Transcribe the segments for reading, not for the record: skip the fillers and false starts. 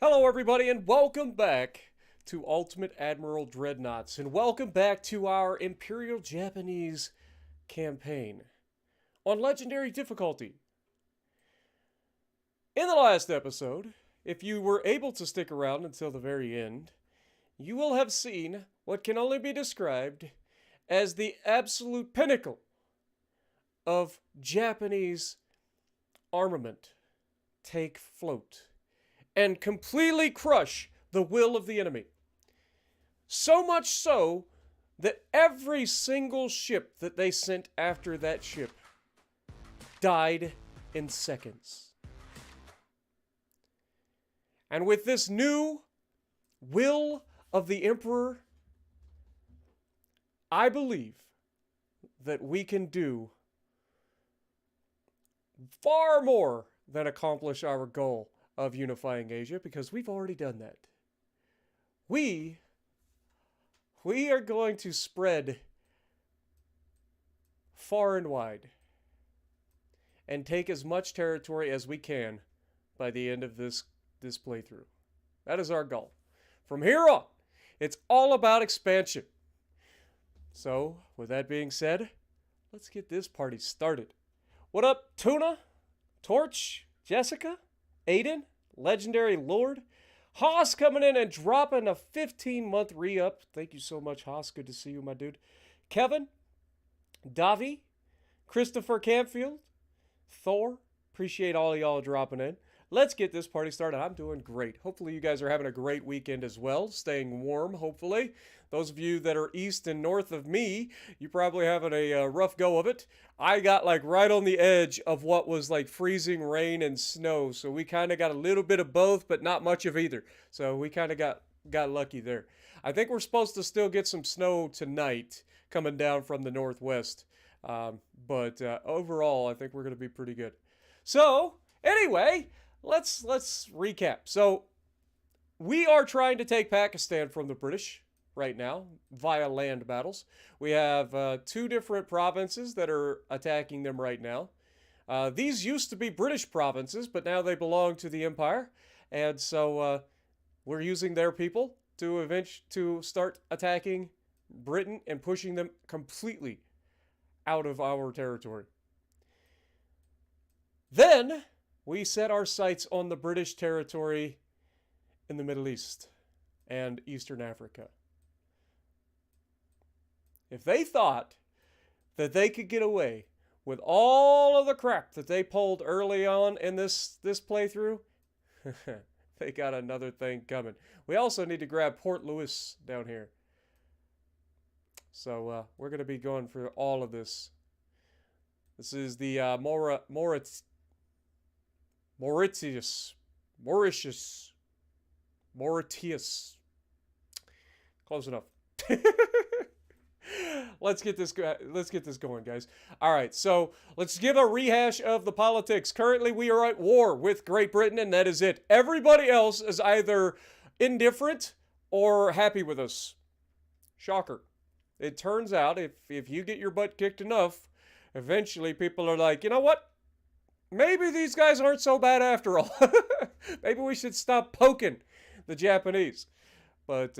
Hello everybody and welcome back to Ultimate Admiral Dreadnoughts and welcome back to our Imperial Japanese campaign on Legendary difficulty. In the last episode, if you were able to stick around until the very end, you will have seen what can only be described as the absolute pinnacle of Japanese armament take float and completely crush the will of the enemy. So much so that every single ship that they sent after that ship died in seconds. And with this new will of the Emperor, I believe that we can do far more than accomplish our goal of unifying Asia, because we've already done that. We are going to spread far and wide and take as much territory as we can by the end of this playthrough. That is our goal. From here on, it's all about expansion. So, with that being said, let's get this party started. What up, Tuna? Torch? Jessica? Aiden? Legendary Lord? Haas coming in and dropping a 15-month re-up. Thank you so much, Haas. Good to see you, my dude. Kevin? Davi? Christopher Campfield? Thor? Appreciate all y'all dropping in. Let's get this party started. I'm doing great. Hopefully you guys are having a great weekend as well. Staying warm, hopefully. Those of you that are east and north of me, you're probably having a rough go of it. I got like right on the edge of what was like freezing rain and snow. So we kind of got a little bit of both, but not much of either. So we kind of got lucky there. I think we're supposed to still get some snow tonight coming down from the northwest. But overall, I think we're going to be pretty good. So anyway, let's recap. So we are trying to take Pakistan from the British right now via land battles. We have two different provinces that are attacking them right now. These used to be British provinces, but now they belong to the Empire, and so we're using their people to start attacking Britain and pushing them completely out of our territory. Then we set our sights on the British territory in the Middle East and Eastern Africa. If they thought that they could get away with all of the crap that they pulled early on in this playthrough, they got another thing coming. We also need to grab Port Louis down here. So we're going to be going for all of this. This is the Mauritius. Close enough. Let's get this going, guys. All right, so let's give a rehash of the politics. Currently, we are at war with Great Britain, and that is it. Everybody else is either indifferent or happy with us. Shocker. It turns out if you get your butt kicked enough, eventually people are like, you know what? Maybe these guys aren't so bad after all. Maybe we should stop poking the Japanese. But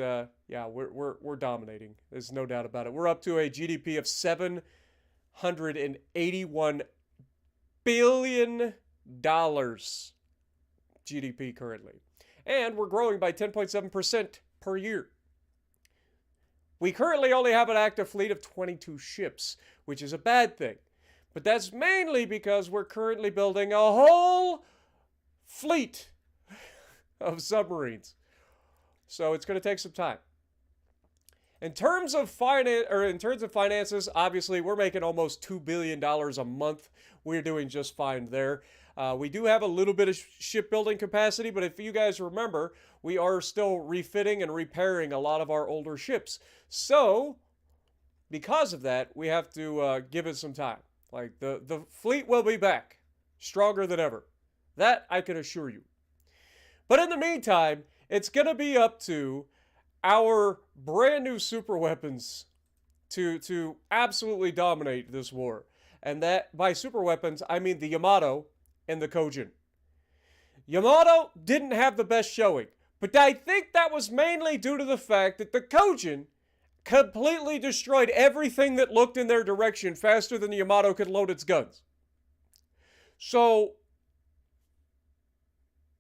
yeah, we're dominating. There's no doubt about it. We're up to a GDP of $781 billion GDP currently. And we're growing by 10.7% per year. We currently only have an active fleet of 22 ships, which is a bad thing. But that's mainly because we're currently building a whole fleet of submarines. So it's going to take some time. In terms of finances, obviously we're making almost $2 billion a month. We're doing just fine there. We do have a little bit of shipbuilding capacity, but if you guys remember, we are still refitting and repairing a lot of our older ships. So, because of that, we have to give it some time. Like, the fleet will be back, stronger than ever. That I can assure you. But in the meantime, it's going to be up to our brand new superweapons to absolutely dominate this war. And that, by superweapons, I mean the Yamato and the Kojin. Yamato didn't have the best showing, but I think that was mainly due to the fact that the Kojin completely destroyed everything that looked in their direction faster than the Yamato could load its guns. So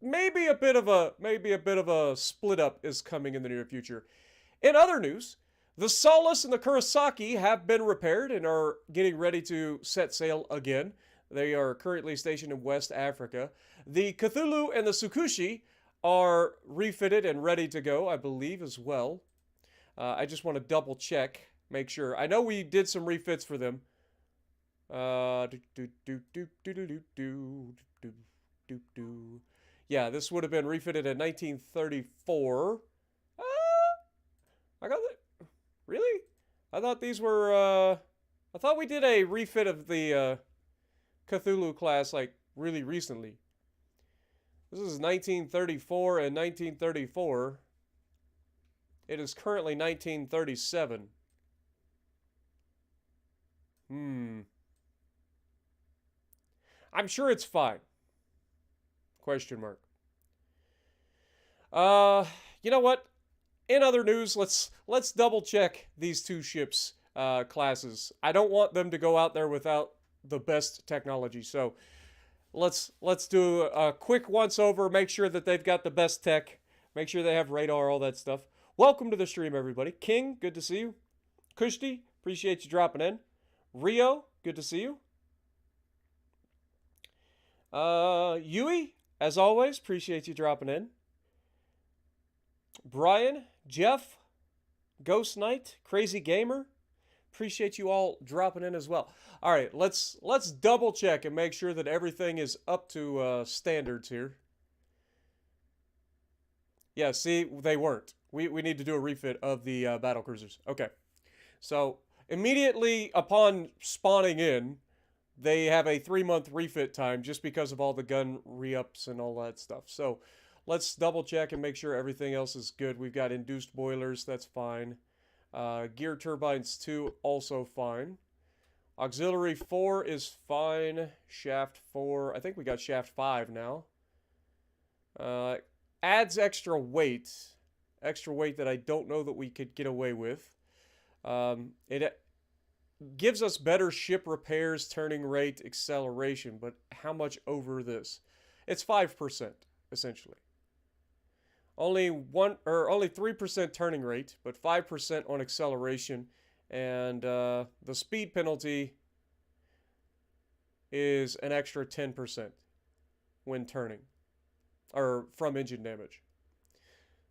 maybe a bit of a split up is coming in the near future. In other news, the Solace and the Kurosaki have been repaired and are getting ready to set sail again. They are currently stationed in West Africa. The Cthulhu and the Tsukushi are refitted and ready to go, I believe, as well. I just want to double check, make sure. I know we did some refits for them. Yeah, this would have been refitted in 1934. I got that. Really? I thought these were, I thought we did a refit of the Cthulhu class, like, really recently. This is 1934 and 1934. It is currently 1937. I'm sure it's fine. Question mark. You know what? In other news, let's double check these two ships classes. I don't want them to go out there without the best technology. So let's do a quick once over, make sure that they've got the best tech, make sure they have radar, all that stuff. Welcome to the stream, everybody. King, good to see you. Kushti, appreciate you dropping in. Rio, good to see you. Yui, as always, appreciate you dropping in. Brian, Jeff, Ghost Knight, Crazy Gamer, appreciate you all dropping in as well. All right, let's double check and make sure that everything is up to standards here. Yeah, see, they weren't. We need to do a refit of the battle cruisers. Okay, so immediately upon spawning in, they have a 3-month refit time just because of all the gun re-ups and all that stuff. So let's double check and make sure everything else is good. We've got induced boilers, that's fine. Gear turbines 2, also fine. Auxiliary 4 is fine. Shaft 4, I think we got shaft 5 now. Adds extra weight that I don't know that we could get away with. It gives us better ship repairs, turning rate, acceleration, but how much over this? It's 5%, essentially. Only 3% turning rate, but 5% on acceleration, and the speed penalty is an extra 10% when turning, or from engine damage.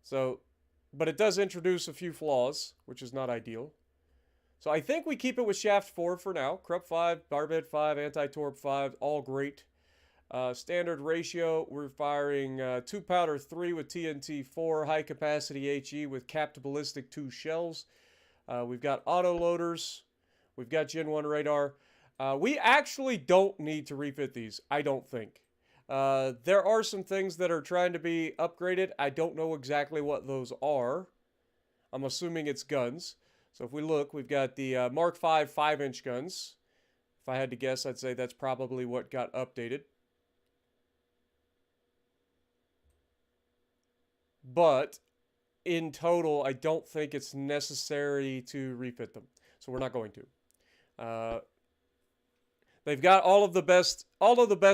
So, but it does introduce a few flaws, which is not ideal. So I think we keep it with shaft 4 for now. Krupp 5, barbed 5, anti-torp 5, all great. Standard ratio, we're firing 2 powder 3 with TNT 4, high capacity HE with capped ballistic 2 shells. We've got auto loaders. We've got Gen 1 radar. We actually don't need to refit these, I don't think. There are some things that are trying to be upgraded. I don't know exactly what those are. I'm assuming it's guns. So if we look, we've got the Mark V 5-inch guns. If I had to guess, I'd say that's probably what got updated. But in total, I don't think it's necessary to refit them. So we're not going to. They've got all of the best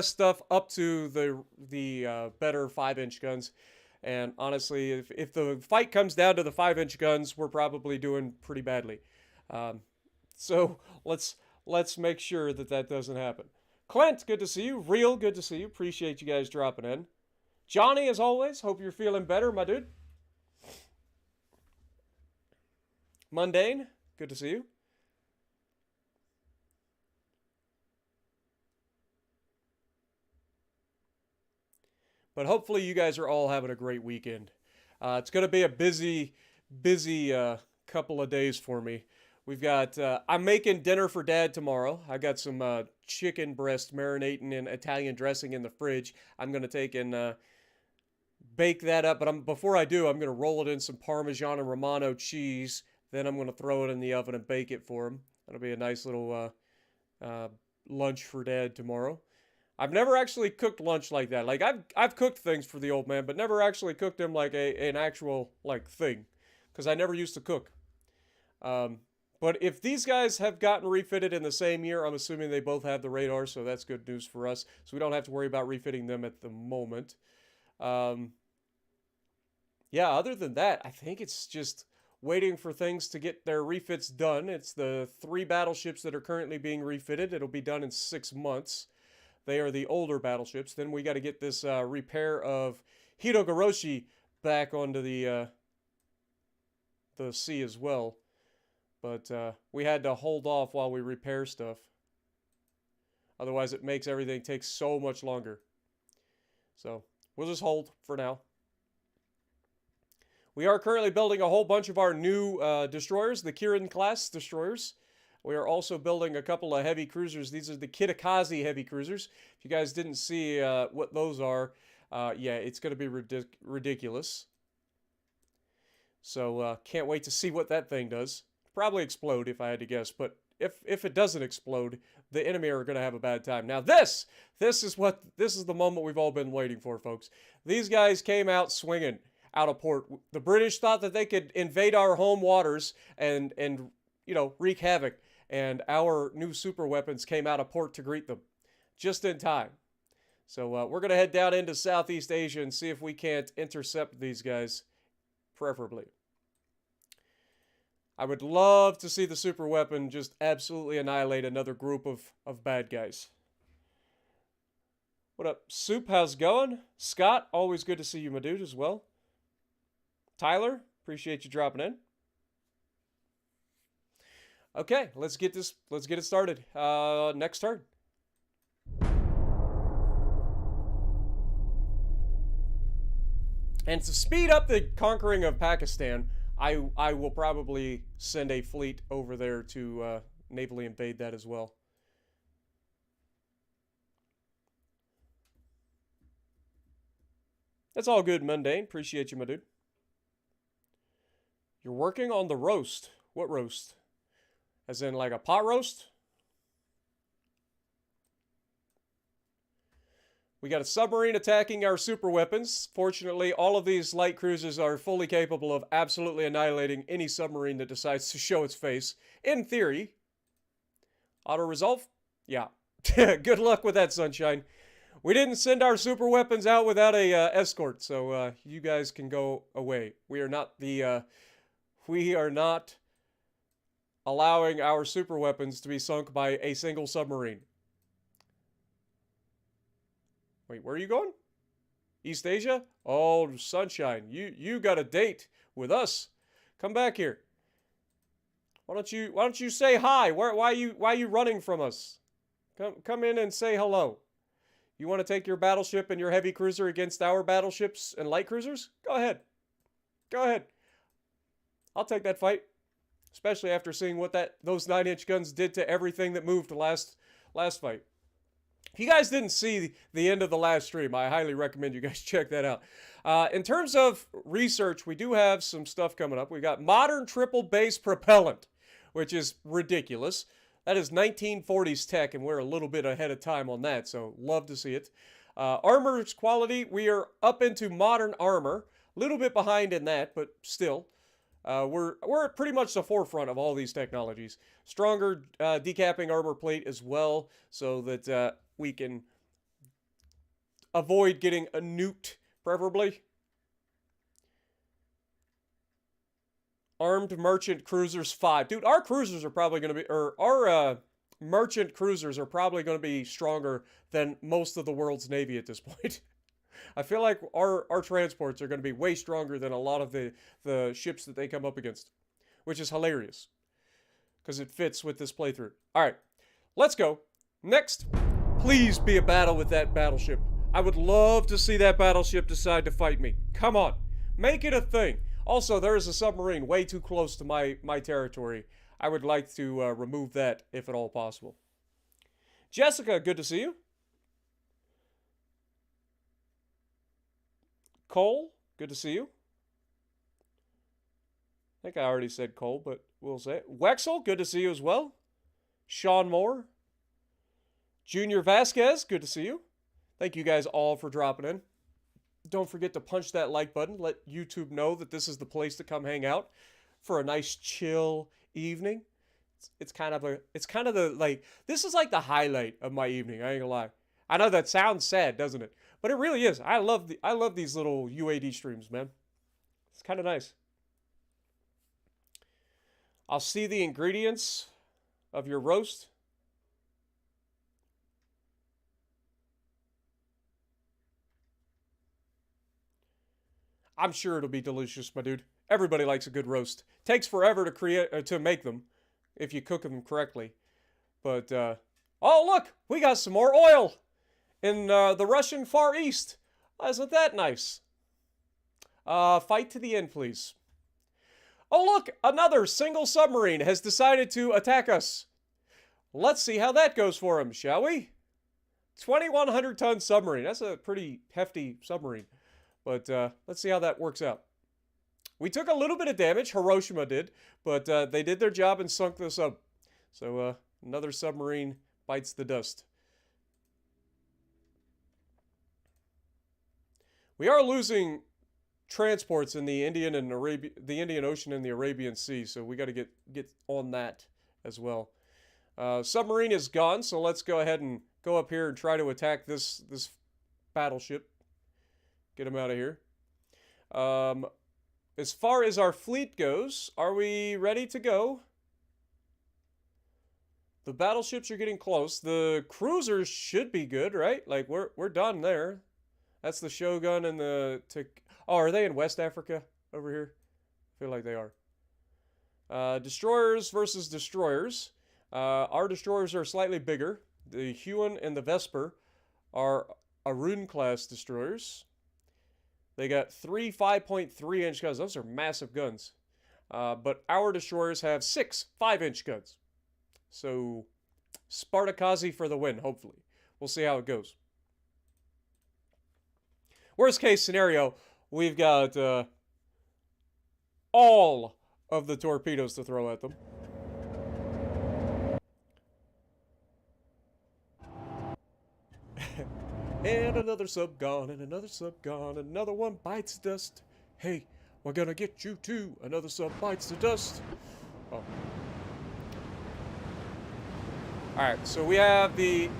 stuff up to the better 5-inch guns. And honestly, if the fight comes down to the 5-inch guns, we're probably doing pretty badly. So let's make sure that doesn't happen. Clint, good to see you. Real, good to see you. Appreciate you guys dropping in. Johnny, as always, hope you're feeling better, my dude. Mundane, good to see you. But hopefully you guys are all having a great weekend. It's going to be a busy couple of days for me. We've got, I'm making dinner for Dad tomorrow. I got some chicken breast marinating in Italian dressing in the fridge. I'm going to take and bake that up. But before I do, I'm going to roll it in some Parmesan and Romano cheese. Then I'm going to throw it in the oven and bake it for him. That'll be a nice little lunch for Dad tomorrow. I've never actually cooked lunch like that. Like I've cooked things for the old man, but never actually cooked him like an actual like thing, because I never used to cook. But if these guys have gotten refitted in the same year, I'm assuming they both have the radar, so that's good news for us. So we don't have to worry about refitting them at the moment. Yeah, other than that, I think it's just waiting for things to get their refits done. It's the 3 battleships that are currently being refitted. It'll be done in 6 months. They are the older battleships. Then we got to get this repair of Hirogoroshi back onto the sea as well. But we had to hold off while we repair stuff. Otherwise, it makes everything take so much longer. So we'll just hold for now. We are currently building a whole bunch of our new destroyers, the Kirin-class destroyers. We are also building a couple of heavy cruisers. These are the Kitakaze heavy cruisers. If you guys didn't see what those are, yeah, it's going to be ridiculous. So can't wait to see what that thing does. Probably explode if I had to guess, but if it doesn't explode, the enemy are going to have a bad time. Now this is the moment we've all been waiting for, folks. These guys came out swinging out of port. The British thought that they could invade our home waters and you know, wreak havoc, and our new super weapons came out of port to greet them just in time. So we're going to head down into Southeast Asia and see if we can't intercept these guys, preferably. I would love to see the super weapon just absolutely annihilate another group of bad guys. What up, Soup? How's it going? Scott, always good to see you, my dude, as well. Tyler, appreciate you dropping in. Okay, let's get it started. Next turn. And to speed up the conquering of Pakistan, I will probably send a fleet over there to navally invade that as well. That's all good, Mundane. Appreciate you, my dude. You're working on the roast. What roast? As in like a pot roast? We got a submarine attacking our super weapons. Fortunately, all of these light cruisers are fully capable of absolutely annihilating any submarine that decides to show its face. In theory. Auto-resolve? Yeah. Good luck with that, Sunshine. We didn't send our super weapons out without a escort, so you guys can go away. We are not allowing our super weapons to be sunk by a single submarine. Wait, where are you going? East Asia? Oh, Sunshine, you got a date with us. Come back here. Why don't you say hi? Why are you running from us? Come in and say hello. You want to take your battleship and your heavy cruiser against our battleships and light cruisers? Go ahead. Go ahead. I'll take that fight. Especially after seeing what those 9-inch guns did to everything that moved last fight. If you guys didn't see the end of the last stream, I highly recommend you guys check that out. In terms of research, we do have some stuff coming up. We got modern triple base propellant, which is ridiculous. That is 1940s tech, and we're a little bit ahead of time on that, so love to see it. Armor's quality, we are up into modern armor. A little bit behind in that, but still. We're at pretty much the forefront of all these technologies. Stronger decapping armor plate as well, so that we can avoid getting nuked, preferably. Armed merchant cruisers 5. Dude, our cruisers are probably going to be, or our merchant cruisers are probably going to be stronger than most of the world's navy at this point. I feel like our transports are going to be way stronger than a lot of the ships that they come up against, which is hilarious because it fits with this playthrough. All right, let's go. Next, please be a battle with that battleship. I would love to see that battleship decide to fight me. Come on, make it a thing. Also, there is a submarine way too close to my territory. I would like to remove that if at all possible. Jessica, good to see you. Cole, good to see you. I think I already said Cole, but we'll say it. Wexel, good to see you as well. Sean Moore. Junior Vasquez, good to see you. Thank you guys all for dropping in. Don't forget to punch that like button. Let YouTube know that this is the place to come hang out for a nice chill evening. It's kind of the, like, this is like the highlight of my evening. I ain't gonna lie. I know that sounds sad, doesn't it? But it really is. I love these little UAD streams, man. It's kind of nice. I'll see the ingredients of your roast. I'm sure it'll be delicious, my dude. Everybody likes a good roast. Takes forever to make them, if you cook them correctly. But oh look, we got some more oil in the Russian Far East. Isn't that nice? Fight to the end, please. Oh look, another single submarine has decided to attack us. Let's see how that goes for him, shall we? 2,100-ton submarine. That's a pretty hefty submarine. But let's see how that works out. We took a little bit of damage. Hiroshima did. But they did their job and sunk this up. So another submarine bites the dust. We are losing transports in the Indian Ocean and the Arabian Sea. So we got to get on that as well. Submarine is gone. So let's go ahead and go up here and try to attack this battleship. Get him out of here. As far as our fleet goes, are we ready to go? The battleships are getting close. The cruisers should be good, right? Like, we're done there. That's the Shogun and the... Oh, are they in West Africa over here? I feel like they are. Destroyers versus destroyers. Our destroyers are slightly bigger. The Huon and the Vesper are Arun-class destroyers. They got 3 5.3-inch guns. Those are massive guns. But our destroyers have 6 5-inch guns. So, Spartakazi for the win, hopefully. We'll see how it goes. Worst case scenario, we've got all of the torpedoes to throw at them. And another sub gone, and another sub gone, and another one bites dust. Hey, we're gonna get you too. Another sub bites the dust. Oh. Alright, so we have the...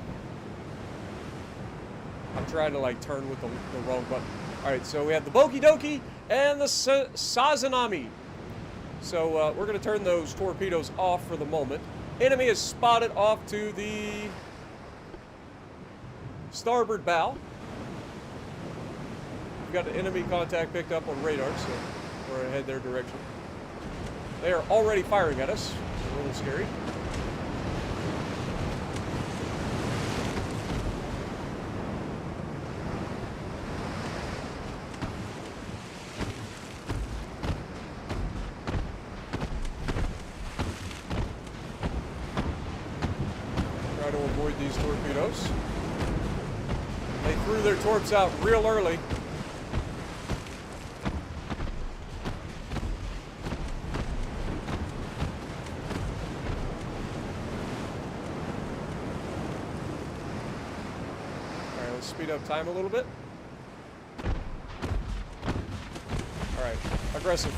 I'm trying to, like, turn with the wrong button. Alright, so we have the Boki Doki and the Sazanami. So, we're gonna turn those torpedoes off for the moment. Enemy is spotted off to the... starboard bow. We've got the enemy contact picked up on radar, so we're gonna head their direction. They are already firing at us. It's a little scary. Try to avoid these torpedoes. They threw their torps out real early. Alright, let's speed up time a little bit. Alright, aggressive.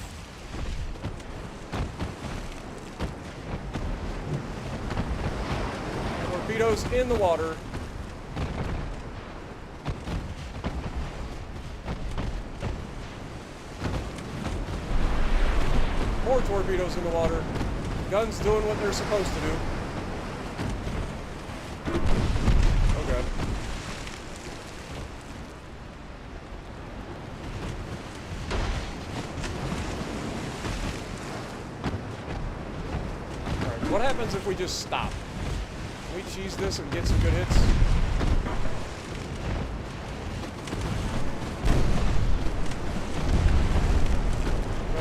Torpedoes in the water. More torpedoes in the water. Guns doing what they're supposed to do. Oh god. Alright, what happens if we just stop? Can we cheese this and get some good hits?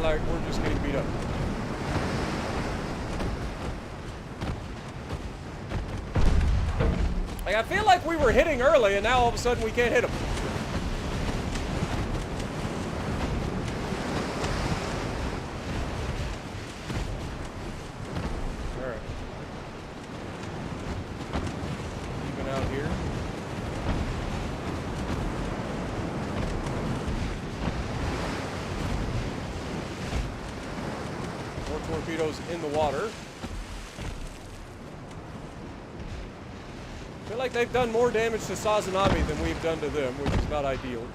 Like we're just getting beat up. Like I feel like we were hitting early and now all of a sudden we can't hit them. Alright. Even out here. torpedoes in the water. I feel like they've done more damage to Sazanami than we've done to them, which is not ideal.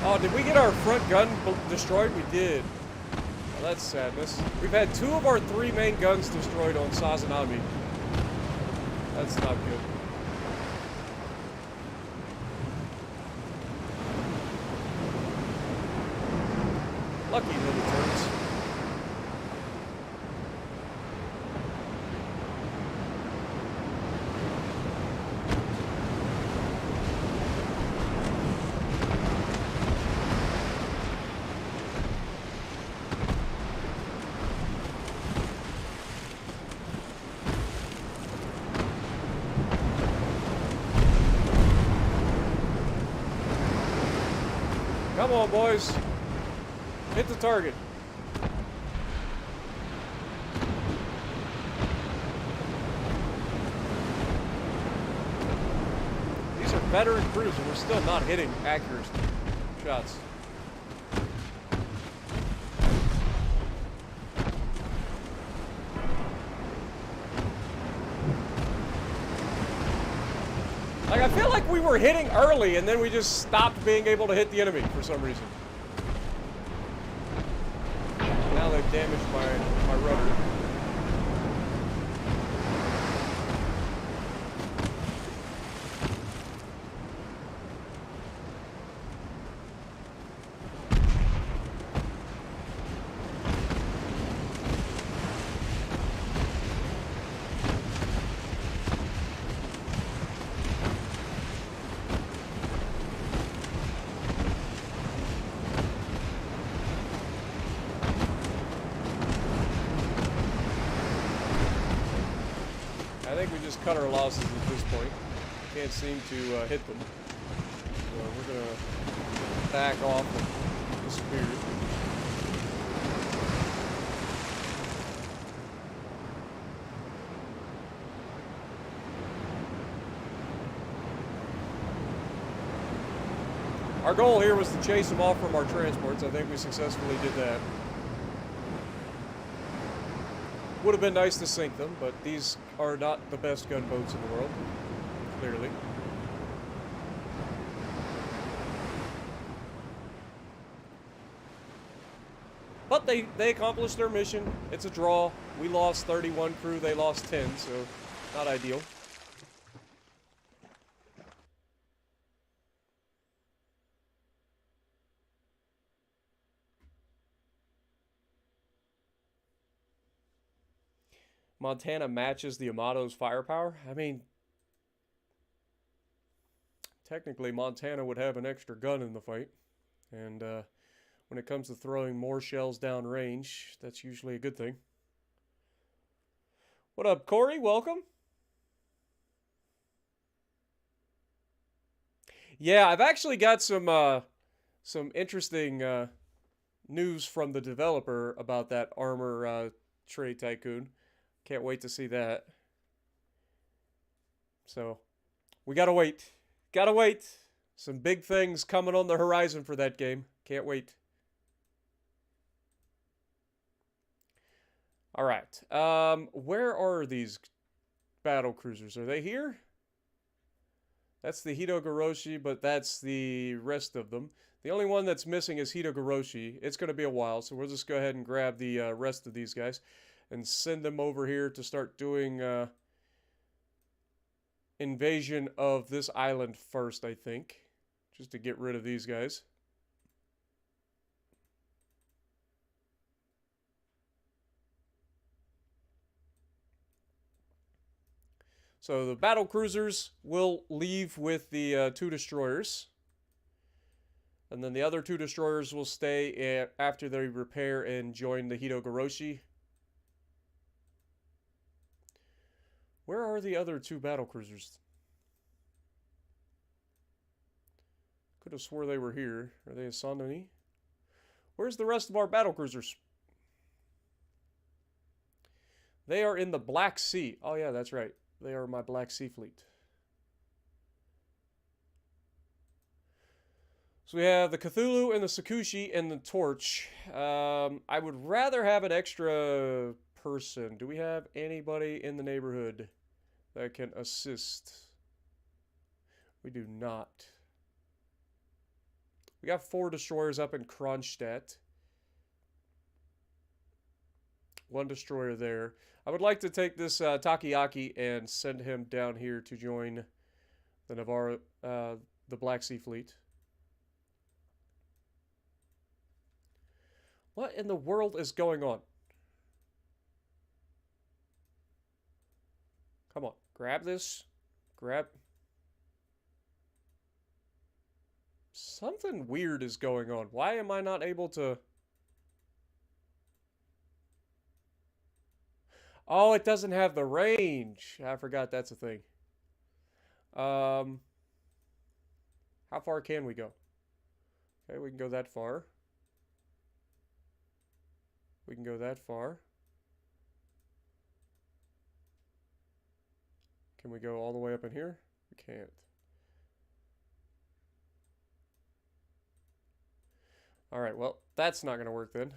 Oh, did we get our front gun destroyed? We did. Oh, that's sadness. We've had 2 of our 3 main guns destroyed on Sazanami. That's not good. Lucky little turns. Come on, boys. Hit the target. These are veteran crews, and we're still not hitting accurate shots. Like, I feel like we were hitting early, and then we just stopped being able to hit the enemy for some reason. Now they've damaged my rudder. I think we just cut our losses at this point. Can't seem to hit them. So we're going to back off and disappear. Our goal here was to chase them off from our transports. I think we successfully did that. Would have been nice to sink them, but these are not the best gunboats in the world, clearly. But they accomplished their mission. It's a draw. We lost 31 crew, they lost 10, so not ideal. Montana matches the Yamato's firepower. I mean, technically Montana would have an extra gun in the fight. And when it comes to throwing more shells down range, that's usually a good thing. What up, Corey? Welcome. Yeah, I've actually got some interesting news from the developer about that armor trade tycoon. Can't wait to see that. So, we gotta wait. Gotta wait. Some big things coming on the horizon for that game. Can't wait. Alright. Where are these battle cruisers? Are they here? That's the Hitogoroshi, but that's the rest of them. The only one that's missing is Hitogoroshi. It's going to be a while, so we'll just go ahead and grab the rest of these guys and send them over here to start doing invasion of this island first, I think. Just to get rid of these guys. So the battle cruisers will leave with the 2 destroyers. And then the other 2 destroyers will stay after they repair and join the Hitogoroshi. Where are the other 2 battle cruisers? Could have swore they were here. Are they a Saint-Denis? Where's the rest of our battlecruisers? They are in the Black Sea. Oh, yeah, that's right. They are my Black Sea fleet. So we have the Cthulhu and the Sakushi and the Torch. I would rather have an extra person. Do we have anybody in the neighborhood that can assist? We do not. We got 4 destroyers up in Kronstadt. 1 destroyer there. I would like to take this Takoyaki and send him down here to join the Navarre, the Black Sea Fleet. What in the world is going on? Come on, grab this. Grab. Something weird is going on. Why am I not able to... Oh, it doesn't have the range. I forgot that's a thing. How far can we go? Okay, we can go that far. We can go that far. Can we go all the way up in here? We can't. Alright, well, that's not going to work then.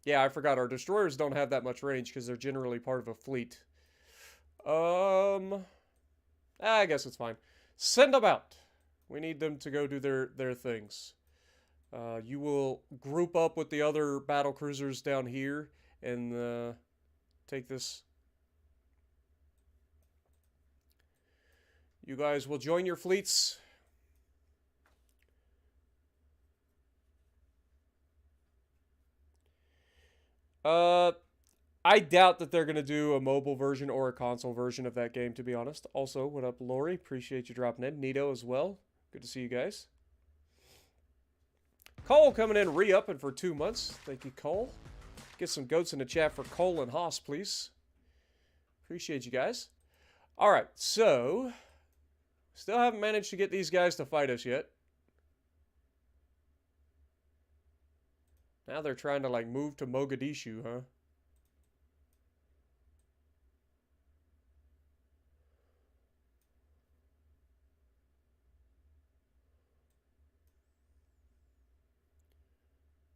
Yeah, I forgot. Our destroyers don't have that much range because they're generally part of a fleet. I guess it's fine. Send them out. We need them to go do their things. You will group up with the other battle cruisers down here and take this. You guys will join your fleets. I doubt that they're going to do a mobile version or a console version of that game, to be honest. Also, what up, Lori? Appreciate you dropping in. Nito as well. Good to see you guys. Cole coming in re-upping for 2 months. Thank you, Cole. Get some goats in the chat for Cole and Haas, please. Appreciate you guys. Alright, so... Still haven't managed to get these guys to fight us yet. Now they're trying to, like, move to Mogadishu, huh?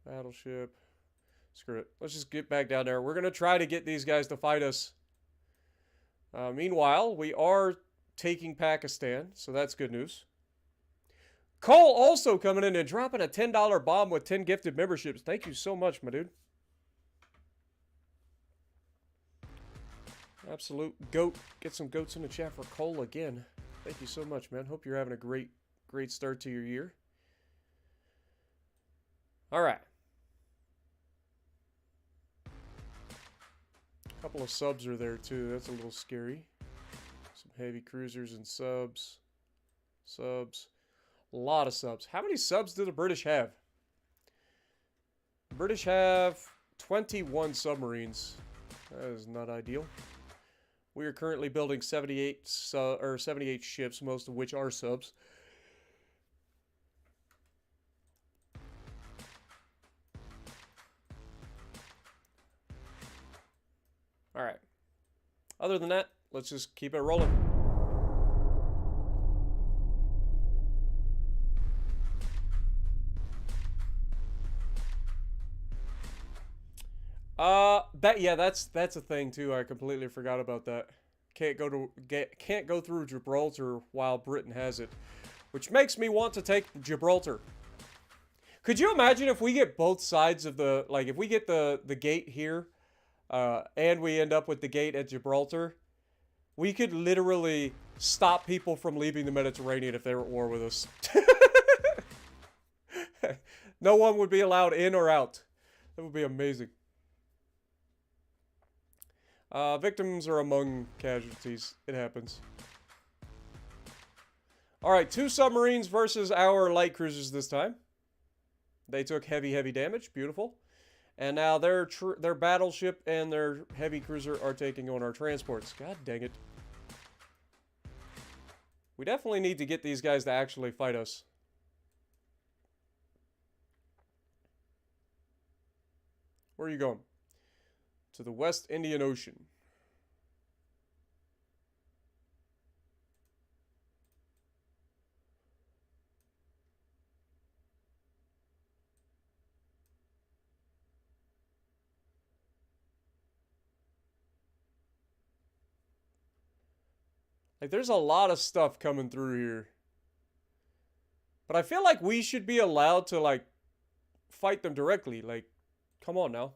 Battleship. Screw it. Let's just get back down there. We're going to try to get these guys to fight us. Meanwhile, we are taking Pakistan, so that's good news. Cole also coming in and dropping a $10 bomb with 10 gifted memberships. Thank you so much, my dude. Absolute goat. Get some goats in the chat for Cole again. Thank you so much, man. Hope you're having a great start to your year. All right. A couple of subs are there, too. That's a little scary. Some heavy cruisers and subs. Subs. A lot of subs. How many subs do the British have? The British have 21 submarines. That is not ideal. We are currently building 78 ships, most of which are subs. All right. Other than that, let's just keep it rolling. That's a thing too. I completely forgot about that. Can't go through Gibraltar while Britain has it, which makes me want to take Gibraltar. Could you imagine if we get both sides of the, like, if we get the gate here, and we end up with the gate at Gibraltar, we could literally stop people from leaving the Mediterranean if they were at war with us. No one would be allowed in or out. That would be amazing. Victims are among casualties. It happens. Alright, 2 submarines versus our light cruisers this time. They took heavy damage. Beautiful. And now their battleship and their heavy cruiser are taking on our transports. God dang it. We definitely need to get these guys to actually fight us. Where are you going? To the West Indian Ocean. Like, there's a lot of stuff coming through here. But I feel like we should be allowed to, like, fight them directly. Like, come on now.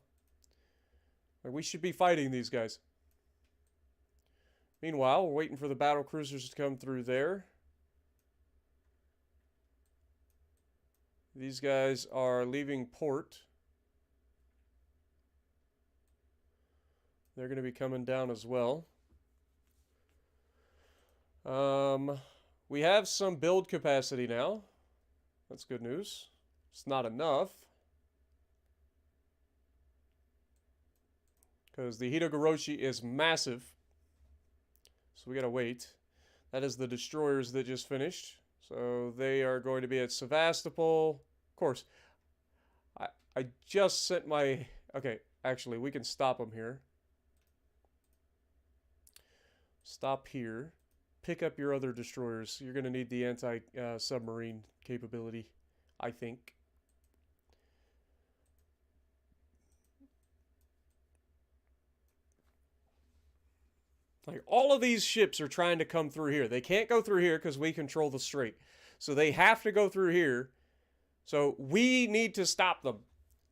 Like, we should be fighting these guys. Meanwhile, we're waiting for the battle cruisers to come through there. These guys are leaving port. They're going to be coming down as well. We have some build capacity now. That's good news. It's not enough, because the Hitogoroshi is massive. So we gotta wait. That is the destroyers that just finished. So they are going to be at Sevastopol. Of course, I just sent my... Okay, actually, we can stop them here. Stop here. Pick up your other destroyers. You're going to need the anti-submarine capability, I think. Like, all of these ships are trying to come through here. They can't go through here because we control the strait. So they have to go through here. So we need to stop them.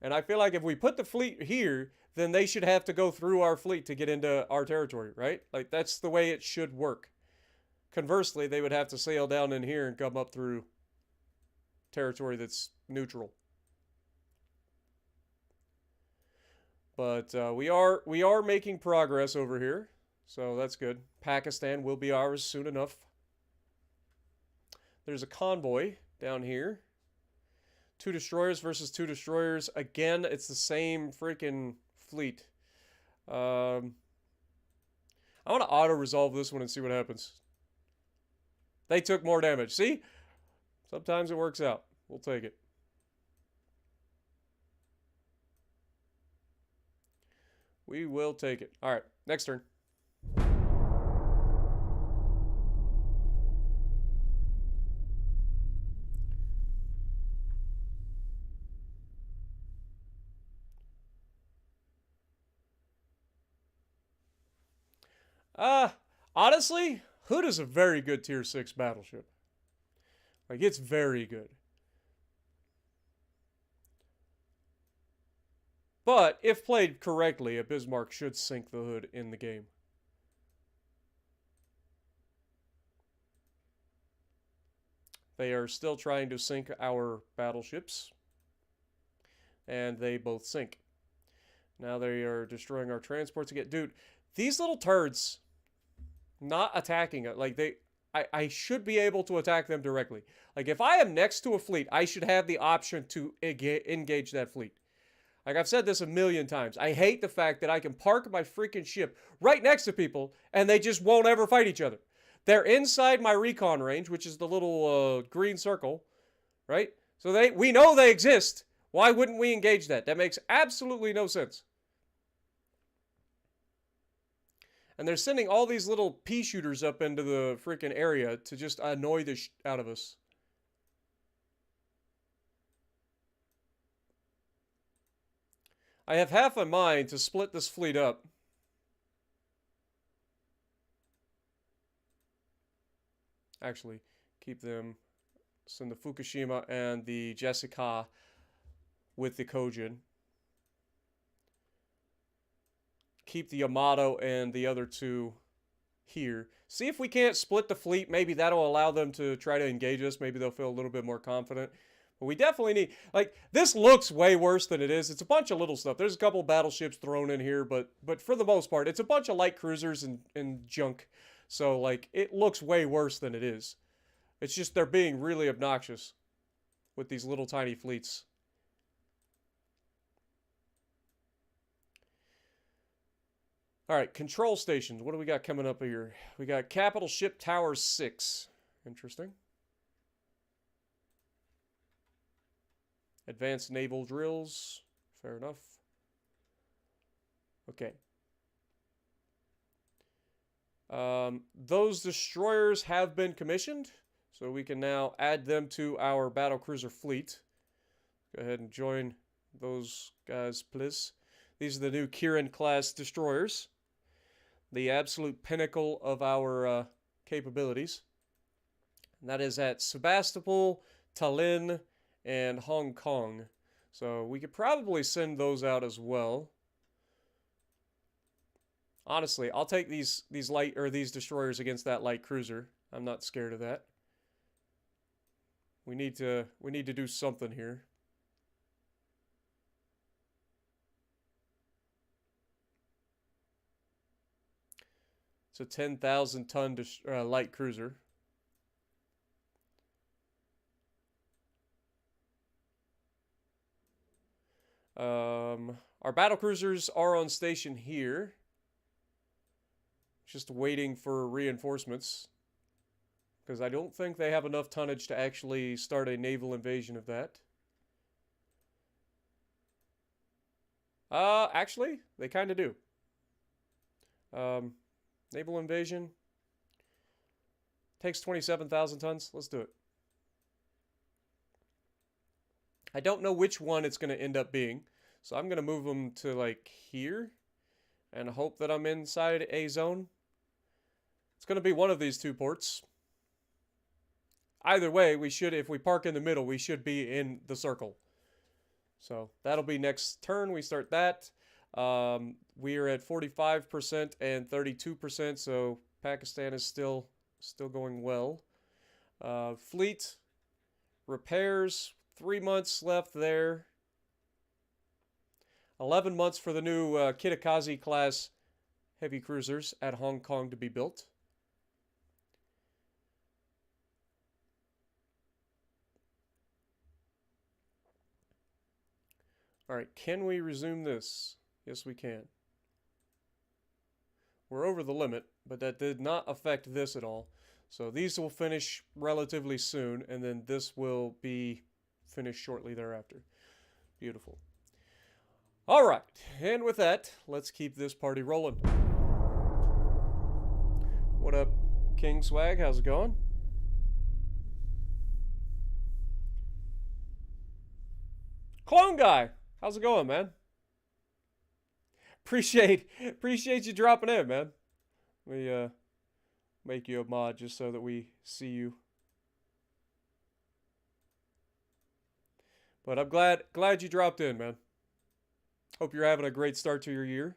And I feel like if we put the fleet here, then they should have to go through our fleet to get into our territory, right? Like, that's the way it should work. Conversely, they would have to sail down in here and come up through territory that's neutral. But we are making progress over here, so that's good. Pakistan will be ours soon enough. There's a convoy down here. 2 destroyers versus 2 destroyers. Again, it's the same freaking fleet. I want to auto-resolve this one and see what happens. They took more damage. See? Sometimes it works out. We'll take it. We will take it. All right, next turn. Honestly, Hood is a very good tier 6 battleship. Like, it's very good. But, if played correctly, a Bismarck should sink the Hood in the game. They are still trying to sink our battleships. And they both sink. Now they are destroying our transports again. Dude, these little turds not attacking it. Like, I should be able to attack them directly. Like, if I am next to a fleet, I should have the option to engage that fleet. Like, I've said this a million times. I hate the fact that I can park my freaking ship right next to people, and they just won't ever fight each other. They're inside my recon range, which is the little green circle, right? So we know they exist. Why wouldn't we engage that? That makes absolutely no sense. And they're sending all these little pea shooters up into the freaking area to just annoy the out of us. I have half a mind to split this fleet up. Actually, keep them. Send the Fukushima and the Jessica with the Kojin. Keep the Yamato and the other 2 here. See if we can't split the fleet. Maybe that'll allow them to try to engage us. Maybe they'll feel a little bit more confident. But we definitely need... Like, this looks way worse than it is. It's a bunch of little stuff. There's a couple battleships thrown in here, but for the most part, it's a bunch of light cruisers and junk. So, like, it looks way worse than it is. It's just they're being really obnoxious with these little tiny fleets. All right, control stations. What do we got coming up here? We got Capital Ship Tower 6. Interesting. Advanced naval drills. Fair enough. Okay. Those destroyers have been commissioned, so we can now add them to our battlecruiser fleet. Go ahead and join those guys, please. These are the new Kirin-class destroyers. The absolute pinnacle of our capabilities. And that is at Sebastopol, Tallinn, and Hong Kong. So we could probably send those out as well. Honestly, I'll take these these destroyers against that light cruiser. I'm not scared of that. We need to do something here. It's a 10,000 ton light cruiser. Our battle cruisers are on station here. Just waiting for reinforcements. Because I don't think they have enough tonnage to actually start a naval invasion of that. Actually, they kind of do. Naval invasion. Takes 27,000 tons. Let's do it. I don't know which one it's going to end up being. So I'm going to move them to like here. And hope that I'm inside a zone. It's going to be one of these two ports. Either way, we should, if we park in the middle, we should be in the circle. So that'll be next turn. We start that. We are at 45% and 32%, so Pakistan is still going well. Fleet repairs, 3 months left there. 11 months for the new Kitakaze class heavy cruisers at Hong Kong to be built. All right, can we resume this? Yes, we can. We're over the limit, but that did not affect this at all. So these will finish relatively soon, and then this will be finished shortly thereafter. Beautiful. All right, and with that, let's keep this party rolling. What up, King Swag? How's it going? Clone Guy, how's it going, man? Appreciate you dropping in, man. We make you a mod just so that we see you. But I'm glad you dropped in, man. Hope you're having a great start to your year.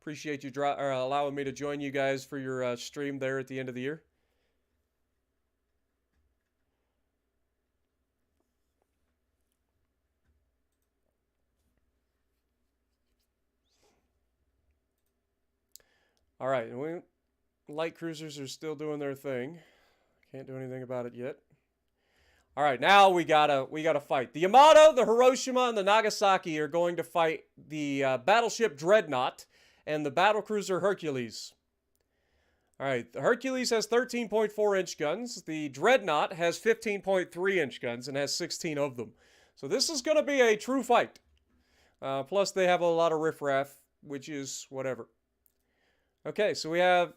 Appreciate you allowing me to join you guys for your stream there at the end of the year. All right, light cruisers are still doing their thing. Can't do anything about it yet. All right, now we gotta fight. The Yamato, the Hiroshima, and the Nagasaki are going to fight the Battleship Dreadnought and the battlecruiser Hercules. All right, the Hercules has 13.4-inch guns. The Dreadnought has 15.3-inch guns and has 16 of them. So this is going to be a true fight. Plus, they have a lot of riffraff, which is whatever. Okay, so we have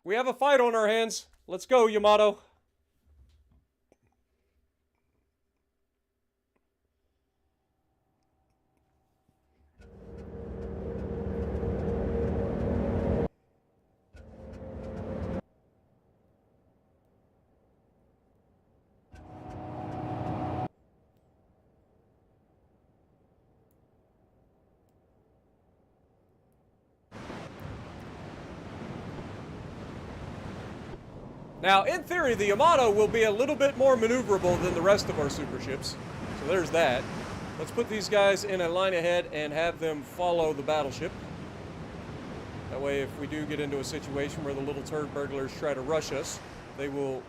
a fight on our hands. Let's go, Yamato. Now, in theory, the Yamato will be a little bit more maneuverable than the rest of our super ships. So there's that. Let's put these guys in a line ahead and have them follow the battleship. That way, if we do get into a situation where the little turd burglars try to rush us, they will...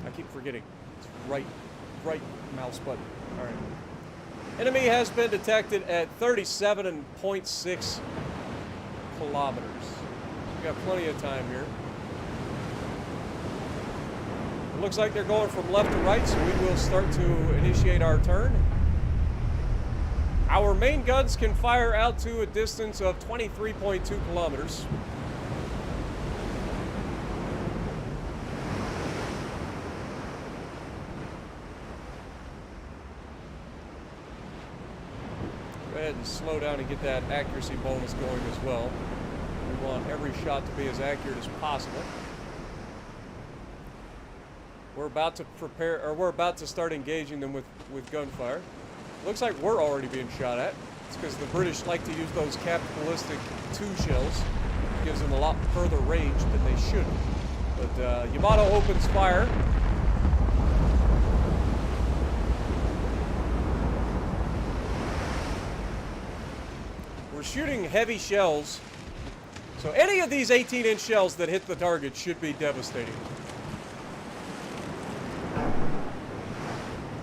I keep forgetting. It's right mouse button. All right. Enemy has been detected at 37.6 kilometers. We got plenty of time here. Looks like they're going from left to right, so we will start to initiate our turn. Our main guns can fire out to a distance of 23.2 kilometers. Go ahead and slow down and get that accuracy bonus going as well. We want every shot to be as accurate as possible. We're about to prepare, or we're about to start engaging them with gunfire. Looks like we're already being shot at. It's because the British like to use those capped ballistic 2 shells. It gives them a lot further range than they should. But Yamato opens fire. We're shooting heavy shells. So any of these 18-inch shells that hit the target should be devastating.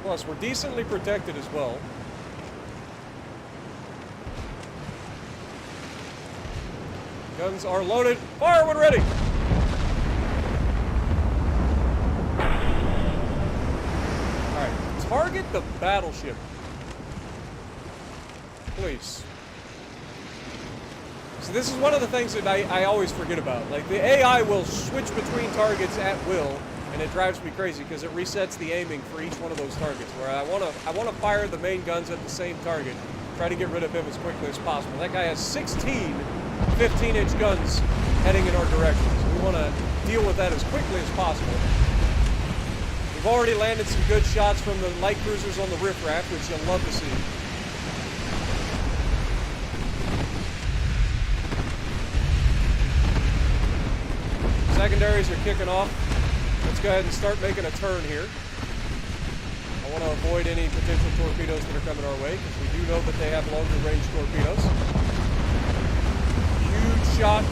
Plus, we're decently protected as well. Guns are loaded. Fire when ready! Alright, target the battleship. Please. So this is one of the things that I always forget about. Like, the AI will switch between targets at will. And it drives me crazy because it resets the aiming for each one of those targets. Where I want to fire the main guns at the same target, try to get rid of him as quickly as possible. That guy has 16 15-inch guns heading in our direction, so we want to deal with that as quickly as possible. We've already landed some good shots from the light cruisers on the riffraff, which you'll love to see. Secondaries are kicking off. Let's go ahead and start making a turn here. I want to avoid any potential torpedoes that are coming our way, because we do know that they have longer range torpedoes. Huge shot.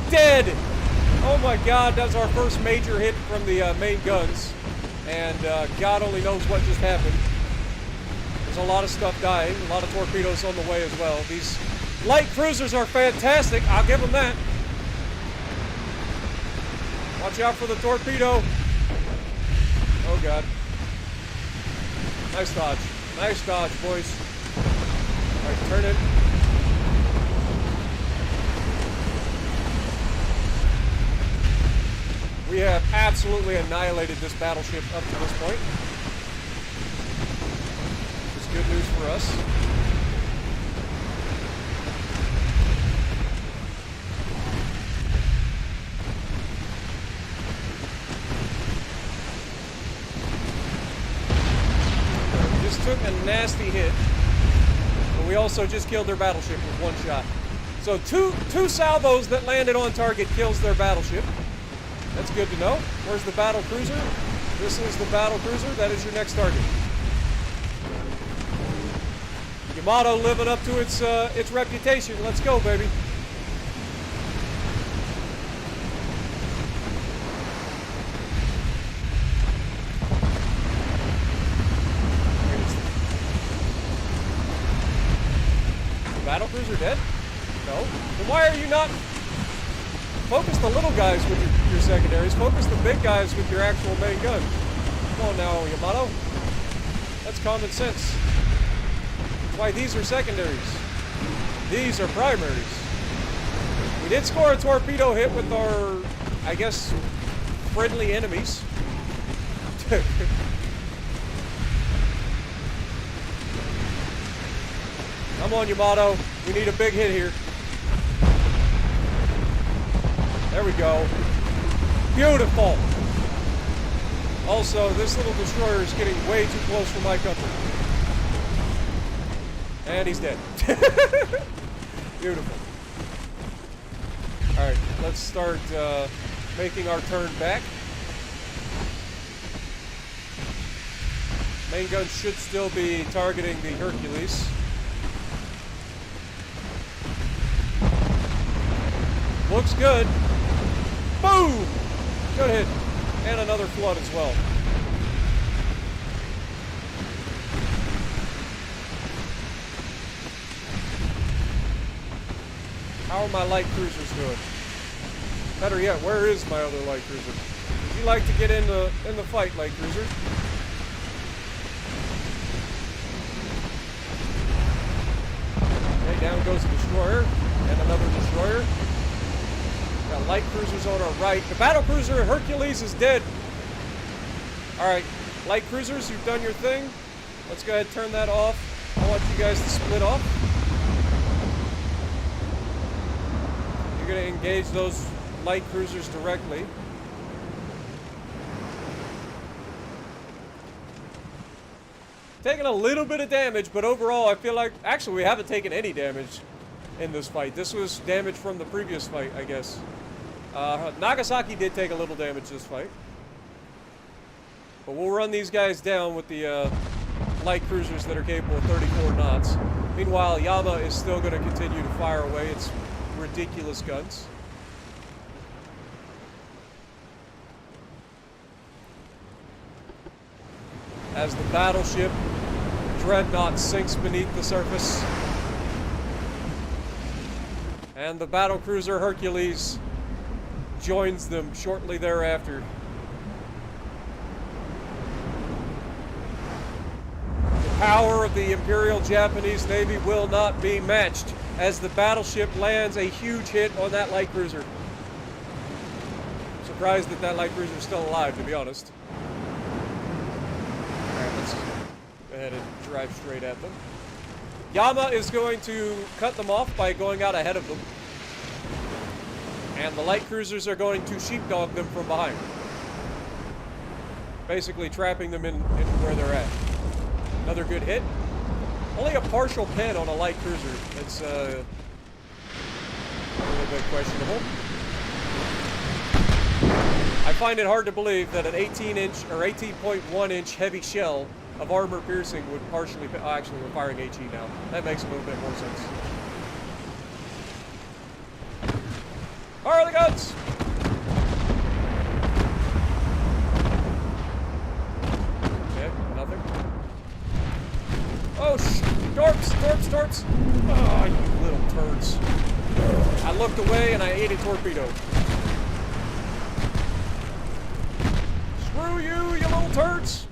Dead! Oh my god, that's our first major hit from the main guns. And God only knows what just happened. There's a lot of stuff dying, a lot of torpedoes on the way as well. These light cruisers are fantastic, I'll give them that. Watch out for the torpedo. Oh, God. Nice dodge. Nice dodge, boys. All right, turn it. We have absolutely annihilated this battleship up to this point. It's good news for us. Took a nasty hit, but we also just killed their battleship with one shot. So two salvos that landed on target kills their battleship. That's good to know. Where's the battle cruiser? This is the battle cruiser. That is your next target. Yamato living up to its reputation. Let's go, baby. Battle cruiser dead? No. Then why are you not... Focus the little guys with your secondaries. Focus the big guys with your actual main gun. Come on now, Yamato. That's common sense. That's why these are secondaries. These are primaries. We did score a torpedo hit with our, I guess, friendly enemies. Come on, Yamato. We need a big hit here. There we go. Beautiful. Also, this little destroyer is getting way too close for my comfort. And he's dead. Beautiful. Alright, let's start making our turn back. Main gun should still be targeting the Hercules. Looks good. Boom! Good hit. And another flood as well. How are my light cruisers doing? Better yet, where is my other light cruiser? Would you like to get in the fight, light cruiser? down goes a destroyer. And another destroyer. Got light cruisers on our right. The battle cruiser Hercules is dead. Alright, light cruisers, you've done your thing. Let's go ahead and turn that off. I want you guys to split off. You're going to engage those light cruisers directly. Taking a little bit of damage, but overall I feel like... Actually, we haven't taken any damage in this fight. This was damage from the previous fight, I guess. Nagasaki did take a little damage this fight. But we'll run these guys down with the light cruisers that are capable of 34 knots. Meanwhile, Yama is still going to continue to fire away its ridiculous guns. As the battleship Dreadnought sinks beneath the surface. And the battlecruiser Hercules joins them shortly thereafter. The power of the Imperial Japanese Navy will not be matched as the battleship lands a huge hit on that light cruiser. Surprised that that light cruiser is still alive, to be honest. Alright, let's go ahead and drive straight at them. Yama is going to cut them off by going out ahead of them. And the light cruisers are going to sheepdog them from behind. Basically trapping them in where they're at. Another good hit. Only a partial pen on a light cruiser. It's a little bit questionable. I find it hard to believe that an 18-inch or 18.1-inch heavy shell of armor piercing would partially... actually, we're firing HE now. That makes a little bit more sense. Fire the guns! Okay, nothing. Oh, torps! Oh, you little turds. I looked away and I ate a torpedo. Screw you, you little turds!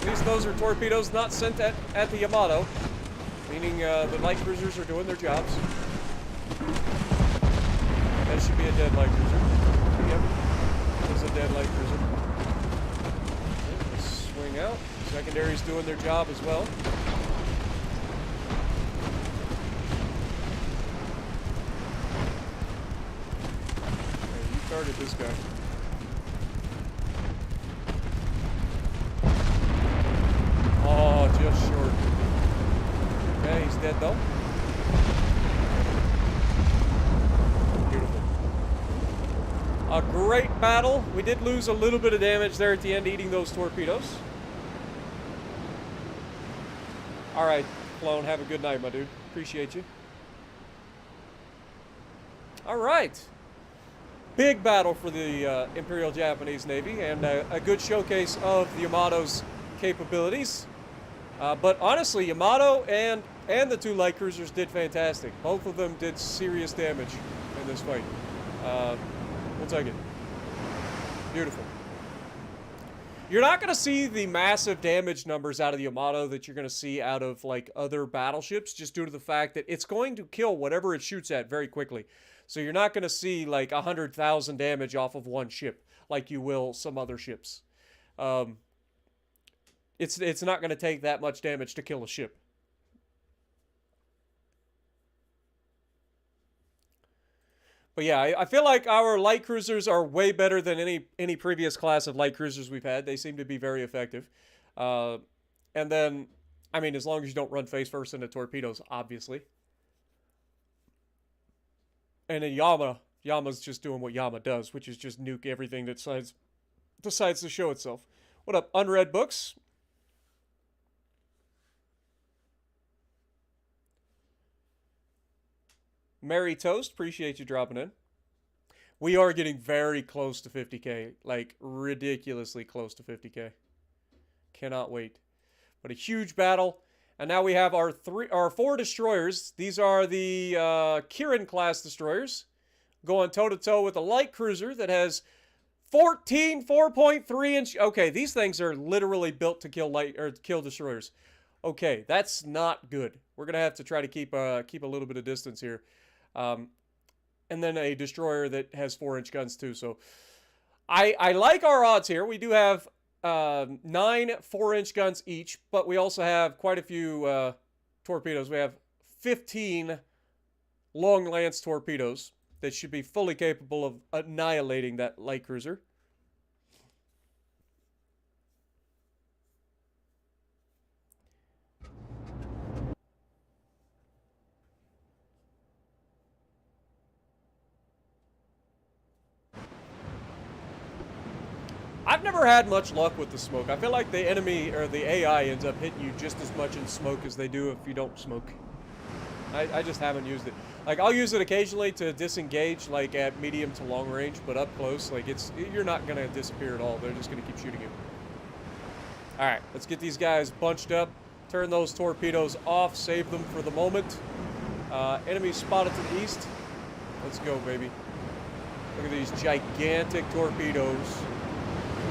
At least those are torpedoes not sent at the Yamato. Meaning the light cruisers are doing their jobs. That should be a dead light cruiser. Yep. There's a dead light cruiser. Okay, let's swing out. Secondary's doing their job as well. Okay, you target this guy. Oh, just short. Okay, he's dead though. Beautiful. A great battle. We did lose a little bit of damage there at the end, eating those torpedoes. Alright, Clone, have a good night, my dude. Appreciate you. Alright. Big battle for the Imperial Japanese Navy, and a good showcase of the Yamato's capabilities. But honestly, Yamato and the two light cruisers did fantastic. Both of them did serious damage in this fight. We'll take it. Beautiful. You're not going to see the massive damage numbers out of the Yamato that you're going to see out of like other battleships, just due to the fact that it's going to kill whatever it shoots at very quickly. So you're not going to see like 100,000 damage off of one ship like you will some other ships. It's not going to take that much damage to kill a ship. But yeah, I feel like our light cruisers are way better than any previous class of light cruisers we've had. They seem to be very effective. And then, I mean, as long as you don't run face first into torpedoes, obviously. And then Yama's just doing what Yama does, which is just nuke everything that decides to show itself. What up, Unread Books? Merry Toast, appreciate you dropping in. We are getting very close to 50k, like ridiculously close to 50k. Cannot wait. But a huge battle, and now we have our four destroyers. These are the Kirin class destroyers, going toe to toe with a light cruiser that has 4.3 inch. Okay, these things are literally built to kill destroyers. Okay, that's not good. We're gonna have to try to keep a little bit of distance here. And then a destroyer that has 4-inch guns too. So I like our odds here. We do have 9 4-inch guns each, but we also have quite a few torpedoes. We have 15 long lance torpedoes that should be fully capable of annihilating that light cruiser. I've never had much luck with the smoke. I feel like the enemy or the AI ends up hitting you just as much in smoke as they do if you don't smoke. I just haven't used it. Like, I'll use it occasionally to disengage, like at medium to long range, but up close, like you're not gonna disappear at all. They're just gonna keep shooting you. All right, let's get these guys bunched up. Turn those torpedoes off. Save them for the moment. Enemy spotted to the east. Let's go, baby. Look at these gigantic torpedoes.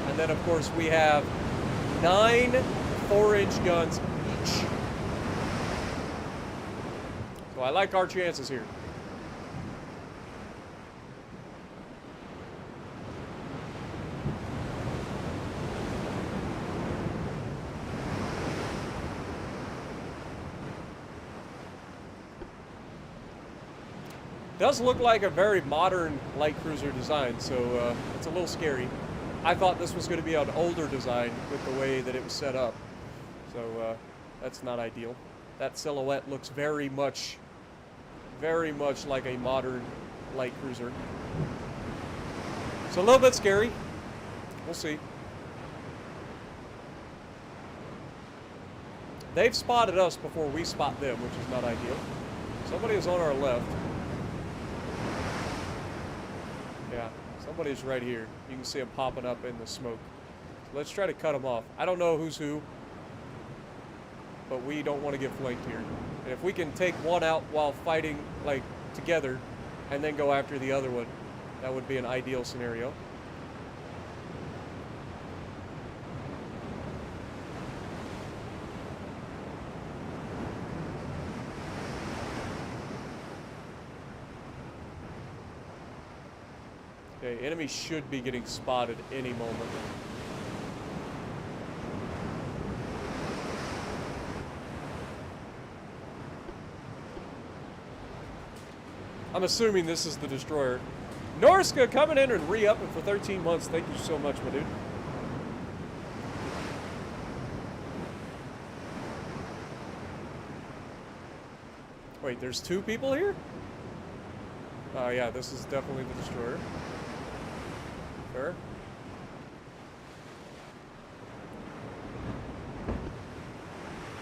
And then, of course, we have 9 4-inch guns each. So I like our chances here. Does look like a very modern light cruiser design, so it's a little scary. I thought this was going to be an older design with the way that it was set up. So that's not ideal. That silhouette looks very much like a modern light cruiser. So a little bit scary. We'll see. They've spotted us before we spot them, which is not ideal. Somebody is on our left. Yeah. Somebody's right here. You can see them popping up in the smoke. So let's try to cut them off. I don't know who's who, but we don't want to get flanked here. And if we can take one out while fighting, like, together, and then go after the other one, that would be an ideal scenario. Okay, enemy should be getting spotted any moment. I'm assuming this is the destroyer. Norska coming in and re-upping for 13 months. Thank you so much, my dude. Wait, there's 2 people here? Oh yeah, this is definitely the destroyer. Fair.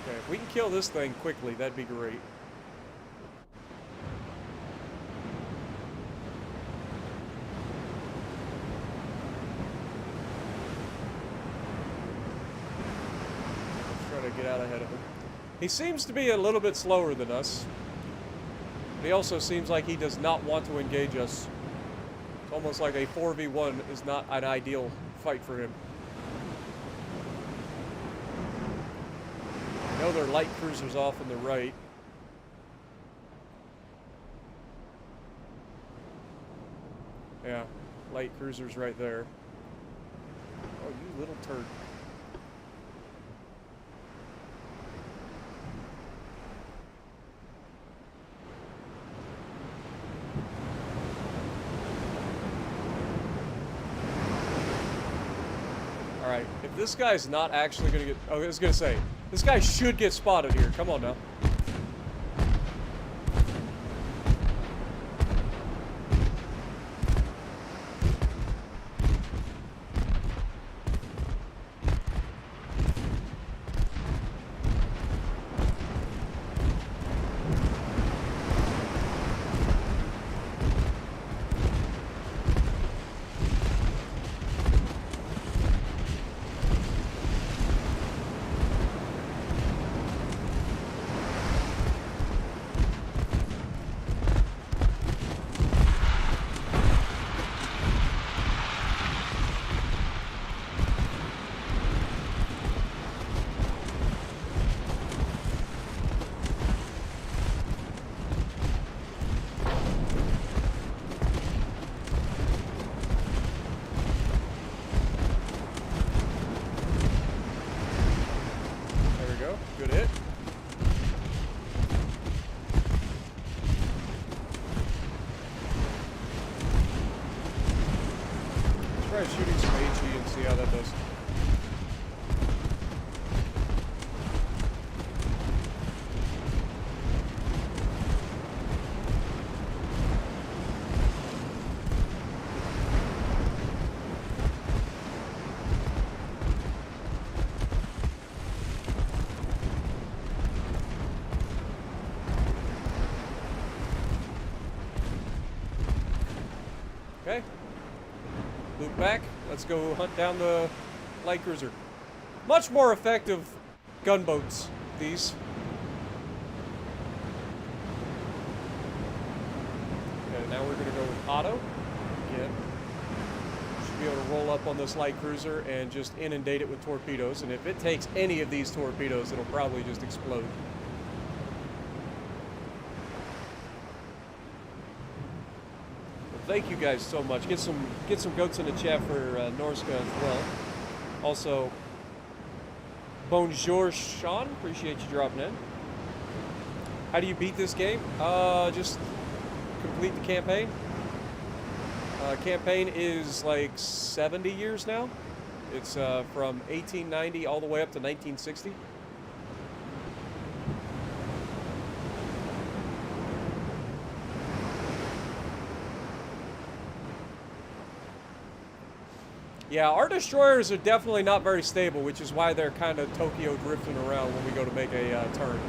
Okay, if we can kill this thing quickly, that'd be great. Let's try to get out ahead of him. He seems to be a little bit slower than us. He also seems like he does not want to engage us. It's almost like a 4v1 is not an ideal fight for him. I know there are light cruisers off on the right. Yeah, light cruisers right there. Oh, you little turd. Alright, if this guy's not actually gonna get... Oh, I was gonna say, this guy should get spotted here. Come on now. back. Let's go hunt down the light cruiser. Much more effective gunboats, these. Okay, now we're going to go with auto. Again. Should be able to roll up on this light cruiser and just inundate it with torpedoes. And if it takes any of these torpedoes, it'll probably just explode. Thank you guys so much. Get some goats in the chat for Norska as well. Also, bonjour, Sean. Appreciate you dropping in. How do you beat this game? Just complete the campaign. Campaign is like 70 years now. It's from 1890 all the way up to 1960. Yeah, our destroyers are definitely not very stable, which is why they're kind of Tokyo drifting around when we go to make a turn.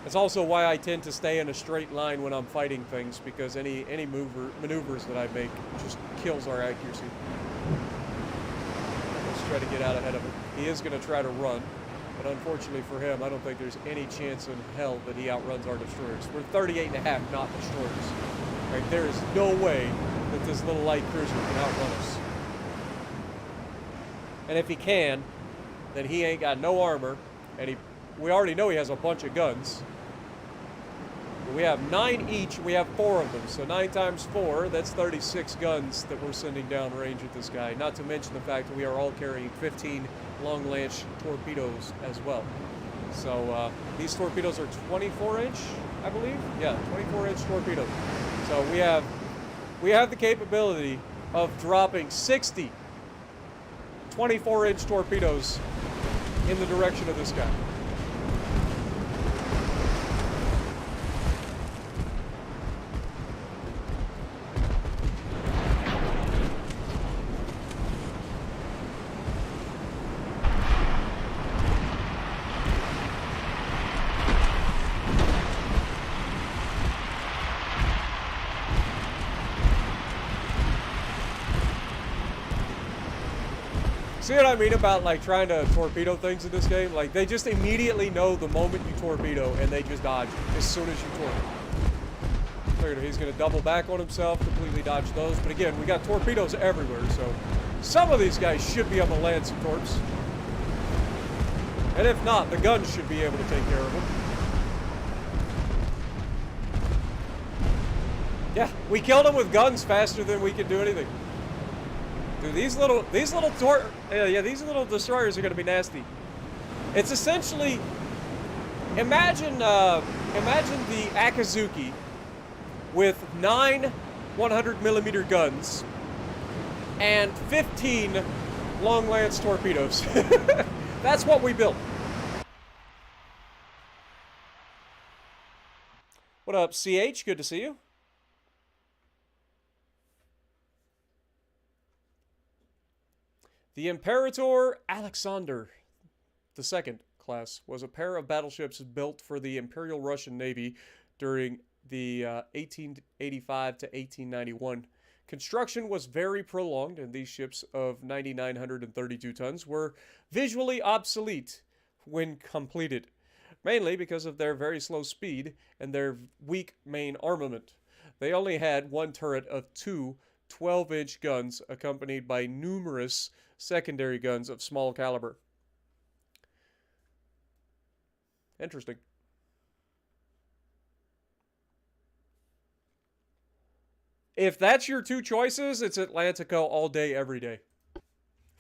It's also why I tend to stay in a straight line when I'm fighting things, because any maneuvers that I make just kills our accuracy. Let's try to get out ahead of him. He is going to try to run, but unfortunately for him, I don't think there's any chance in hell that he outruns our destroyers. We're 38.5 knot destroyers. Right, there is no way that this little light cruiser can outrun us. And if he can, then he ain't got no armor, and we already know he has a bunch of guns. We have 9 each, we have 4 of them, so 9 times 4, that's 36 guns that we're sending down range at this guy. Not to mention the fact that we are all carrying 15 long-launch torpedoes as well. So these torpedoes are 24-inch, I believe? Yeah, 24-inch torpedoes. So we have the capability of dropping 60 24-inch torpedoes in the direction of this guy. See what I mean about like trying to torpedo things in this game? Like they just immediately know the moment you torpedo and they just dodge as soon as you torpedo. Figured he's going to double back on himself, completely dodge those. But again, we got torpedoes everywhere, so some of these guys should be able to land some torps. And if not, the guns should be able to take care of them. Yeah, we killed them with guns faster than we could do anything. Dude, these little destroyers are gonna be nasty. It's essentially, imagine the Akazuki with 9 100mm guns and 15 long lance torpedoes. That's what we built. What up, CH? Good to see you. The Imperator Alexander II class was a pair of battleships built for the Imperial Russian Navy during the 1885 to 1891. Construction was very prolonged, and these ships of 9,932 tons were visually obsolete when completed, mainly because of their very slow speed and their weak main armament. They only had one turret of 2 12-inch guns, accompanied by numerous secondary guns of small caliber. Interesting. If that's your 2 choices, it's Atlantico all day, every day.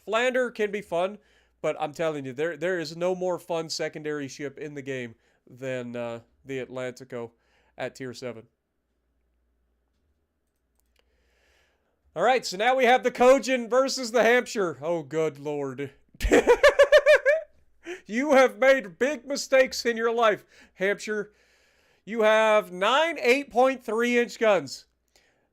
Flander can be fun, but I'm telling you, there is no more fun secondary ship in the game than the Atlantico at Tier 7. All right, so now we have the Kojin versus the Hampshire. Oh, good Lord. You have made big mistakes in your life, Hampshire. You have 9 8.3-inch guns,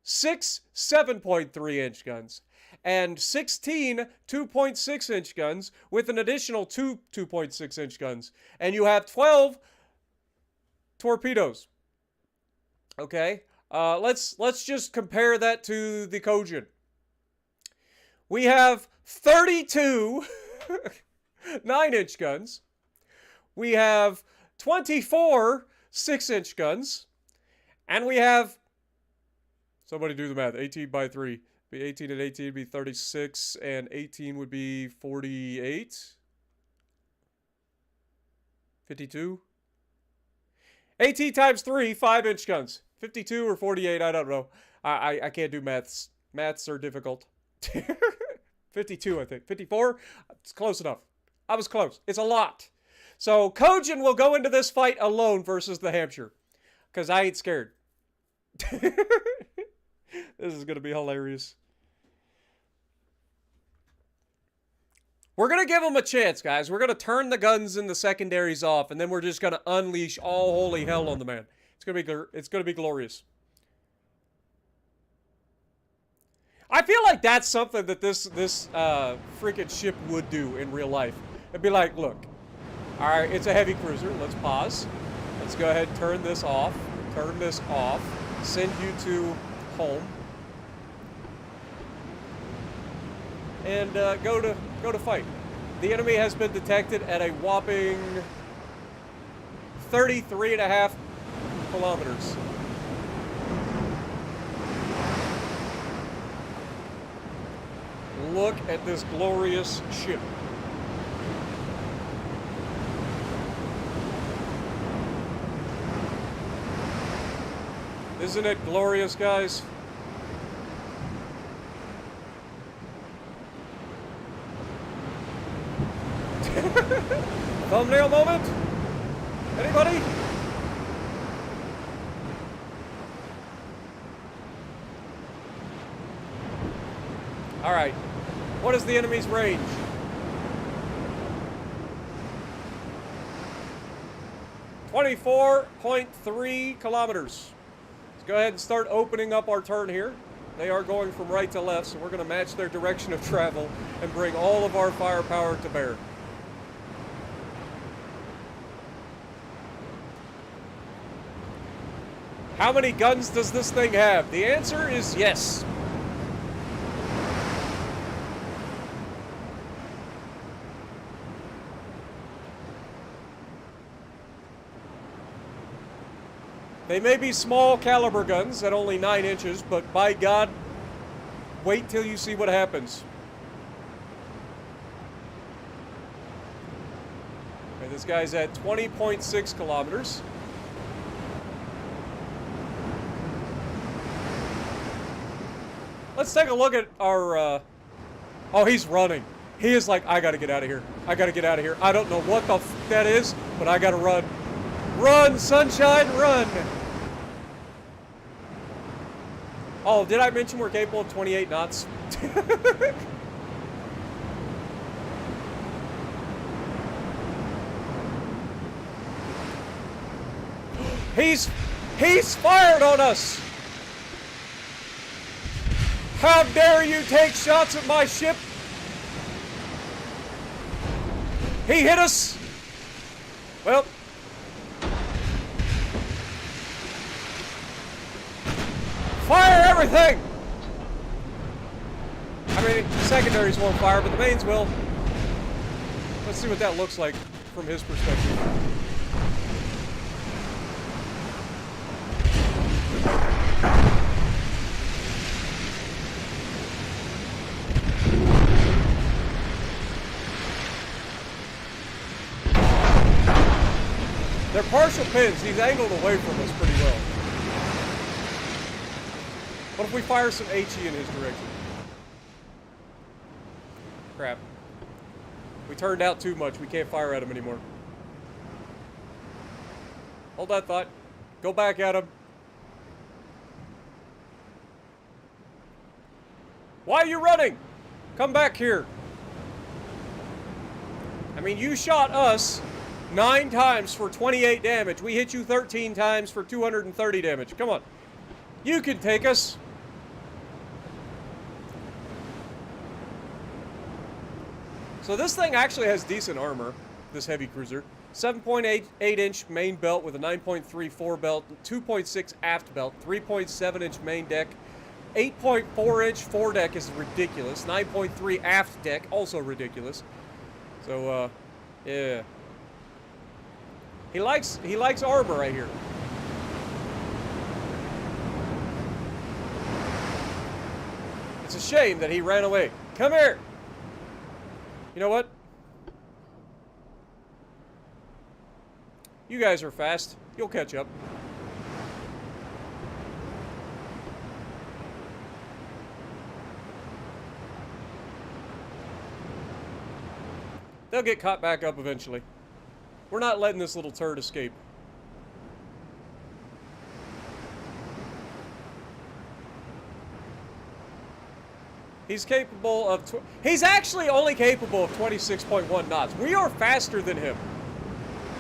6 7.3-inch guns, and 16 2.6-inch guns with an additional 2 2.6-inch guns. And you have 12 torpedoes. Okay? Let's just compare that to the Kojin. We have 32 9-inch guns. We have 24 6-inch guns. And we have, somebody do the math, 18 by 3. Be 18 and 18 would be 36, and 18 would be 48. 52. 18 times 3, 5-inch guns. 52 or 48, I don't know. I can't do maths. Maths are difficult. 52, I think. 54? It's close enough. I was close. It's a lot. So, Kojin will go into this fight alone versus the Hampshire. Because I ain't scared. This is going to be hilarious. We're going to give him a chance, guys. We're going to turn the guns and the secondaries off, and then we're just going to unleash all holy hell on the man. It's going to be glorious. I feel like that's something that this freaking ship would do in real life. It'd be like, look, all right, it's a heavy cruiser. Let's pause. Let's go ahead and turn this off. Turn this off. Send you to home. And go to fight. The enemy has been detected at a whopping 33.5 kilometers. Look at this glorious ship. Isn't it glorious, guys? Thumbnail moment? Anybody? All right. What is the enemy's range? .3 kilometers. Let's go ahead and start opening up our turn here. They are going from right to left, so we're going to match their direction of travel and bring all of our firepower to bear. How many guns does this thing have? The answer is yes. They may be small caliber guns at only 9 inches, but by God, wait till you see what happens. Okay, this guy's at 20.6 kilometers. Let's take a look at our, oh, he's running. He is like, I gotta get out of here. I gotta get out of here. I don't know what the f that is, but I gotta run. Run, sunshine, run! Oh, did I mention we're capable of 28 knots? He's fired on us! How dare you take shots at my ship? He hit us! Well, fire everything! I mean, secondaries won't fire, but the mains will. Let's see what that looks like from his perspective. They're partial pins. He's angled away from us pretty well. What if we fire some HE in his direction? Crap. We turned out too much. We can't fire at him anymore. Hold that thought. Go back at him. Why are you running? Come back here. I mean, you shot us 9 times for 28 damage. We hit you 13 times for 230 damage. Come on. You can take us. So this thing actually has decent armor, this heavy cruiser. 7.8-inch main belt with a 9.3 fore belt, 2.6 aft belt, 3.7-inch main deck, 8.4-inch foredeck is ridiculous, 9.3 aft deck, also ridiculous. So, yeah. He likes armor right here. It's a shame that he ran away. Come here! You know what? You guys are fast. You'll catch up. They'll get caught back up eventually. We're not letting this little turd escape. He's capable of... He's actually only capable of 26.1 knots. We are faster than him.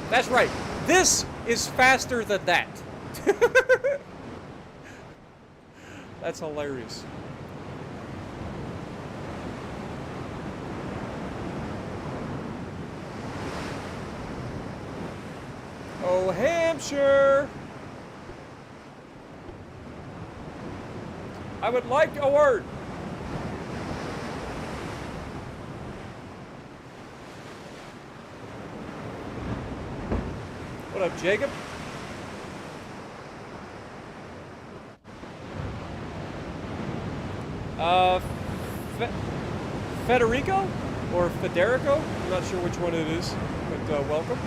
That's right. This is faster than that. That's hilarious. Oh, Hampshire! I would like a word. What up, Jacob? Federico? Or Federico? I'm not sure which one it is, but welcome.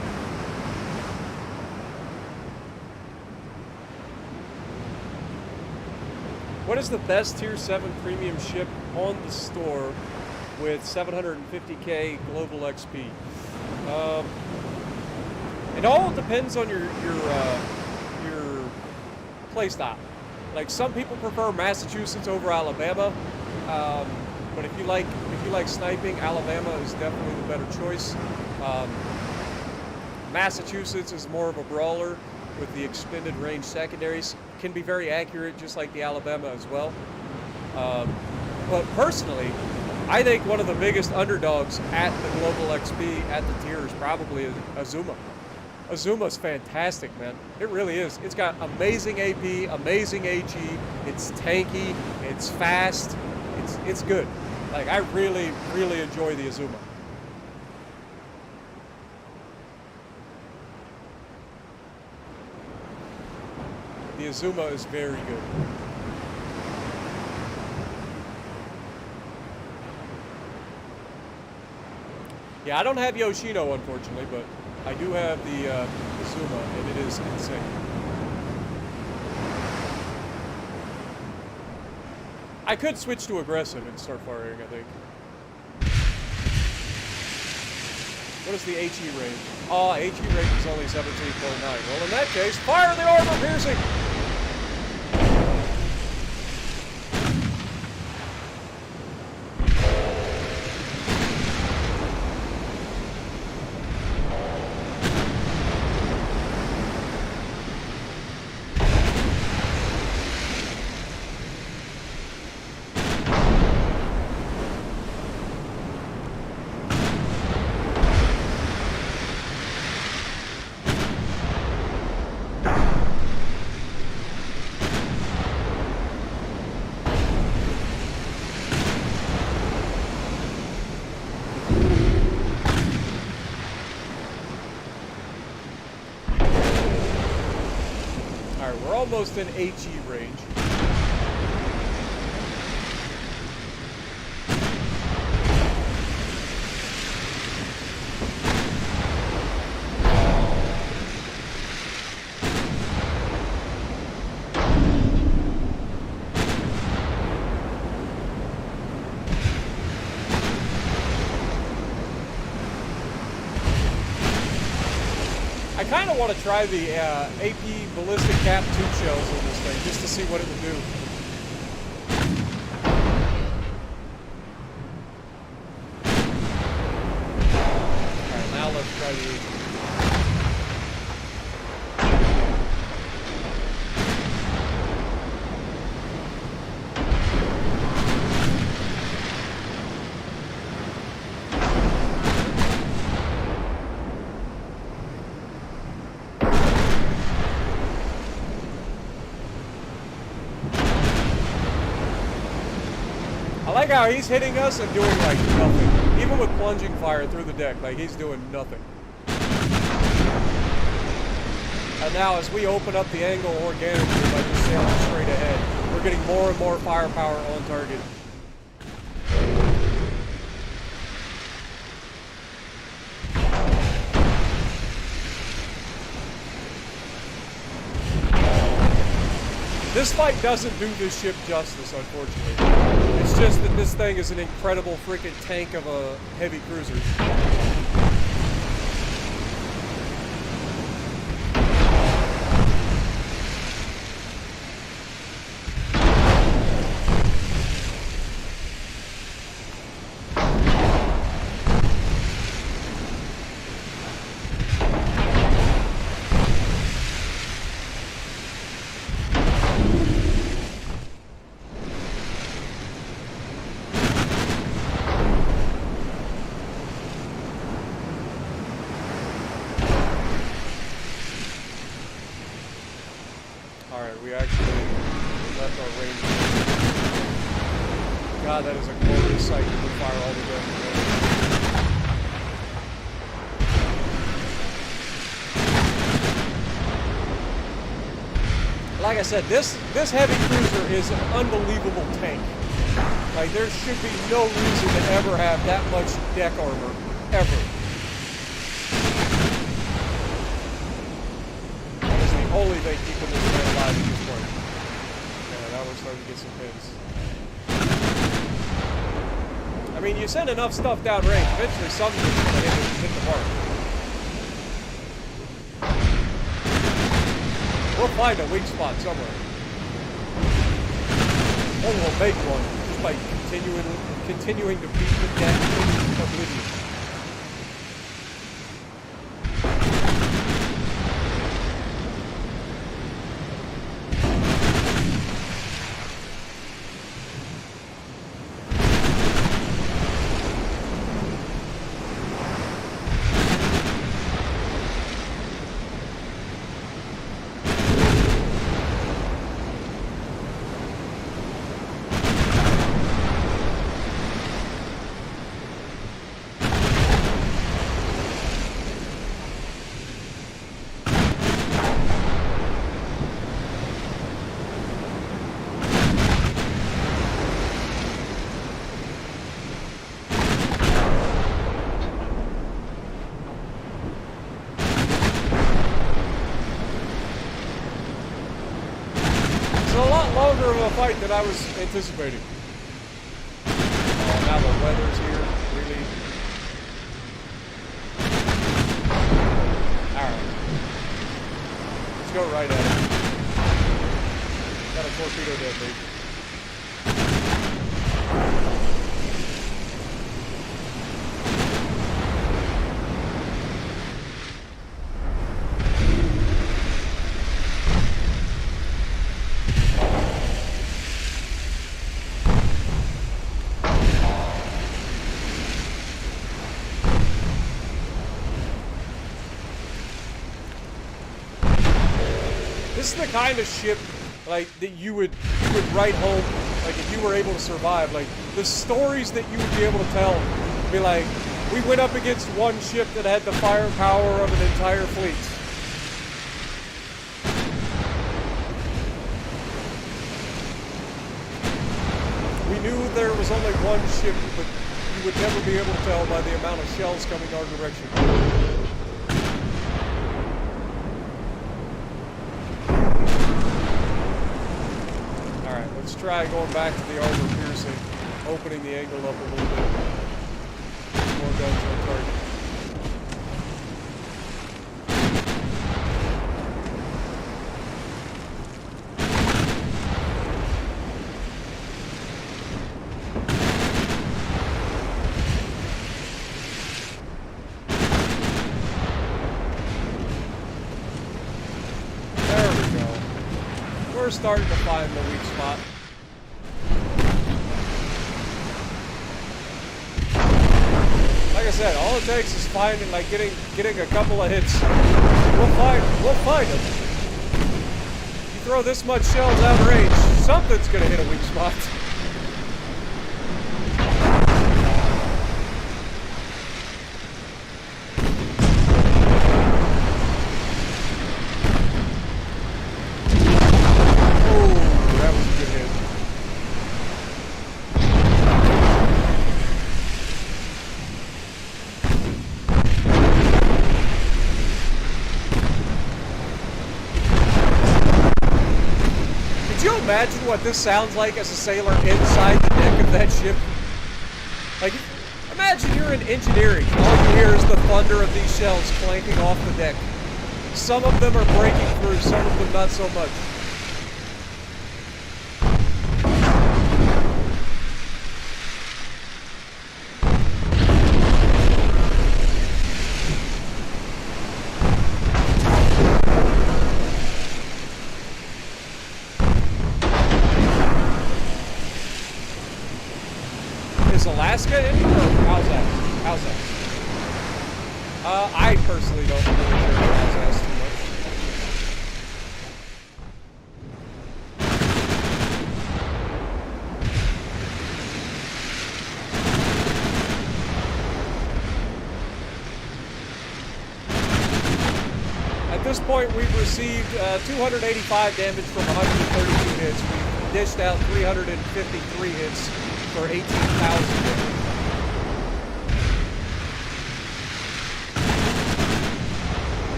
What is the best Tier 7 premium ship on the store with 750k global XP? It all depends on your playstyle. Like, some people prefer Massachusetts over Alabama, but if you like sniping, Alabama is definitely the better choice. Massachusetts is more of a brawler with the extended range secondaries. Can be very accurate, just like the Alabama as well. But personally, I think one of the biggest underdogs at the global XP at the tier is probably Azuma. Azuma's fantastic, man. It really is. It's got amazing AP, amazing AG. It's tanky. It's fast. It's good. Like, I really, really enjoy the Azuma. The Azuma is very good. Yeah, I don't have Yoshino, unfortunately, but I do have the Azuma, and it is insane. I could switch to aggressive and start firing, I think. What is the HE range? Oh, HE range is only 17.9. Well, in that case, fire the armor piercing! Almost in HE range. I kind of want to try the AP ballistic cap tube shells on this thing just to see what it would do. Alright, now let's try the AP. like how he's hitting us and doing like nothing. Even with plunging fire through the deck, like he's doing nothing. And now as we open up the angle organically by just sailing straight ahead, we're getting more and more firepower on target. This fight doesn't do this ship justice, unfortunately. It's just that this thing is an incredible freaking tank of a heavy cruiser. We actually left our range. God, that is a glorious sight to fire all the guns together. Like I said, this heavy cruiser is an unbelievable tank. Like, there should be no reason to ever have that much deck armor, ever. Only thing keeping this man alive at this point. Yeah, now we're starting to get some pins. I mean, you send enough stuff downrange, eventually something's going to hit the mark. We'll find a weak spot somewhere. Or we'll make one just by continuing to beat the deck into oblivion. Of a fight that I was anticipating. Now the weather's here, really. Alright. Let's go right at it. Got a torpedo dead, baby. This is the kind of ship, like, that you would write home, like, if you were able to survive. Like, the stories that you would be able to tell, be like, we went up against one ship that had the firepower of an entire fleet. We knew there was only one ship, but you would never be able to tell by the amount of shells coming our direction. Let's try going back to the armor piercing, opening the angle up a little bit. More guns on target. There we go. We're starting to find the weak spot. Like I said, all it takes is finding, like, getting a couple of hits. We'll find them. You throw this much shells out of range, something's gonna hit a weak spot. what this sounds like as a sailor inside the deck of that ship? Like, imagine you're in engineering. All you hear is the thunder of these shells clanking off the deck. Some of them are breaking through, some of them not so much. Alaska in here? How's that? How's that? I personally don't really care about Alsace too much. At this point, we've received 285 damage from 132 hits. We've dished out 353 hits for 18,000 damage.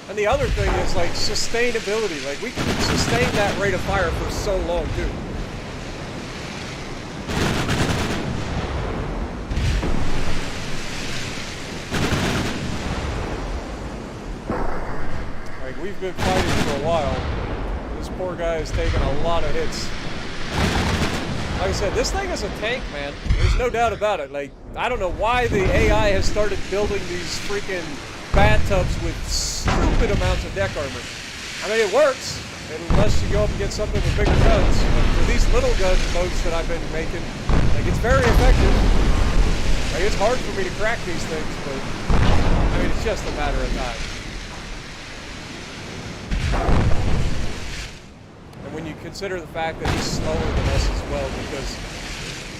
And the other thing is, like, sustainability. Like, we can sustain that rate of fire for so long, too. We've been fighting for a while. This poor guy has taken a lot of hits. Like I said, this thing is a tank, man. There's no doubt about it. Like, I don't know why the AI has started building these freaking bathtubs with stupid amounts of deck armor. I mean, it works, unless you go up and get something with bigger guns. But for these little gun boats that I've been making, like, it's very effective. Like, it's hard for me to crack these things, but I mean, it's just a matter of time. When you consider the fact that he's slower than us as well because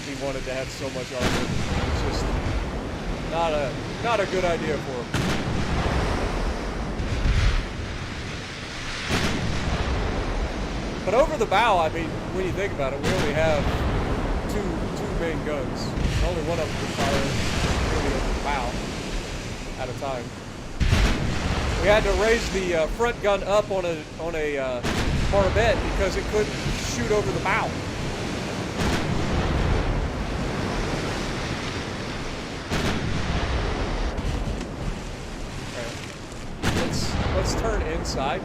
he wanted to have so much armor, it's just not a good idea for him. But over the bow, I mean, when you think about it, we only have two main guns. Only one of them can fire really over the bow at a time. We had to raise the front gun up on a barbette because it couldn't shoot over the bow. Okay. Let's turn inside.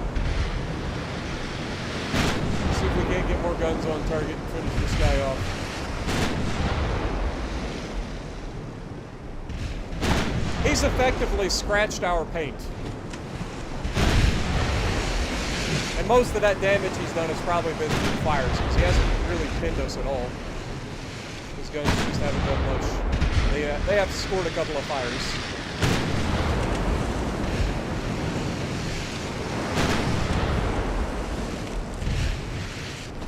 See if we can't get more guns on target and finish this guy off. He's effectively scratched our paint. And most of that damage he's done has probably been through fires, because he hasn't really pinned us at all. His guns just haven't done much. They have scored a couple of fires.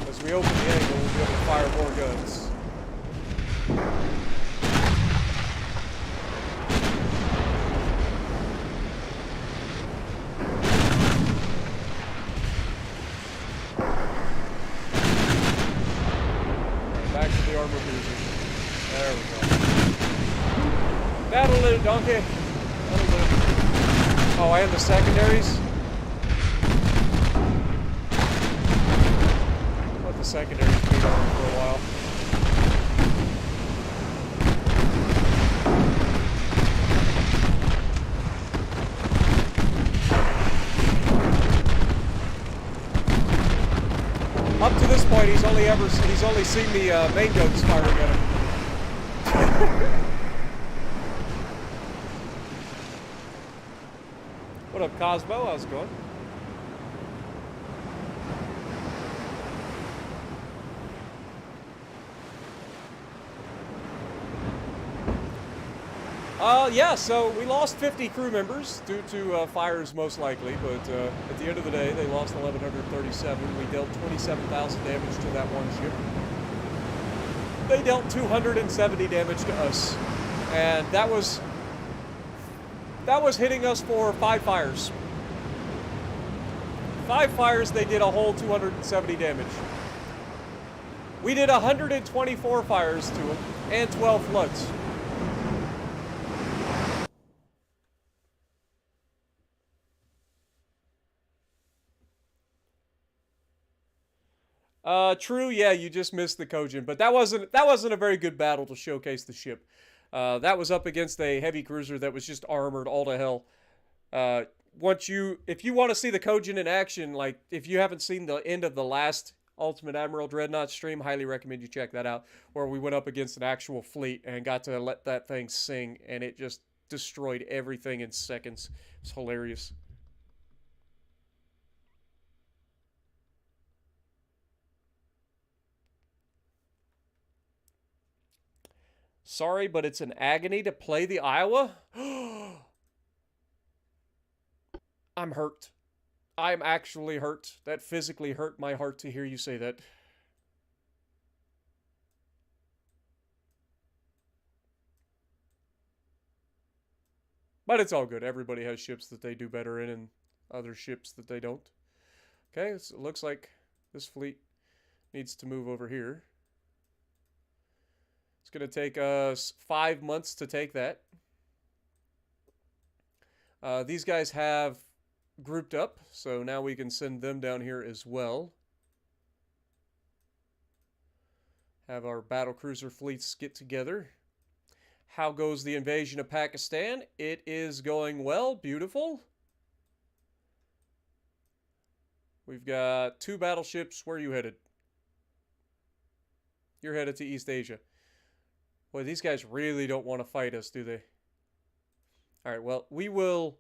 As we open the angle, we'll be able to fire more guns. There we go. That'll do, donkey. That'll do. Oh, and the secondaries? Let the secondaries be on for a while. Up to this point, he's only seen the main guns firing at him. What up, Cosmo? How's it going? Yeah, so we lost 50 crew members due to fires most likely, but at the end of the day, they lost 1,137. We dealt 27,000 damage to that one ship. They dealt 270 damage to us, and that was hitting us for 5 fires. 5 fires, they did a whole 270 damage. We did 124 fires to them, and 12 floods. True, yeah, you just missed the Kojin, but that wasn't a very good battle to showcase the ship. That was up against a heavy cruiser that was just armored all to hell. If you want to see the Kojin in action, like if you haven't seen the end of the last Ultimate Admiral Dreadnoughts stream, highly recommend you check that out, where we went up against an actual fleet and got to let that thing sing, and it just destroyed everything in seconds. It's hilarious. Sorry, but it's an agony to play the Iowa. I'm hurt. I'm actually hurt. That physically hurt my heart to hear you say that. But it's all good. Everybody has ships that they do better in and other ships that they don't. Okay, it looks like this fleet needs to move over here. It's going to take us 5 months to take that. These guys have grouped up, so now we can send them down here as well. Have our battlecruiser fleets get together. How goes the invasion of Pakistan? It is going well. Beautiful. We've got 2 battleships. Where are you headed? You're headed to East Asia. Boy, these guys really don't want to fight us, do they? Alright, well, we will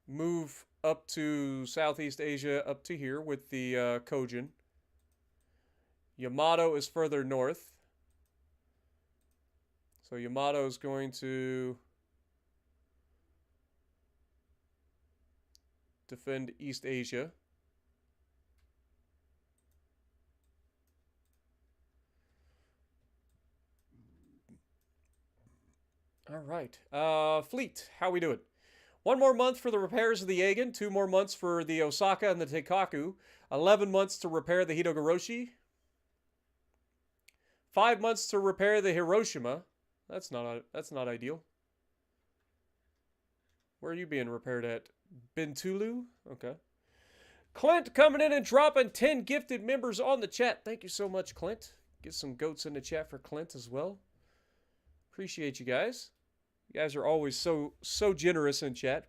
move up to Southeast Asia, up to here with the Kojin. Yamato is further north. So Yamato is going to defend East Asia. All right. Fleet, how we doing? 1 more month for the repairs of the Aegon, 2 more months for the Osaka and the Teikaku, 11 months to repair the Hitogoroshi, 5 months to repair the Hiroshima. That's not ideal. Where are you being repaired at? Bintulu? Okay. Clint coming in and dropping 10 gifted members on the chat. Thank you so much, Clint. Get some goats in the chat for Clint as well. Appreciate you guys. You guys are always so generous in chat.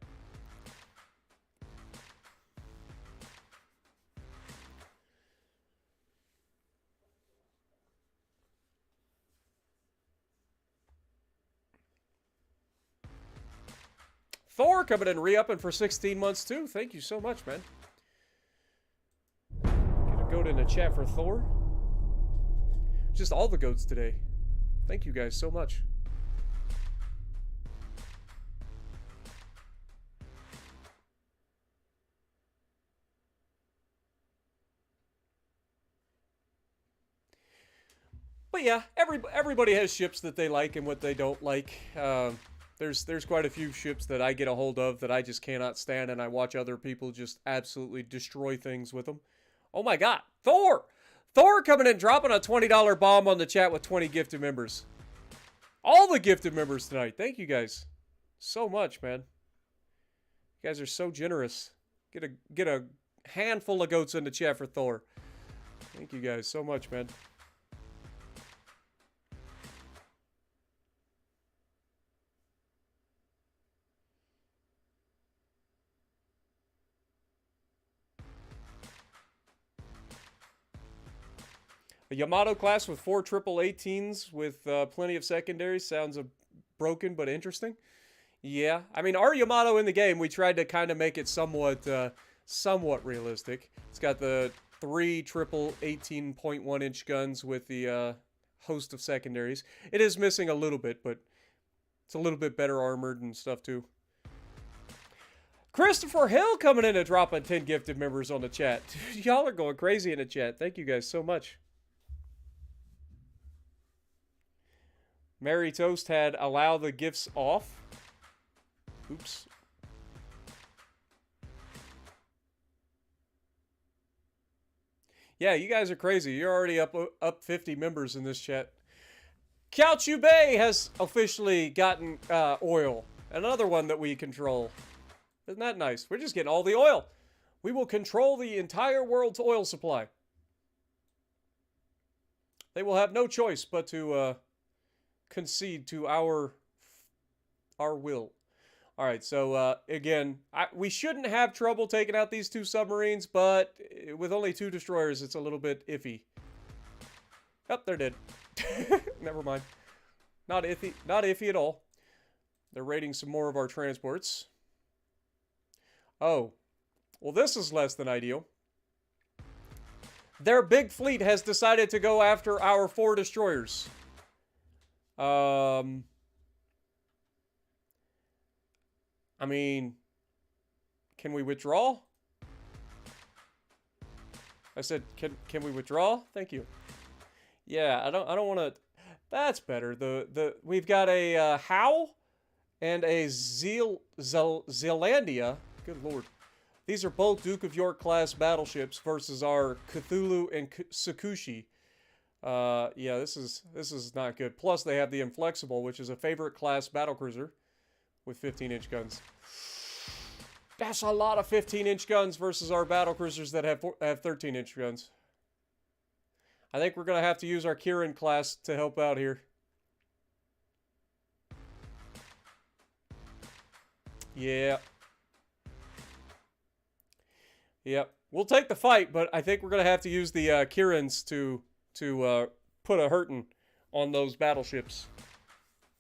Thor coming in re-upping for 16 months too. Thank you so much, man. Get a goat in the chat for Thor. Just all the goats today. Thank you guys so much. But yeah, everybody has ships that they like and what they don't like. There's quite a few ships that I get a hold of that I just cannot stand, and I watch other people just absolutely destroy things with them. Oh my god, Thor! Thor coming in, dropping a $20 bomb on the chat with 20 gifted members. All the gifted members tonight. Thank you guys so much, man. You guys are so generous. Get a handful of goats in the chat for Thor. Thank you guys so much, man. A Yamato class with 4 18s with plenty of secondaries sounds broken but interesting. Yeah, I mean, our Yamato in the game, we tried to kind of make it somewhat realistic. It's got the 3 18.1-inch guns with the host of secondaries. It is missing a little bit, but it's a little bit better armored and stuff too. Christopher Hill coming in and dropping 10 gifted members on the chat. Dude, y'all are going crazy in the chat. Thank you guys so much. Mary Toast had allow the gifts off. Oops. Yeah, you guys are crazy. You're already up 50 members in this chat. Couchu Bay has officially gotten oil. Another one that we control. Isn't that nice? We're just getting all the oil. We will control the entire world's oil supply. They will have no choice but to concede to our will. All right, so again, we shouldn't have trouble taking out these 2 submarines, but with only 2 destroyers, it's a little bit iffy. Oh, they're dead. Never mind. Not iffy at all. They're raiding some more of our transports. Oh, well, this is less than ideal. Their big fleet has decided to go after our 4 destroyers. I mean, can we withdraw? I said, can we withdraw? Thank you. Yeah, I don't want to. That's better. We've got a Howe and a Zealandia. Good lord. These are both Duke of York class battleships versus our Cthulhu and Sakushi. Yeah, this is not good. Plus, they have the Inflexible, which is a favorite class battlecruiser with 15-inch guns. That's a lot of 15-inch guns versus our battlecruisers that have 13-inch guns. I think we're going to have to use our Kirin class to help out here. Yeah. Yep. We'll take the fight, but I think we're going to have to use the Kirins to put a hurtin' on those battleships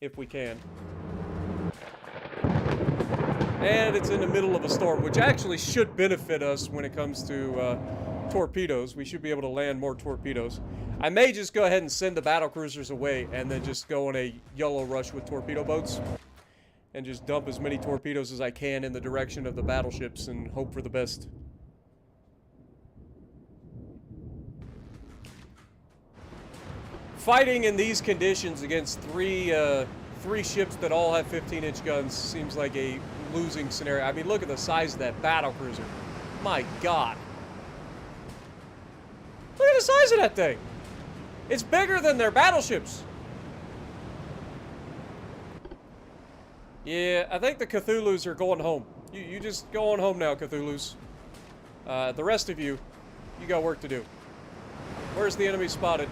if we can. And it's in the middle of a storm, which actually should benefit us when it comes to torpedoes. We should be able to land more torpedoes. I may just go ahead and send the battlecruisers away and then just go on a YOLO rush with torpedo boats and just dump as many torpedoes as I can in the direction of the battleships and hope for the best. Fighting in these conditions against three ships that all have 15-inch guns seems like a losing scenario. I mean, look at the size of that battlecruiser. My God. Look at the size of that thing. It's bigger than their battleships. Yeah, I think the Cthulhus are going home. You just go on home now, Cthulhus. The rest of you, you got work to do. Where's the enemy spotted?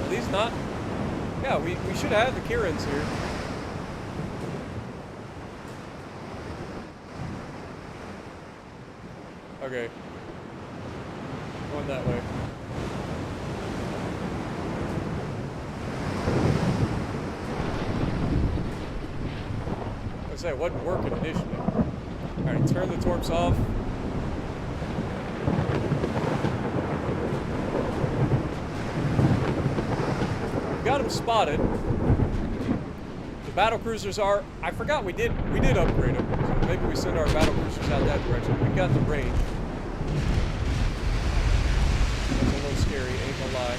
Are these not? Yeah, we should have the Kirins here. Okay. Going that way. I say it wasn't working initially. Alright, turn the torps off. We got them spotted. The battlecruisers are. I forgot we did upgrade them. So maybe we send our battlecruisers out that direction. We got the range. That's a little scary, ain't gonna lie.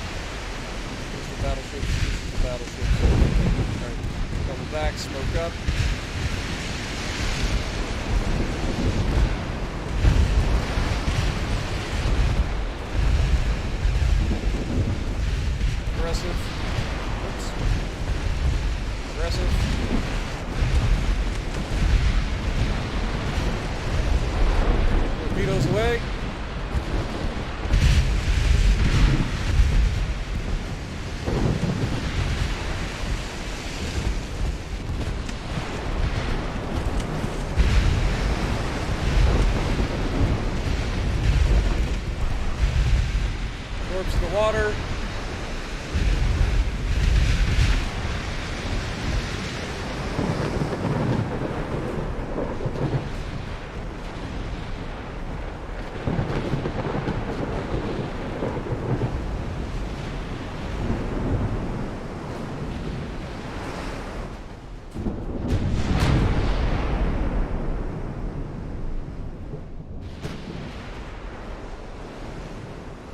Here's the battleship. Here's the battleship. Alright, double back, smoke up. Aggressive. Oops. Aggressive. Torpedoes away. Torps to the water.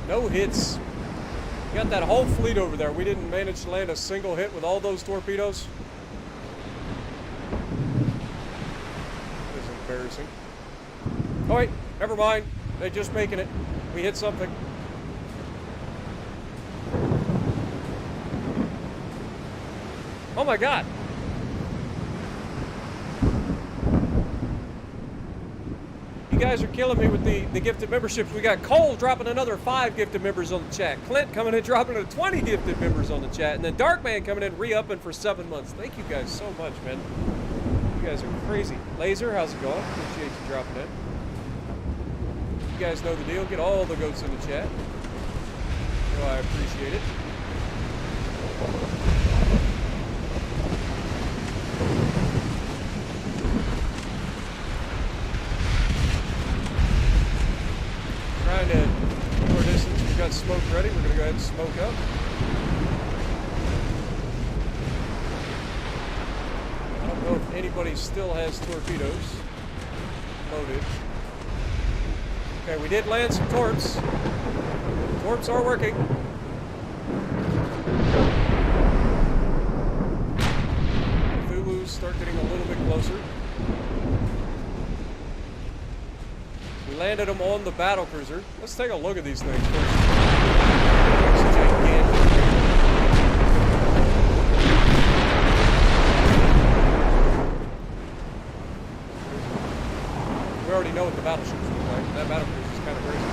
No hits. You got that whole fleet over there. We didn't manage to land a single hit with all those torpedoes. This is embarrassing. Oh wait, never mind. They're just making it. We hit something. Oh my God. guys are killing me with the gifted memberships. We got Cole dropping another 5 gifted members on the chat. Clint coming in dropping another 20 gifted members on the chat. And then Darkman coming in re-upping for 7 months. Thank you guys so much, man. You guys are crazy. Laser, how's it going? Appreciate you dropping in. You guys know the deal. Get all the goats in the chat. You know I appreciate it. Trying to keep our distance. We've got smoke ready. We're going to go ahead and smoke up. I don't know if anybody still has torpedoes loaded. Okay, we did land some torps. Torps are working. Cthulhu's start getting a little bit closer. We landed them on the battle cruiser. Let's take a look at these things first. It's gigantic. We already know what the battleships look like. That battle cruiser is kind of crazy.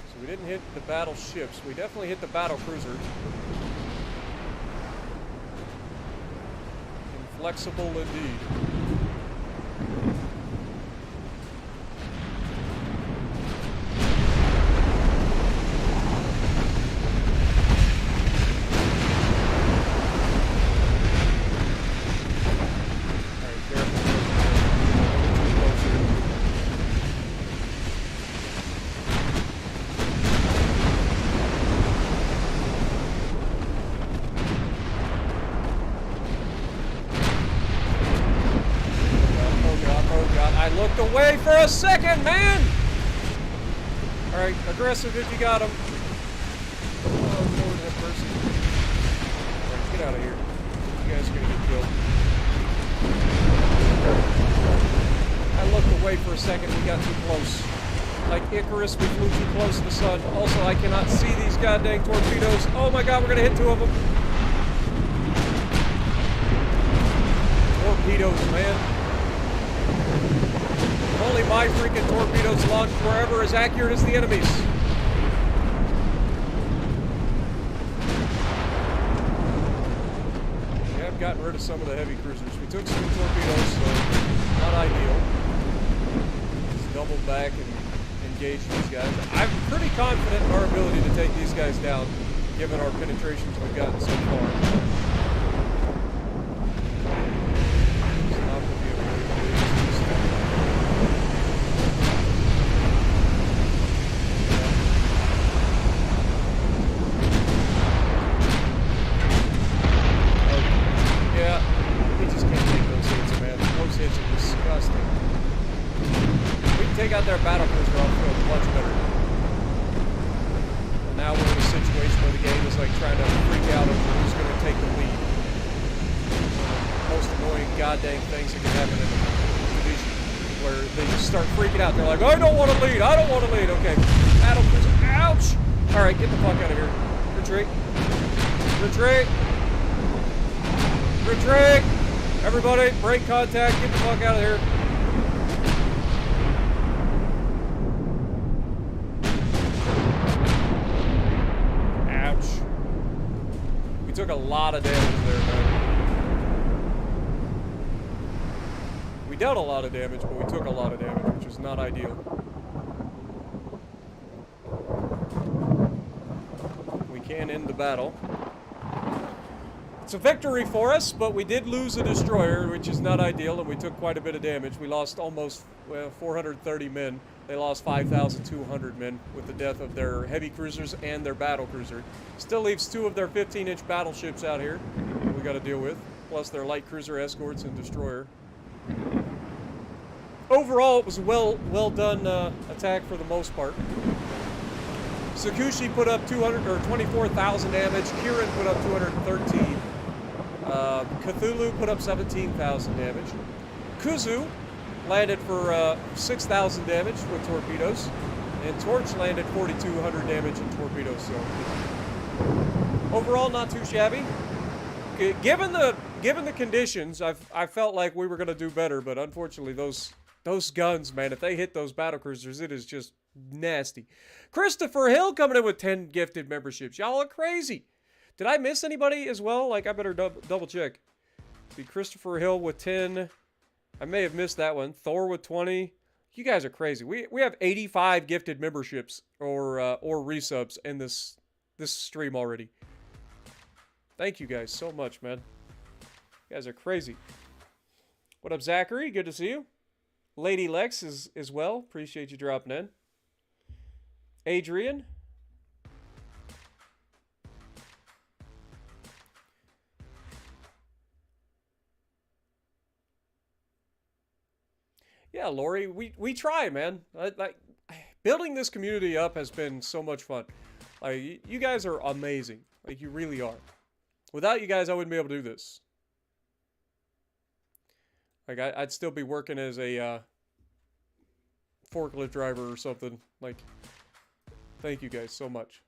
So we didn't hit the battleships. We definitely hit the battle cruiser. Flexible indeed. Away for a second, man! Alright, aggressive if you got him. Oh, Lord have mercy. Alright, get out of here. You guys are gonna get killed. I looked away for a second, we got too close. Like Icarus, we flew too close to the sun. Also, I cannot see these goddamn torpedoes. Oh my god, we're gonna hit 2 of them. Torpedoes, man. Only my freaking torpedoes launched wherever as accurate as the enemy's. We have gotten rid of some of the heavy cruisers. We took some torpedoes, so not ideal. Just double back and engage these guys. I'm pretty confident in our ability to take these guys down, given our penetrations we've gotten so far. Their battle cruiser off field much better. And now we're in a situation where the game is like trying to freak out over who's going to take the lead. Most annoying goddamn things that can happen in the division, where they just start freaking out. They're like, I don't want to lead. I don't want to lead. Okay, battle cruiser. Ouch! All right, get the fuck out of here. Retreat. Retreat. Retreat. Everybody, break contact. Get the fuck out of here. We took a lot of damage there, man. We dealt a lot of damage, but we took a lot of damage, which is not ideal. We can end the battle. It's a victory for us, but we did lose a destroyer, which is not ideal, and we took quite a bit of damage. We lost almost 430 men. They lost 5,200 men with the death of their heavy cruisers and their battle cruiser. Still leaves 2 of their 15-inch battleships out here that we got to deal with, plus their light cruiser escorts and destroyer. Overall, it was a well done attack for the most part. Tsukushi put up 24,000 damage. Kirin put up 213. Cthulhu put up 17,000 damage. Kuzu landed for 6,000 damage with torpedoes, and Torch landed 4,200 damage in torpedoes. So overall, not too shabby. given the conditions, I felt like we were gonna do better, but unfortunately those guns, man, if they hit those battlecruisers, it is just nasty. Christopher Hill coming in with 10 gifted memberships. Y'all are crazy. Did I miss anybody as well? Like, I better double check. See, Christopher Hill with 10. I may have missed that one. Thor with 20. You guys are crazy. We have 85 gifted memberships or resubs in this stream already. Thank you guys so much, man. You guys are crazy. What up, Zachary? Good to see you. Lady Lex as well. Appreciate you dropping in. Adrian. Yeah, Lori, we try, man. Like, building this community up has been so much fun. Like, you guys are amazing. Like, you really are. Without you guys, I wouldn't be able to do this. Like, I'd still be working as a forklift driver or something. Like, thank you guys so much.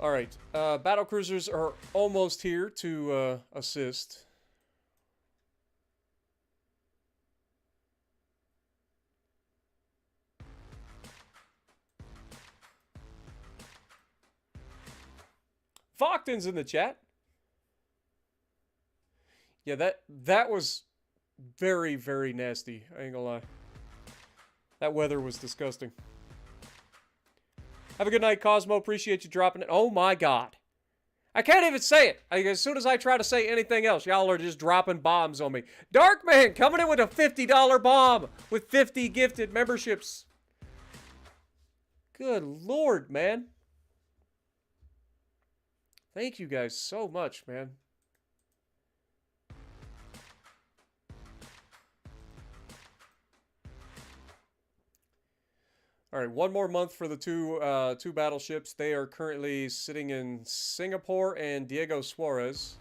All right, battlecruisers are almost here to assist. Fockton's in the chat. Yeah, that was very, very nasty. I ain't gonna lie. That weather was disgusting. Have a good night, Cosmo. Appreciate you dropping it. Oh my god. I can't even say it. As soon as I try to say anything else, y'all are just dropping bombs on me. Darkman coming in with a $50 bomb with 50 gifted memberships. Good lord, man. Thank you guys so much, man. All right, one more month for the two battleships. They are currently sitting in Singapore and Diego Suarez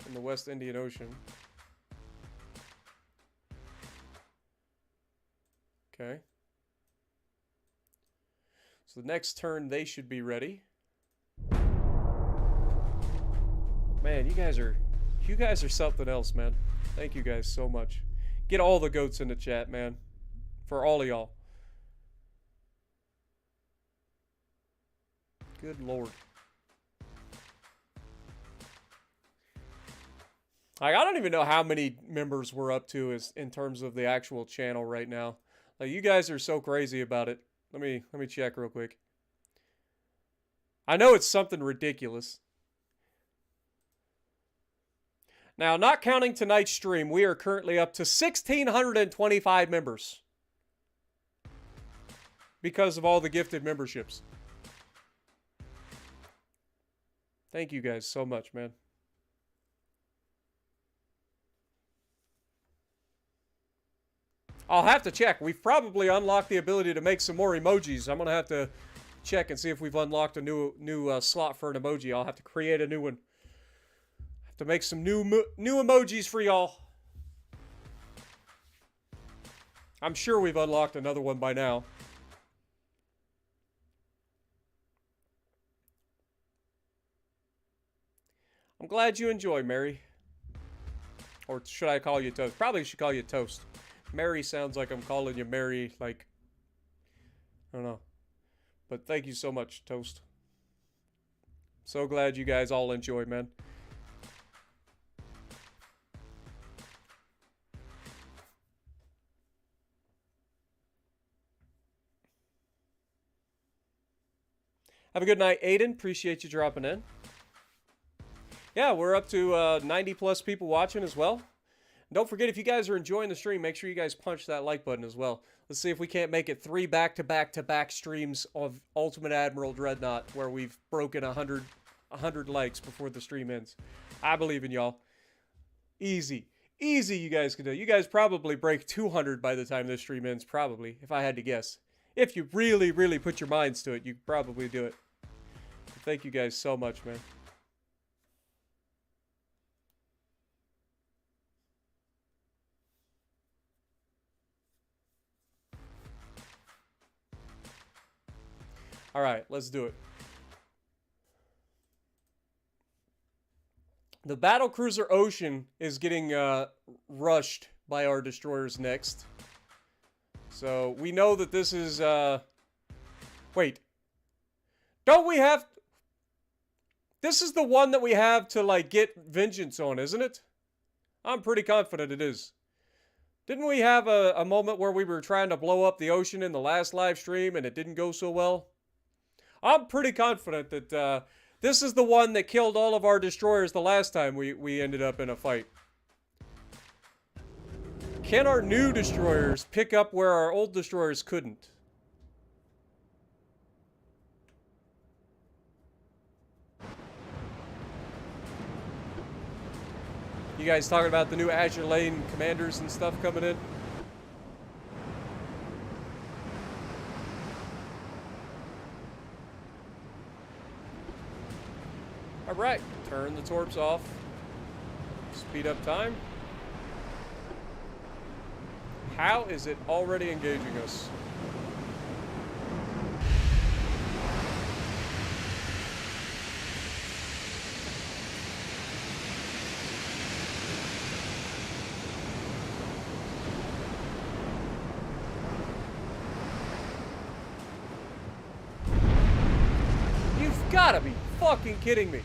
in the West Indian Ocean. Okay. So the next turn they should be ready. Man, you guys are something else, man. Thank you guys so much. Get all the goats in the chat, man. For all of y'all. Good lord. Like, I don't even know how many members we're up to in terms of the actual channel right now. Like, you guys are so crazy about it. Let me check real quick. I know it's something ridiculous. Now, not counting tonight's stream, we are currently up to 1,625 members. Because of all the gifted memberships. Thank you guys so much, man. I'll have to check. We've probably unlocked the ability to make some more emojis. I'm going to have to check and see if we've unlocked a new slot for an emoji. I'll have to create a new one. Have to make some new emojis for y'all. I'm sure we've unlocked another one by now. I'm glad you enjoy, Mary. Or should I call you Toast? Probably should call you Toast. Mary sounds like I'm calling you Mary, like, I don't know. But thank you so much, Toast. So glad you guys all enjoy, man. Have a good night, Aiden. Appreciate you dropping in. Yeah, we're up to 90 plus people watching as well. And don't forget, if you guys are enjoying the stream, make sure you guys punch that like button as well. Let's see if we can't make it 3 back-to-back streams of Ultimate Admiral Dreadnought where we've broken 100 likes before the stream ends. I believe in y'all. Easy. Easy you guys can do. You guys probably break 200 by the time this stream ends, probably, if I had to guess. If you really, really put your minds to it, you could probably do it. Thank you guys so much, man. Alright, let's do it. The battlecruiser Ocean is getting rushed by our destroyers next. So, we know that this is, wait. Don't we have... This is the one that we have to, like, get vengeance on, isn't it? I'm pretty confident it is. Didn't we have a moment where we were trying to blow up the ocean in the last live stream and it didn't go so well? I'm pretty confident that this is the one that killed all of our destroyers the last time we ended up in a fight. Can our new destroyers pick up where our old destroyers couldn't? You guys talking about the new Azure Lane commanders and stuff coming in? Alright, turn the torps off. Speed up time. How is it already engaging us? You've gotta be fucking kidding me.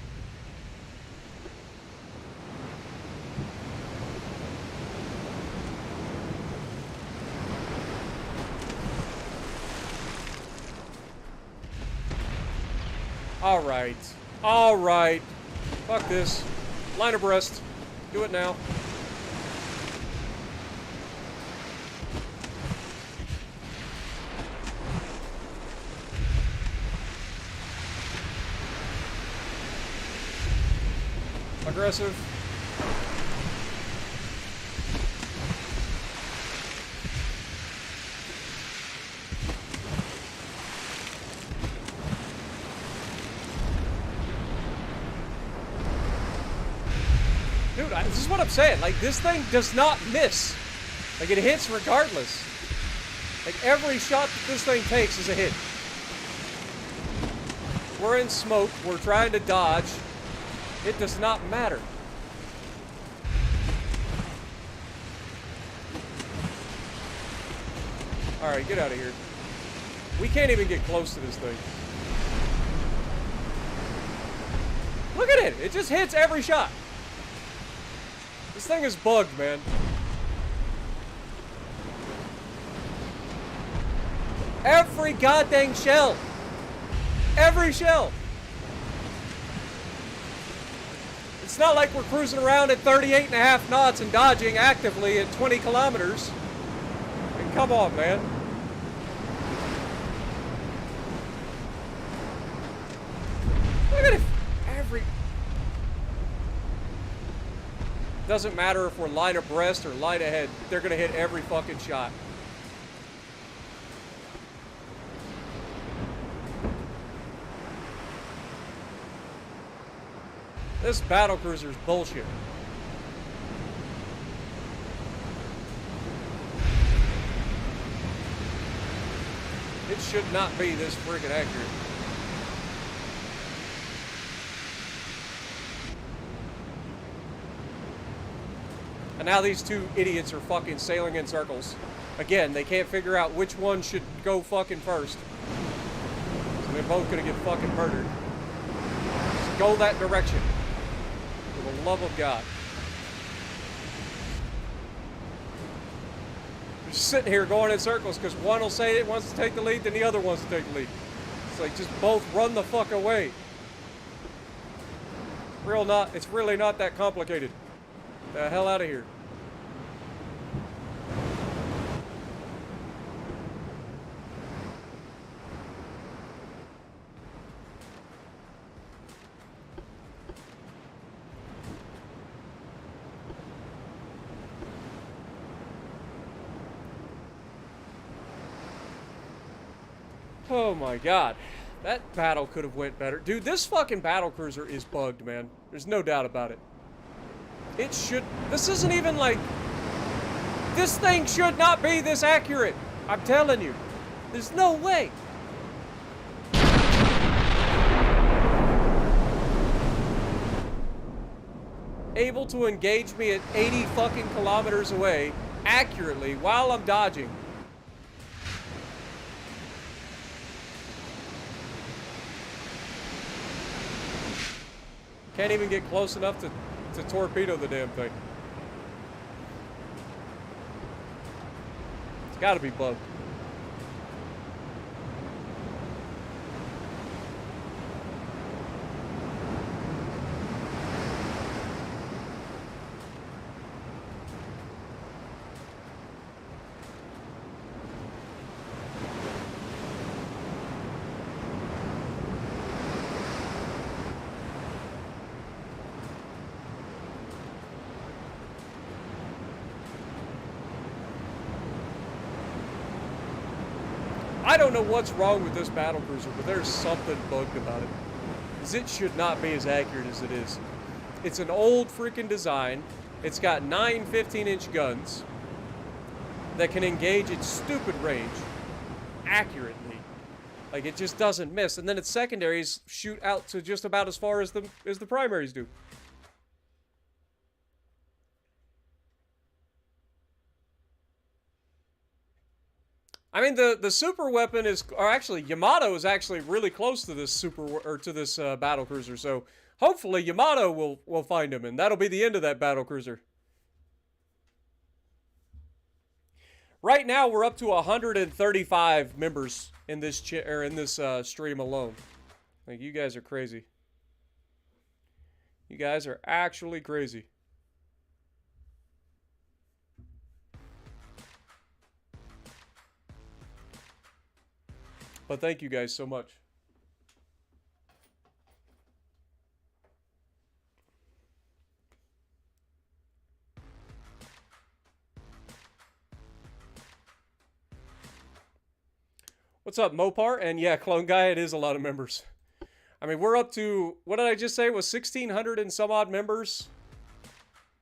Alright. Alright. Fuck this. Line abreast. Do it now. Aggressive. Dude, this is what I'm saying. Like, this thing does not miss. Like, it hits regardless. Like, every shot that this thing takes is a hit. We're in smoke. We're trying to dodge. It does not matter. Alright, get out of here. We can't even get close to this thing. Look at it! It just hits every shot. This thing is bugged, man. Every goddamn shell! Every shell! It's not like we're cruising around at 38.5 knots and dodging actively at 20 kilometers. I mean, come on, man. Look at it. Doesn't matter if we're line abreast or line ahead. They're going to hit every fucking shot. This battlecruiser's bullshit. It should not be this friggin' accurate. And now these two idiots are fucking sailing in circles. Again, they can't figure out which one should go fucking first. So they're both gonna get fucking murdered. Just go that direction. For the love of God. They're just sitting here going in circles because one will say it wants to take the lead, then the other wants to take the lead. It's like, just both run the fuck away. It's really not that complicated. The hell out of here. Oh my God. That battle could have went better. Dude, this fucking battlecruiser is bugged, man. There's no doubt about it. It should... This isn't even like... This thing should not be this accurate. I'm telling you. There's no way. able to engage me at 80 fucking kilometers away accurately while I'm dodging. Can't even get close enough to torpedo the damn thing. It's gotta be bugged. I don't know what's wrong with this battlecruiser, but there's something bugged about it. Because it should not be as accurate as it is. It's an old freaking design. It's got 9 15-inch guns that can engage its stupid range accurately. Like, it just doesn't miss. And then its secondaries shoot out to just about as far as the primaries do. I mean, the super weapon is, or actually, Yamato is actually really close to this battle cruiser. So hopefully Yamato will find him, and that'll be the end of that battle cruiser. Right now, we're up to 135 members in this stream alone. Like, you guys are crazy. You guys are actually crazy. But thank you guys so much. What's up, Mopar? And yeah, Clone Guy, it is a lot of members. I mean, we're up to, what did I just say? It was 1,600 and some odd members.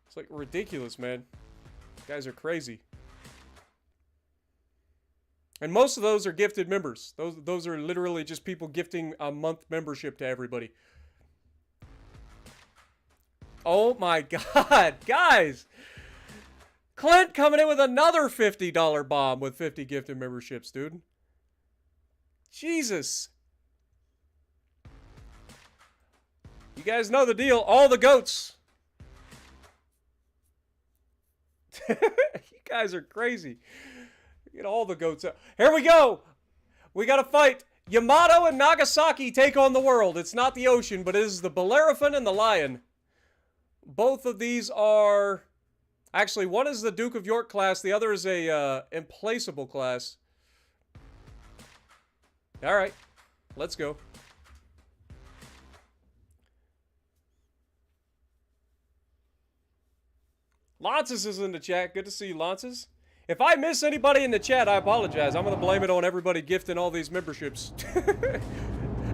It's like ridiculous, man. You guys are crazy. And most of those are gifted members. Those are literally just people gifting a month membership to everybody. Oh my God, guys! Clint coming in with another $50 bomb with 50 gifted memberships, dude. Jesus. You guys know the deal. All the goats. You guys are crazy. Get all the goats out. Here we go. We got to fight. Yamato and Nagasaki take on the world. It's not the ocean, but it is the Bellerophon and the Lion. Both of these are... Actually, one is the Duke of York class. The other is a implaceable class. All right. Let's go. Lances is in the chat. Good to see you, Lances. If I miss anybody in the chat, I apologize. I'm going to blame it on everybody gifting all these memberships.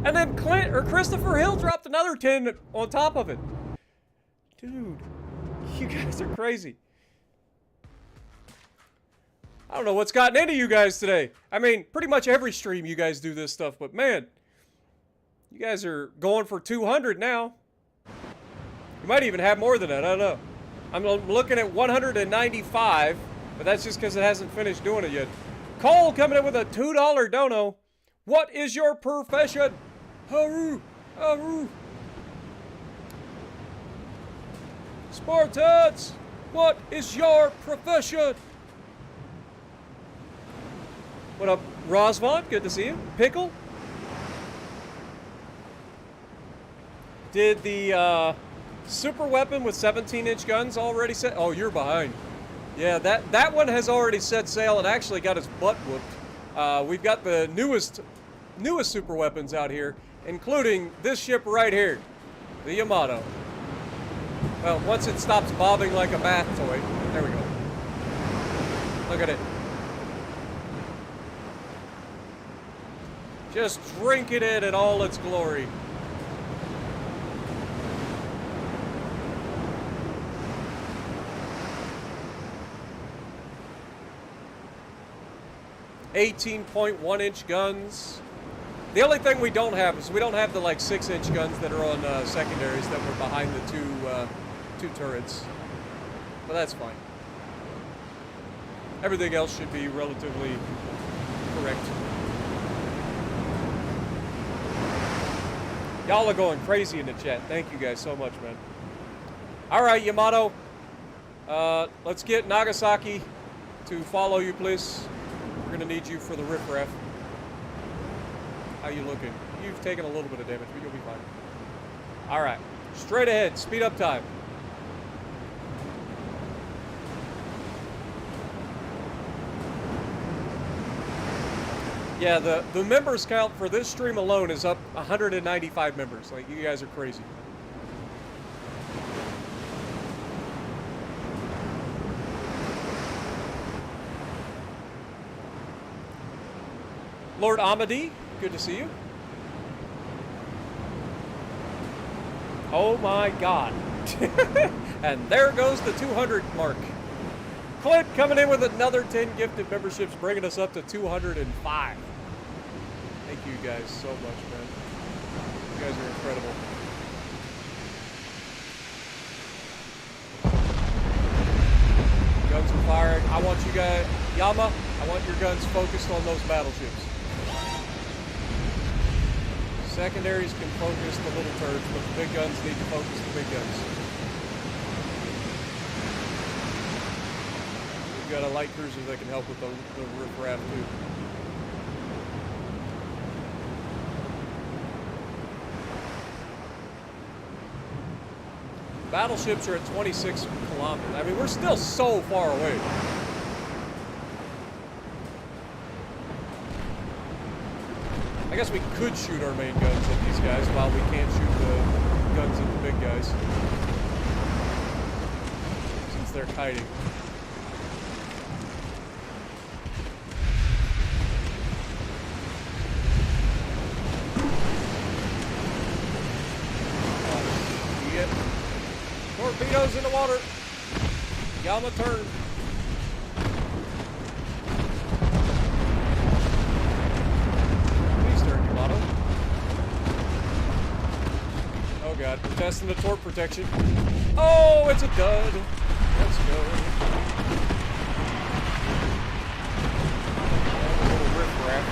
And then Christopher Hill dropped another 10 on top of it. Dude, you guys are crazy. I don't know what's gotten into you guys today. I mean, pretty much every stream you guys do this stuff, but man, you guys are going for 200 now. You might even have more than that, I don't know. I'm looking at 195, but that's just because it hasn't finished doing it yet. Cole coming in with a $2 dono. What is your profession? Haru, Haru. Spartans, what is your profession? What up, Rosvon? Good to see you. Pickle? Did the super weapon with 17-inch guns already set? Oh, you're behind. Yeah, that one has already set sail and actually got its butt whooped. We've got the newest super weapons out here, including this ship right here, the Yamato. Well, once it stops bobbing like a bath toy. There we go. Look at it. Just drinking it in all its glory. .1-inch guns. The only thing we don't have is we don't have the like 6-inch guns that are on secondaries that were behind the two 2 turrets. But that's fine. Everything else should be relatively correct. Y'all are going crazy in the chat. Thank you guys so much, man. Alright, Yamato. Let's get Nagasaki to follow you, please. We're gonna need you for the riffraff. How you looking? You've taken a little bit of damage, but you'll be fine. Alright. Straight ahead. Speed up time. Yeah, the members count for this stream alone is up 195 members. Like, you guys are crazy. Lord Amadi, good to see you. Oh my god. And there goes the 200 mark. Clint coming in with another 10 gifted memberships, bringing us up to 205. Thank you guys so much, man. You guys are incredible. Guns are firing. I want you guys, Yama, I want your guns focused on those battleships. Secondaries can focus the little turds, but the big guns need to focus the big guns. We've got a light cruiser that can help with the riffraff too. Battleships are at 26 kilometers. I mean, we're still so far away. I guess we could shoot our main guns at these guys while we can't shoot the guns at the big guys. Since they're kiting. Torpedoes in the water. Yama turn. Please turn, Yamato. Oh god, we're testing the torque protection. Oh, it's a dud. Let's go. A little riff-raff.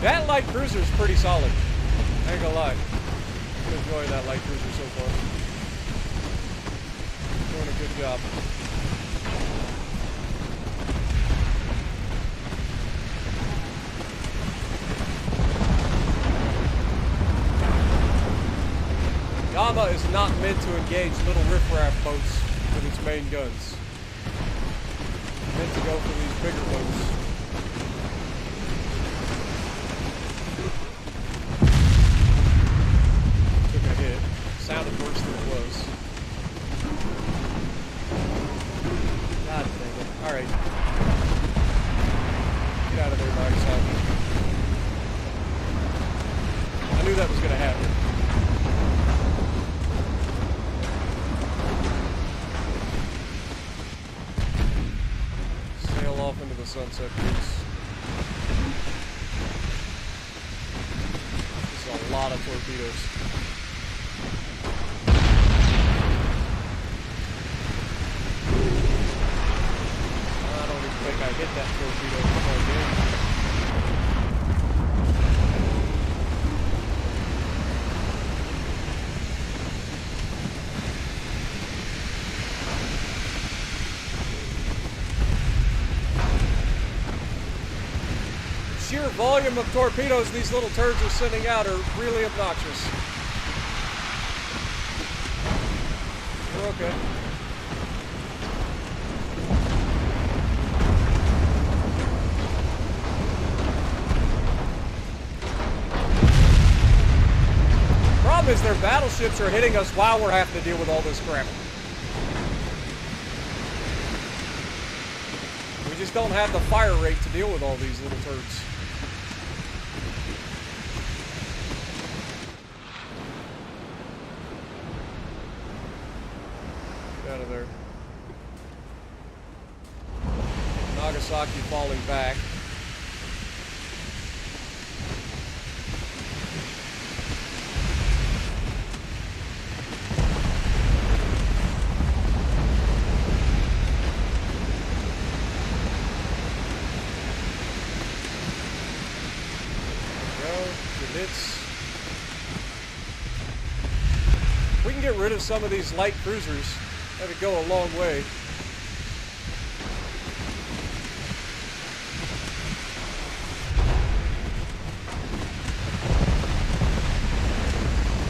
That light cruiser is pretty solid. I ain't gonna lie. I'm enjoying that light cruiser so far. Doing a good job. Yama is not meant to engage little riffraff boats with its main guns. It's meant to go for these bigger boats. Sounded worse than it was. God dang it. Alright. Get out of there, Nagasaki. I knew that was going to happen. Sail off into the sunset, please. This is a lot of torpedoes. I hit that torpedo before again. The sheer volume of torpedoes these little turds are sending out are really obnoxious. We're okay. Is their battleships are hitting us while we're having to deal with all this crap. We just don't have the fire rate to deal with all these little turds. out of there. Nagasaki falling back. We can get rid of some of these light cruisers. That would go a long way.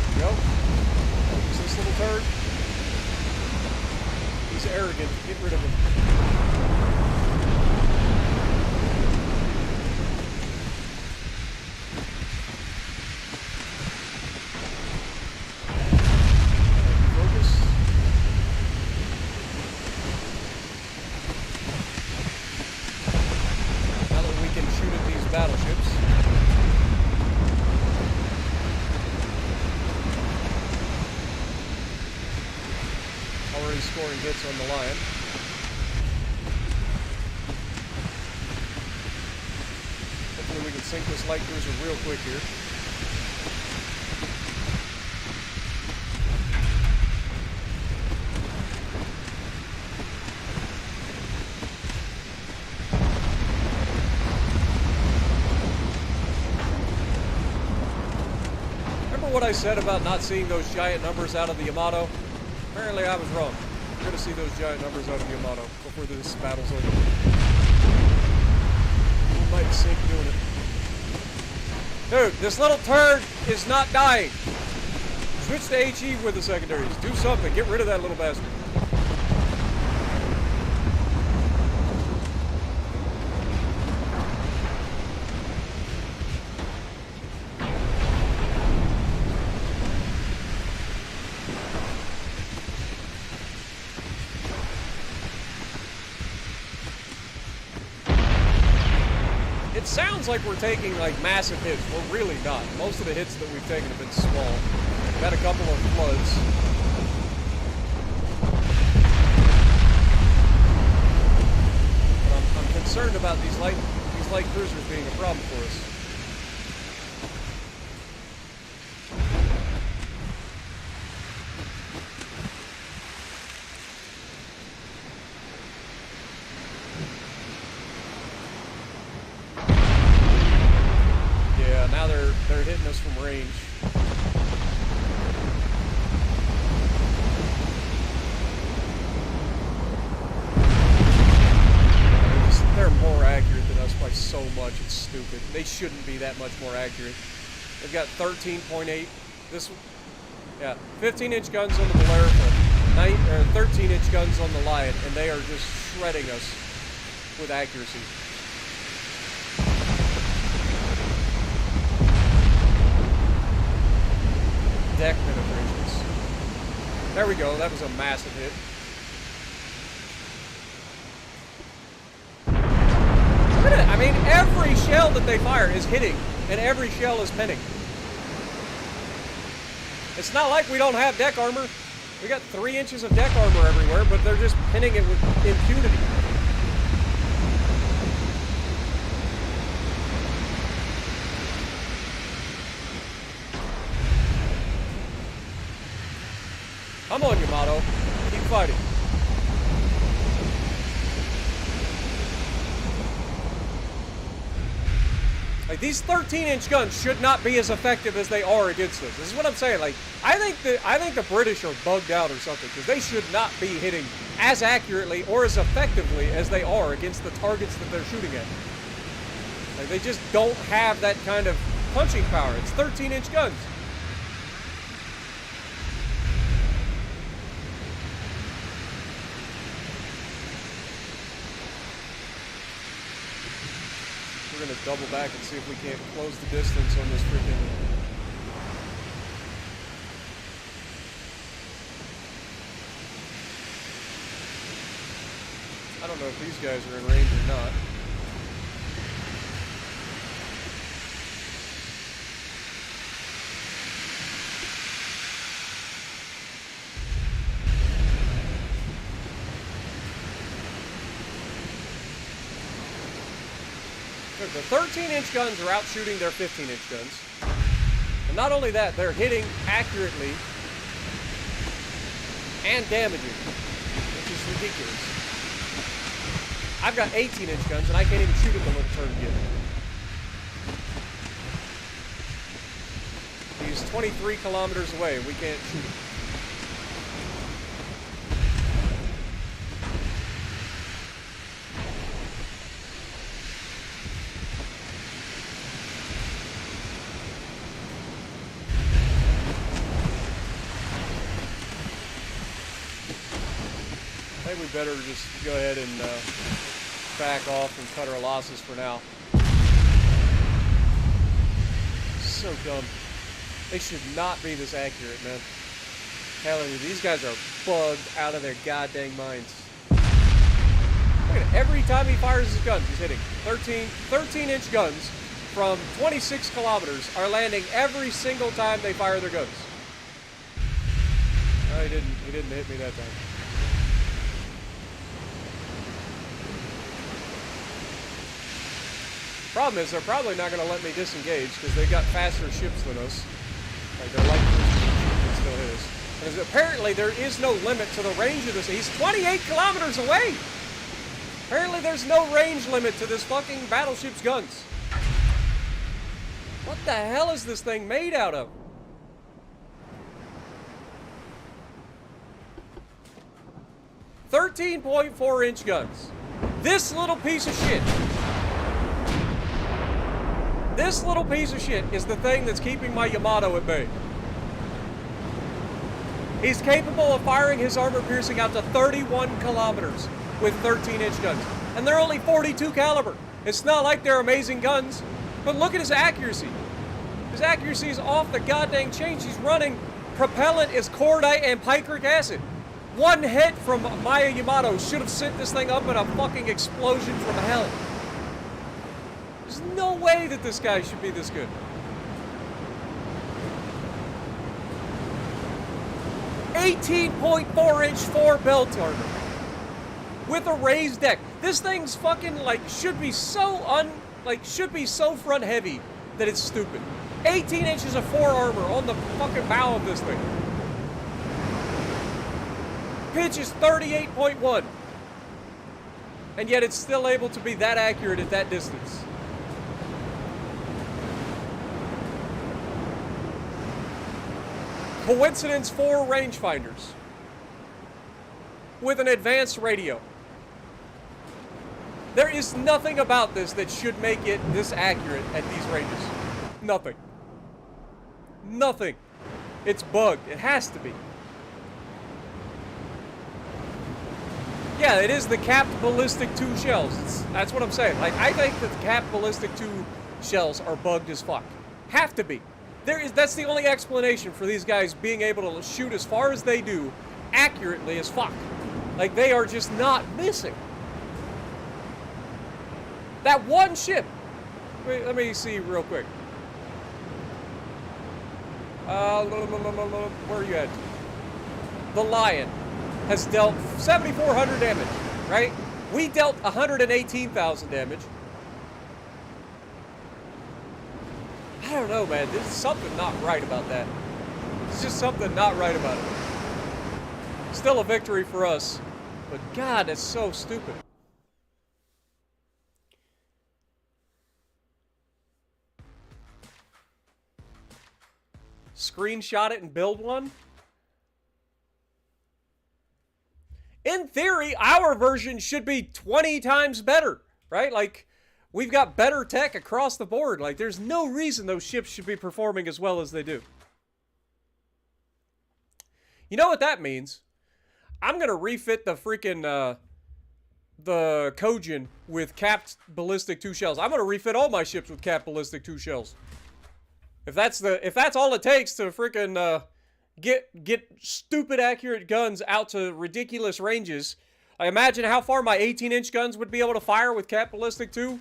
There we go. Who's this little turd? He's arrogant. Get rid of him. Battleships. Already scoring hits on the Lion. Hopefully we can sink this light cruiser real quick here. What I said about not seeing those giant numbers out of the Yamato? Apparently I was wrong. We're going to see those giant numbers out of the Yamato before this battle's over. We might sink doing it. Dude, this little turd is not dying. Switch to HE with the secondaries. Do something. Get rid of that little bastard. It sounds like we're taking like massive hits. We're really not. Most of the hits that we've taken have been small. We've had a couple of floods. But I'm concerned about these light cruisers being a problem for us. Now they're hitting us from range. They're more accurate than us by so much. It's stupid. They shouldn't be that much more accurate. They've got 13.8. This, yeah, 15-inch guns on the Polaris, 13-inch guns on the Lion, and they are just shredding us with accuracy. Deck penetrations. There we go. That was a massive hit. Look at it. I mean, every shell that they fire is hitting, and every shell is pinning. It's not like we don't have deck armor. We got 3 inches of deck armor everywhere, but they're just pinning it with impunity. Come on, Yamato. Keep fighting. Like, these 13-inch guns should not be as effective as they are against us. This is what I'm saying. Like, I think the British are bugged out or something, because they should not be hitting as accurately or as effectively as they are against the targets that they're shooting at. Like, they just don't have that kind of punching power. It's 13-inch guns. We're going to double back and see if we can't close the distance on this freaking... I don't know if these guys are in range or not. Look, the 13-inch guns are out shooting their 15-inch guns. And not only that, they're hitting accurately and damaging, which is ridiculous. I've got 18-inch guns, and I can't even shoot at the little turn yet. He's 23 kilometers away, and we can't shoot him. I think we better just go ahead and back off and cut our losses for now. So dumb. They should not be this accurate, man. Telling you, these guys are bugged out of their goddamn minds. Look at it. Every time he fires his guns, he's hitting. 13-inch guns from 26 kilometers are landing every single time they fire their guns. No, he didn't hit me that time. Problem is, they're probably not going to let me disengage because they got faster ships than us. Like, they're light cruisers still hit us. And apparently, there is no limit to the range of this. He's 28 kilometers away! Apparently, there's no range limit to this fucking battleship's guns. What the hell is this thing made out of? .4-inch guns. This little piece of shit. This little piece of shit is the thing that's keeping my Yamato at bay. He's capable of firing his armor piercing out to 31 kilometers with 13-inch guns. And they're only 42 caliber. It's not like they're amazing guns, but look at his accuracy. His accuracy is off the goddamn chain. He's running propellant is cordite and picric acid. One hit from my Yamato should have sent this thing up in a fucking explosion from hell. There's no way that this guy should be this good. .4-inch 4 belt armor with a raised deck. This thing's fucking like should be so front heavy that it's stupid. 18 inches of 4 armor on the fucking bow of this thing. Pitch is 38.1, and yet it's still able to be that accurate at that distance. Coincidence 4 rangefinders with an advanced radio. There is nothing about this that should make it this accurate at these ranges. Nothing. Nothing. It's bugged. It has to be. Yeah, it is the capped ballistic 2 shells. That's what I'm saying. Like, I think that the capped ballistic 2 shells are bugged as fuck. Have to be. That's the only explanation for these guys being able to shoot as far as they do, accurately as fuck. Like, they are just not missing. That one ship. Let me see real quick. Where are you at? The Lion has dealt 7,400 damage, right? We dealt 118,000 damage. I don't know, man. There's something not right about that. It's just something not right about it. Still a victory for us, but God, that's so stupid. Screenshot it and build one? In theory, our version should be 20 times better, right? Like, we've got better tech across the board. Like, there's no reason those ships should be performing as well as they do. You know what that means? I'm going to refit the freaking, the Kojin with capped ballistic 2 shells. I'm going to refit all my ships with capped ballistic 2 shells. If that's all it takes to freaking, get stupid accurate guns out to ridiculous ranges, I imagine how far my 18-inch guns would be able to fire with capped ballistic 2.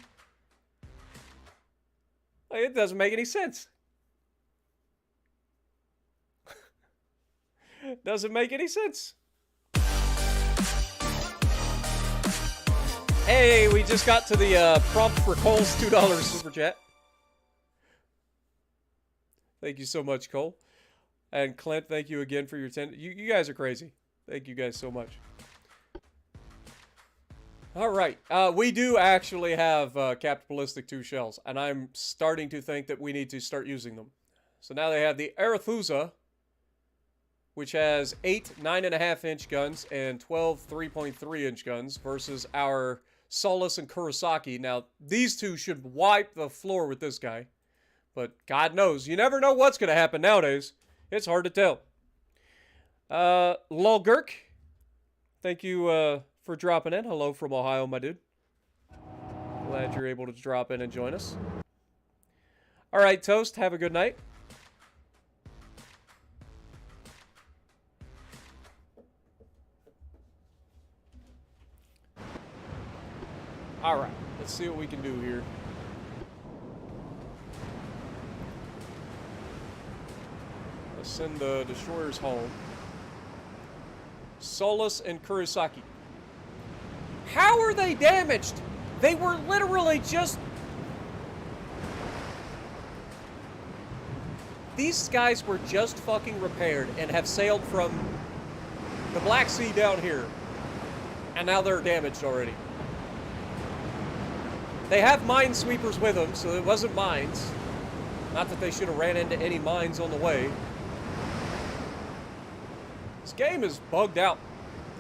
Like, it doesn't make any sense. Doesn't make any sense. Hey, we just got to the prompt for Cole's $2 super chat. Thank you so much, Cole. And Clint, thank you again for your 10. You guys are crazy. Thank you guys so much. All right. We do actually have Capped Ballistic 2 shells, and I'm starting to think that we need to start using them. So now they have the Arethusa, which has 8 9.5-inch guns and 12 3.3-inch guns versus our Solace and Kurosaki. Now, these two should wipe the floor with this guy. But God knows. You never know what's going to happen nowadays. It's hard to tell. Lolgurk, thank you for dropping in. Hello from Ohio, my dude. Glad you're able to drop in and join us. All right, Toast, have a good night. All right, let's see what we can do here. Let's send the destroyers home. Solace and Kurosaki. How are they damaged? They were literally just... These guys were just fucking repaired and have sailed from the Black Sea down here. And now they're damaged already. They have minesweepers with them, so it wasn't mines. Not that they should have ran into any mines on the way. This game is bugged out.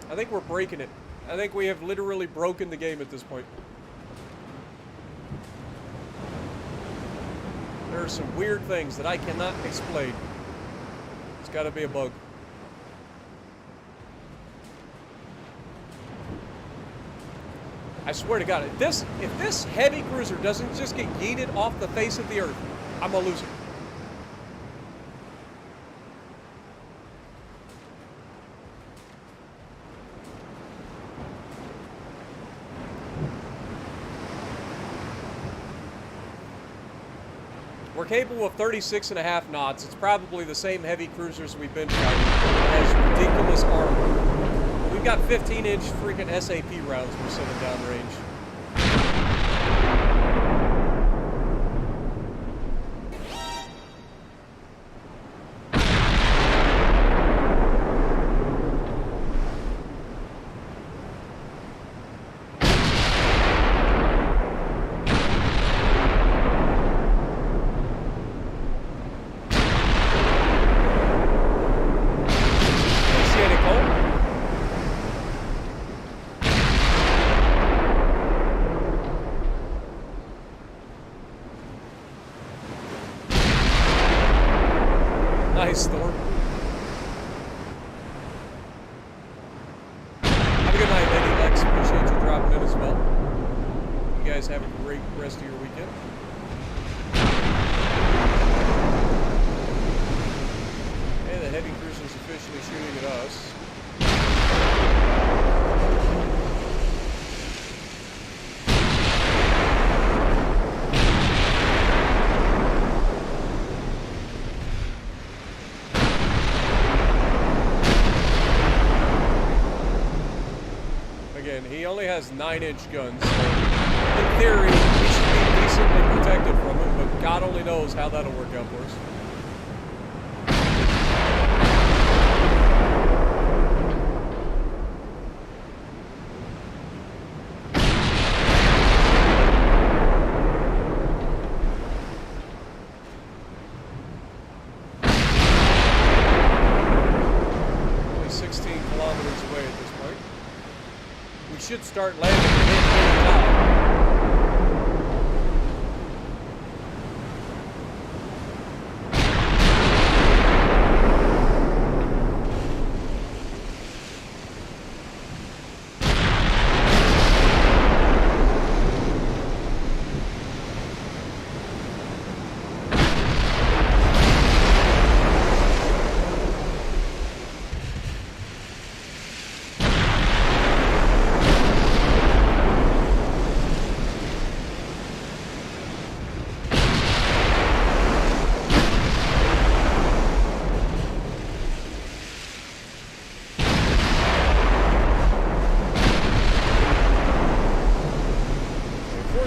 I think we're breaking it. I think we have literally broken the game at this point. There are some weird things that I cannot explain. It's got to be a bug. I swear to God, if this heavy cruiser doesn't just get yeeted off the face of the earth, I'm gonna lose it. We're capable of 36.5 knots. It's probably the same heavy cruisers we've been fighting. It has ridiculous armor. We've got 15-inch freaking SAP rounds we're sending downrange. Nice, Thor. Have a good night, Lady Lex. Appreciate you dropping in as well. You guys have a great rest of your weekend. And the heavy cruiser is officially shooting at us. He only has 9-inch guns, so in theory, we should be decently protected from him, but God only knows how that'll work out for us. Only 16 kilometers away at this point. We should start landing at any time.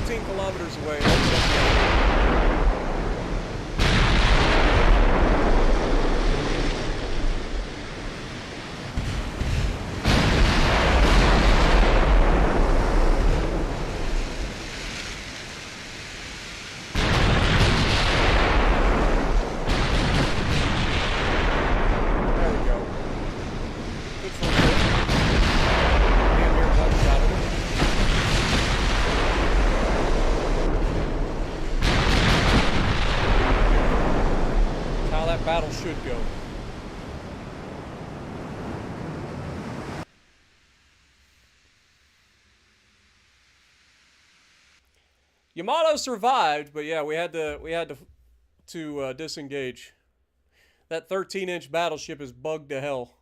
14 kilometers away. Battle should go. Yamato survived, but yeah, we had to disengage. That 13-inch battleship is bugged to hell.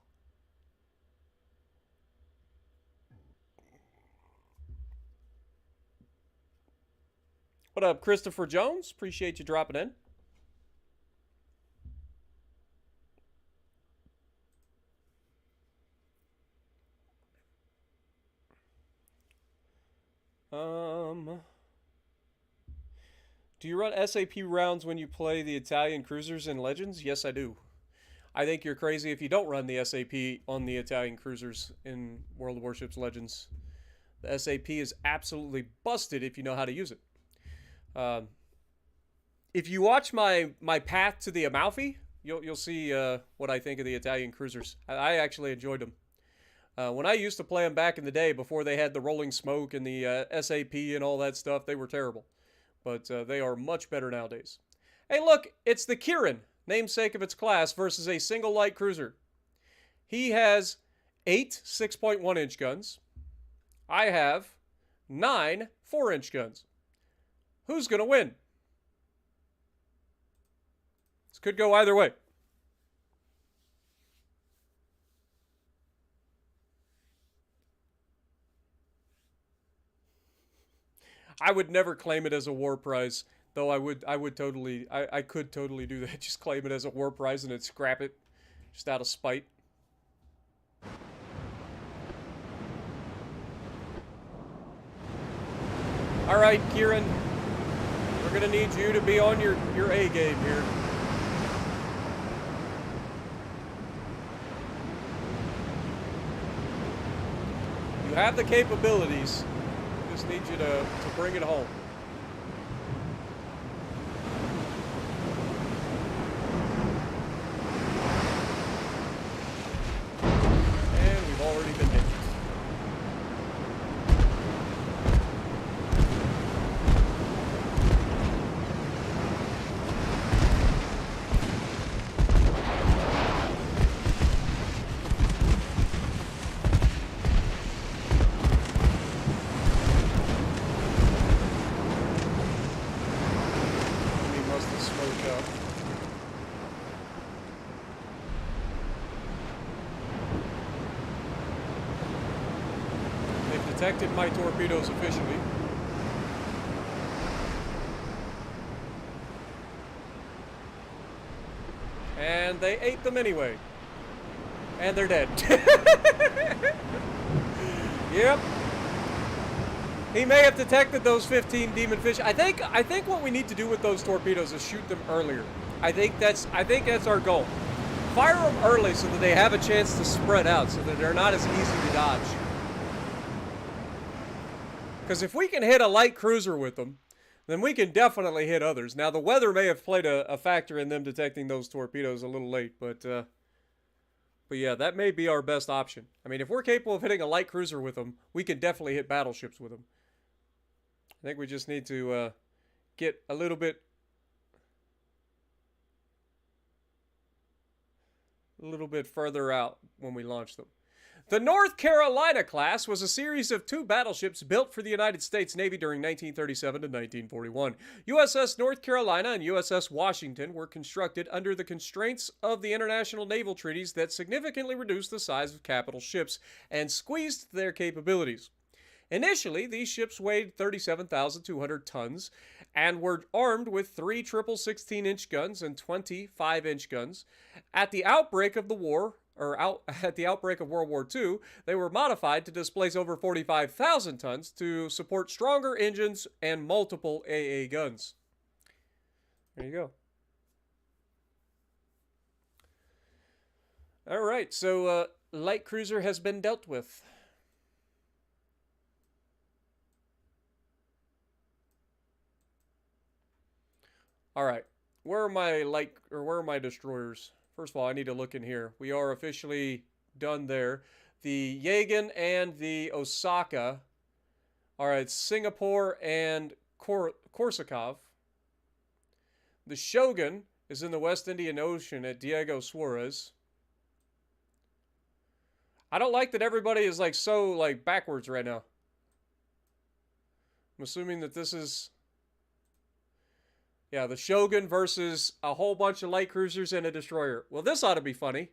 What up, Christopher Jones? Appreciate you dropping in. Do you run SAP rounds when you play the Italian cruisers in Legends? Yes, I do. I think you're crazy if you don't run the SAP on the Italian cruisers in World of Warships Legends. The SAP is absolutely busted if you know how to use it. If you watch my path to the Amalfi, you'll see what I think of the Italian cruisers. I actually enjoyed them. When I used to play them back in the day, before they had the rolling smoke and the SAP and all that stuff, they were terrible. But they are much better nowadays. Hey, look, it's the Kirin, namesake of its class, versus a single light cruiser. He has 8 6.1-inch guns. I have 9 4-inch guns. Who's going to win? This could go either way. I would never claim it as a war prize, though I could totally do that. Just claim it as a war prize and then scrap it, just out of spite. All right, Kieran, we're gonna need you to be on your A game here. You have the capabilities. Just need you to bring it home. And we've already been hit. Detected my torpedoes officially. And they ate them anyway. And they're dead. Yep. He may have detected those 15 demon fish. I think what we need to do with those torpedoes is shoot them earlier. I think that's our goal. Fire them early so that they have a chance to spread out, so that they're not as easy to dodge. Because if we can hit a light cruiser with them, then we can definitely hit others. Now, the weather may have played a factor in them detecting those torpedoes a little late, but yeah, that may be our best option. I mean, if we're capable of hitting a light cruiser with them, we can definitely hit battleships with them. I think we just need to get a little bit further out when we launch them. The North Carolina class was a series of 2 battleships built for the United States Navy during 1937 to 1941. USS North Carolina and USS Washington were constructed under the constraints of the international naval treaties that significantly reduced the size of capital ships and squeezed their capabilities. Initially, these ships weighed 37,200 tons and were armed with 3 triple 16-inch guns and 20 5-inch guns. At the outbreak of the war, at the outbreak of World War II, they were modified to displace over 45,000 tons to support stronger engines and multiple AA guns. There you go. All right, so light cruiser has been dealt with. All right, where are my destroyers? First of all, I need to look in here. We are officially done there. The Yagin and the Osaka are at Singapore and Korsakov. The Shogun is in the West Indian Ocean at Diego Suarez. I don't like that everybody is like so like backwards right now. I'm assuming that this is... Yeah, the Shogun versus a whole bunch of light cruisers and a destroyer. Well, this ought to be funny.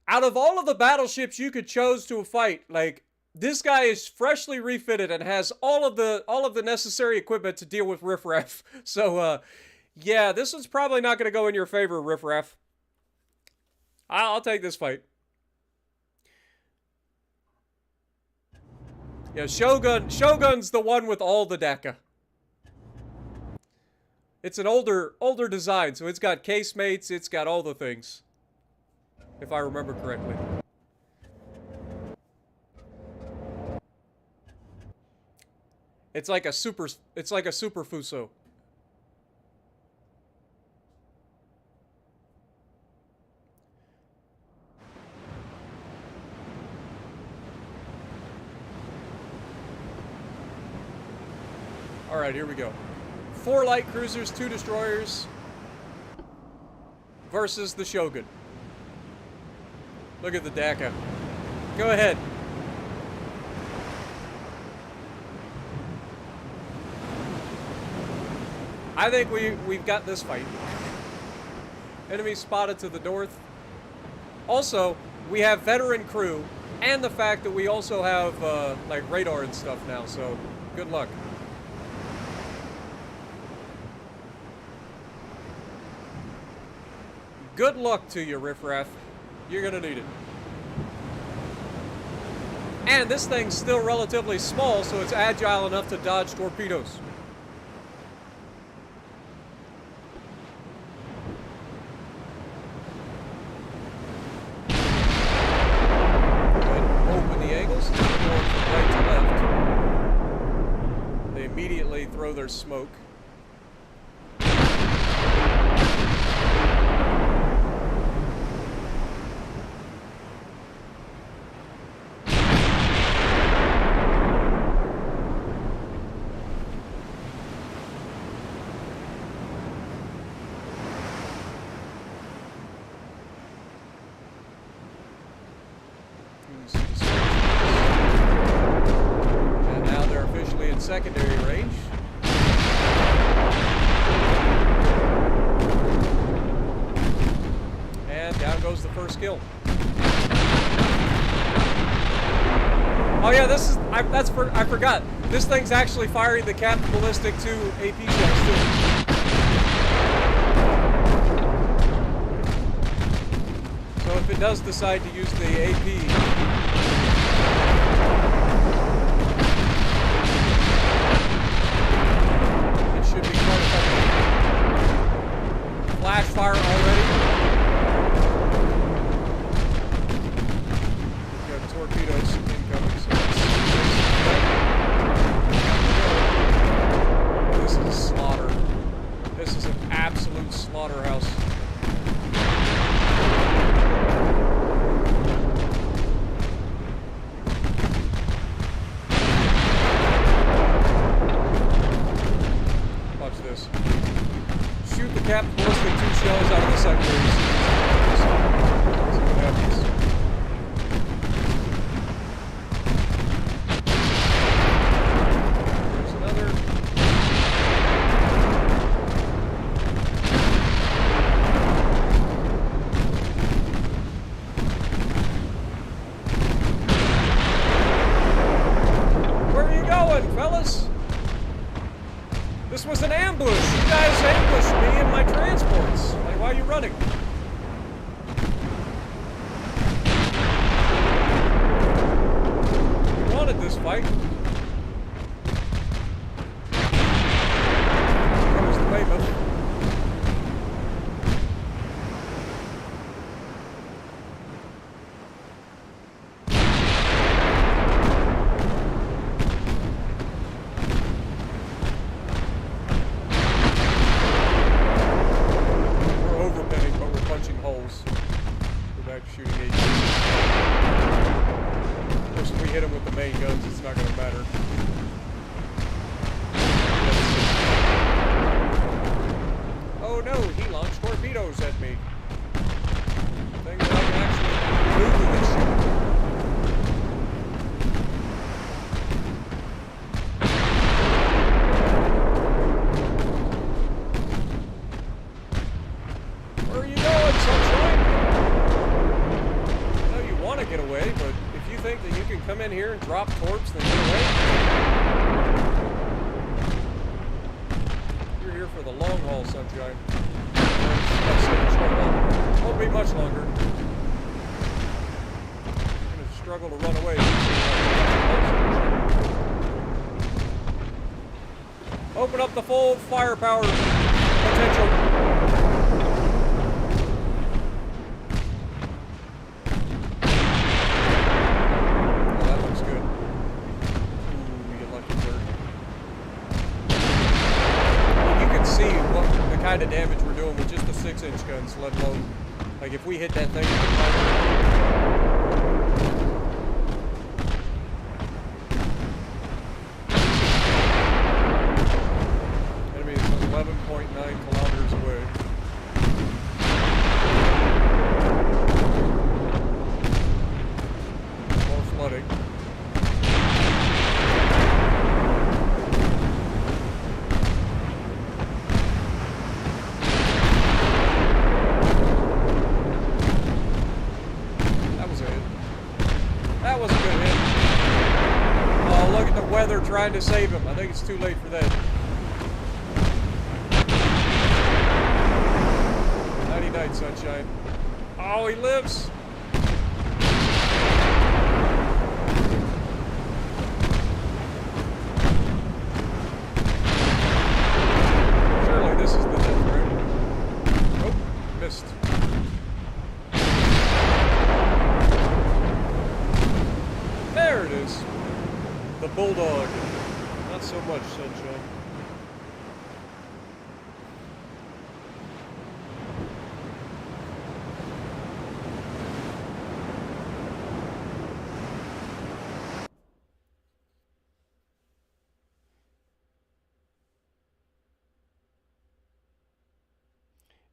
Out of all of the battleships you could choose to fight, like, this guy is freshly refitted and has all of the necessary equipment to deal with riffraff. So, yeah, this one's probably not going to go in your favor, riffraff. I'll take this fight. Yeah, Shogun's the one with all the DECA. It's an older design, so it's got casemates, it's got all the things. If I remember correctly. It's like a super Fuso. All right, here we go. 4 light cruisers, 2 destroyers versus the Shogun. Look at the DECA. Go ahead. I think we've got this fight. Enemy spotted to the north. Also, we have veteran crew and the fact that we also have like radar and stuff now, so good luck. Good luck to you, riffraff. You're gonna need it. And this thing's still relatively small, so it's agile enough to dodge torpedoes. Open the angles, going from right to left. They immediately throw their smoke. And now they're officially in secondary range. And down goes the first kill. Oh yeah, this is I forgot. This thing's actually firing the Captain Ballistic 2 AP shells too. So if it does decide to use the AP, it should be quite effective. Flash fire already. We've got torpedoes incoming, so this is a slaughter. This is an absolute slaughterhouse. Shoot the Captain Ballistic 2 shells out of the secondary fight. Comes the Weymouth. Shooting AT. Of course, if we hit him with the main guns, it's not going to matter. Oh no, he launched torpedoes at me. Thing that I can actually move this ship. Where are you going, sunshine? Get away, but if you think that you can come in here and drop torps then get away, you're here for the long haul, sunshine. Won't be much longer. You're gonna struggle to run away. Open up the full firepower potential. Kind of damage we're doing with just the 6-inch guns, let alone like if we hit that thing. Enemy is 11.9 kilometers away. More flooding. Weather trying to save him. I think it's too late for that. 99 sunshine. Oh, he lives. Surely this is the death rate. Oh, missed. There it is. The Bulldog. Not so much, sunshine.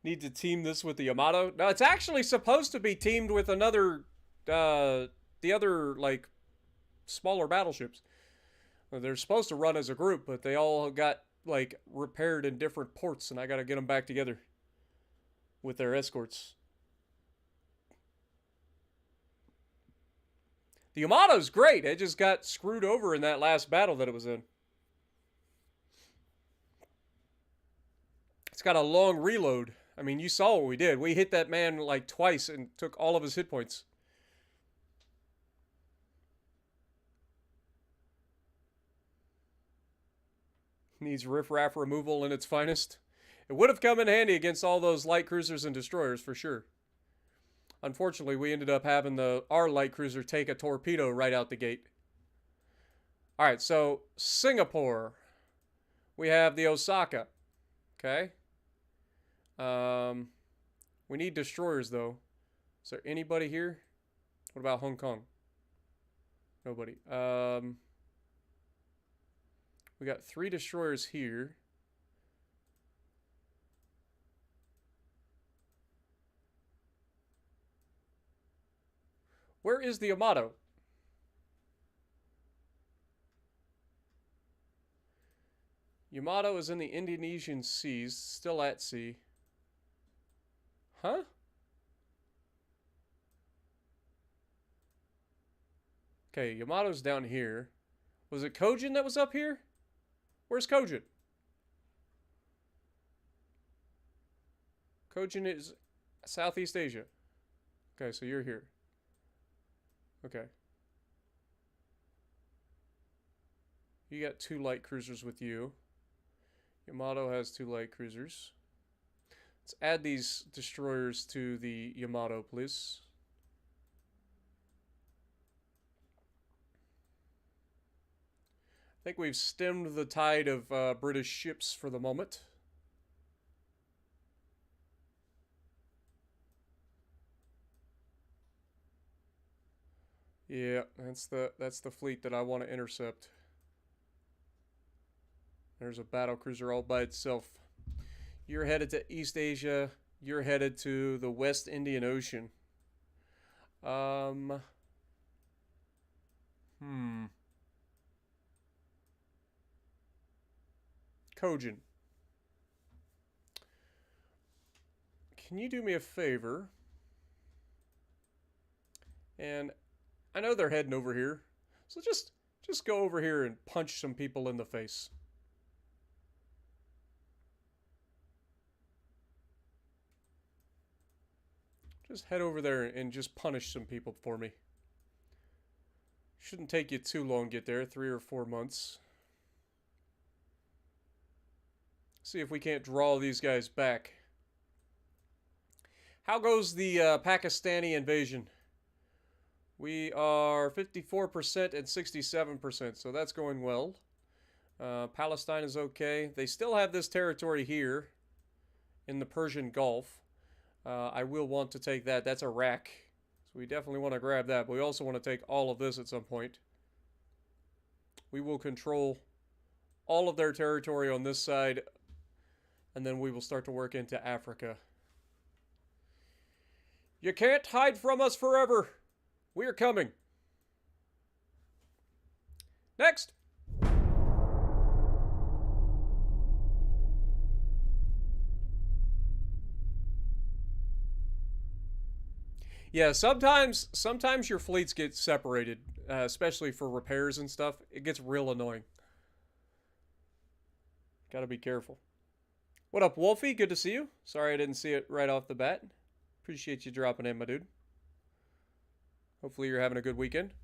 Need to team this with the Yamato? No, it's actually supposed to be teamed with another, the other, like, smaller battleships. They're supposed to run as a group, but they all got, like, repaired in different ports, and I gotta get them back together with their escorts. The Yamato's great. It just got screwed over in that last battle that it was in. It's got a long reload. I mean, you saw what we did. We hit that man, like, twice and took all of his hit points. Needs riffraff removal in its finest. It would have come in handy against all those light cruisers and destroyers for sure. Unfortunately, we ended up having our light cruiser take a torpedo right out the gate. Alright, so Singapore. We have the Osaka. Okay. We need destroyers though. Is there anybody here? What about Hong Kong? Nobody. We got 3 destroyers here. Where is the Yamato? Yamato is in the Indonesian seas, still at sea. Huh? Okay, Yamato's down here. Was it Kojin that was up here? Where's Kojin? Kojin is Southeast Asia. Okay, so you're here. Okay. You got 2 light cruisers with you. Yamato has 2 light cruisers. Let's add these destroyers to the Yamato, please. I think we've stemmed the tide of British ships for the moment. Yeah, that's the fleet that I want to intercept. There's a battle cruiser all by itself. You're headed to East Asia. You're headed to the West Indian Ocean. Kojin. Can you do me a favor? And I know they're heading over here. So just go over here and punch some people in the face. Just head over there and just punish some people for me. Shouldn't take you too long to get there, 3 or 4 months. See if we can't draw these guys back. How goes the Pakistani invasion? We are 54% and 67%, so that's going well. Palestine is okay. They still have this territory here in the Persian Gulf. I will want to take that. That's Iraq. So we definitely want to grab that. But we also want to take all of this at some point. We will control all of their territory on this side. And then we will start to work into Africa. You can't hide from us forever. We are coming. Next. Yeah, sometimes your fleets get separated, especially for repairs and stuff. It gets real annoying. Gotta be careful. What up, Wolfie? Good to see you. Sorry I didn't see it right off the bat. Appreciate you dropping in, my dude. Hopefully you're having a good weekend.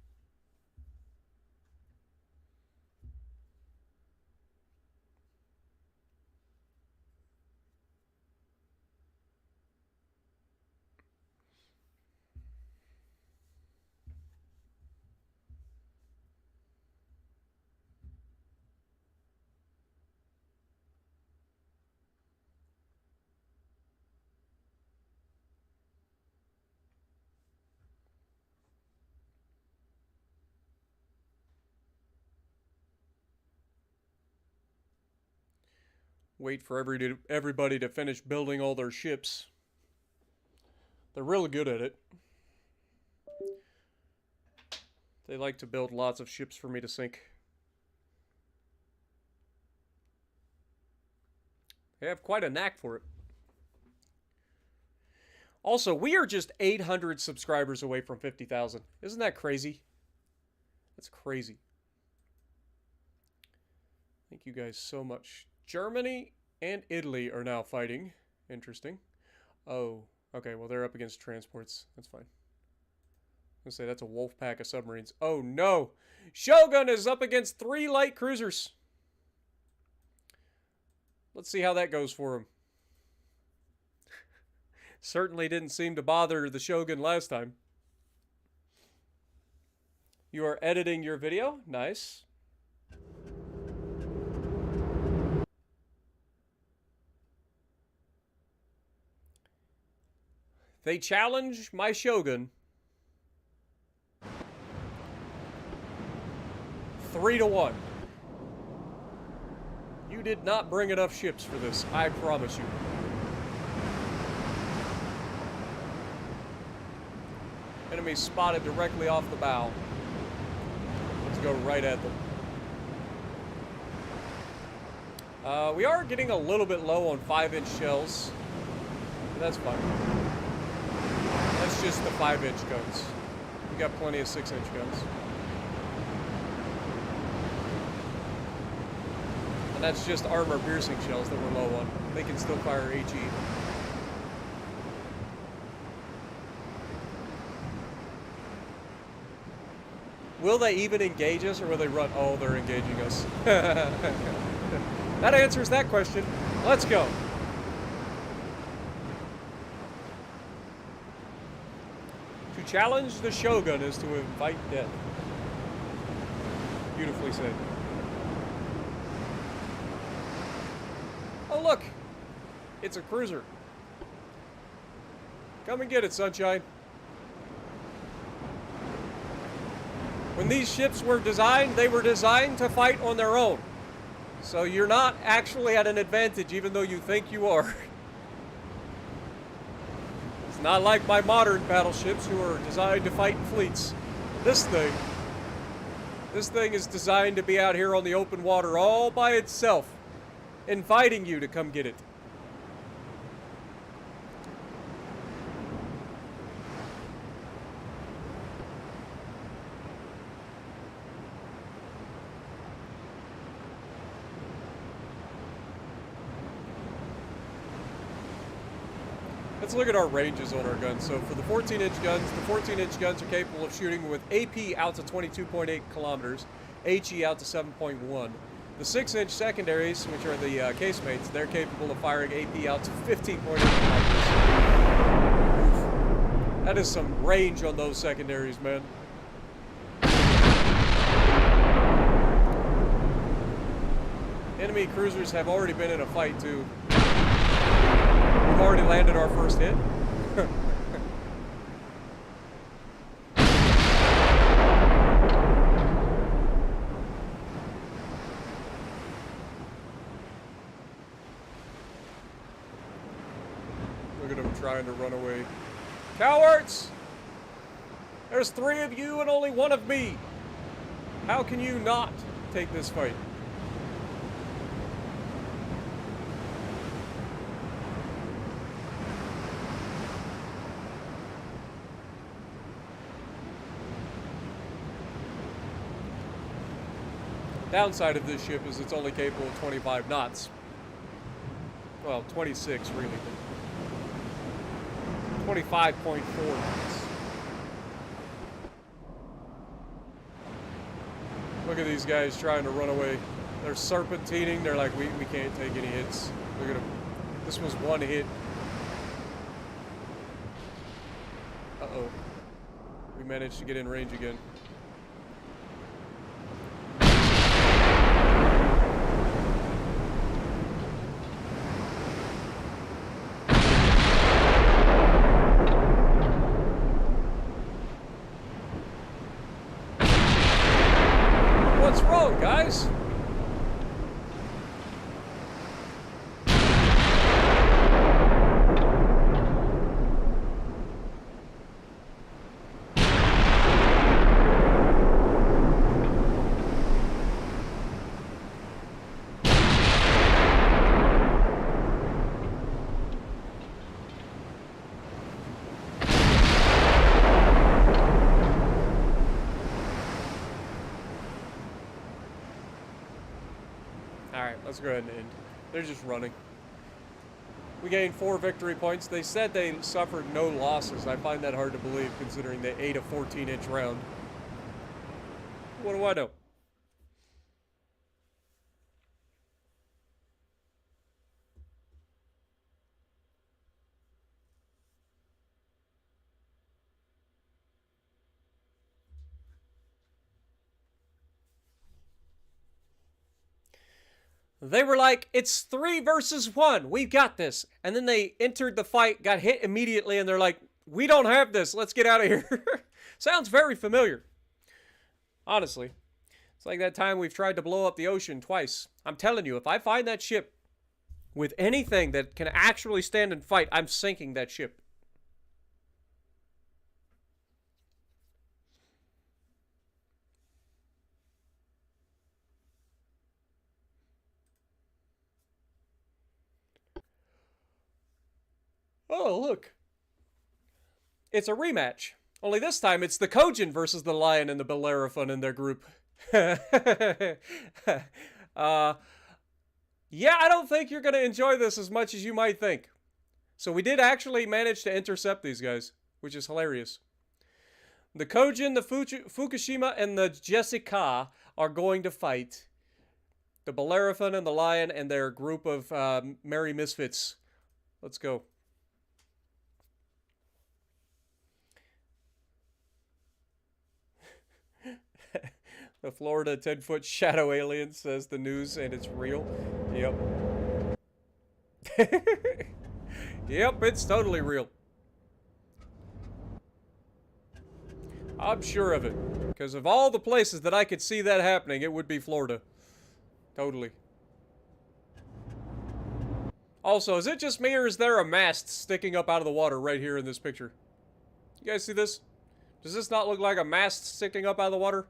Wait for everybody to finish building all their ships. They're really good at it. They like to build lots of ships for me to sink. They have quite a knack for it. Also, we are just 800 subscribers away from 50,000. Isn't that crazy? That's crazy. Thank you guys so much. Germany and Italy are now fighting. Interesting. Oh, okay. Well, they're up against transports. That's fine. I'm gonna say that's a wolf pack of submarines. Oh, no. Shogun is up against 3 light cruisers. Let's see how that goes for him. Certainly didn't seem to bother the Shogun last time. You are editing your video? Nice. They challenge my Shogun 3-1. You did not bring enough ships for this, I promise you. Enemy spotted directly off the bow. Let's go right at them. We are getting a little bit low on 5-inch shells. But that's fine. That's just the 5-inch guns. We got plenty of 6-inch guns. And that's just armor-piercing shells that we're low on. They can still fire HE. Will they even engage us, or will they run? Oh, they're engaging us. That answers that question. Let's go. To challenge the Shogun is to invite death. Beautifully said. Oh, look. It's a cruiser. Come and get it, sunshine. When these ships were designed, they were designed to fight on their own. So you're not actually at an advantage, even though you think you are. It's not like my modern battleships who are designed to fight in fleets. This thing is designed to be out here on the open water all by itself, inviting you to come get it. Let's look at our ranges on our guns. So for the 14-inch guns, the 14-inch guns are capable of shooting with AP out to 22.8 kilometers, HE out to 7.1. The 6-inch secondaries, which are the casemates, they're capable of firing AP out to 15.8 kilometers. That is some range on those secondaries, man. Enemy cruisers have already been in a fight, too. We've already landed our first hit. Look at them trying to run away. Cowards! There's 3 of you and only 1 of me. How can you not take this fight? Downside of this ship is it's only capable of 25 knots. Well, 26 really. 25.4 knots. Look at these guys trying to run away. They're serpentining. They're like, we can't take any hits. Look at them. This was 1 hit. Uh-oh. We managed to get in range again. Guys, let's go ahead and end. They're just running. We gained 4 victory points. They said they suffered no losses. I find that hard to believe considering they ate a 14-inch round. What do I know? They were like, it's 3 versus 1. We've got this. And then they entered the fight, got hit immediately, and they're like, we don't have this. Let's get out of here. Sounds very familiar. Honestly. It's like that time we've tried to blow up the ocean twice. I'm telling you, if I find that ship with anything that can actually stand and fight, I'm sinking that ship. Oh, look. It's a rematch. Only this time it's the Kojin versus the Lion and the Bellerophon in their group. Yeah, I don't think you're going to enjoy this as much as you might think. So we did actually manage to intercept these guys, which is hilarious. The Kojin, the Fukushima, and the Jessica are going to fight the Bellerophon and the Lion and their group of merry misfits. Let's go. The Florida 10-foot shadow alien, says the news, and it's real. Yep. Yep, it's totally real. I'm sure of it. Because of all the places that I could see that happening, it would be Florida. Totally. Also, is it just me or is there a mast sticking up out of the water right here in this picture? You guys see this? Does this not look like a mast sticking up out of the water?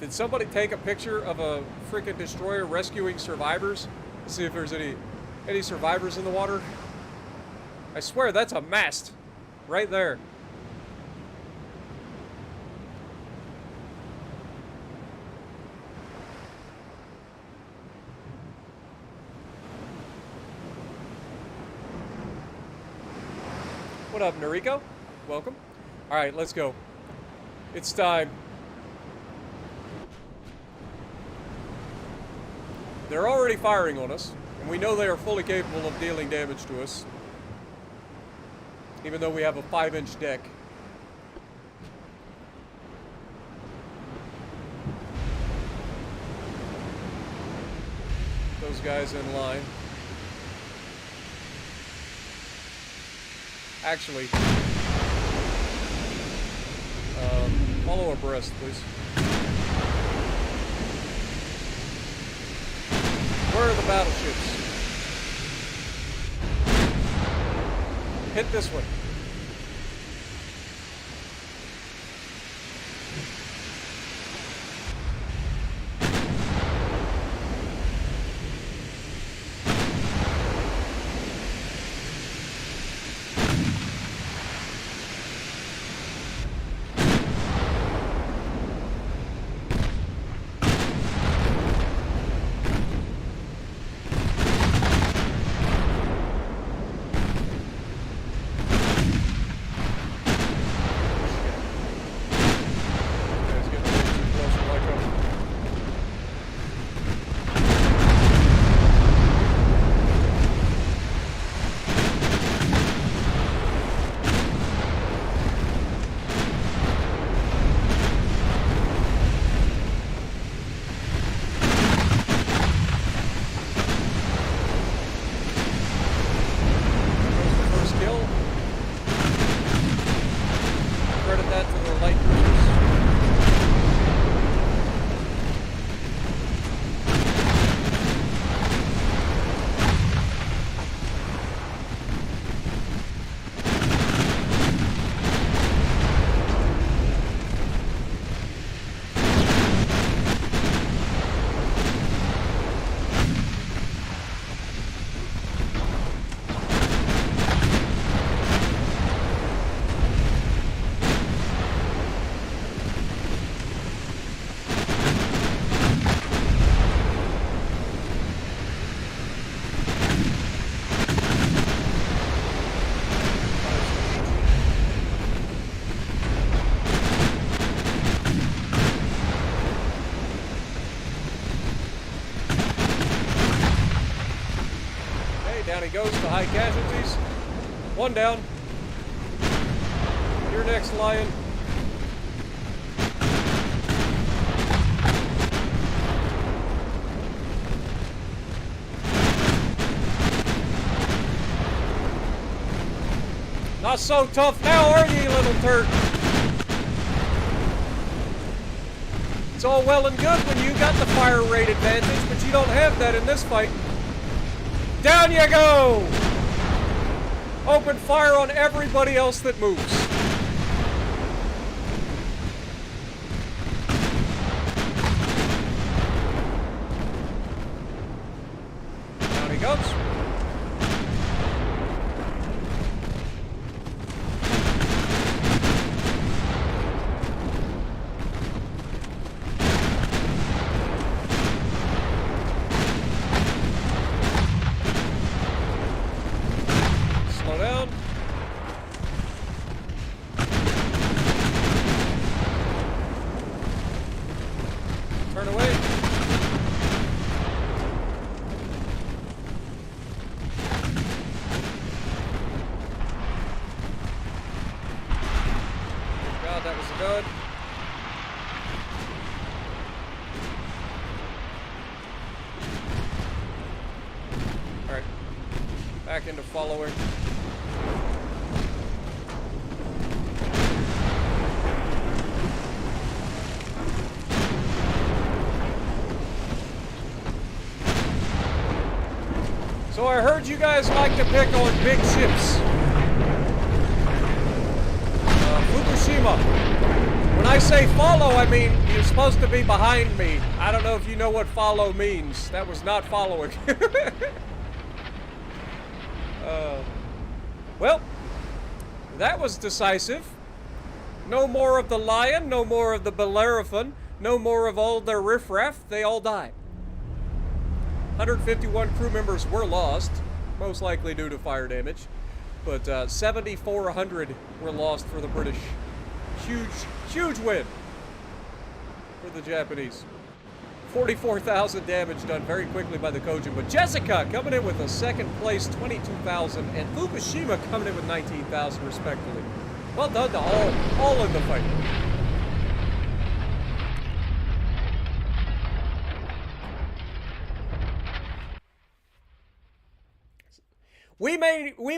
Did somebody take a picture of a freaking destroyer rescuing survivors? Let's see if there's any survivors in the water. I swear that's a mast. Right there. What up, Noriko? Welcome. Alright, let's go. It's time. They're already firing on us, and we know they are fully capable of dealing damage to us. Even though we have a 5-inch deck. Those guys in line. Actually, follow abreast, please. Where are the battleships? Hit this one. Down he goes to high casualties. One down. You're next, Lion. Not so tough now, are you, little turd? It's all well and good when you got the fire rate advantage, but you don't have that in this fight. Down you go! Open fire on everybody else that moves. Down he goes. Slow down. down. Turn away. God, that was a dud. Alright. Back into following. So I heard you guys like to pick on big ships. Fukushima. When I say follow, I mean you're supposed to be behind me. I don't know if you know what follow means. That was not following. Well, that was decisive. No more of the lion, no more of the Bellerophon, no more of all their riffraff. They all died. 151 crew members were lost, most likely due to fire damage, but 7,400 were lost for the British. Huge win for the Japanese. 44,000 damage done very quickly by the Kojin, but Jessica coming in with a second place, 22,000, and Fukushima coming in with 19,000 respectively. Well done to all in the fight. We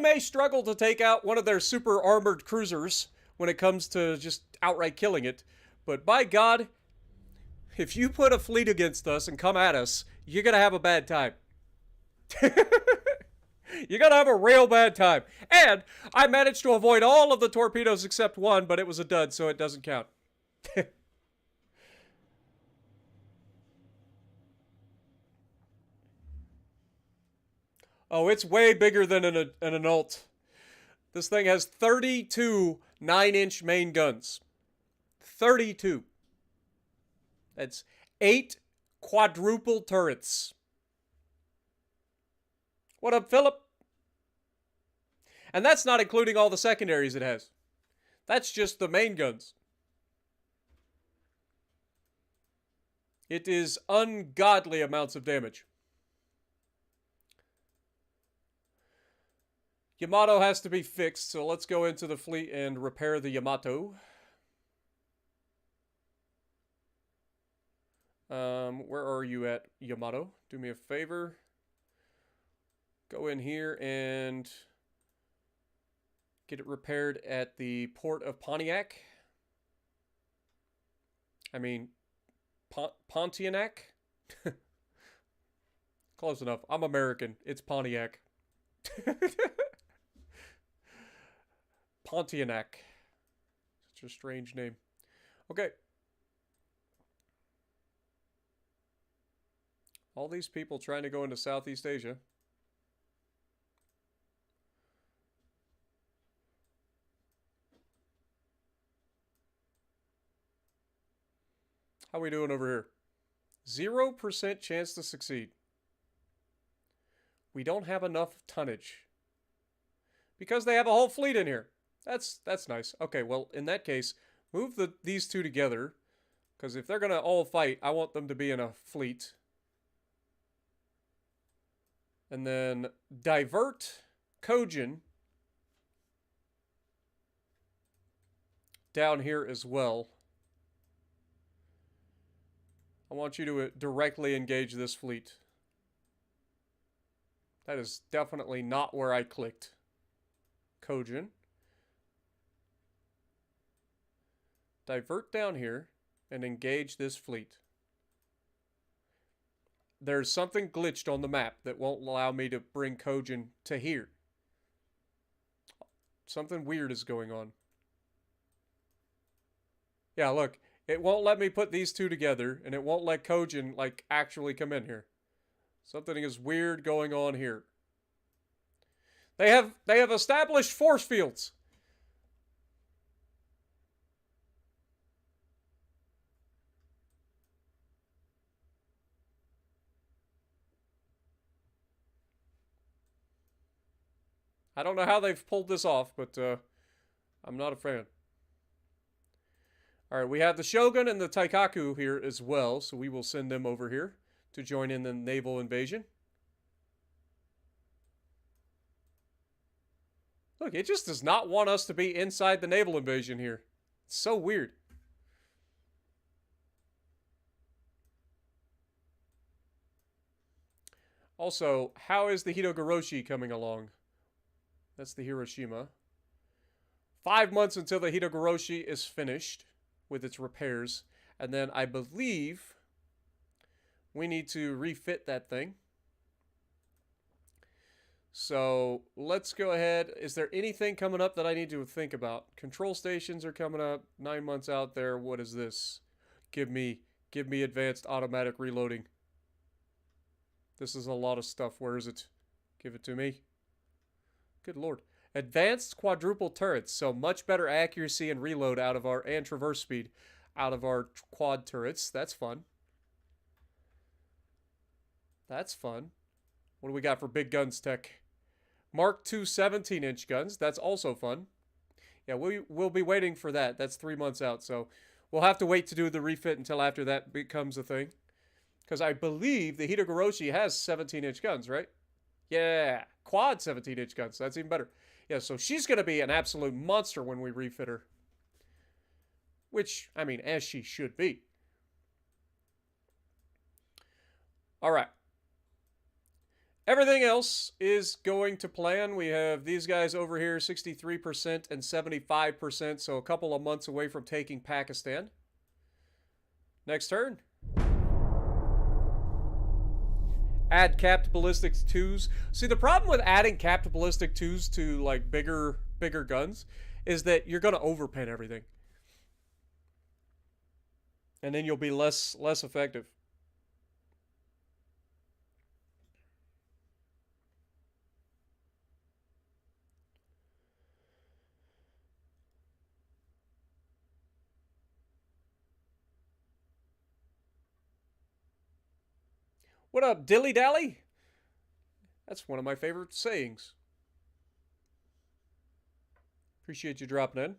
may struggle to take out one of their super armored cruisers when it comes to just outright killing it, but by God, if you put a fleet against us and come at us, you're gonna have a bad time. You're gonna have a real bad time. And I managed to avoid all of the torpedoes except one, but it was a dud, so it doesn't count. Oh, it's way bigger than an ult. This thing has 32 9-inch main guns. 32. That's 8 quadruple turrets. What up, Philip? And that's not including all the secondaries it has. That's just the main guns. It is ungodly amounts of damage. Yamato has to be fixed, so let's go into the fleet and repair the Yamato. Where are you at, Yamato? Do me a favor. Go in here and get it repaired at the port of Pontiac. I mean, Pontiac? Close enough. I'm American. It's Pontiac. Pontiac. Such a strange name. Okay. All these people trying to go into Southeast Asia. How we doing over here? 0% chance to succeed. We don't have enough tonnage. Because they have a whole fleet in here. That's nice. Okay, well, in that case, move these two together. Because if they're going to all fight, I want them to be in a fleet. And then divert Kojin down here as well. I want you to directly engage this fleet. That is definitely not where I clicked. Kojin. Divert down here and engage this fleet. There's something glitched on the map that won't allow me to bring Kojin to here. Something weird is going on. Yeah, look. It won't let me put these two together, and it won't let Kojin, like, actually come in here. Something is weird going on here. They have established force fields. I don't know how they've pulled this off, but I'm not a fan. All right, we have the Shogun and the Taikaku here as well, so we will send them over here to join in the naval invasion. Look, it just does not want us to be inside the naval invasion here. It's so weird. Also, how is the Hitogoroshi coming along? That's the Hiroshima. 5 months until the Hitogoroshi is finished with its repairs. And then I believe we need to refit that thing. So let's go ahead. Is there anything coming up that I need to think about? Control stations are coming up 9 months out there. What is this? Give me advanced automatic reloading. This is a lot of stuff. Where is it? Give it to me. Good lord. Advanced quadruple turrets. So much better accuracy and reload out of our, and traverse speed out of our quad turrets. That's fun. That's fun. What do we got for big guns tech? Mark II 17-inch guns. That's also fun. Yeah, we'll be waiting for that. That's 3 months out. So we'll have to wait to do the refit until after that becomes a thing. Because I believe the Hitogoroshi has 17-inch guns, right? Yeah, quad 17-inch guns. That's even better. Yeah, so she's going to be an absolute monster when we refit her. Which, I mean, as she should be. All right. Everything else is going to plan. We have these guys over here, 63% and 75%, so a couple of months away from taking Pakistan. Next turn. Add capped ballistic 2s. See, the problem with adding capped ballistic 2s to, like, bigger guns is that you're going to overpen everything. And then you'll be less effective. What up, dilly dally? That's one of my favorite sayings. Appreciate you dropping in.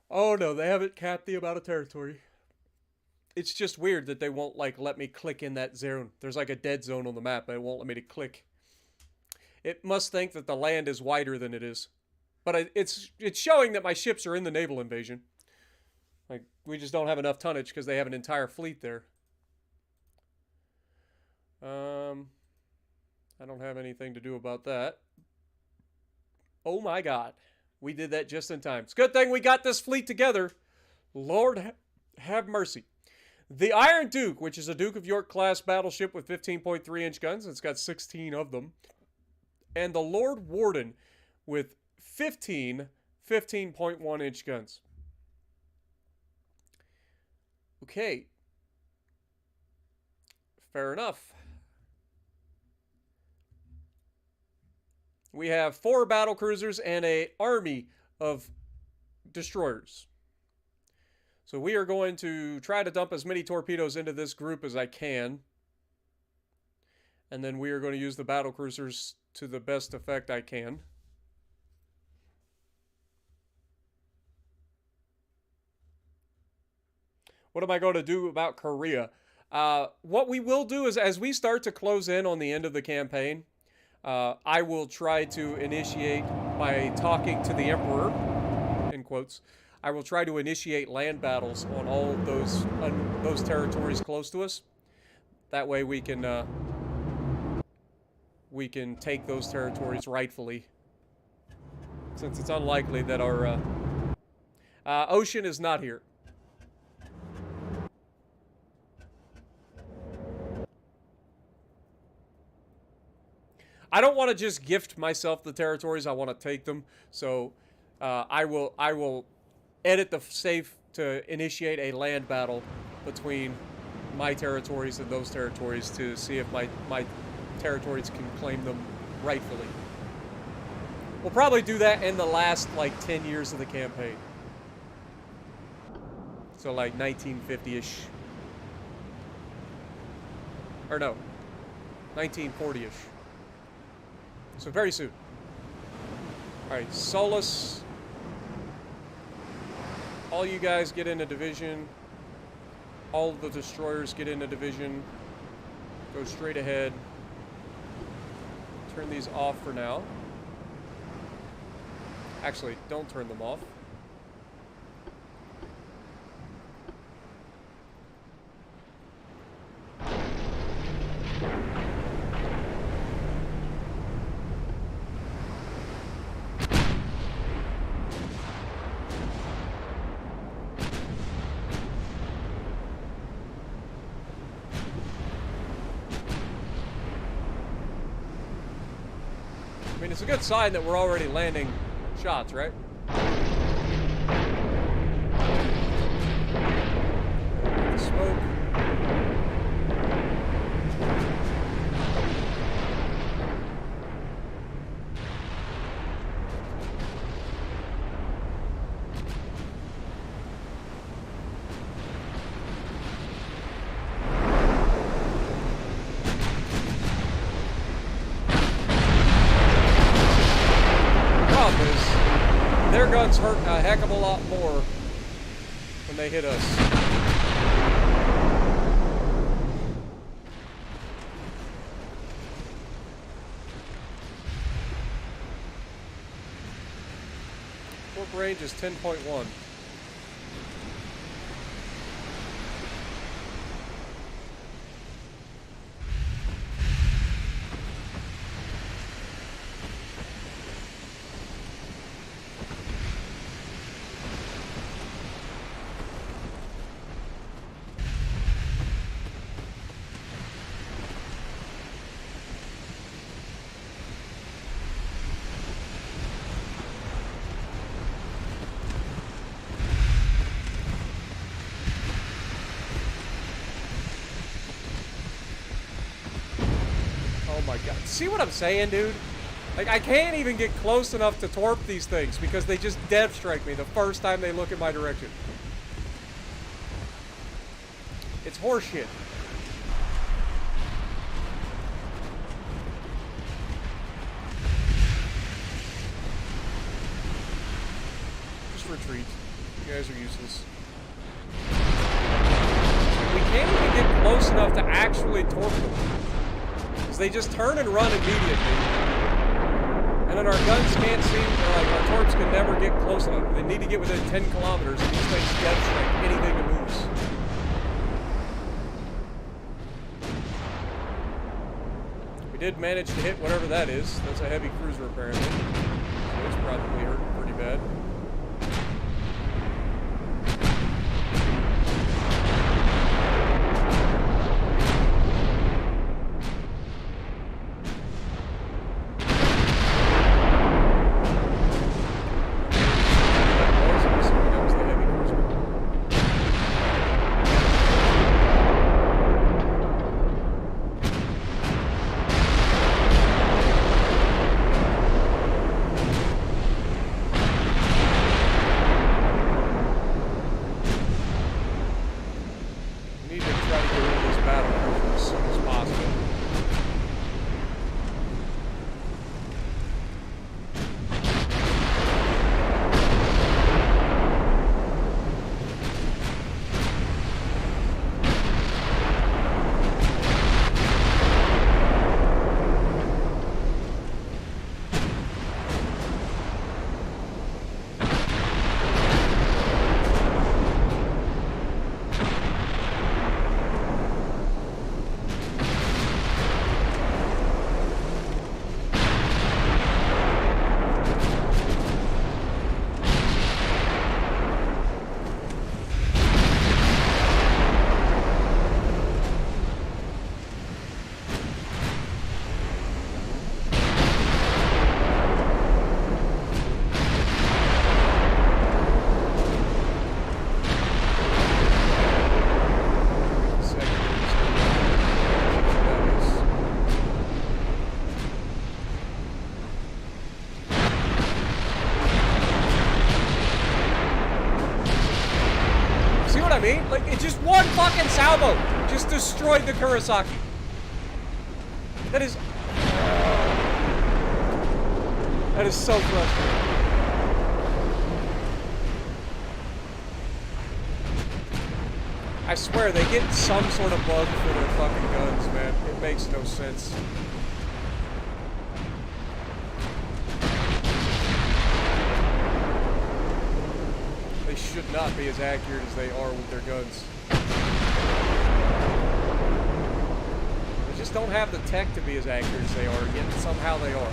Oh no, they haven't capped the amount of territory. It's just weird that they won't like let me click in that zone. There's like a dead zone on the map, but it won't let me to click. It must think that the land is wider than it is. But it's showing that my ships are in the naval invasion. Like, we just don't have enough tonnage because they have an entire fleet there. I don't have anything to do about that. Oh my god. We did that just in time. It's a good thing we got this fleet together. Lord have mercy. The Iron Duke, which is a Duke of York class battleship with 15.3-inch guns. It's got 16 of them. And the Lord Warden with 15.1-inch guns. Okay. Fair enough. We have 4 battle cruisers and an army of destroyers. So we are going to try to dump as many torpedoes into this group as I can. And then we are going to use the battle cruisers to the best effect I can. What am I going to do about Korea? What we will do is, as we start to close in on the end of the campaign, I will try to initiate by talking to the Emperor, in quotes. I will try to initiate land battles on all those territories close to us. That way we can take those territories rightfully. Since it's unlikely that our ocean is not here. I don't want to just gift myself the territories. I want to take them. So I will edit the save to initiate a land battle between my territories and those territories to see if my territories can claim them rightfully. We'll probably do that in the last like 10 years of the campaign. So like 1950-ish. Or no, 1940-ish. So very soon. Alright, Solus. All you guys get in a division. All of the destroyers get in a division. Go straight ahead. Turn these off for now. Actually, don't turn them off. I mean, it's a good sign that we're already landing shots, right? Smoke. Their guns hurt a heck of a lot more when they hit us. Torp range is 10.1. Oh my god. See what I'm saying, dude? Like, I can't even get close enough to torp these things because they just dev strike me the first time they look in my direction. It's horseshit. Just retreat. You guys are useless. We can't even get close enough to actually torp them. Because they just turn and run immediately. And then our guns can't see, or like our torps can never get close enough. They need to get within 10 kilometers and these things dev strike anything that moves. We did manage to hit whatever that is. That's a heavy cruiser apparently. So it's probably hurt pretty bad. Like, it just one fucking salvo just destroyed the Kurosaki. That is so frustrating. I swear, they get some sort of bug for their fucking guns, man. It makes no sense. They should not be as accurate as they are with their guns. They just don't have the tech to be as accurate as they are, yet somehow they are.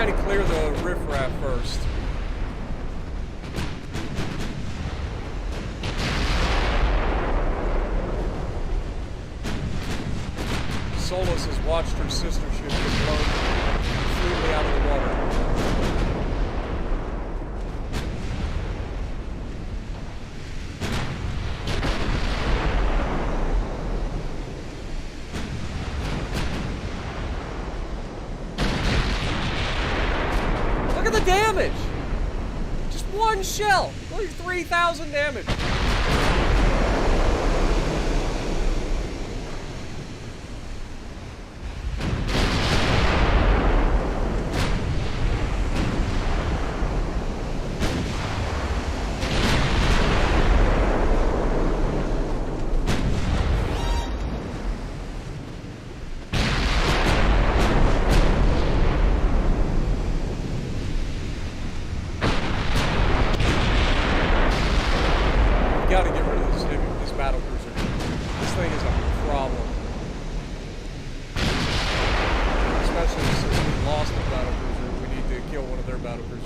To clear the riffraff first. Solus has watched her sister ship get blown completely out of the water. Damage! Just one shell! Only 3,000 damage! Gotta get rid of this battle cruiser. This thing is a problem. Especially since we lost the battle cruiser, we need to kill one of their battle cruisers.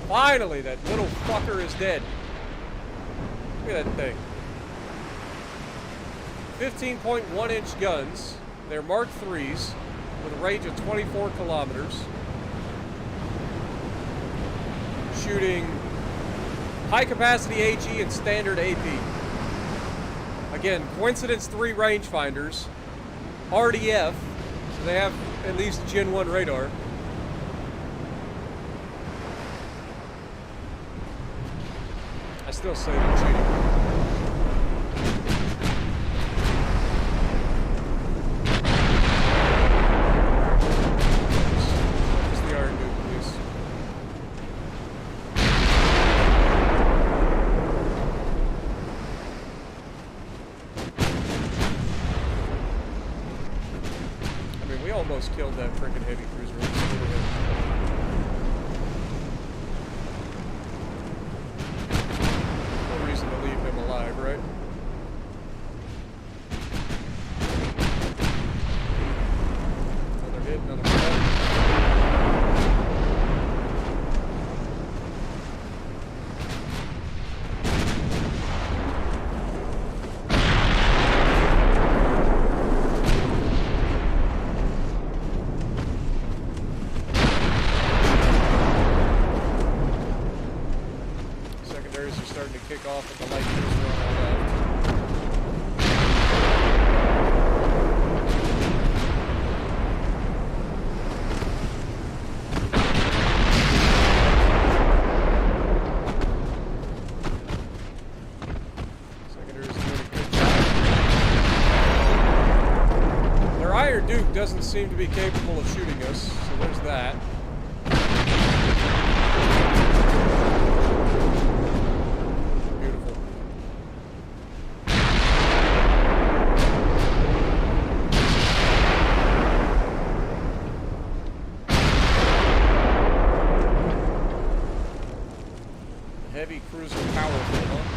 Finally, that little fucker is dead. Look at that thing. 15.1-inch guns. They're Mark IIIs with a range of 24 kilometers. Shooting high-capacity AG and standard AP. Again, Coincidence 3 rangefinders. RDF, so they have at least Gen 1 radar. I still say they're cheating. Just the Iron Duke, please. I mean, we almost killed that freaking heavy cruiser. To leave him alive, right? Another hit, another hit. Secondaries are starting to kick off at the light cruiser on our left. Secondaries doing a good job. Their Iron Duke doesn't seem to be capable of shooting us, so there's that. Heavy cruiser powerful, huh?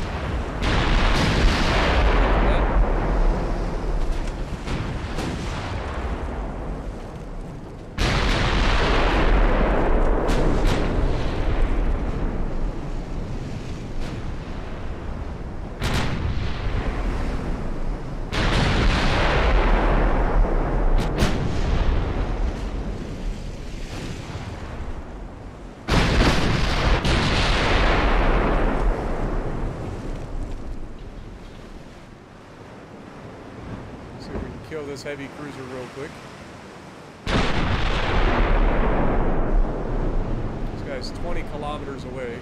Kill this heavy cruiser real quick. This guy's 20 kilometers away.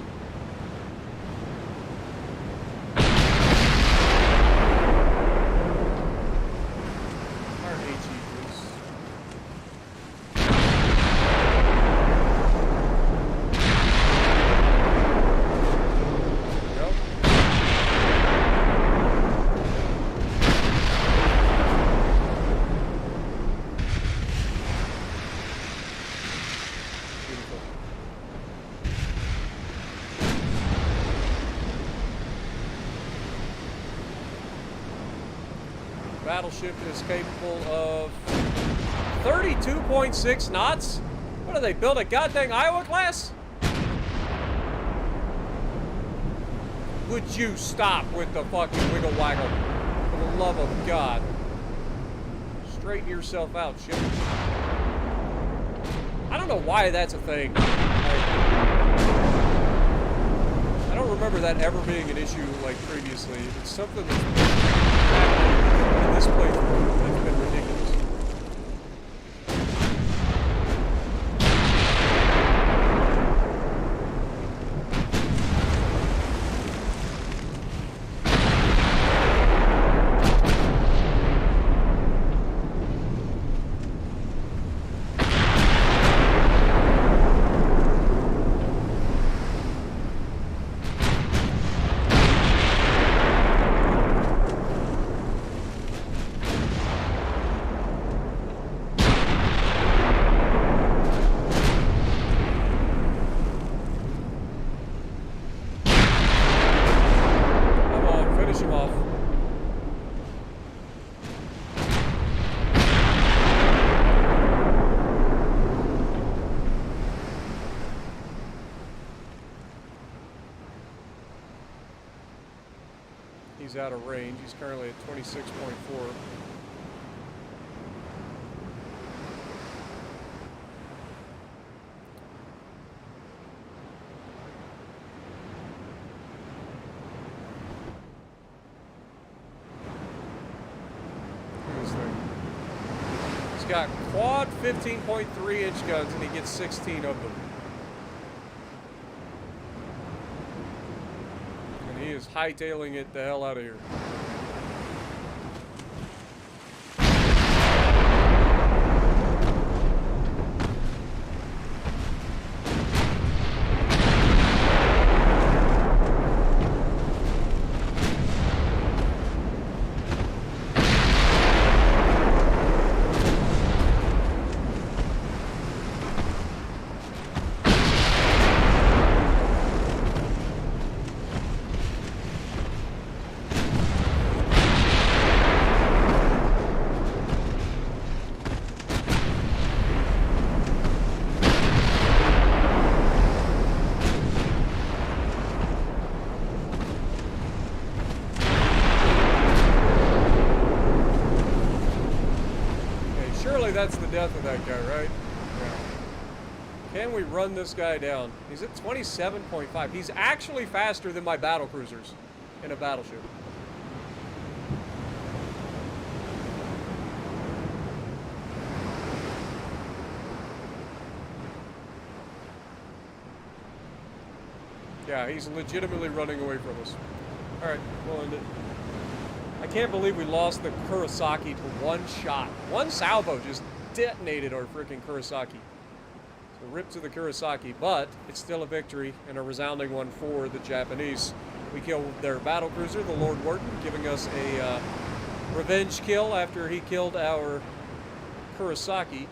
Our HE boost. There we go. Battleship is capable of 32.6 knots? What do they build, a goddamn Iowa class? Would you stop with the fucking wiggle waggle? For the love of God. Straighten yourself out, ship. I don't know why that's a thing. I don't remember that ever being an issue like previously. It's something that's happened in this playthrough that's been ridiculous. He's out of range. He's currently at 26.4. He's got quad 15.3 inch guns and he gets 16 of them. He is hightailing it the hell out of here. That's the death of that guy, right? Yeah. Can we run this guy down? He's at 27.5. He's actually faster than my battle cruisers in a battleship. Yeah, he's legitimately running away from us. Alright, we'll end it. I can't believe we lost the Kurosaki to one shot. One salvo just detonated our freaking Kurosaki. So rip to the Kurosaki, but it's still a victory and a resounding one for the Japanese. We killed their battle cruiser, the Lord Wharton, giving us a revenge kill after he killed our Kurosaki.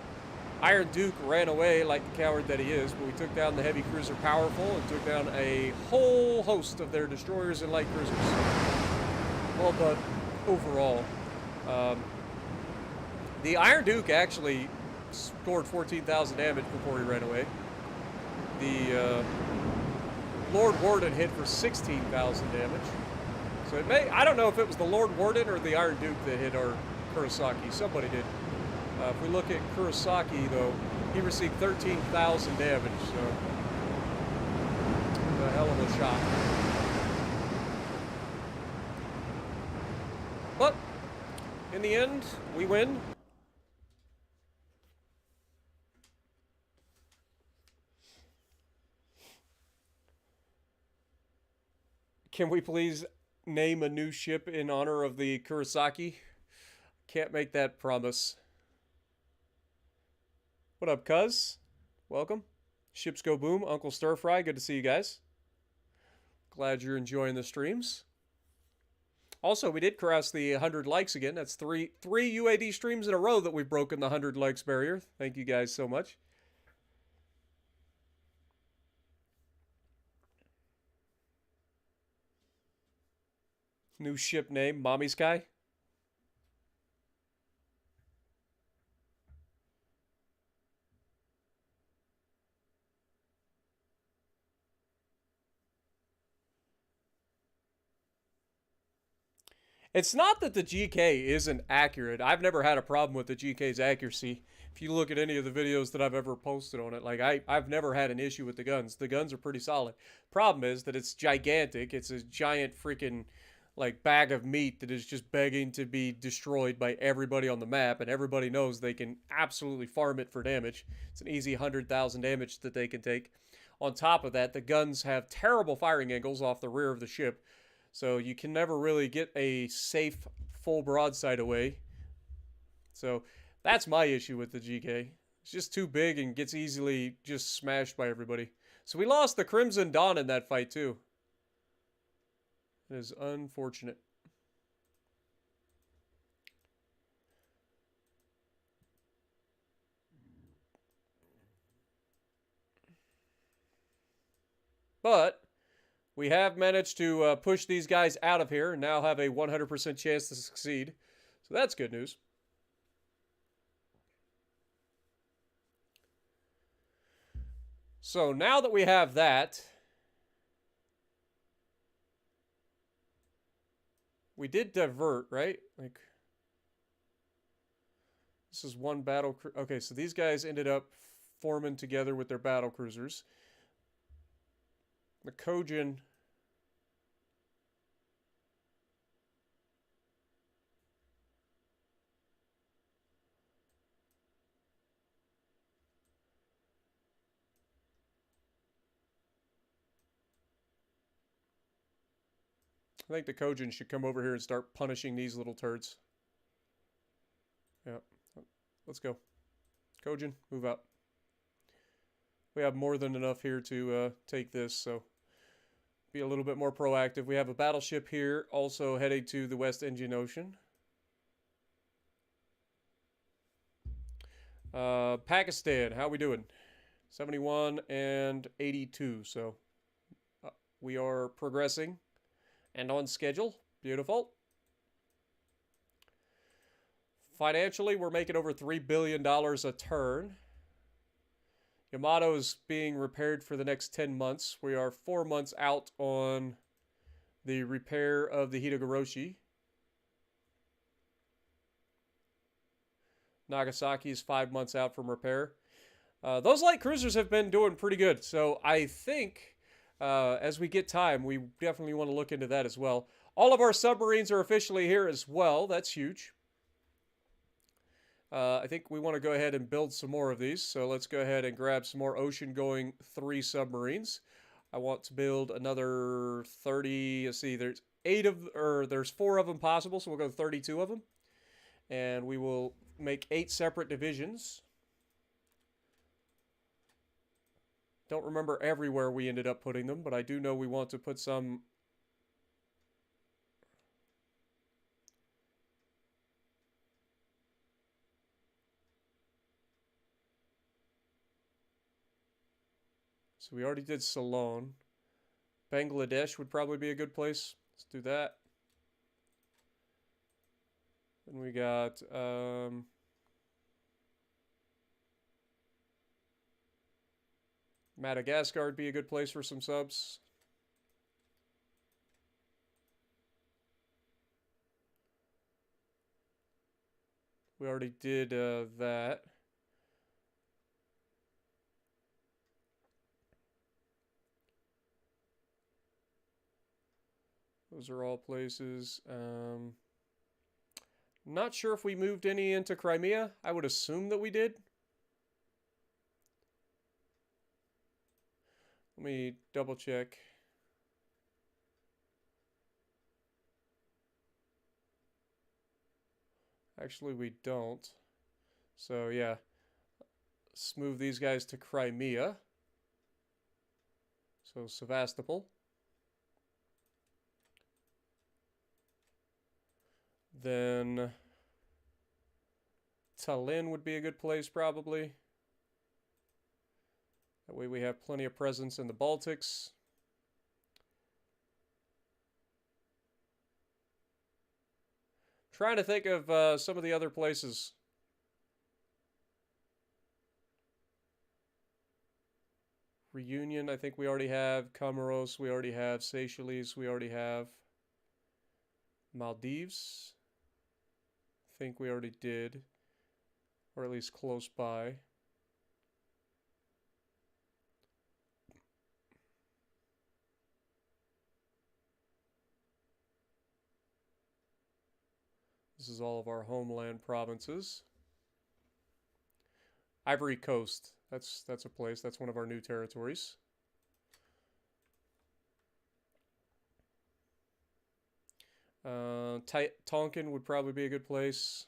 Iron Duke ran away like the coward that he is, but we took down the heavy cruiser Powerful and took down a whole host of their destroyers and light cruisers. Well done overall. The Iron Duke actually scored 14,000 damage before he ran away. The Lord Warden hit for 16,000 damage. So it may, I don't know if it was the Lord Warden or the Iron Duke that hit our Kurosaki. Somebody did. If we look at Kurosaki, though, he received 13,000 damage, so a hell of a shot. But in the end, we win. Can we please name a new ship in honor of the Kurosaki? Can't make that promise. What up, cuz? Welcome. Ships go boom. Uncle Stir Fry, good to see you guys. Glad you're enjoying the streams. Also, we did cross the 100 likes again. That's three UAD streams in a row that we've broken the 100 likes barrier. Thank you guys so much. New ship name, Mommy Sky. It's not that the GK isn't accurate. I've never had a problem with the GK's accuracy. If you look at any of the videos that I've ever posted on it, like I've never had an issue with the guns. The guns are pretty solid. Problem is that it's gigantic. It's a giant freaking like bag of meat that is just begging to be destroyed by everybody on the map, and everybody knows they can absolutely farm it for damage. It's an easy 100,000 damage that they can take. On top of that, the guns have terrible firing angles off the rear of the ship, so you can never really get a safe full broadside away. So that's my issue with the GK. It's just too big and gets easily just smashed by everybody. So we lost the Crimson Dawn in that fight too. It is unfortunate. But we have managed to push these guys out of here and now have a 100% chance to succeed. So that's good news. So now that we have that, we did divert, right? Like, this is one battle. Okay, so these guys ended up forming together with their battle cruisers. The Kojin. I think the Kojin should come over here and start punishing these little turds. Yeah. Let's go. Kojin, move up. We have more than enough here to take this, so be a little bit more proactive. We have a battleship here, also heading to the West Indian Ocean. Pakistan, how we doing? 71 and 82, so we are progressing and on schedule. Beautiful. Financially, we're making over $3 billion a turn. Yamato is being repaired for the next 10 months. We are 4 months out on the repair of the Hitagoroshi. Nagasaki is 5 months out from repair. Those light cruisers have been doing pretty good. So I think as we get time, we definitely want to look into that as well. All of our submarines are officially here as well. That's huge. I think we want to go ahead and build some more of these. So let's go ahead and grab some more ocean-going 3 submarines. I want to build another 30. Let's see, there's 4 of them possible, so we'll go 32 of them. And we will make 8 separate divisions. Don't remember everywhere we ended up putting them, but I do know we want to put some. So we already did Ceylon. Bangladesh would probably be a good place. Let's do that. Then we got Madagascar would be a good place for some subs. We already did that. Those are all places. Not sure if we moved any into Crimea. I would assume that we did. Let me double check. Actually, we don't. So, yeah. Let's move these guys to Crimea. So, Sevastopol. Then Tallinn would be a good place, probably. That way we have plenty of presence in the Baltics. Trying to think of some of the other places. Reunion, I think we already have. Comoros, we already have. Seychelles, we already have. Maldives, I think we already did. Or at least close by. This is all of our homeland provinces. Ivory Coast. That's a place. That's one of our new territories. Tonkin would probably be a good place.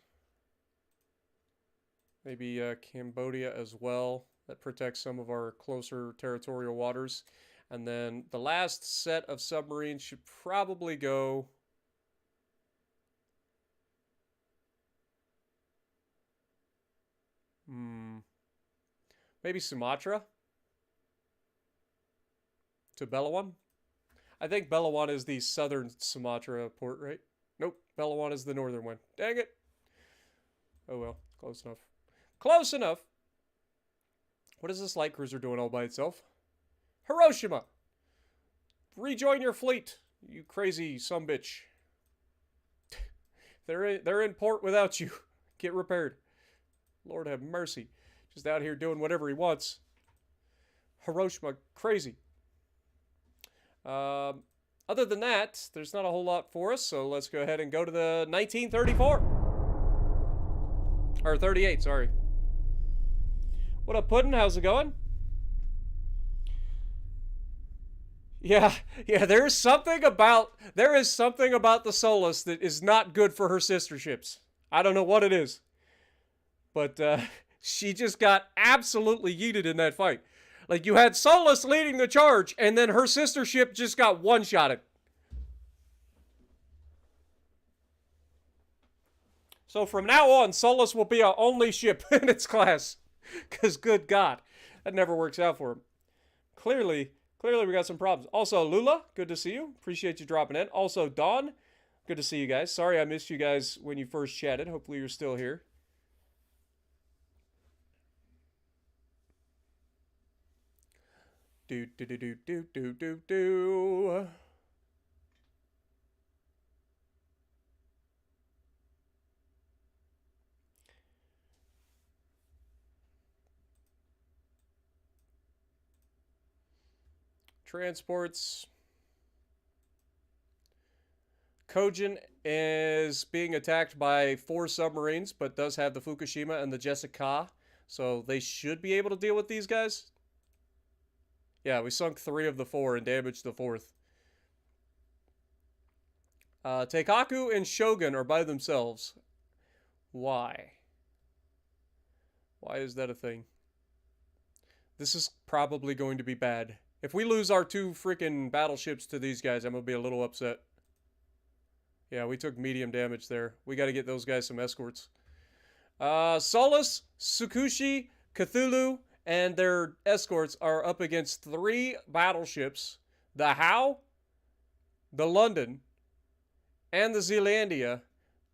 Maybe Cambodia as well. That protects some of our closer territorial waters. And then the last set of submarines should probably go... Maybe Sumatra to Belawan. I think Belawan is the southern Sumatra port, right? Nope, Belawan is the northern one. Dang it. Oh well, close enough. Close enough. What is this light cruiser doing all by itself? Hiroshima! Rejoin your fleet, you crazy sumbitch. They're in port without you. Get repaired. Lord have mercy. Just out here doing whatever he wants. Hiroshima, crazy. Other than that, there's not a whole lot for us, so let's go ahead and go to the 1934. Or 38, sorry. What up, Puddin'? How's it going? Yeah, there is something about the Solus that is not good for her sister ships. I don't know what it is. But, she just got absolutely yeeted in that fight. Like, you had Solus leading the charge, and then her sister ship just got one-shotted. So from now on, Solus will be our only ship in its class. Because, good God, that never works out for him. Clearly we got some problems. Also, Lula, good to see you. Appreciate you dropping in. Also, Dawn, good to see you guys. Sorry I missed you guys when you first chatted. Hopefully you're still here. Do. Transports. Kojin is being attacked by 4 submarines, but does have the Fukushima and the Jessica, so they should be able to deal with these guys. Yeah, we sunk 3 of the 4 and damaged the 4th. Teikaku and Shogun are by themselves. Why? Why is that a thing? This is probably going to be bad. If we lose our 2 freaking battleships to these guys, I'm going to be a little upset. Yeah, we took medium damage there. We got to get those guys some escorts. Solus, Tsukushi, Cthulhu, and their escorts are up against 3 battleships, the Howe, the London, and the Zealandia,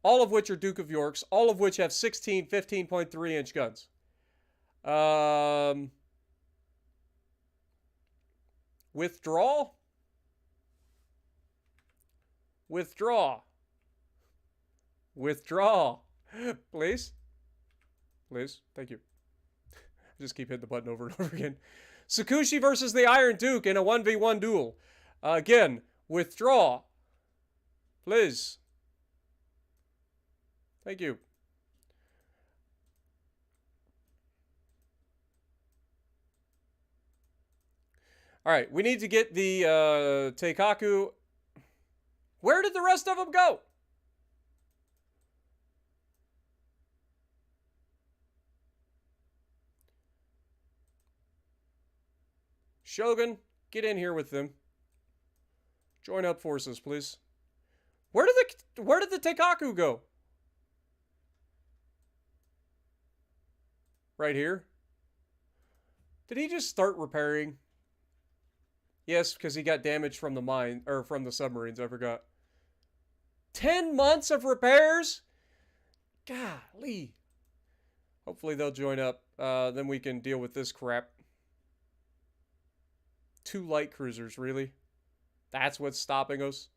all of which are Duke of Yorks, all of which have 16 15.3-inch guns. Withdraw. Withdraw. Withdraw. Please. Please. Thank you. I just keep hitting the button over and over again. Tsukushi versus the Iron Duke in a 1v1 duel. Again, withdraw. Please. Thank you. All right, we need to get the Teikaku. Where did the rest of them go? Shogun, get in here with them. Join up forces, please. Where did the Teikaku go? Right here. Did he just start repairing? Yes, because he got damaged from the mine, or from the submarines, I forgot. 10 months of repairs? Golly. Hopefully they'll join up. Then we can deal with this crap. 2 light cruisers, really? That's what's stopping us?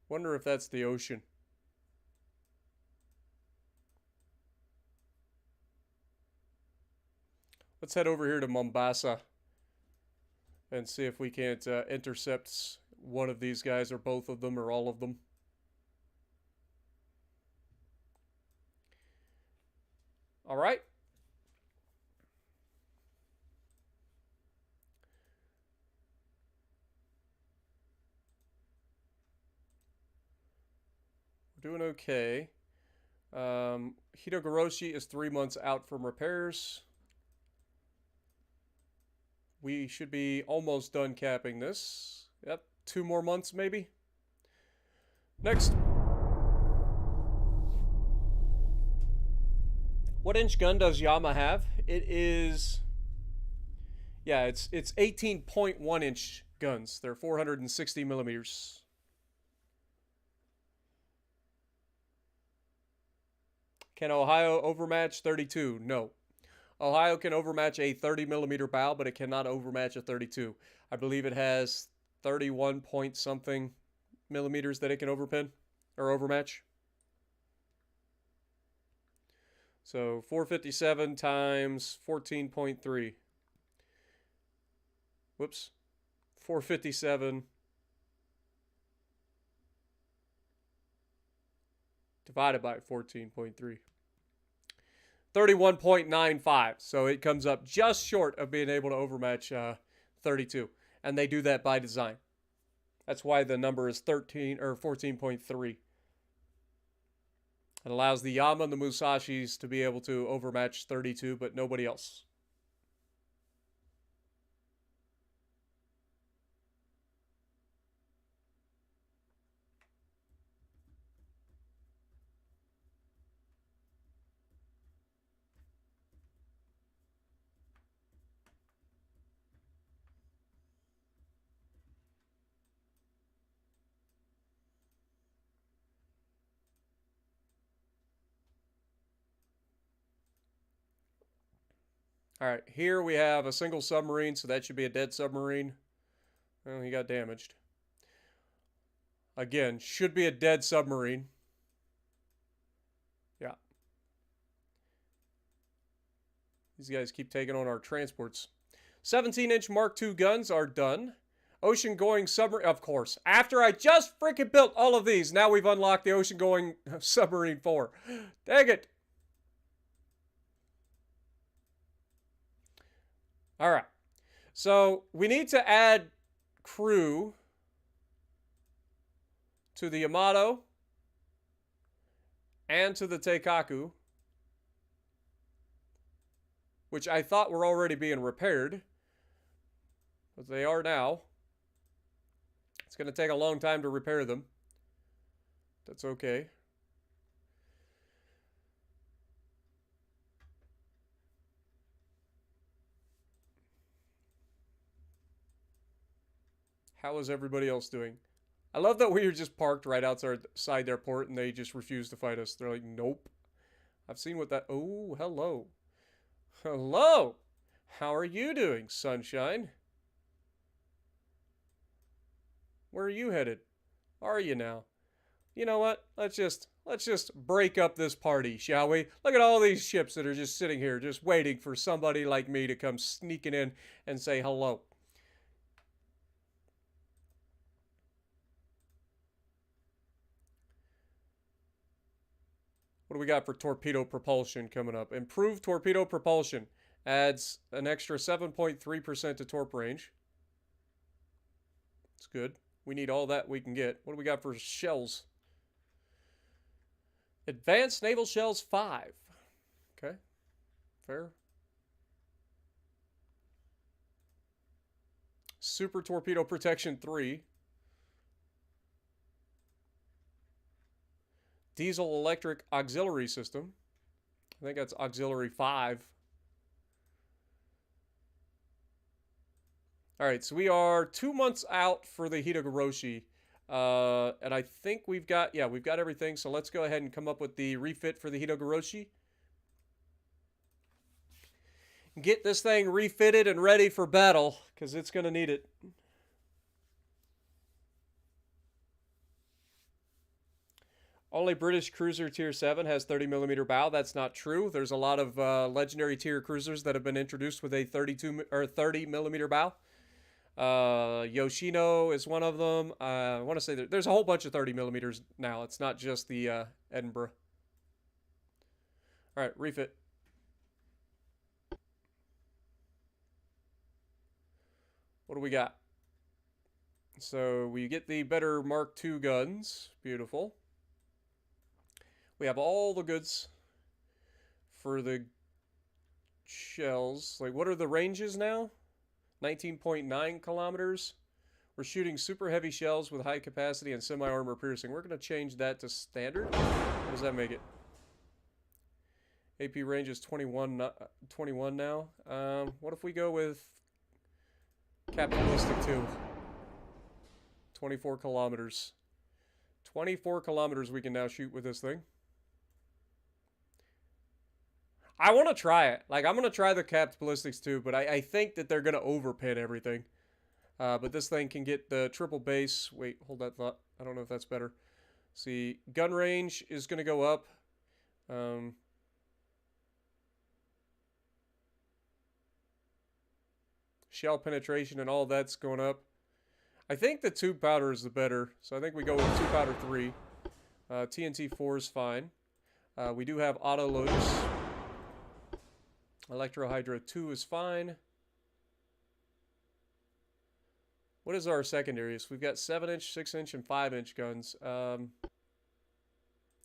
Wonder if that's the ocean. Let's head over here to Mombasa and see if we can't intercept one of these guys, or both of them, or all of them. All right. We're doing okay. Hitogoroshi is 3 months out from repairs. We should be almost done capping this. Yep, 2 more months maybe. Next. What inch gun does Yama have? It is... yeah, it's 18.1 inch guns. They're 460 millimeters. Can Ohio overmatch 32? No. Ohio can overmatch a 30 millimeter bow, but it cannot overmatch a 32. I believe it has 31 point something millimeters that it can overpin or overmatch. So 457 times 14.3. Whoops. 457 divided by 14.3. 31.95. So it comes up just short of being able to overmatch 32. And they do that by design. That's why the number is 13 or 14.3. It allows the Yama and the Musashis to be able to overmatch 32, but nobody else. All right, here we have a single submarine, so that should be a dead submarine. Well, he got damaged. Again, should be a dead submarine. Yeah. These guys keep taking on our transports. 17-inch Mark II guns are done. Ocean-going submarine, of course. After I just freaking built all of these, now we've unlocked the ocean-going submarine 4. Dang it. All right. So we need to add crew to the Yamato and to the Teikaku. which I thought were already being repaired, but they are now. It's going to take a long time to repair them. That's okay. How is everybody else doing? I love that we were just parked right outside their port and they just refused to fight us. They're like, nope. I've seen what that... Oh, hello. Hello. How are you doing, sunshine? Where are you headed? Are you now? You know what? Let's just break up this party, shall we? Look at all these ships that are just sitting here, just waiting for somebody like me to come sneaking in and say hello. What do we got for torpedo propulsion coming up? Improved torpedo propulsion adds an extra 7.3% to torp range. It's good. We need all that we can get. What do we got for shells? Advanced naval shells 5. Okay. Fair. Super torpedo protection 3. Diesel electric auxiliary system. I think that's auxiliary 5. All right, so we are 2 months out for the Hitagoroshi. And I think we've got everything. So let's go ahead and come up with the refit for the Hitagoroshi. Get this thing refitted and ready for battle, because it's going to need it. Only British cruiser tier 7 has 30mm bow. That's not true. There's a lot of legendary tier cruisers that have been introduced with a 30mm bow. Yoshino is one of them. I want to say there's a whole bunch of 30mm now. It's not just the Edinburgh. All right, refit. What do we got? So we get the better Mark II guns. Beautiful. We have all the goods for the shells. Like, what are the ranges now? 19.9 kilometers. We're shooting super heavy shells with high capacity and semi-armor piercing. We're going to change that to standard. What does that make it? AP range is 21 now. What if we go with capitalistic 2? 24 kilometers. 24 kilometers we can now shoot with this thing. I want to try it. Like, I'm going to try the capped ballistics too, but I think that they're going to overpin everything. But this thing can get the triple base. Wait, hold that thought. I don't know if that's better. See, gun range is going to go up. Shell penetration and all that's going up. I think the tube powder is the better, so I think we go with tube powder 3. TNT 4 is fine. We do have auto loaders. Electro-Hydro 2 is fine. What is our secondaries? We've got 7-inch, 6-inch, and 5-inch guns.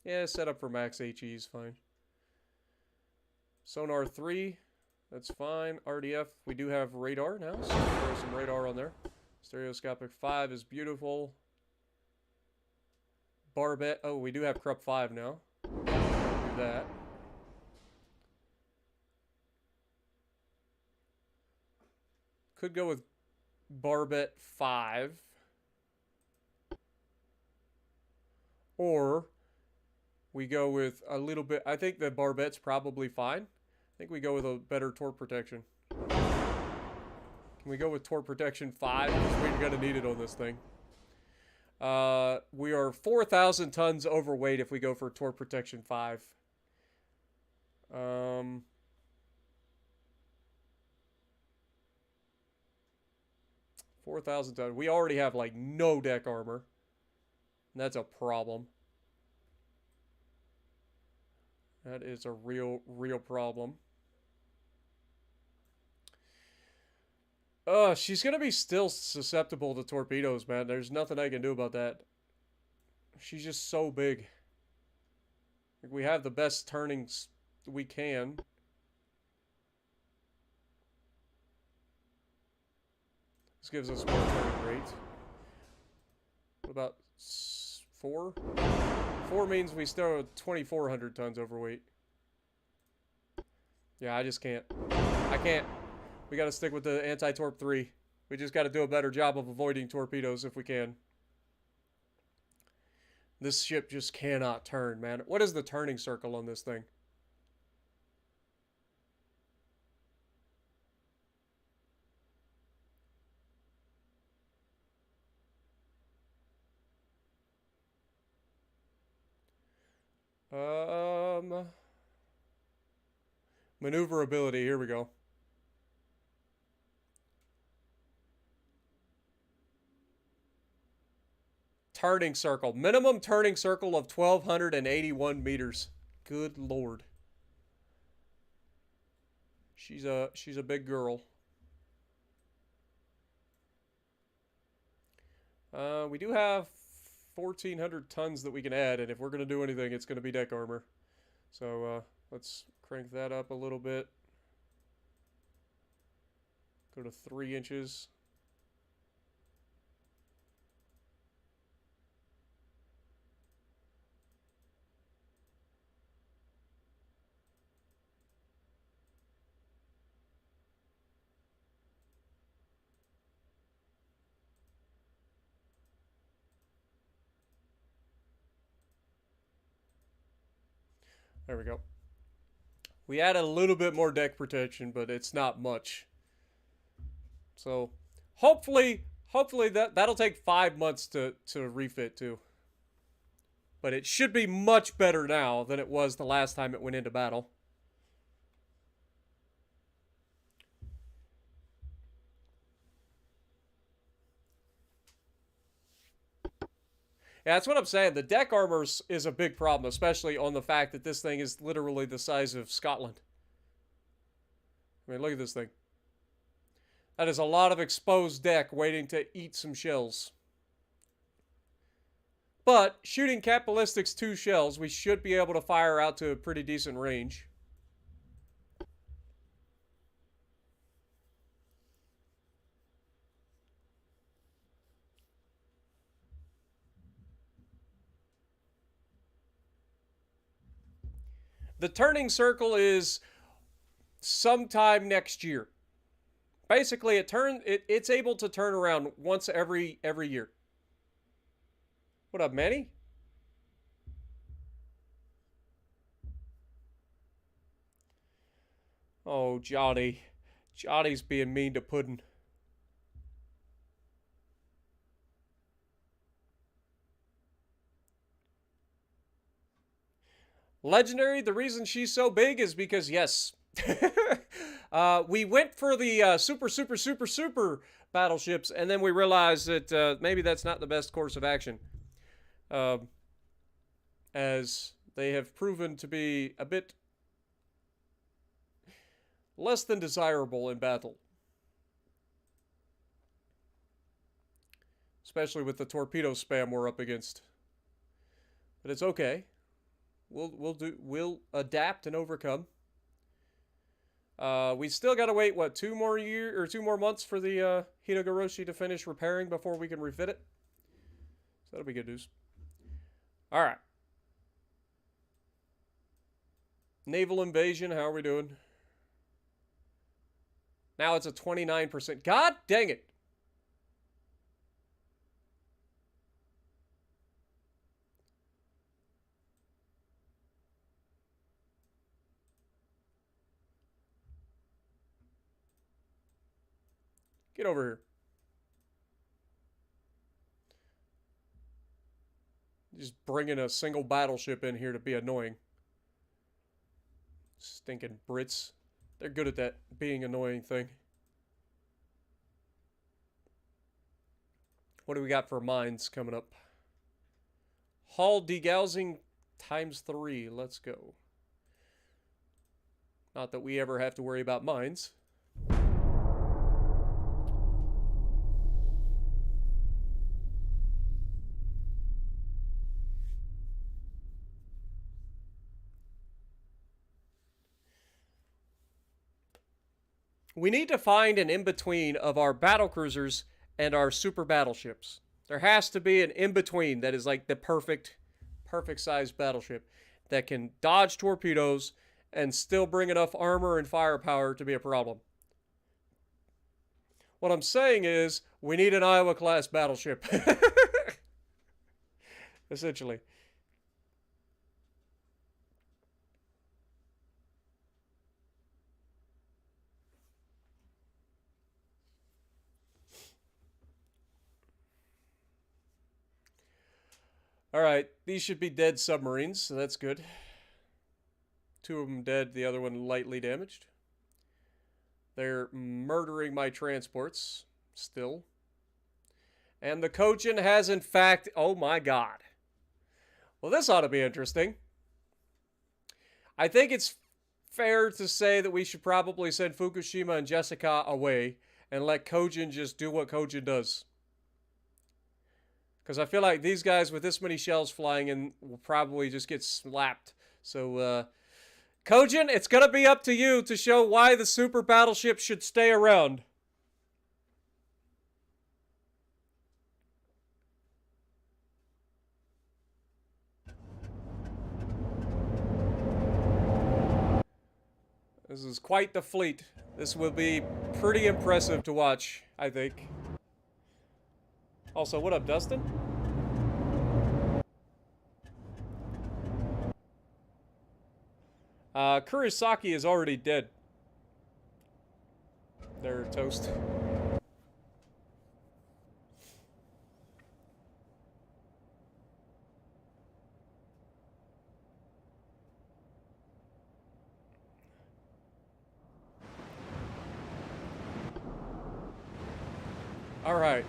Yeah, set up for max HE is fine. Sonar 3, that's fine. RDF, we do have radar now, so we'll throw some radar on there. Stereoscopic 5 is beautiful. Barbette, oh, we do have Krupp 5 now. Do that. Could go with Barbette 5. Or we go with a little bit... I think the Barbette's probably fine. I think we go with a better torque protection. Can we go with torque protection 5? Because we're going to need it on this thing. We are 4,000 tons overweight if we go for torque protection 5. 4,000 tons. We already have, like, no deck armor. And that's a problem. That is a real problem. She's going to be still susceptible to torpedoes, man. There's nothing I can do about that. She's just so big. Like, we have the best turnings we can. This gives us more turning rate. What about 4? 4 means we still have 2,400 tons overweight. Yeah, I just can't. I can't. We got to stick with the anti-torp 3. We just got to do a better job of avoiding torpedoes if we can. This ship just cannot turn, man. What is the turning circle on this thing? Maneuverability, here we go. Turning circle. Minimum turning circle of 1,281 meters. Good lord. She's a big girl. We do have 1,400 tons that we can add, and if we're going to do anything, it's going to be deck armor. So, let's crank that up a little bit. Go to 3 inches. There we go. We added a little bit more deck protection, but it's not much. So, hopefully that'll take 5 months to refit too. But it should be much better now than it was the last time it went into battle. Yeah, that's what I'm saying. The deck armor is a big problem, especially on the fact that this thing is literally the size of Scotland. I mean, look at this thing. That is a lot of exposed deck waiting to eat some shells. But shooting Cat Ballistics 2 shells, we should be able to fire out to a pretty decent range. The turning circle is sometime next year. Basically, it's able to turn around once every year. What up, Manny? Oh, Johnny. Johnny's being mean to Puddin'. Legendary, the reason she's so big is because, yes, we went for the super battleships, and then we realized that maybe that's not the best course of action. As they have proven to be a bit less than desirable in battle. Especially with the torpedo spam we're up against. But it's okay. We'll adapt and overcome. We still gotta wait, what, 2 more months for the Hitogoroshi to finish repairing before we can refit it. So that'll be good news. Alright. Naval invasion, how are we doing? Now it's a 29%. God dang it! Get over here. Just bringing a single battleship in here to be annoying. Stinking Brits. They're good at that being annoying thing. What do we got for mines coming up? Hull degaussing ×3. Let's go. Not that we ever have to worry about mines. We need to find an in-between of our battlecruisers and our super battleships. There has to be an in-between that is like the perfect sized battleship that can dodge torpedoes and still bring enough armor and firepower to be a problem. What I'm saying is, we need an Iowa-class battleship. Essentially. Alright, these should be dead submarines, so that's good. 2 of them dead, the other one lightly damaged. They're murdering my transports, still. And the Kojin has in fact... Oh my god. Well, this ought to be interesting. I think it's fair to say that we should probably send Fukushima and Jessica away and let Kojin just do what Kojin does. Because I feel like these guys with this many shells flying in will probably just get slapped. So, Kojin, it's going to be up to you to show why the super battleship should stay around. This is quite the fleet. This will be pretty impressive to watch, I think. Also, what up, Dustin? Kurosaki is already dead. They're toast. Alright.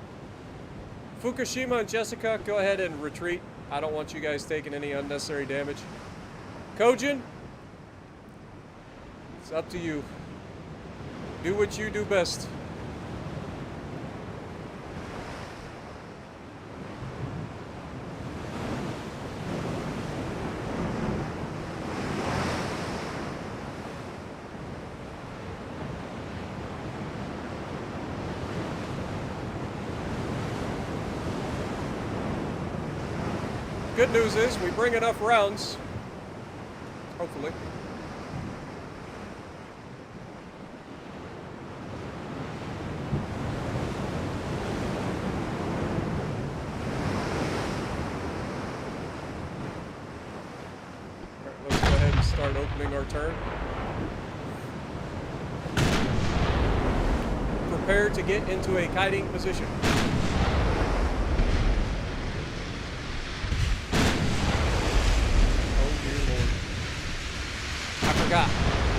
Fukushima and Jessica, go ahead and retreat. I don't want you guys taking any unnecessary damage. Kojin, it's up to you. Do what you do best. Good news is we bring enough rounds. Hopefully. Alright, let's go ahead and start opening our turn. Prepare to get into a kiting position.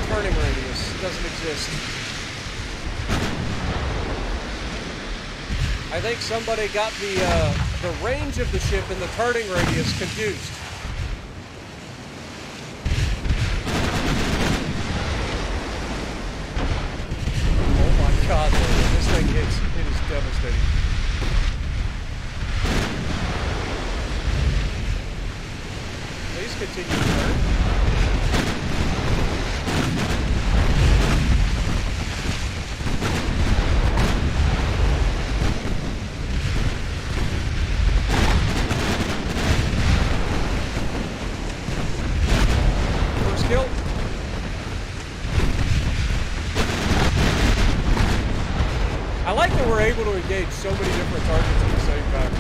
Turning radius doesn't exist. I think somebody got the range of the ship and the turning radius confused. Oh my god, man. This thing hits, it is devastating. Please continue to turn. I like that we're able to engage so many different targets at the same time.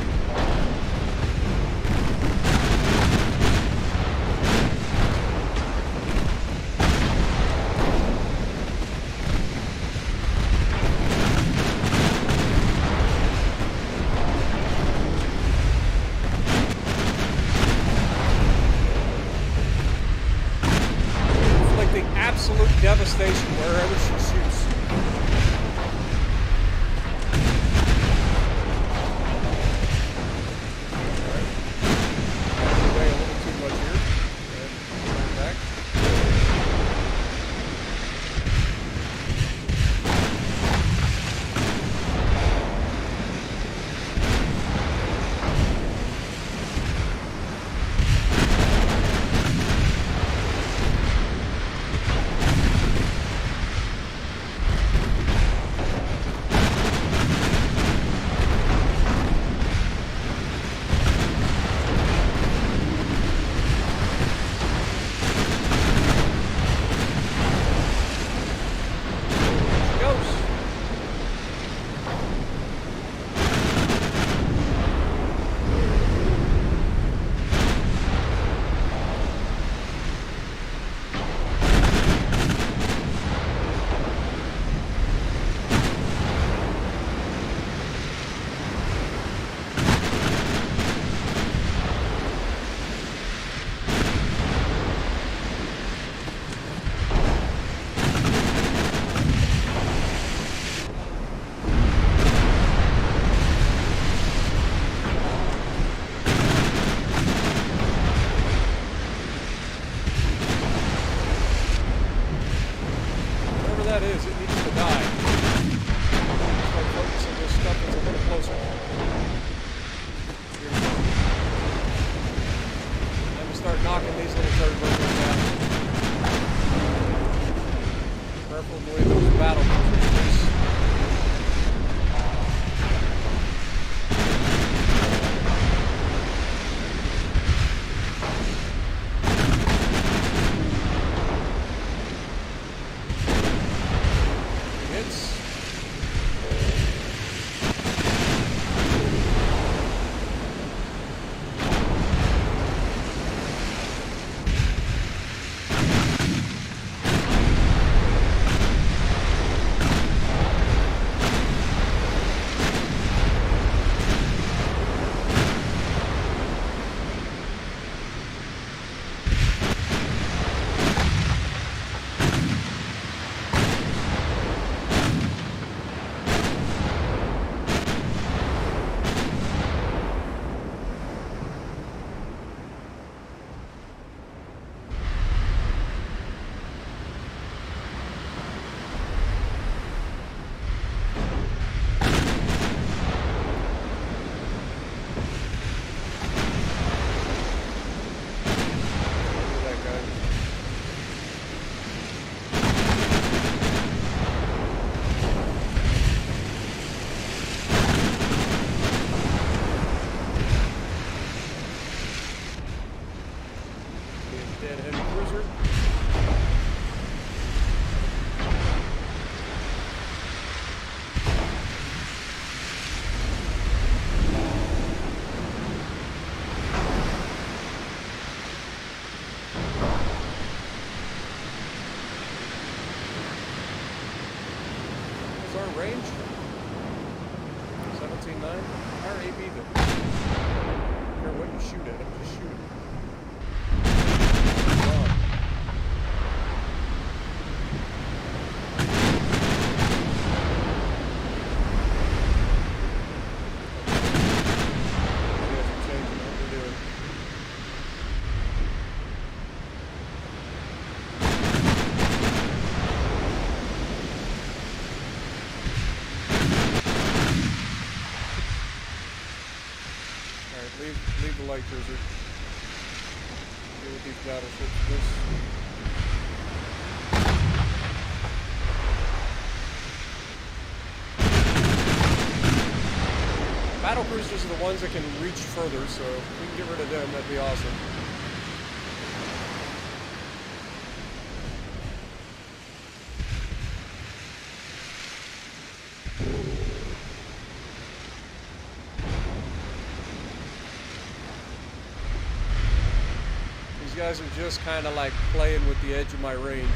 Inflicting absolute devastation wherever she shoots. range. 17.9. Fire AB then. I don't care what you shoot at, I'm just shooting. Leave the light cruiser. Deal with these battleships. Battle cruisers are the ones that can reach further, so if we can get rid of them, that'd be awesome. These guys are just kind of like playing with the edge of my range.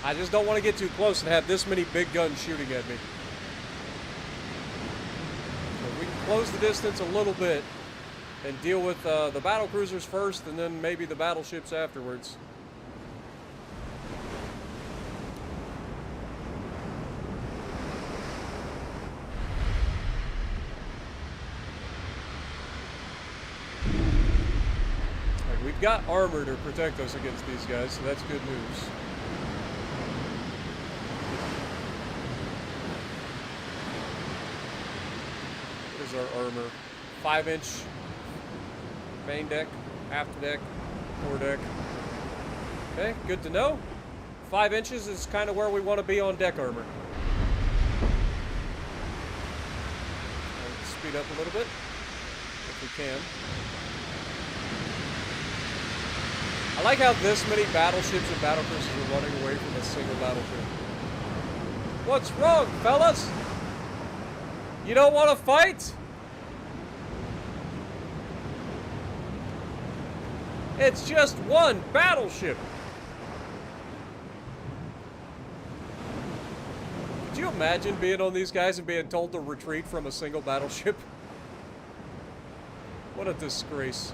I just don't want to get too close and have this many big guns shooting at me. So we can close the distance a little bit and deal with the battle cruisers first and then maybe the battleships afterwards. We've got armor to protect us against these guys, so that's good news. What is our armor? 5-inch main deck, aft deck, foredeck. Okay, good to know. 5 inches is kind of where we want to be on deck armor. Let's speed up a little bit, if we can. I like how this many battleships and battlecruisers are running away from a single battleship. What's wrong, fellas? You don't want to fight? It's just one battleship. Could you imagine being on these guys and being told to retreat from a single battleship? What a disgrace.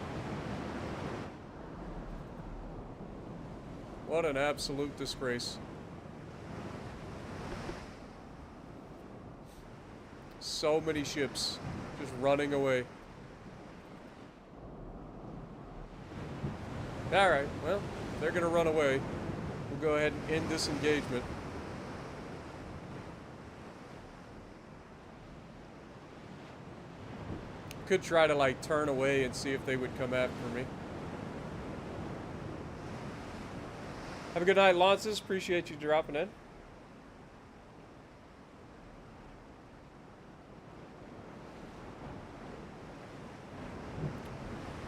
What an absolute disgrace. So many ships just running away. Alright, well, they're gonna run away. We'll go ahead and end this engagement. Could try to like turn away and see if they would come after me. Have a good night, Lances. Appreciate you dropping in.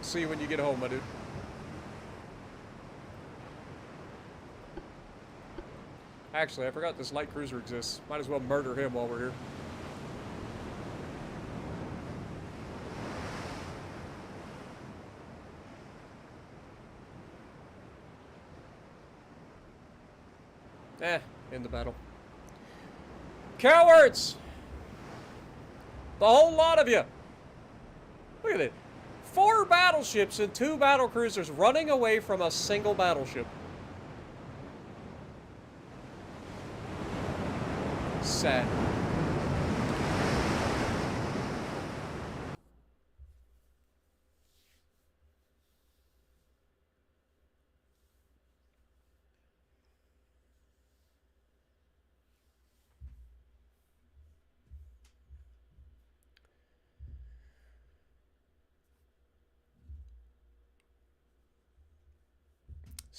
See you when you get home, my dude. Actually, I forgot this light cruiser exists. Might as well murder him while we're here. End the battle. Cowards! The whole lot of you! Look at it. 4 battleships and 2 battle cruisers running away from a single battleship. Sad.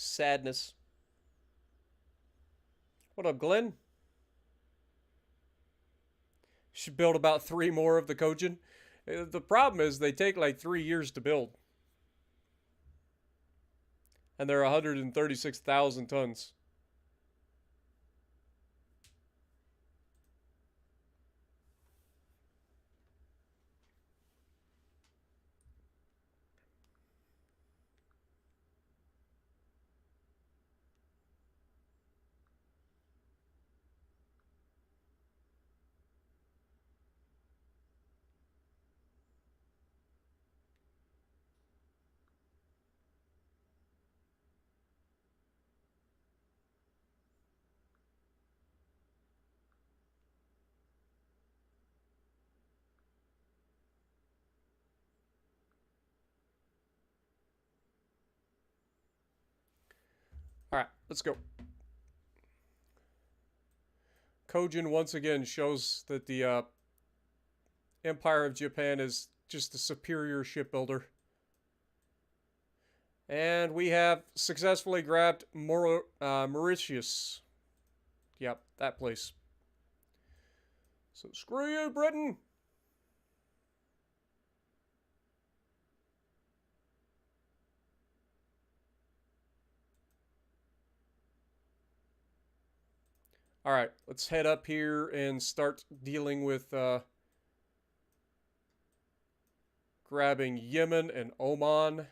Sadness. What up, Glenn? Should build about 3 more of the Kojin. The problem is they take like 3 years to build. And they're 136,000 tons. All right, let's go. Kojin once again shows that the Empire of Japan is just a superior shipbuilder. And we have successfully grabbed Mauritius. Yep, that place. So screw you, Britain! Alright, let's head up here and start dealing with grabbing Yemen and Oman.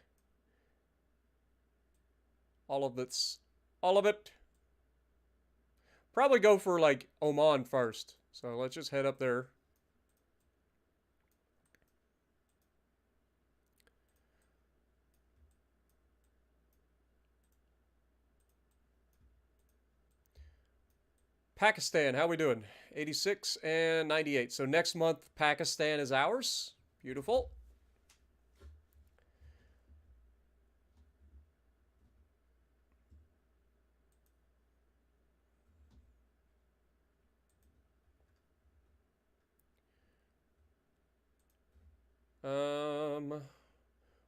All of it. Probably go for like Oman first. So let's just head up there. Pakistan, how we doing? 86 and 98. So next month, Pakistan is ours. Beautiful.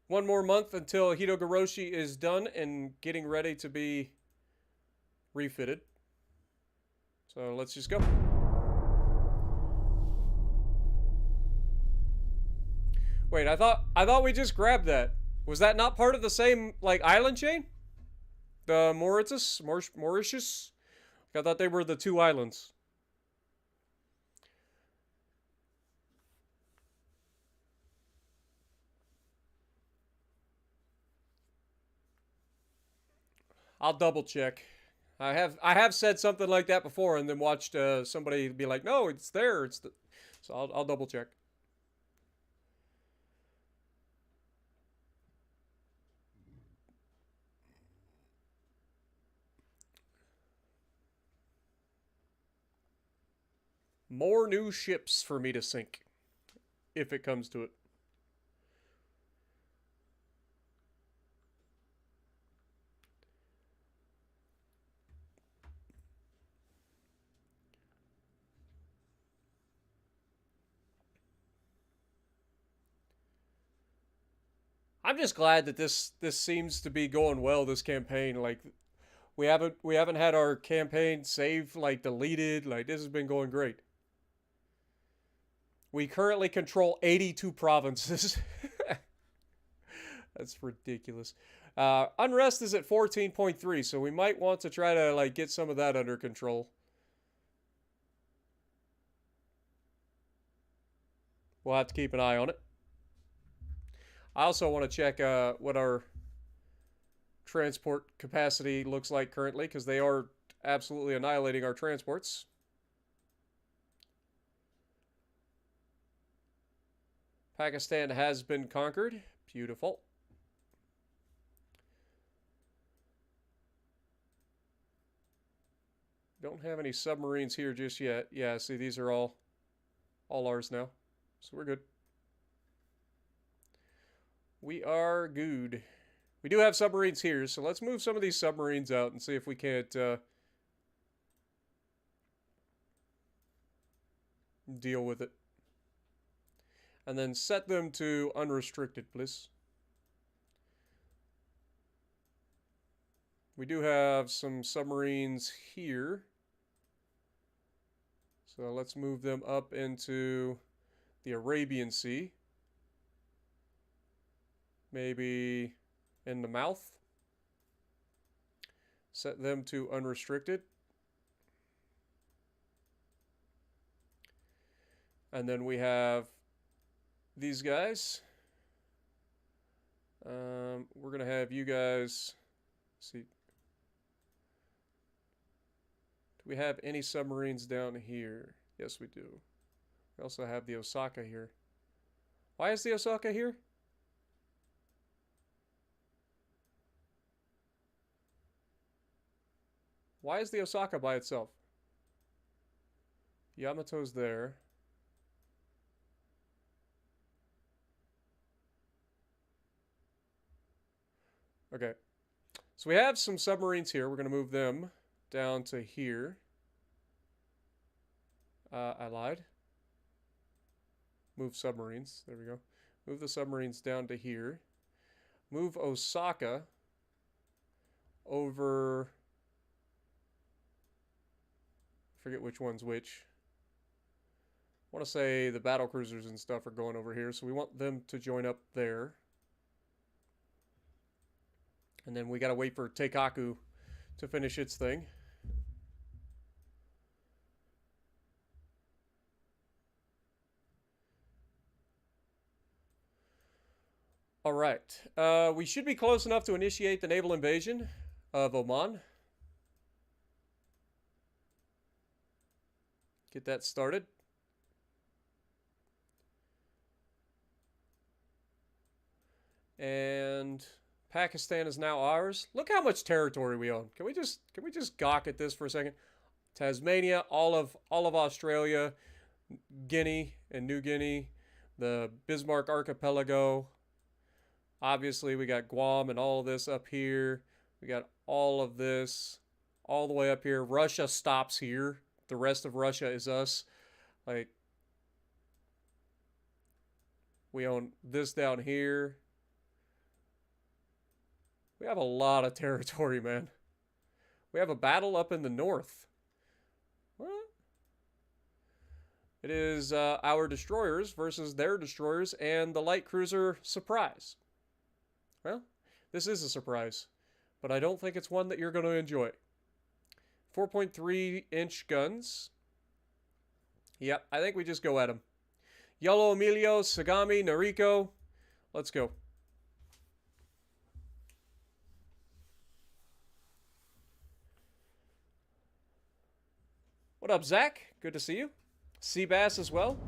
One more month until Hitogoroshi is done and getting ready to be refitted. So let's just go. Wait, I thought we just grabbed that. Was that not part of the same like island chain? The Mauritius? I thought they were the two islands. I'll double check. I have said something like that before, and then watched somebody be like, "No, it's there." So I'll double check. More new ships for me to sink, if it comes to it. I'm just glad that this seems to be going well, this campaign. Like we haven't had our campaign saved, like deleted. Like this has been going great. We currently control 82 provinces. That's ridiculous. Unrest is at 14.3, so we might want to try to like get some of that under control. We'll have to keep an eye on it. I also want to check what our transport capacity looks like currently, because they are absolutely annihilating our transports. Pakistan has been conquered. Beautiful. Don't have any submarines here just yet. Yeah, see, these are all ours now. So we're good. We are good. We do have submarines here, so let's move some of these submarines out and see if we can't deal with it. And then set them to unrestricted, please. We do have some submarines here. So let's move them up into the Arabian Sea. Maybe in the mouth. Set them to unrestricted. And then we have these guys. We're going to have you guys... see. Do we have any submarines down here? Yes, we do. We also have the Osaka here. Why is the Osaka here? Why is the Osaka by itself? Yamato's there. Okay. So we have some submarines here. We're going to move them down to here. I lied. Move submarines. There we go. Move the submarines down to here. Move Osaka over... forget which one's which. I want to say the battle cruisers and stuff are going over here, so we want them to join up there. And then we got to wait for Teikaku to finish its thing. All right. We should be close enough to initiate the naval invasion of Oman. Get that started. And Pakistan is now ours. Look how much territory we own. Can we just gawk at this for a second? Tasmania, all of Australia, Guinea and New Guinea, the Bismarck Archipelago. Obviously, we got Guam and all of this up here. We got all of this all the way up here. Russia stops here. The rest of Russia is us. Like, we own this down here. We have a lot of territory, man. We have a battle up in the north. What? It is our destroyers versus their destroyers and the light cruiser Surprise. Well, this is a surprise, but I don't think it's one that you're going to enjoy. 4.3-inch guns. Yep, I think we just go at them. Yellow Emilio, Sagami, Nariko. Let's go. What up, Zach? Good to see you. Seabass as well.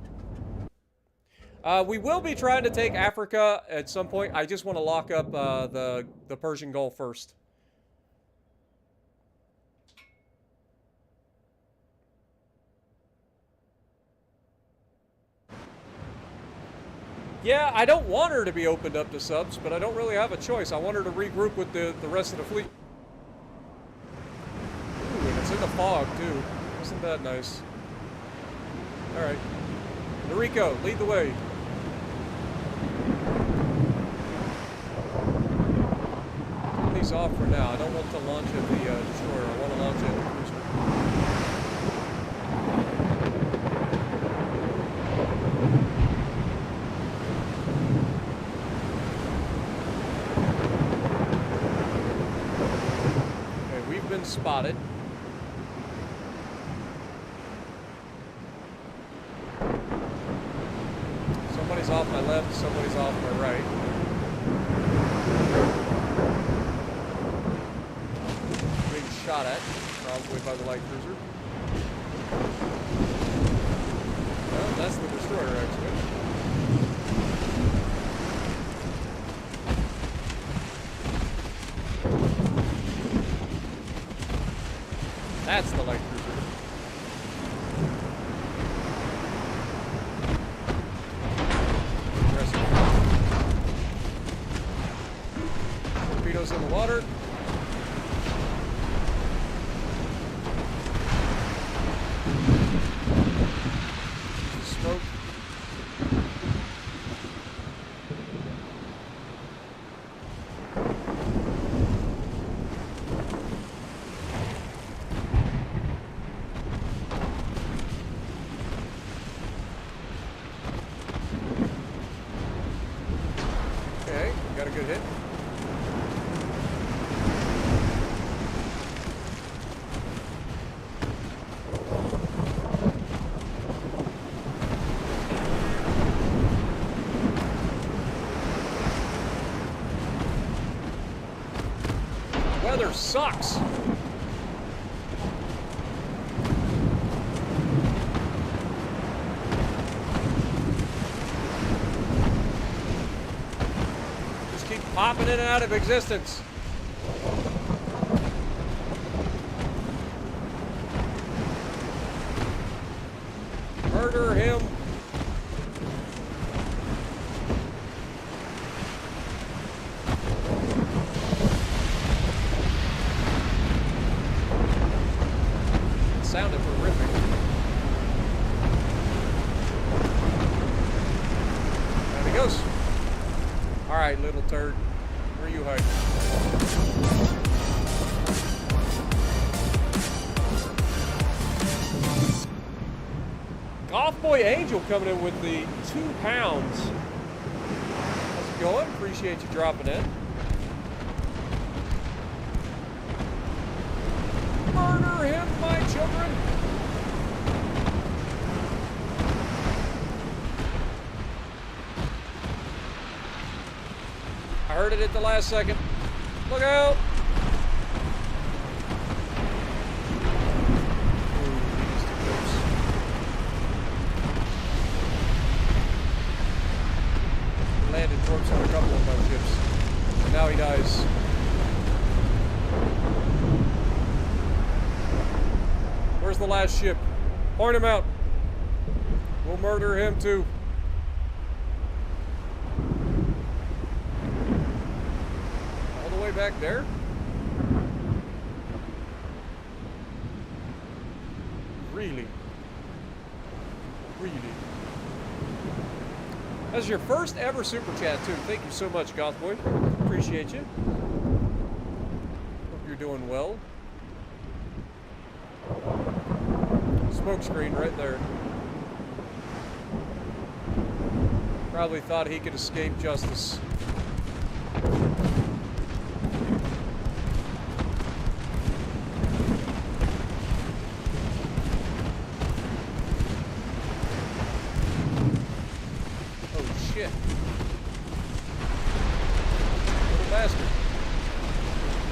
We will be trying to take Africa at some point. I just want to lock up the Persian Gulf first. Yeah, I don't want her to be opened up to subs, but I don't really have a choice. I want her to regroup with the rest of the fleet. Ooh, and it's in the fog, too. Isn't that nice? Alright. Noriko, lead the way. Turn these off for now. I don't want to launch at the destroyer. I want to launch at the cruiser. Okay, we've been spotted. Somebody's off my left, somebody's off my right. Being shot at, probably by the light cruiser. Well, that's the destroyer, actually. That's the light cruiser. Torpedoes in the water. Smoke. Okay, got a good hit. Weather sucks. Just keep popping in and out of existence. Murder him. Alright, little turd. Where are you hiding? Golf Boy Angel coming in with the 2 pounds. How's it going? Appreciate you dropping in. Murder him, my children! I heard it at the last second. Look out! Landed torps on a couple of my ships. And now he dies. Where's the last ship? Point him out. We'll murder him too. All the way back there? Really? Really? That's your first ever super chat too. Thank you so much, Gothboy. Appreciate you. Hope you're doing well. Smoke screen right there. Probably thought he could escape justice. Oh shit. Little bastard.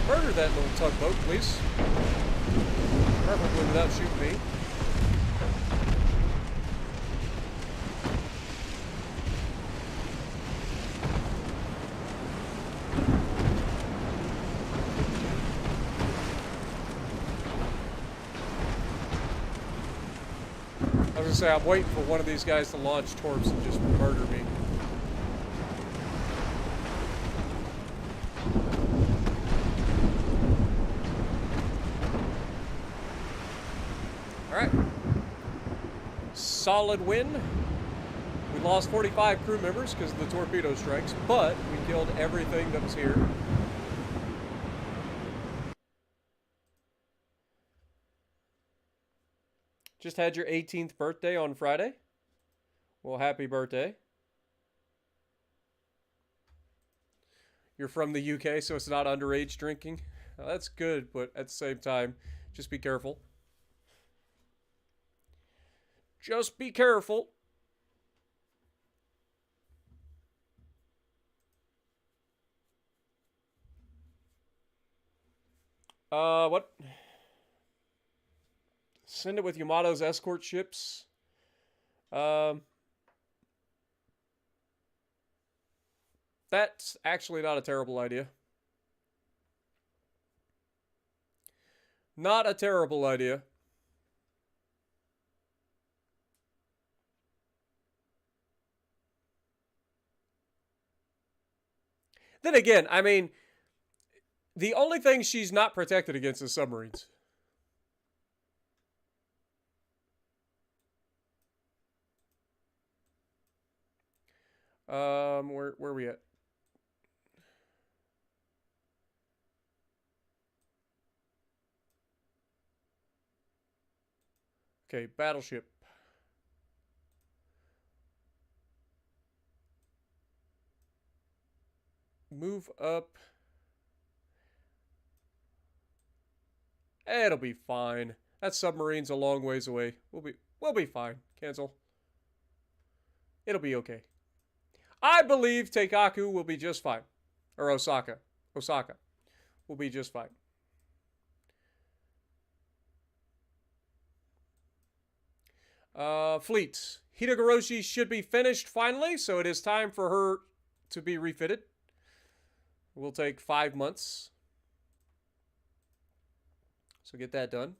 Murder that little tugboat, please. Preferably without shooting me. I was gonna say, I'm waiting for one of these guys to launch torps and just murder me. Alright. Solid win. We lost 45 crew members because of the torpedo strikes, but we killed everything that was here. Just had your 18th birthday on Friday. Well, happy birthday. You're from the UK, so it's not underage drinking. Now, that's good, but at the same time, just be careful. Just be careful. What? Send it with Yamato's escort ships. That's actually not a terrible idea. Not a terrible idea. Then again, I mean, the only thing she's not protected against is submarines. Where are we at? Okay, Battleship. Move up. It'll be fine. That submarine's a long ways away. We'll be fine. Cancel. It'll be okay. I believe Teikaku will be just fine. Or Osaka. Osaka will be just fine. Fleets. Hitagoroshi should be finished finally, so it is time for her to be refitted. It will take 5 months. So get that done.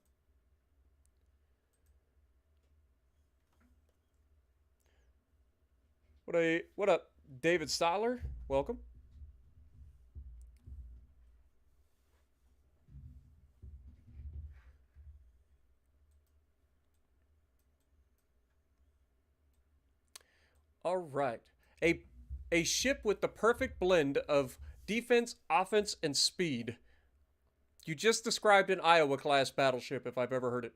What up, David Styler? Welcome. All right. A a ship with the perfect blend of defense, offense, and speed. You just described an Iowa-class battleship, if I've ever heard it.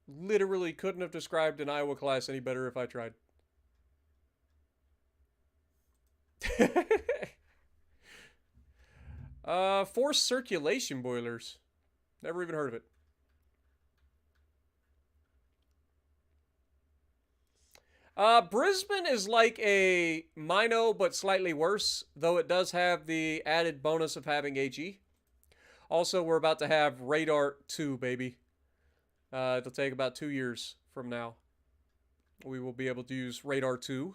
Literally couldn't have described an Iowa-class any better if I tried. Force circulation boilers. Never even heard of it. Brisbane is like a Mino, but slightly worse, though it does have the added bonus of having AG. Also, we're about to have Radar 2, baby. It'll take about 2 years from now. We will be able to use Radar 2.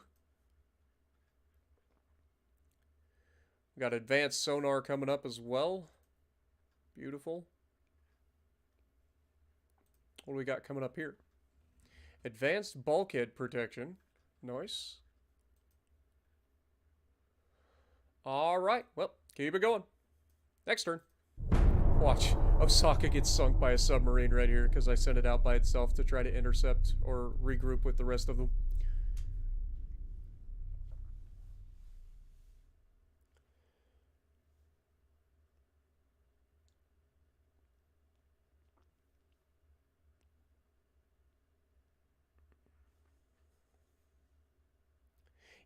We got advanced sonar coming up as well. Beautiful. What do we got coming up here? Advanced bulkhead protection. Nice. All right. Well, keep it going. Next turn. Watch. Osaka gets sunk by a submarine right here because I sent it out by itself to try to intercept or regroup with the rest of them.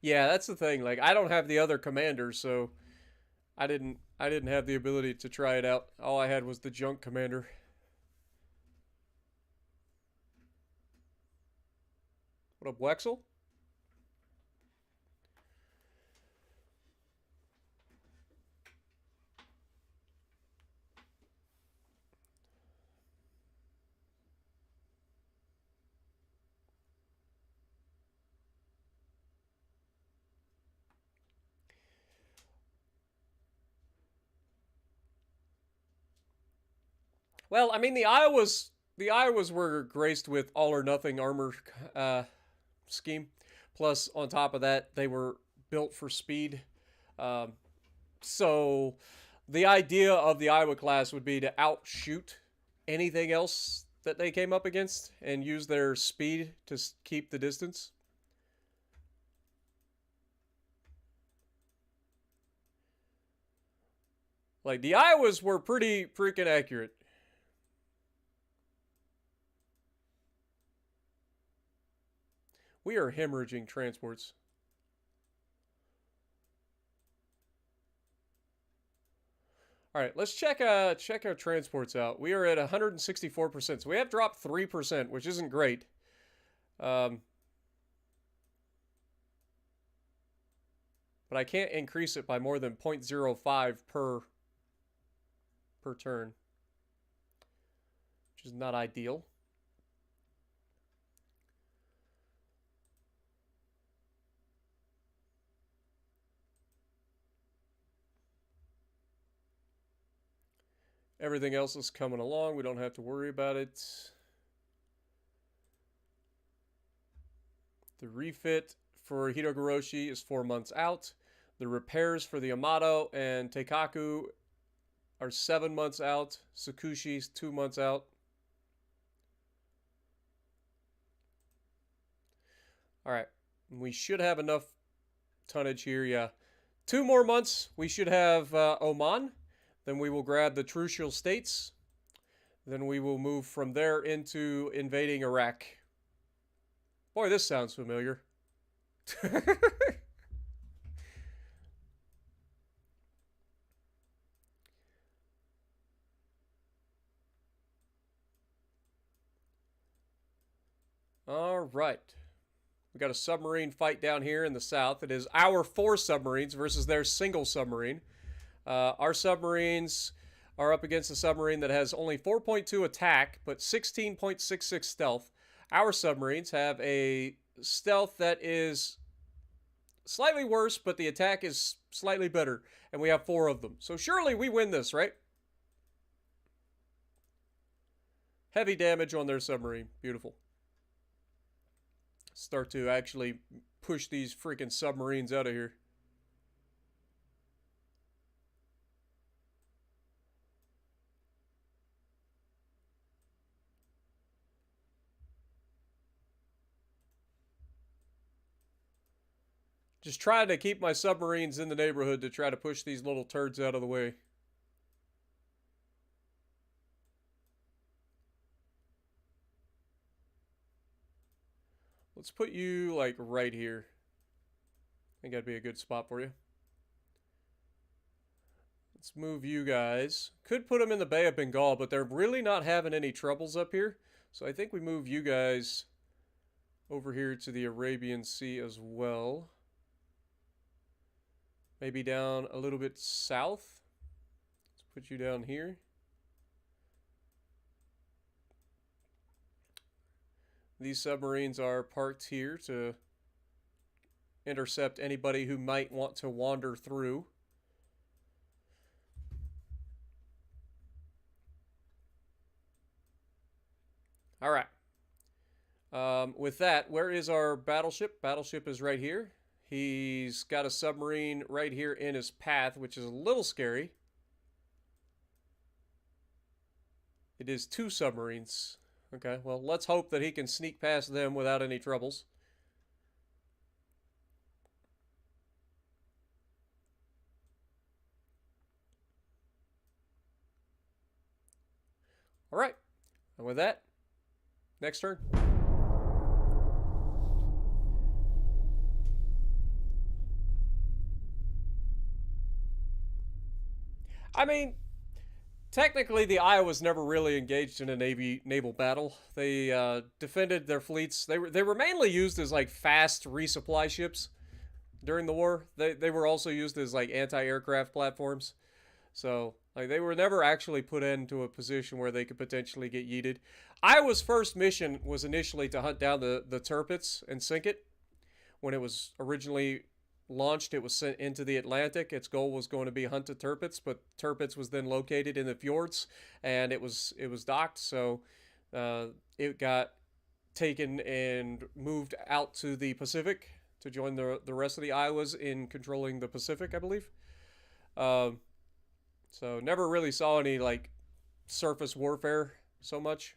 Yeah, that's the thing. Like, I don't have the other commanders, so I didn't have the ability to try it out. All I had was the junk commander. What up, Wexel? Well, I mean the Iowas were graced with all or nothing armor scheme. Plus, on top of that, they were built for speed. Um, so, the idea of the Iowa class would be to outshoot anything else that they came up against and use their speed to keep the distance. Like, the Iowas were pretty freaking accurate. We are hemorrhaging transports. All right, let's check our transports out. We are at 164%, so we have dropped 3%, which isn't great. But I can't increase it by more than 0.05 per turn, which is not ideal. Everything else is coming along. We don't have to worry about it. The refit for Hitogoroshi is 4 months out. The repairs for the Yamato and Teikaku are 7 months out. Tsukushi's 2 months out. All right. We should have enough tonnage here. Yeah. 2 more months. We should have Oman. Then we will grab the Trucial States. Then we will move from there into invading Iraq. Boy, this sounds familiar. All right. We got a submarine fight down here in the south. It is our 4 submarines versus their single submarine. Our submarines are up against a submarine that has only 4.2 attack, but 16.66 stealth. Our submarines have a stealth that is slightly worse, but the attack is slightly better, and we have 4 of them. So surely we win this, right? Heavy damage on their submarine. Beautiful. Start to actually push these freaking submarines out of here. Just trying to keep my submarines in the neighborhood to try to push these little turds out of the way. Let's put you, like, right here. I think that'd be a good spot for you. Let's move you guys. Could put them in the Bay of Bengal, but they're really not having any troubles up here. So I think we move you guys over here to the Arabian Sea as well. Maybe down a little bit south. Let's put you down here. These submarines are parked here to intercept anybody who might want to wander through. All right. With that, where is our battleship? Battleship is right here. He's got a submarine right here in his path, which is a little scary. It is 2 submarines. Okay, well, let's hope that he can sneak past them without any troubles. All right, and with that, next turn. I mean, technically, the Iowas never really engaged in a naval battle. They defended their fleets. They were mainly used as like fast resupply ships during the war. They were also used as like anti-aircraft platforms. So like they were never actually put into a position where they could potentially get yeeted. Iowa's first mission was initially to hunt down the Tirpitz and sink it. When it was originally launched, it was sent into the Atlantic. Its goal was going to be hunt the Tirpitz, but Tirpitz was then located in the fjords, and it was docked. So it got taken and moved out to the Pacific to join the rest of the Iowas in controlling the Pacific, I believe. So never really saw any like surface warfare so much.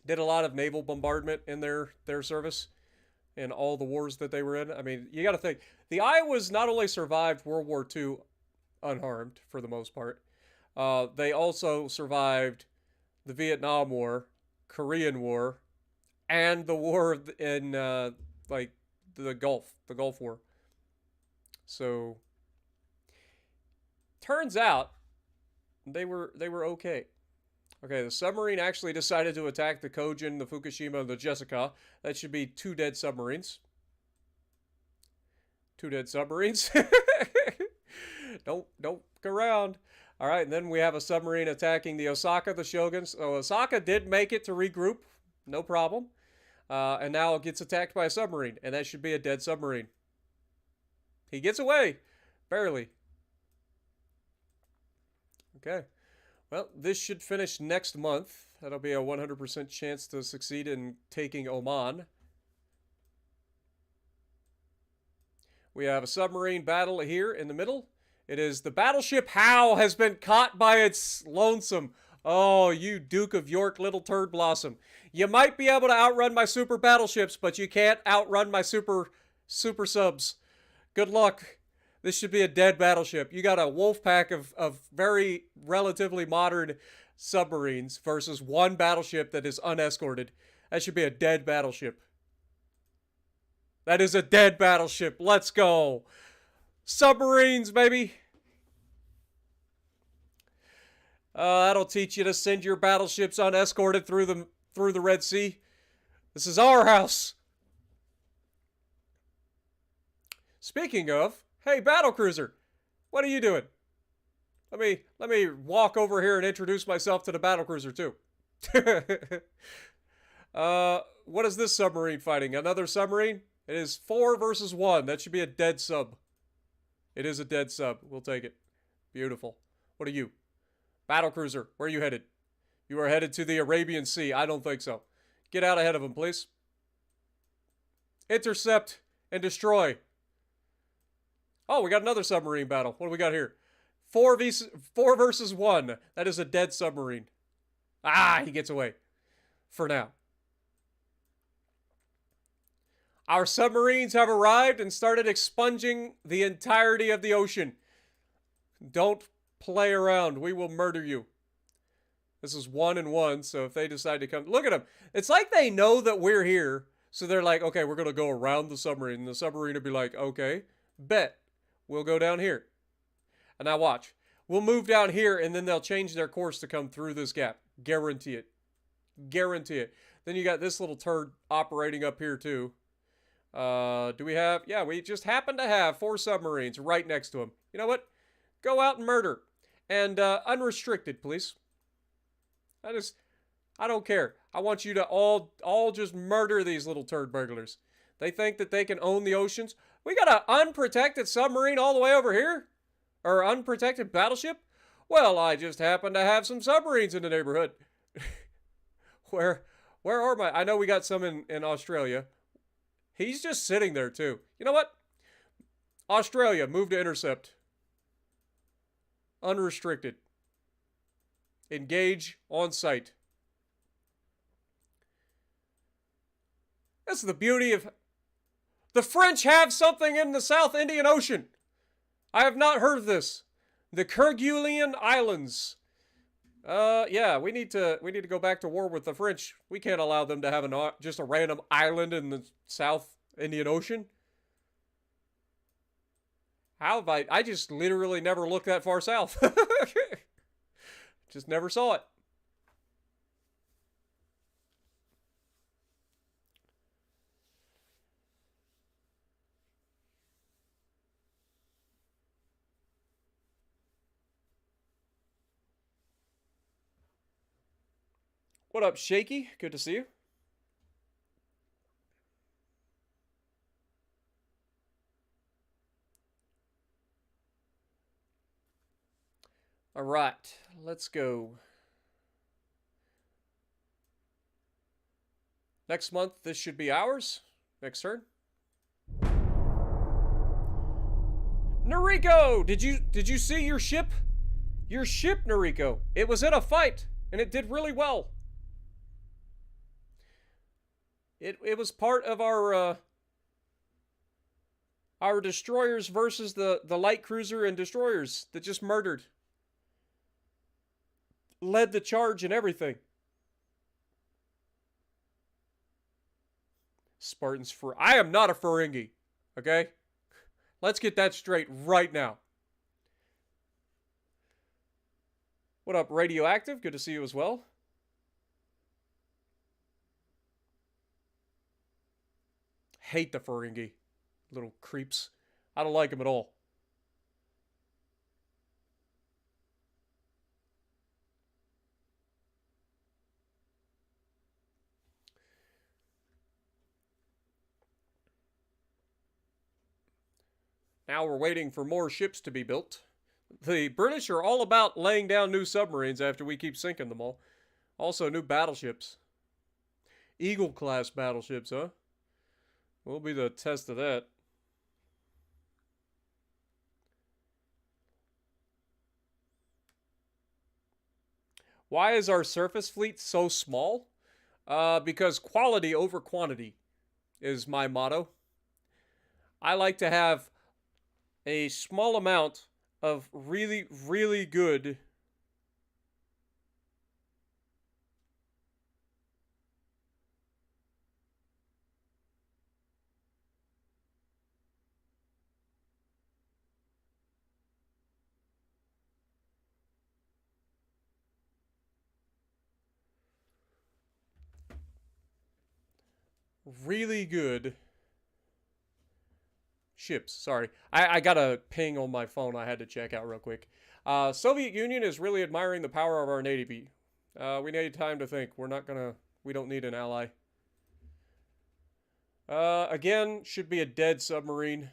Did a lot of naval bombardment in their service in all the wars that they were in. I mean, you got to think, the Iowas not only survived World War II unharmed for the most part, they also survived the Vietnam War, Korean War, and the war in like the Gulf War. So turns out they were okay. Okay, the submarine actually decided to attack the Kojin, the Fukushima, and the Jessica. That should be 2 dead submarines. 2 dead submarines. Don't go around. All right, and then we have a submarine attacking the Osaka, the Shogun. So Osaka did make it to regroup, no problem. And now it gets attacked by a submarine, and that should be a dead submarine. He gets away, barely. Okay. Well, this should finish next month. That'll be a 100% chance to succeed in taking Oman. We have a submarine battle here in the middle. It is the battleship Howe has been caught by its lonesome. Oh, you Duke of York little turd blossom. You might be able to outrun my super battleships, but you can't outrun my super subs. Good luck. This should be a dead battleship. You got a wolf pack of very relatively modern submarines versus 1 battleship that is unescorted. That should be a dead battleship. That is a dead battleship. Let's go. Submarines, baby. That'll teach you to send your battleships unescorted through the Red Sea. This is our house. Speaking of, hey, battlecruiser, what are you doing? Let me walk over here and introduce myself to the battlecruiser too. What is this submarine fighting? Another submarine? It is 4 versus 1. That should be a dead sub. It is a dead sub. We'll take it. Beautiful. What are you? Battlecruiser, where are you headed? You are headed to the Arabian Sea. I don't think so. Get out ahead of him, please. Intercept and destroy. Oh, we got another submarine battle. What do we got here? 4 versus 1. That is a dead submarine. Ah, he gets away. For now. Our submarines have arrived and started expunging the entirety of the ocean. Don't play around. We will murder you. This is 1-1, so if they decide to come... Look at them. It's like they know that we're here, so they're like, okay, we're going to go around the submarine. And the submarine will be like, okay, bet. We'll go down here. And now watch. We'll move down here, and then they'll change their course to come through this gap. Guarantee it. Guarantee it. Then you got this little turd operating up here, too. Do we have... Yeah, we just happen to have 4 submarines right next to them. You know what? Go out and murder. And unrestricted, please. I don't care. I want you to all just murder these little turd burglars. They think that they can own the oceans. We got an unprotected submarine all the way over here? Or unprotected battleship? Well, I just happen to have some submarines in the neighborhood. Where are my... I know we got some in Australia. He's just sitting there, too. You know what? Australia, move to intercept. Unrestricted. Engage on sight. That's the beauty of... The French have something in the South Indian Ocean. I have not heard of this. The Kerguelen Islands. Yeah, we need to go back to war with the French. We can't allow them to have just a random island in the South Indian Ocean. How have I just literally never looked that far south. Just never saw it. What up, Shaky? Good to see you. All right, let's go. Next month, this should be ours. Next turn. Noriko, did you see your ship? Your ship, Noriko. It was in a fight, and it did really well. It was part of our destroyers versus the light cruiser and destroyers that just murdered. Led the charge and everything. Spartans for... I am not a Ferengi. Okay? Let's get that straight right now. What up, Radioactive? Good to see you as well. Hate the Ferengi. Little creeps. I don't like them at all. Now we're waiting for more ships to be built. The British are all about laying down new submarines after we keep sinking them all. Also, new battleships. Eagle-class battleships, huh? Will be the test of that. Why is our surface fleet so small? Because quality over quantity is my motto. I like to have a small amount of really, really good ships. Sorry. I got a ping on my phone I had to check out real quick. Soviet Union is really admiring the power of our Navy. We need time to think. We don't need an ally. Again, should be a dead submarine.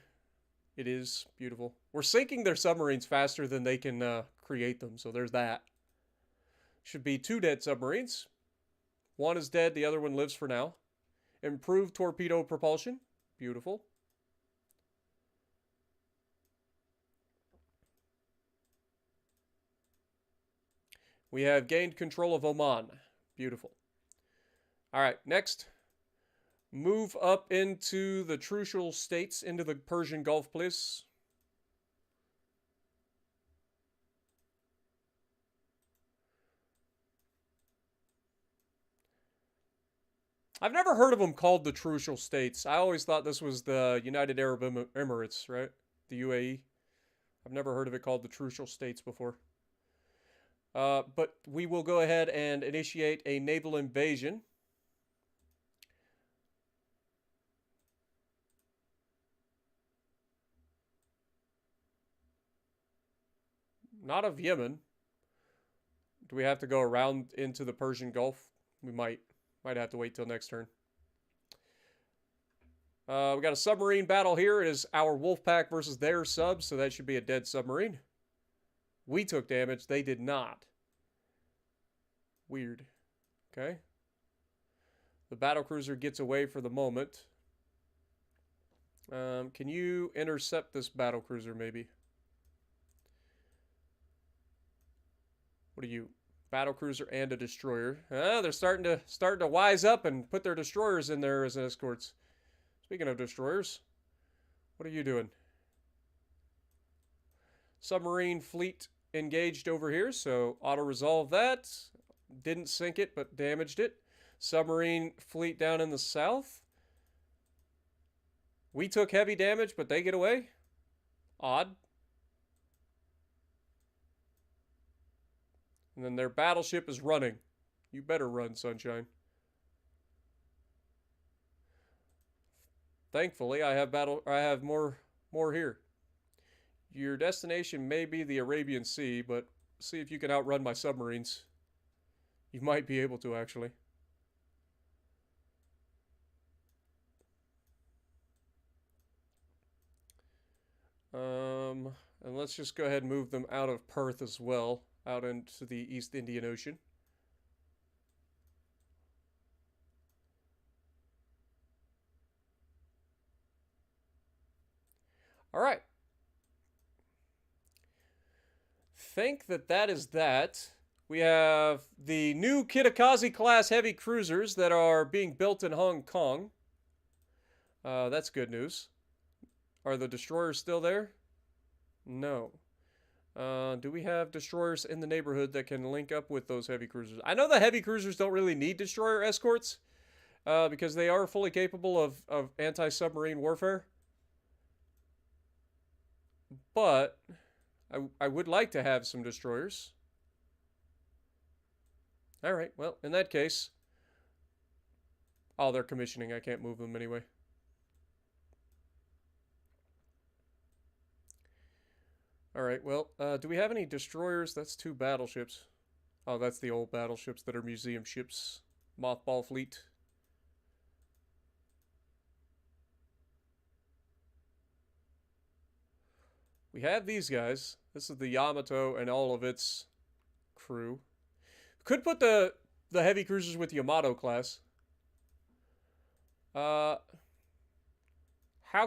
It is beautiful. We're sinking their submarines faster than they can create them, so there's that. Should be 2 dead submarines. One is dead, the other one lives for now. Improved torpedo propulsion. Beautiful. We have gained control of Oman. Beautiful. All right, next. Move up into the Trucial States, into the Persian Gulf, please. I've never heard of them called the Trucial States. I always thought this was the United Arab Emirates, right? The UAE. I've never heard of it called the Trucial States before. But we will go ahead and initiate a naval invasion. Not of Yemen. Do we have to go around into the Persian Gulf? We might have to wait till next turn. We got a submarine battle here. It is our Wolfpack versus their subs, so that should be a dead submarine. We took damage. They did not. Weird. Okay. The battlecruiser gets away for the moment. Can you intercept this battlecruiser, maybe? What are you? Battlecruiser and a destroyer. They're starting to wise up and put their destroyers in there as escorts. Speaking of destroyers, what are you doing? Submarine fleet engaged over here, so auto-resolve that. Didn't sink it, but damaged it. Submarine fleet down in the south. We took heavy damage, but they get away. Odd. And then their battleship is running. You better run, sunshine. Thankfully, I have more here. Your destination may be the Arabian Sea, but see if you can outrun my submarines. You might be able to, actually. And let's just go ahead and move them out of Perth as well, out into the East Indian Ocean. All right. Think that is that. We have the new Kitakaze class heavy cruisers that are being built in Hong Kong. That's good news. Are the destroyers still there? No. Do we have destroyers in the neighborhood that can link up with those heavy cruisers? I know the heavy cruisers don't really need destroyer escorts because they are fully capable of anti-submarine warfare. But I would like to have some destroyers. Alright, well, in that case... Oh, they're commissioning. I can't move them anyway. Alright, well, do we have any destroyers? That's 2 battleships. Oh, that's the old battleships that are museum ships. Mothball fleet. We have these guys. This is the Yamato and all of its crew. Could put the heavy cruisers with Yamato class. How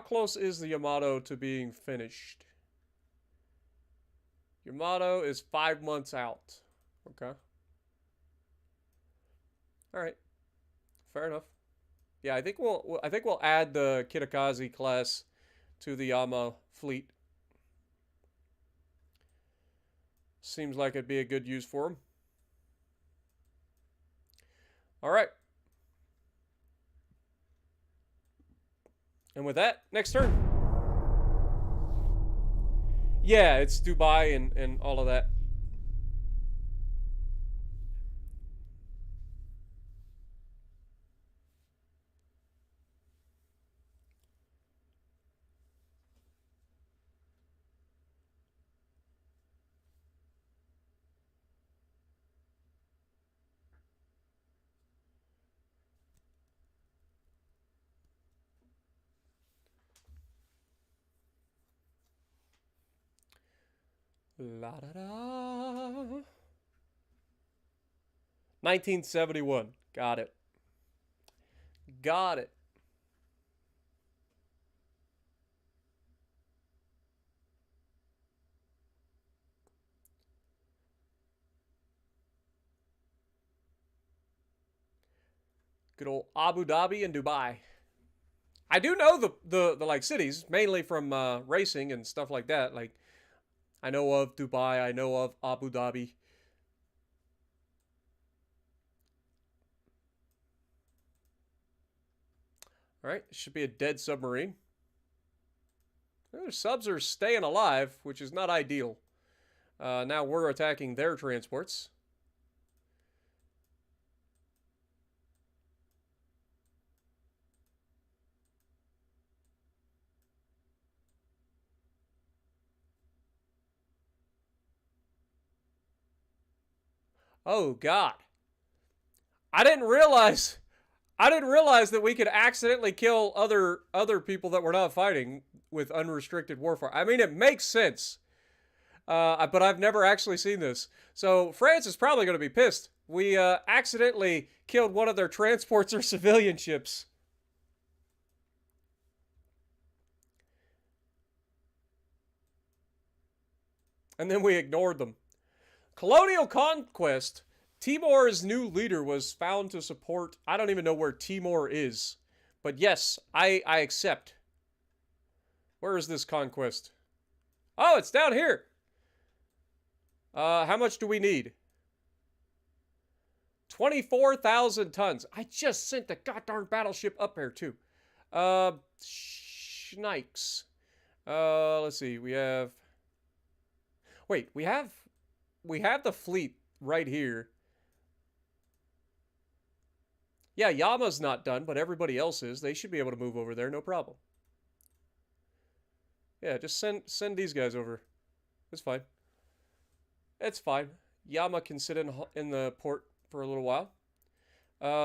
close is the Yamato to being finished? Yamato is 5 months out. Okay. All right. Fair enough. Yeah, I think we'll add the Kitakaze class to the Yama fleet. Seems like it'd be a good use for them. All right. And with that, next turn. Yeah, it's Dubai and all of that. La da da. 1971. Got it. Got it. Good old Abu Dhabi and Dubai. I do know the like cities, mainly from racing and stuff like that. Like, I know of Dubai, I know of Abu Dhabi. All right, should be a dead submarine. Their subs are staying alive, which is not ideal. Now we're attacking their transports. Oh God. I didn't realize that we could accidentally kill other people that we're not fighting with unrestricted warfare. I mean, it makes sense. But I've never actually seen this. So France is probably going to be pissed. We accidentally killed one of their transports or civilian ships. And then we ignored them. Colonial conquest. Timor's new leader was found to support... I don't even know where Timor is. But yes, I accept. Where is this conquest? Oh, it's down here. How much do we need? 24,000 tons. I just sent the goddamn battleship up there, too. Schnikes. Let's see. We have... Wait, we have the fleet right here. Yeah, Yama's not done, but everybody else is. They should be able to move over there, no problem. Yeah, just send these guys over. It's fine. It's fine. Yama can sit in the port for a little while.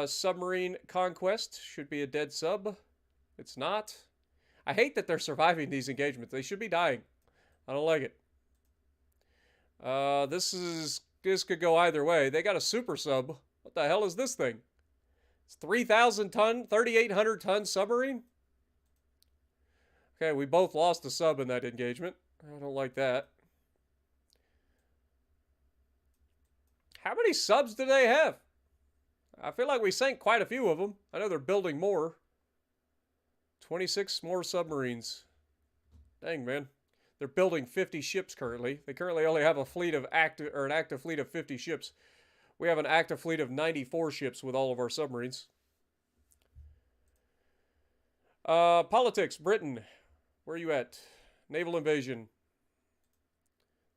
Submarine conquest should be a dead sub. It's not. I hate that they're surviving these engagements. They should be dying. I don't like it. This could go either way. They got a super sub. What the hell is this thing? It's 3,000 ton, 3,800 ton submarine. Okay, we both lost a sub in that engagement. I don't like that. How many subs do they have? I feel like we sank quite a few of them. I know they're building more. 26 more submarines. Dang, man. They're building 50 ships currently. They currently only have a fleet of an active fleet of 50 ships. We have an active fleet of 94 ships with all of our submarines. Politics, Britain. Where are you at? Naval invasion.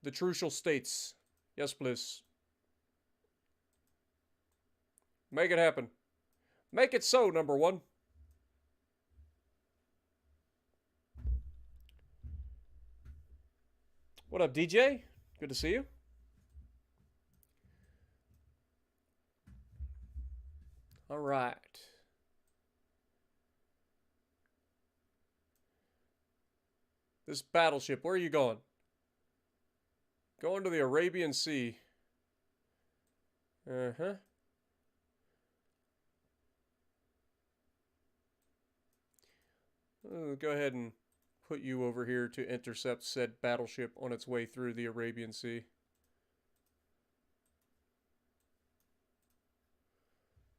The Trucial States. Yes, please. Make it happen. Make it so, number one. What up, DJ? Good to see you. All right. This battleship, where are you going? Going to the Arabian Sea. Uh-huh. Go ahead and put you over here to intercept said battleship on its way through the Arabian Sea.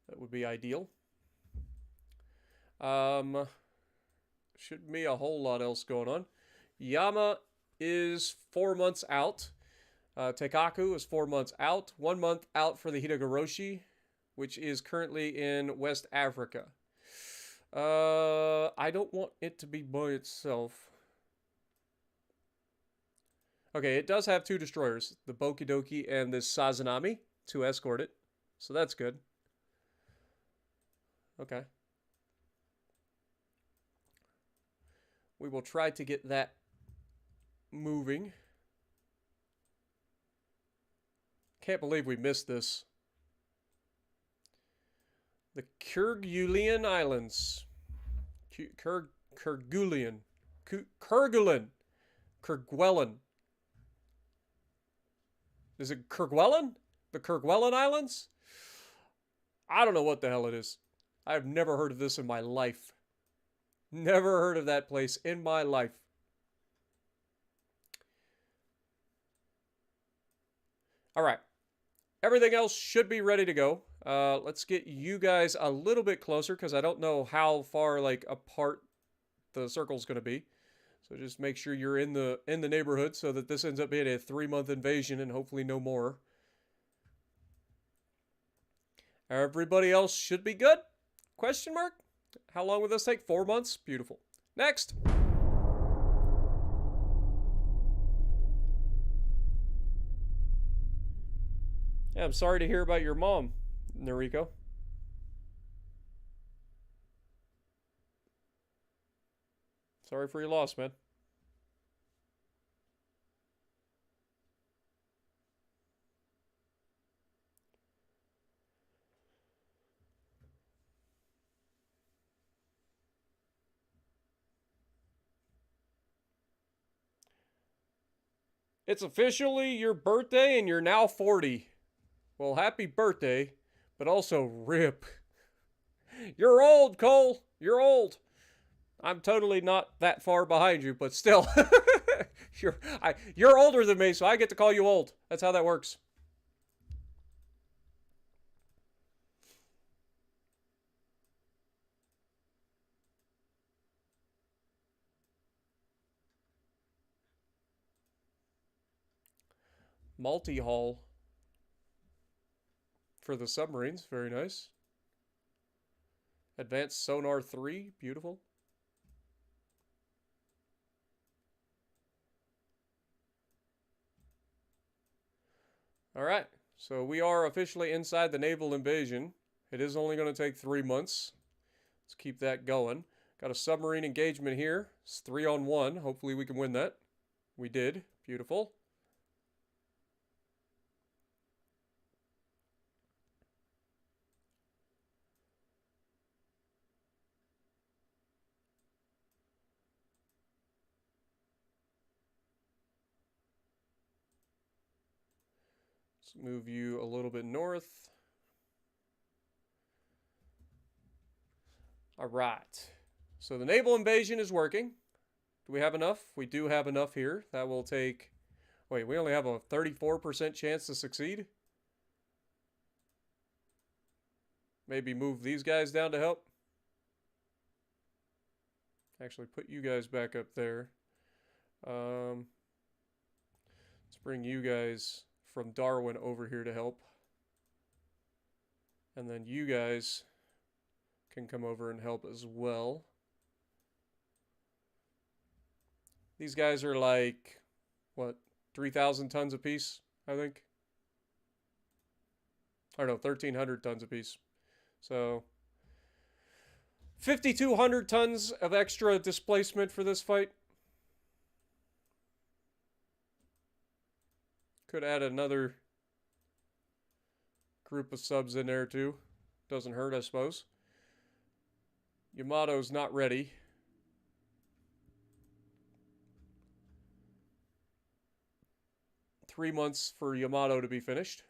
That would be ideal. Shouldn't be a whole lot else going on. Yama is 4 months out. Teikaku is 4 months out. 1 month out for the Hitagoroshi, which is currently in West Africa. I don't want it to be by itself. Okay, it does have 2 destroyers, the Bokidoki and the Sazanami, to escort it. So that's good. Okay. We will try to get that moving. Can't believe we missed this. The Kerguelen Islands. Kerguelen. Kerguelen. Is it Kerguelen? The Kerguelen Islands? I don't know what the hell it is. I've never heard of this in my life. Never heard of that place in my life. All right. Everything else should be ready to go. Let's get you guys a little bit closer because I don't know how far like apart the circle's going to be. So just make sure you're in the neighborhood so that this ends up being a 3-month invasion and hopefully no more. Everybody else should be good? Question mark? How long will this take? 4 months? Beautiful. Next. Yeah, I'm sorry to hear about your mom, Noriko. Sorry for your loss, man. It's officially your birthday and you're now 40. Well, happy birthday, but also RIP. You're old, Cole. You're old. I'm totally not that far behind you, but still. You're older than me, so I get to call you old. That's how that works. Multi-hull for the submarines. Very nice. Advanced Sonar 3. Beautiful. Alright, so we are officially inside the naval invasion. It is only going to take 3 months. Let's keep that going. Got a submarine engagement here. It's 3-on-1. Hopefully we can win that. We did. Beautiful. Let's move you a little bit north. All right. So the naval invasion is working. Do we have enough? We do have enough here. That will take... Wait, we only have a 34% chance to succeed? Maybe move these guys down to help? Actually, put you guys back up there. Let's bring you guys from Darwin over here to help. And then you guys can come over and help as well. These guys are like, what, 3,000 tons apiece, I think? Or no, 1,300 tons apiece. So, 5,200 tons of extra displacement for this fight. Could add another group of subs in there too. Doesn't hurt, I suppose. Yamato's not ready. Three months for Yamato to be finished.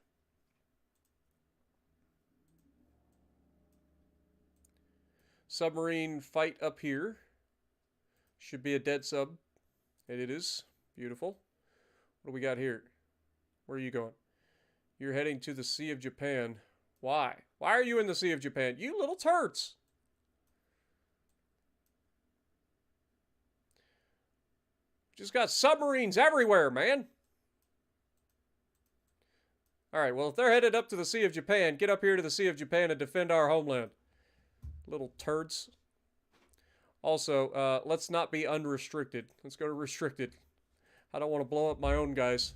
Submarine fight up here. Should be a dead sub. And it is. Beautiful. What do we got here? Where are you going? You're heading to the Sea of Japan. Why? Why are you in the Sea of Japan? You little turds! Just got submarines everywhere, man! Alright, well, if they're headed up to the Sea of Japan, get up here to the Sea of Japan and defend our homeland. Little turds. Also, let's not be unrestricted. Let's go to restricted. I don't want to blow up my own guys.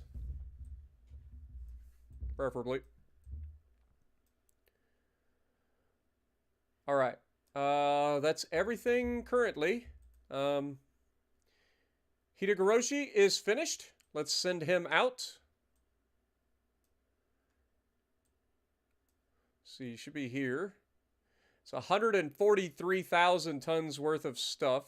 Preferably. Alright. That's everything currently. Hitagoroshi is finished. Let's send him out. See, he should be here. It's 143,000 tons worth of stuff.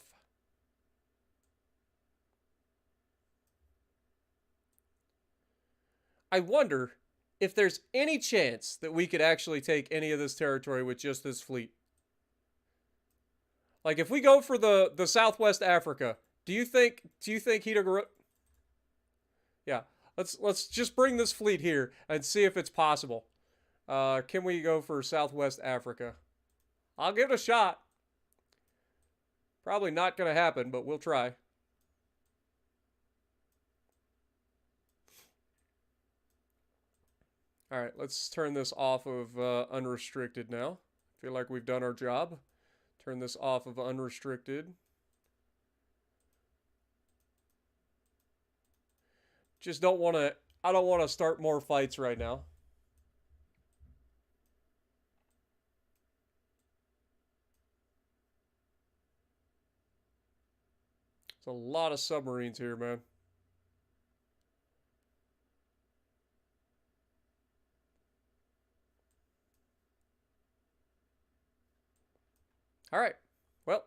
I wonder if there's any chance that we could actually take any of this territory with just this fleet. Like, if we go for the Southwest Africa, do you think Hitagoroshi... Yeah, let's just bring this fleet here and see if it's possible. Can we go for Southwest Africa? I'll give it a shot. Probably not going to happen, but we'll try. All right, let's turn this off of unrestricted now. Feel like we've done our job. Turn this off of unrestricted. Just don't want to, I don't want to start more fights right now. There's a lot of submarines here, man. All right. Well,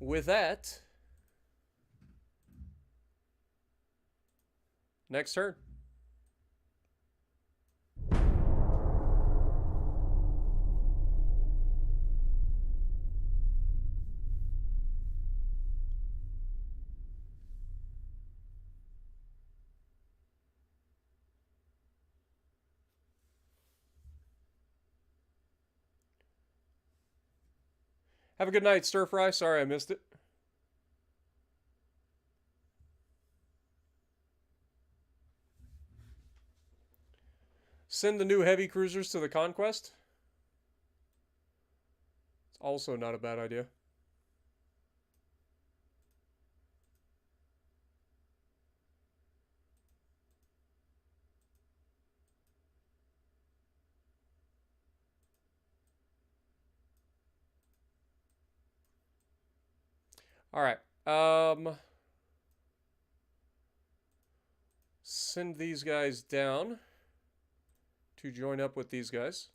with that, next turn. Have a good night, Stir Fry. Sorry I missed it. Send the new heavy cruisers to the Conquest. It's also not a bad idea. All right. Send these guys down to join up with these guys.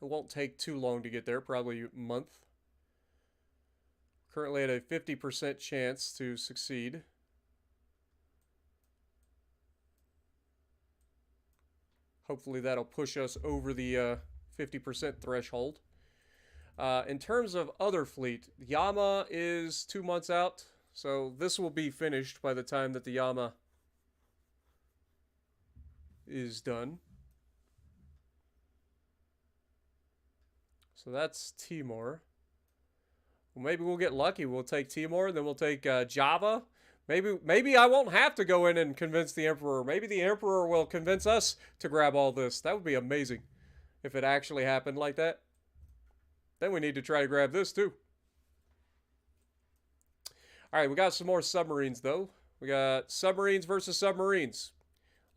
It won't take too long to get there, probably a month. Currently at a 50% chance to succeed. Hopefully that'll push us over the 50% threshold. In terms of other fleet, Yama is 2 months out, so this will be finished by the time that the Yama is done. So that's Timor. Well, maybe we'll get lucky. We'll take Timor, then we'll take Java. Maybe I won't have to go in and convince the Emperor. Maybe the Emperor will convince us to grab all this. That would be amazing if it actually happened like that. Then we need to try to grab this too. All right, we got some more submarines though. We got submarines versus submarines.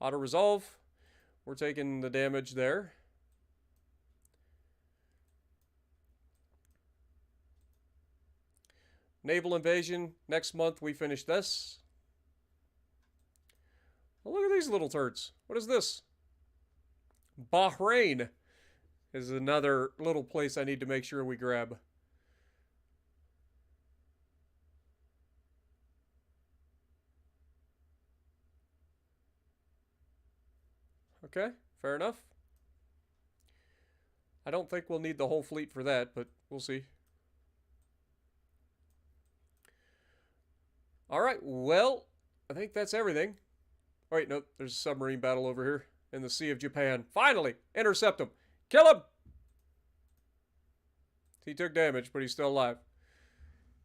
Auto resolve. We're taking the damage there. Naval invasion. Next month we finish this. Well, look at these little turds. What is this? Bahrain is another little place I need to make sure we grab. Okay, fair enough. I don't think we'll need the whole fleet for that, but we'll see. All right, well, I think that's everything. Oh, wait, no, there's a submarine battle over here in the Sea of Japan. Finally, intercept him. Kill him! He took damage, but he's still alive.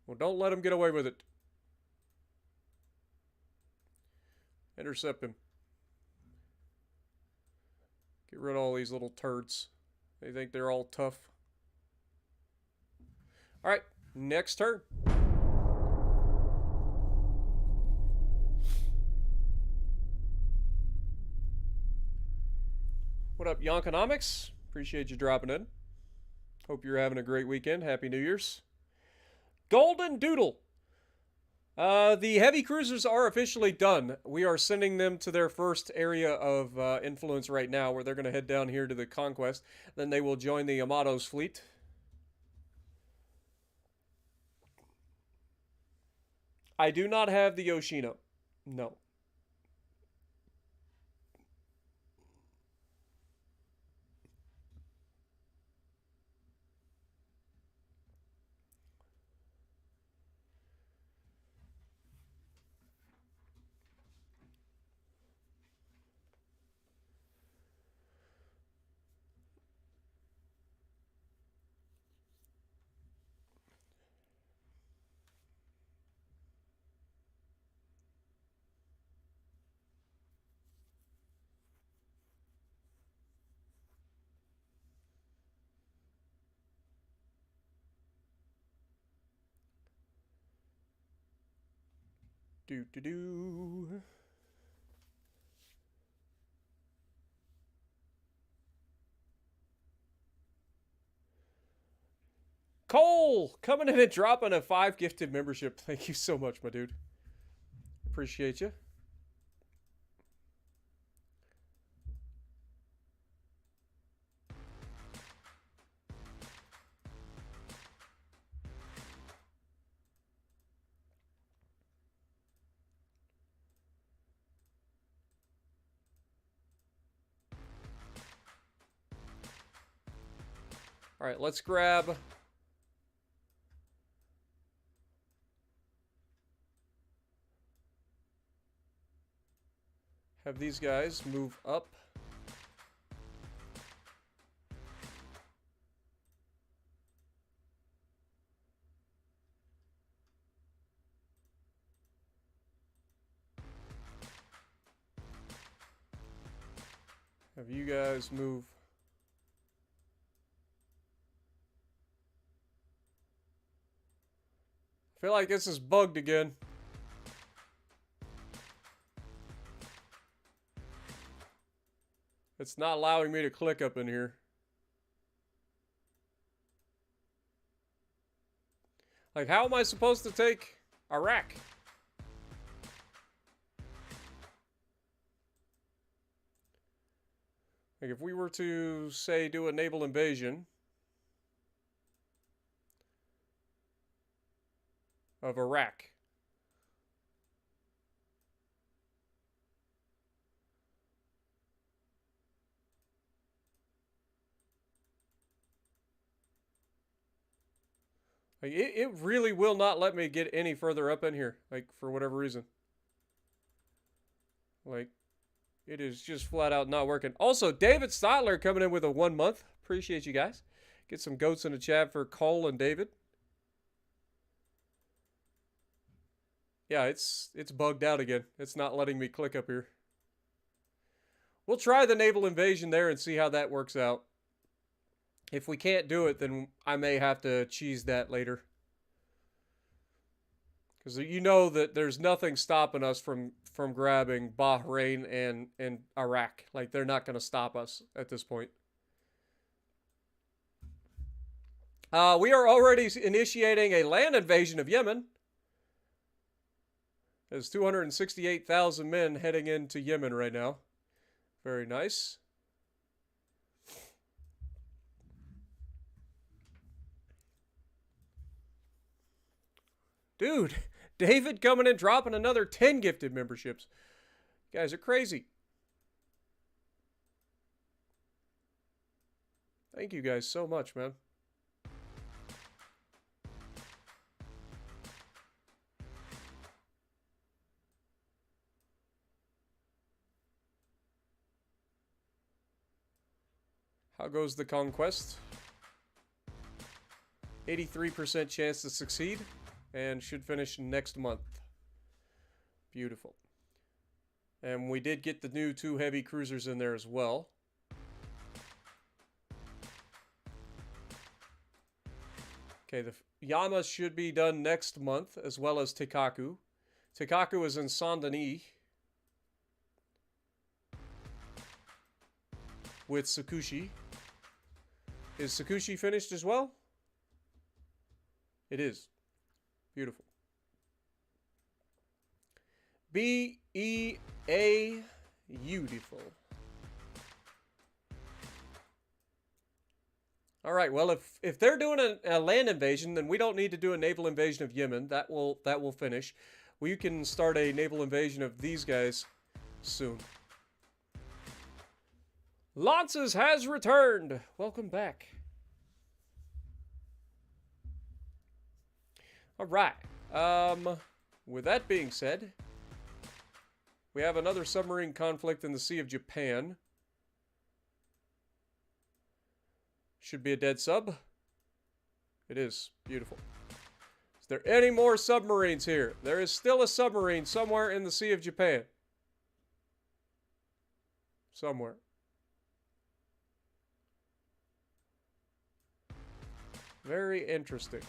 Well, don't let him get away with it. Intercept him. Get rid of all these little turds. They think they're all tough. All right, next turn. What up, Yonkonomics? Appreciate you dropping in. Hope you're having a great weekend. Happy New Year's. Golden Doodle. The heavy cruisers are officially done. We are sending them to their first area of influence right now, where they're going to head down here to the Conquest. Then they will join the Yamato's fleet. I do not have the Yoshino. No. Do do do. Cole coming in and dropping a 5 gifted membership. Thank you so much, my dude. Appreciate you. All right, let's grab have these guys move up. Have you guys move. I feel like this is bugged again. It's not allowing me to click up in here. Like, how am I supposed to take Iraq? Like, if we were to, say, do a naval invasion of Iraq. Like, it really will not let me get any further up in here, like, for whatever reason. Like, it is just flat out not working. Also, David Stotler coming in with a 1 month. Appreciate you guys. Get some goats in the chat for Cole and David. Yeah, it's bugged out again. It's not letting me click up here. We'll try the naval invasion there and see how that works out. If we can't do it, then I may have to cheese that later. Because you know that there's nothing stopping us from grabbing Bahrain and Iraq. Like, they're not going to stop us at this point. We are already initiating a land invasion of Yemen. There's 268,000 men heading into Yemen right now. Very nice. Dude, David coming in dropping another 10 gifted memberships. You guys are crazy. Thank you guys so much, man. How goes the conquest? 83% chance to succeed. And should finish next month. Beautiful. And we did get the new 2 heavy cruisers in there as well. Okay, the Yama should be done next month, as well as Tekaku. Tekaku is in Saint-Denis. With Sakushi. Is Sakushi finished as well? It is. Beautiful. B-E-A beautiful. All right, well, if they're doing a land invasion, then we don't need to do a naval invasion of Yemen. That will finish. We can start a naval invasion of these guys soon. Lances has returned. Welcome back. All right. With that being said, we have another submarine conflict in the Sea of Japan. Should be a dead sub. It is. Beautiful. Is there any more submarines here? There is still a submarine somewhere in the Sea of Japan. Somewhere. Very interesting.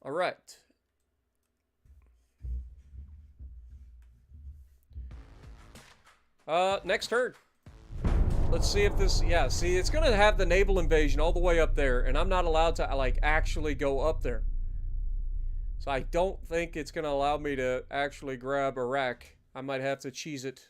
All right. Next turn. Let's see if this, yeah, see, it's gonna have the naval invasion all the way up there, and I'm not allowed to, like, actually go up there. So I don't think it's gonna allow me to actually grab Iraq. I might have to cheese it.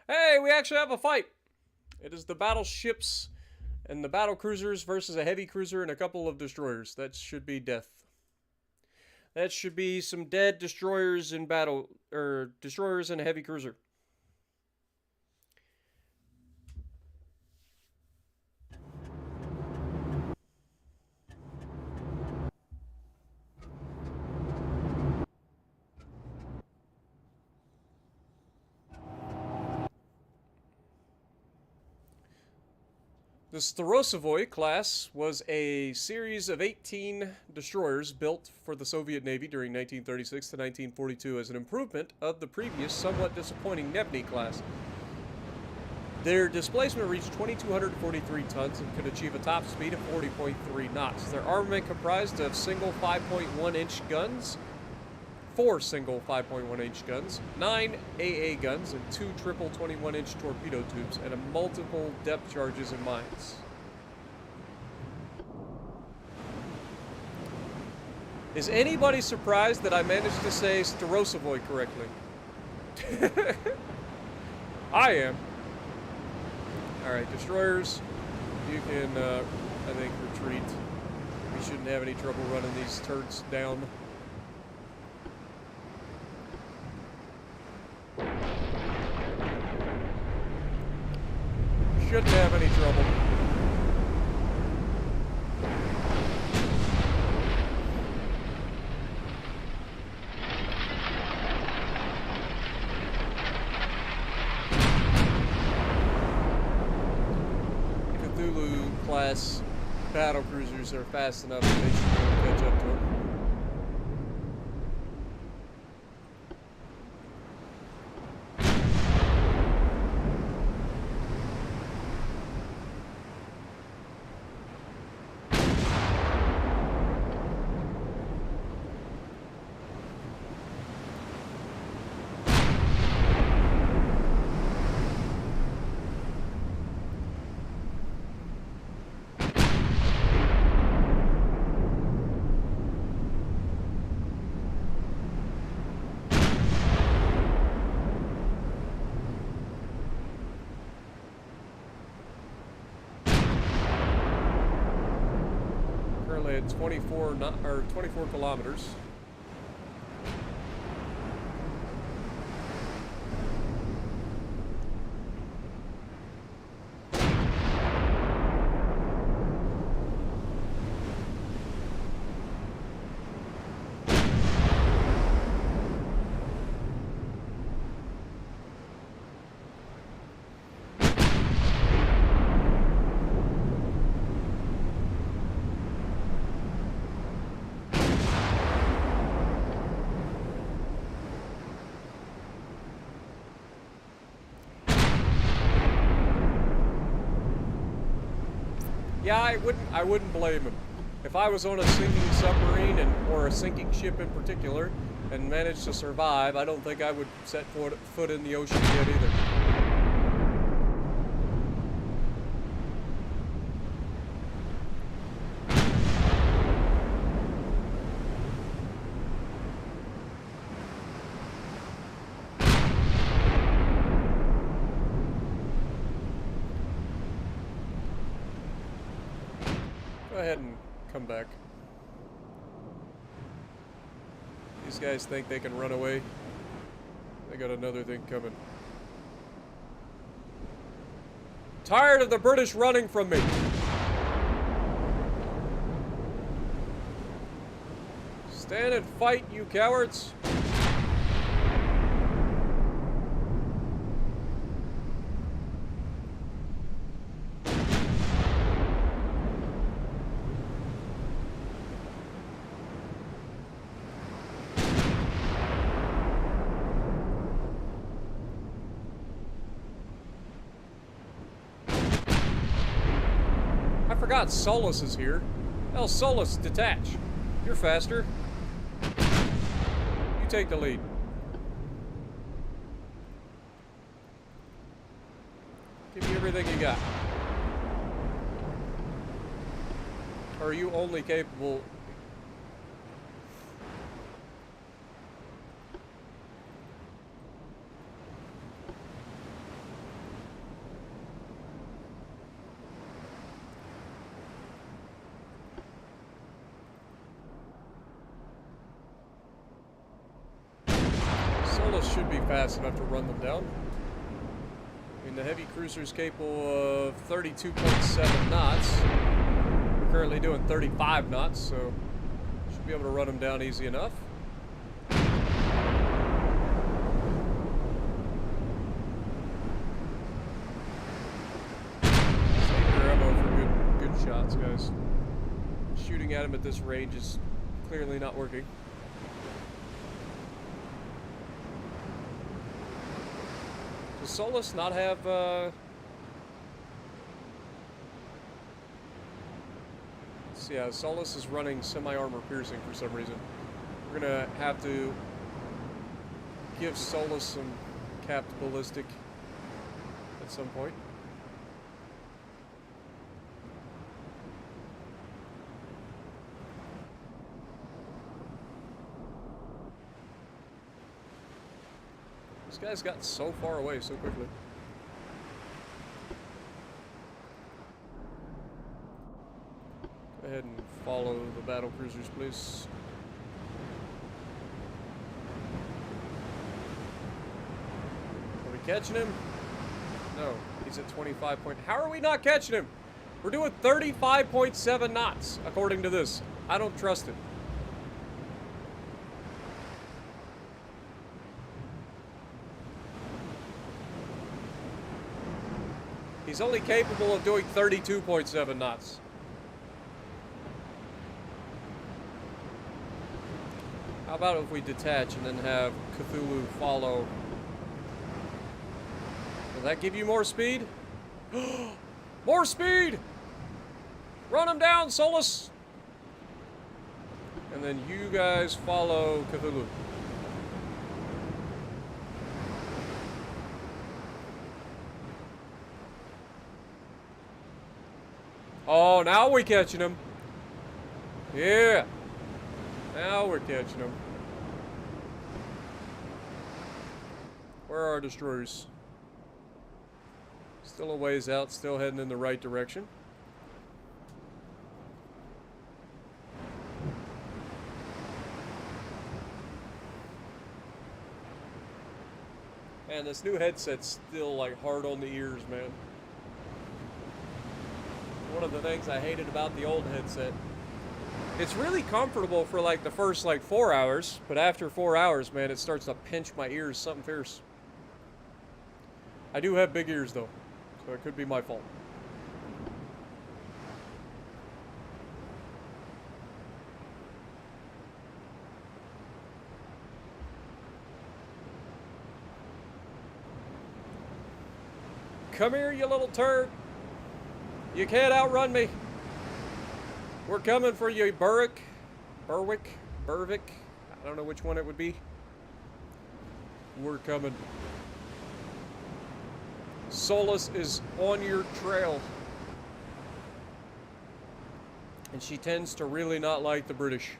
Hey, we actually have a fight. It is the battleships and the battle cruisers versus a heavy cruiser and a couple of destroyers. That should be death. That should be some dead destroyers in battle, or destroyers and a heavy cruiser. The Starosavoy class was a series of 18 destroyers built for the Soviet Navy during 1936 to 1942 as an improvement of the previous, somewhat disappointing Nebny class. Their displacement reached 2,243 tons and could achieve a top speed of 40.3 knots. Their armament comprised of single 5.1-inch guns, 4 single 5.1-inch guns, 9 AA guns, and 2 triple 21-inch torpedo tubes, and multiple depth charges and mines. Is anybody surprised that I managed to say Starosavoy correctly? I am. Alright, destroyers, you can, I think, retreat. We shouldn't have any trouble running these turds down. Shouldn't have any trouble. Cthulhu class battle cruisers are fast enough that they should be able to catch up to them. At 24 kilometers. Yeah, I wouldn't blame him. If I was on a sinking submarine or a sinking ship in particular and managed to survive, I don't think I would set foot in the ocean yet either. Go ahead and come back. These guys think they can run away. They got another thing coming. Tired of the British running from me. Stand and fight, you cowards. forgot Solus is here. Hell, Solus, detach. You're faster. You take the lead. Give me everything you got. Or are you only capable... should be fast enough to run them down. I mean, the heavy cruiser's capable of 32.7 knots. We're currently doing 35 knots, so should be able to run them down easy enough. Save your ammo for good shots, guys. Shooting at him at this range is clearly not working. Does Solus not have, yeah, Solus is running semi-armor piercing for some reason. We're gonna have to give Solus some capped ballistic at some point. This guy's got so far away so quickly. Go ahead and follow the battle cruisers, please. Are we catching him? No, he's at 25 point. How are we not catching him? We're doing 35.7 knots, according to this. I don't trust it. He's only capable of doing 32.7 knots. How about if we detach and then have Cthulhu follow? Will that give you more speed? More speed! Run him down, Solus! And then you guys follow Cthulhu. Oh, now we're catching him. Yeah. Now we're catching him. Where are our destroyers? Still a ways out, still heading in the right direction. Man, this new headset's still like hard on the ears, man. One of the things I hated about the old headset. It's really comfortable for like the first like 4 hours, but after 4 hours, man, it starts to pinch my ears something fierce. I do have big ears though, so it could be my fault. Come here, you little turd. You can't outrun me. We're coming for you, Berwick. I don't know which one it would be. We're coming. Solus is on your trail. And she tends to really not like the British.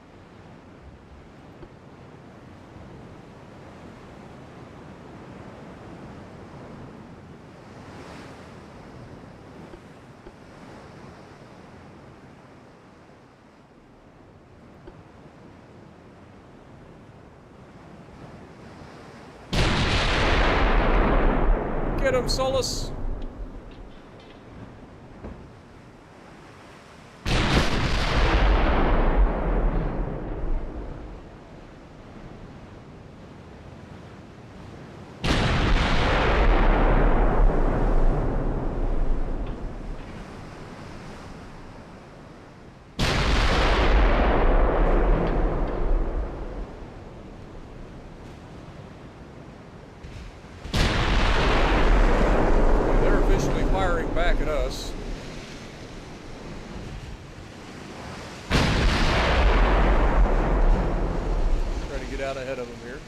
Get him, Solus. out ahead of them here.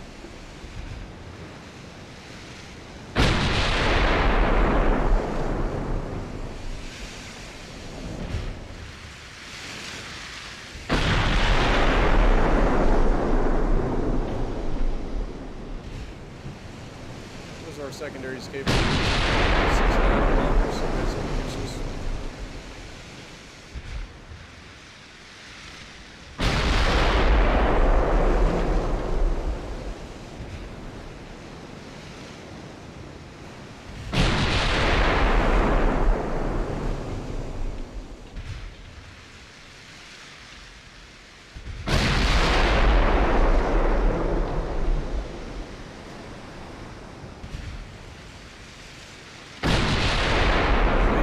There's our secondary escape. 6.5 kilometers, so basically useless.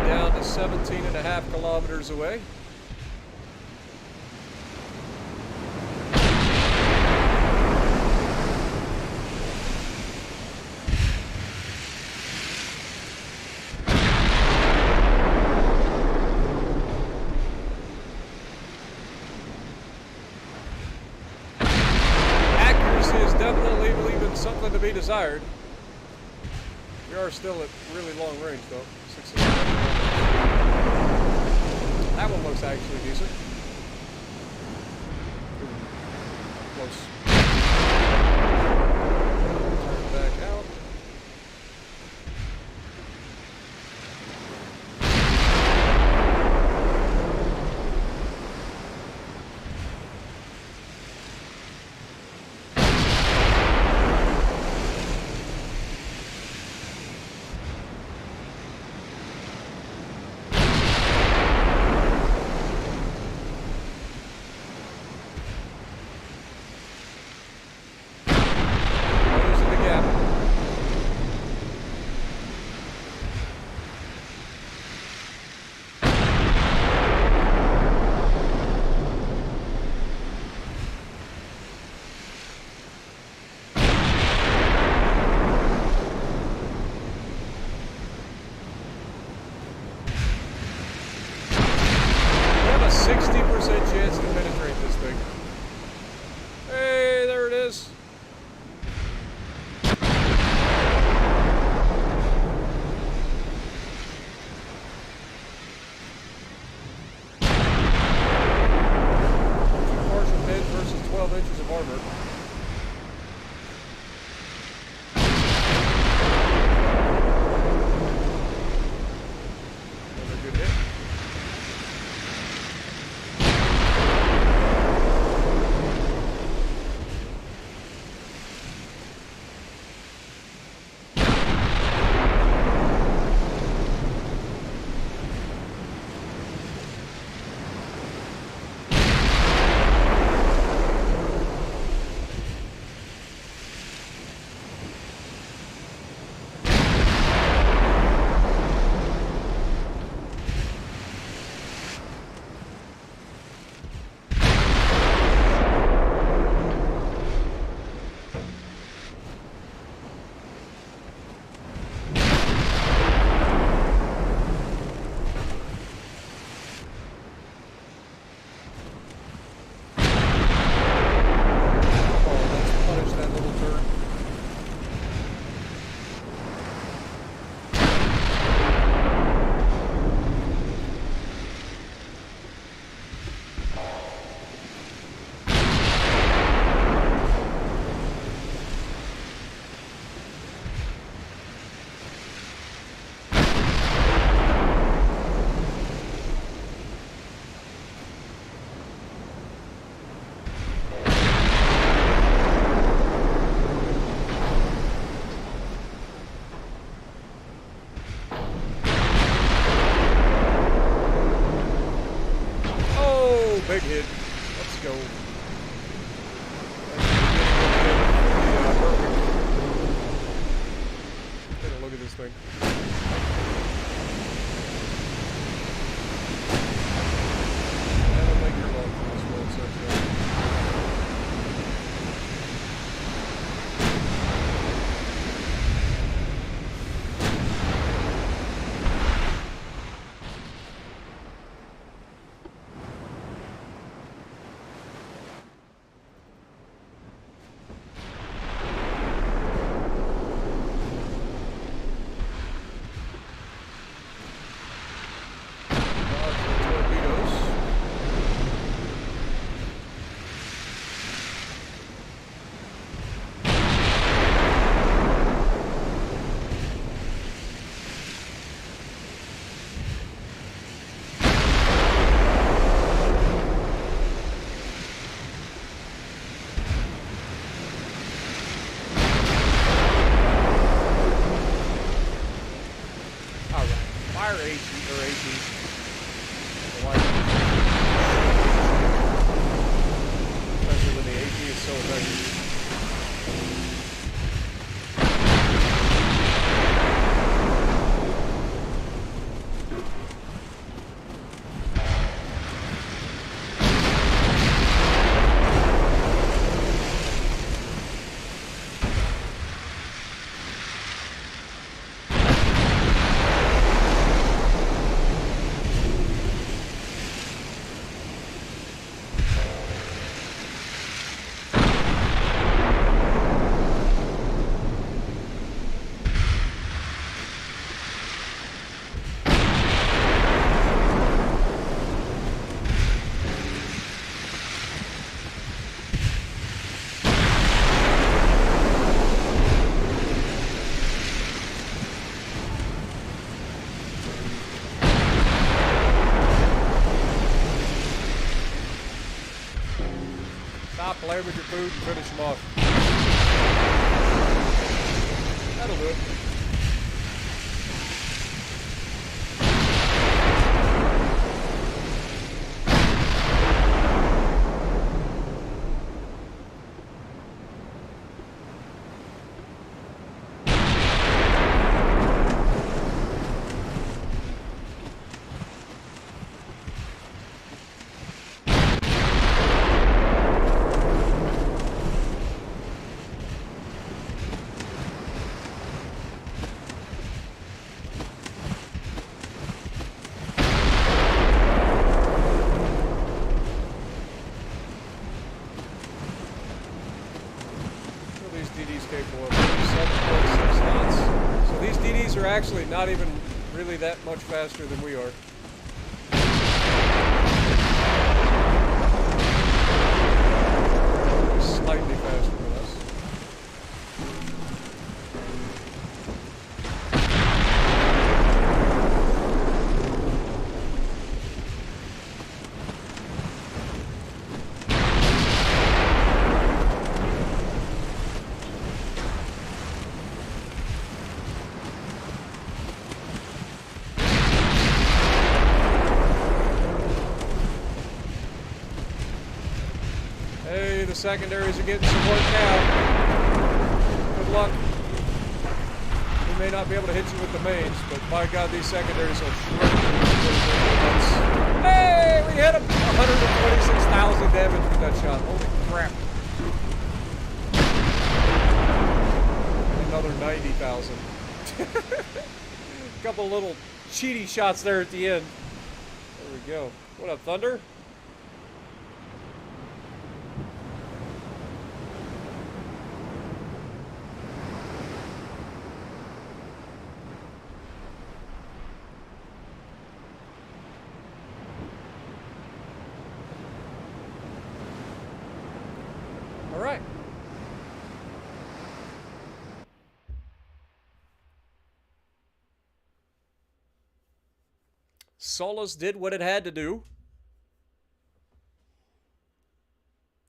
Down to 17.5 kilometers away. Accuracy is definitely leaving something to be desired. We are still at really long range though. 6.5. That one looks actually decent. Close. Turn it back out. Chance to penetrate this thing. Hey, there it is. Two partial pins versus 12 inches of armor. Another good hit. Big hit. Let's go. Take a look at this thing. I don't think you're long for this world, so Fire with your food and finish them off. That'll do it. Are actually not even really that much faster than we are. Slightly faster than us. The secondaries are getting some work now. Good luck. We may not be able to hit you with the mains, but by God, these secondaries will shred you. Hey, we hit him! 126,000 damage with that shot. Holy crap. Another 90,000. A couple little cheaty shots there at the end. There we go. What up, Thunder? Solus did what it had to do.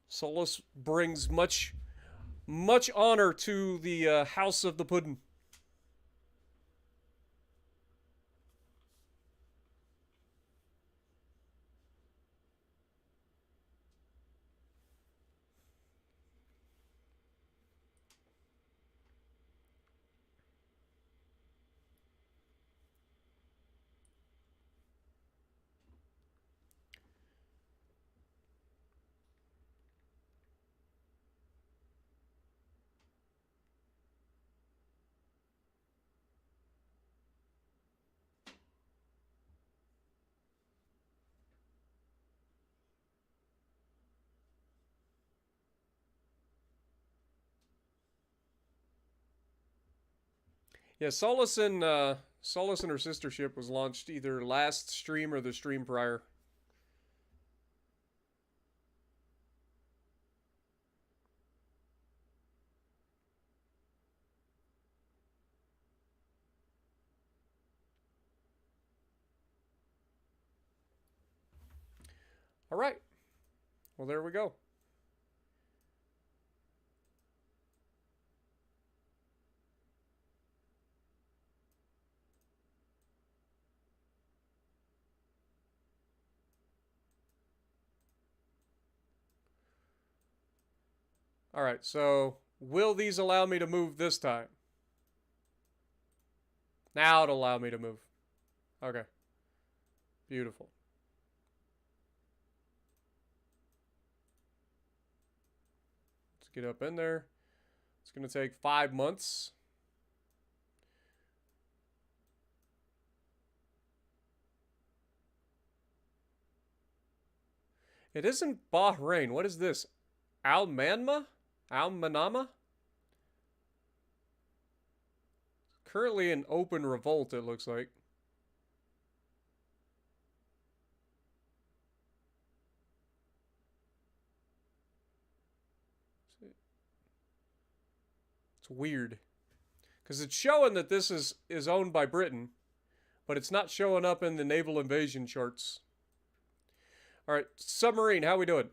Solus brings much honor to the House of the Puddin'. Yeah, Solus and her sister ship was launched either last stream or the stream prior. All right. Well, there we go. All right, so will these allow me to move this time? Now it'll allow me to move. Okay. Beautiful. Let's get up in there. It's going to take 5 months. It isn't Bahrain. What is this? Al-Manama? Al-Manama? Currently in open revolt, it looks like. It's weird. Because it's showing that this is owned by Britain, but it's not showing up in the naval invasion charts. All right, submarine, how we doing?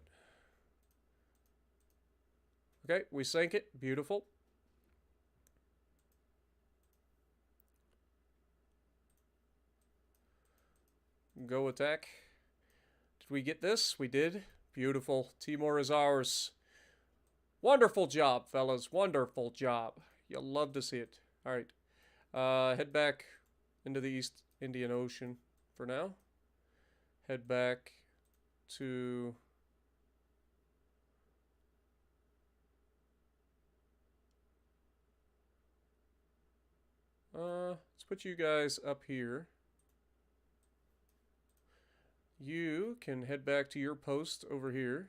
Okay, we sank it. Beautiful. Go attack. Did we get this? We did. Beautiful. Timor is ours. Wonderful job, fellas. Wonderful job. You'll love to see it. All right. Head back into the East Indian Ocean for now. Head back to... let's put you guys up here. You can head back to your post over here.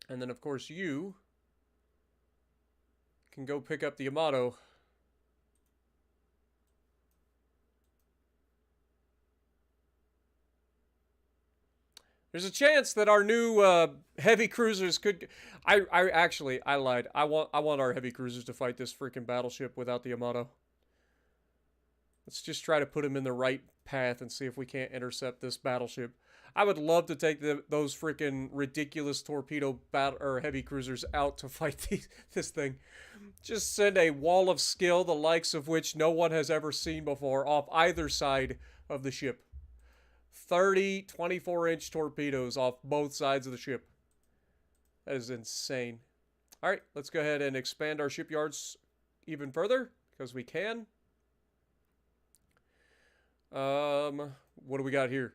And then, of course, you can go pick up the Yamato. There's a chance that our new heavy cruisers could... I lied. I want our heavy cruisers to fight this freaking battleship without the Yamato. Let's just try to put them in the right path and see if we can't intercept this battleship. I would love to take those freaking ridiculous torpedo heavy cruisers out to fight this thing. Just send a wall of skill, the likes of which no one has ever seen before, off either side of the ship. 30 24-inch torpedoes off both sides of the ship. That is insane. All right, let's go ahead and expand our shipyards even further, because we can. What do we got here?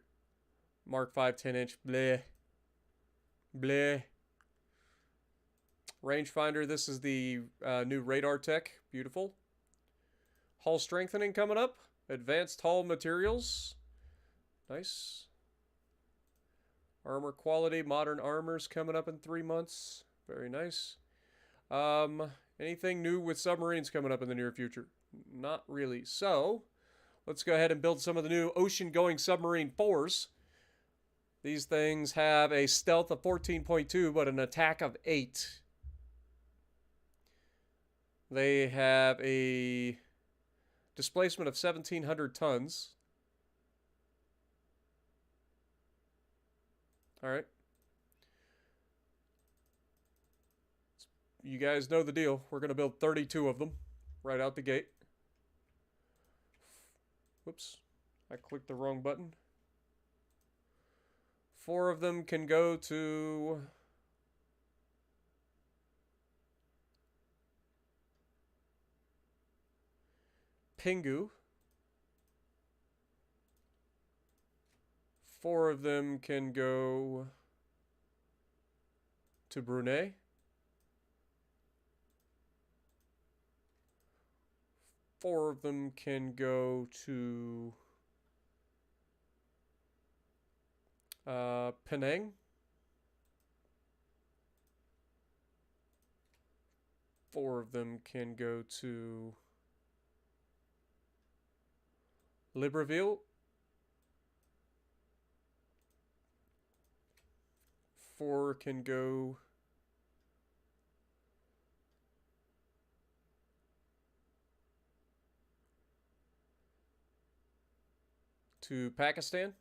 Mark 5 10-inch. Bleh. Bleh. Rangefinder. This is the new radar tech. Beautiful. Hull strengthening coming up. Advanced hull materials. Nice. Armor quality. Modern armors coming up in 3 months. Very nice. Anything new with submarines coming up in the near future? Not really. So, let's go ahead and build some of the new ocean-going submarine 4s. These things have a stealth of 14.2, but an attack of 8. They have a displacement of 1,700 tons. All right. You guys know the deal. We're going to build 32 of them right out the gate. Whoops. I clicked the wrong button. 4 of them can go to... Pingu. 4 of them can go to Brunei. 4 of them can go to Penang. 4 of them can go to Libreville. 4 can go to Pakistan.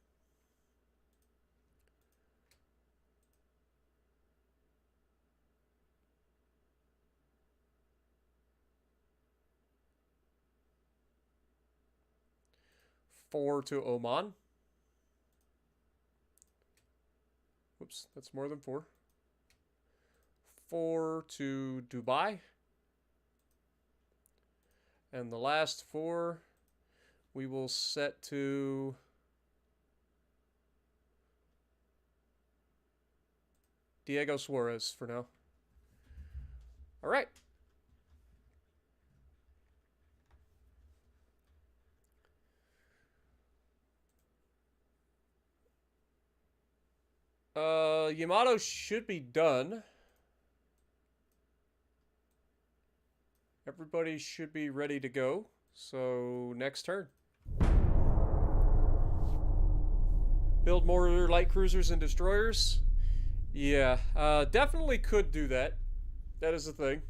4 to Oman. Whoops, that's more than 4. 4 to Dubai. And the last 4 we will set to Diego Suarez for now. All right. Yamato should be done. Everybody should be ready to go. So, next turn. Build more light cruisers and destroyers. Yeah, definitely could do that. That is the thing.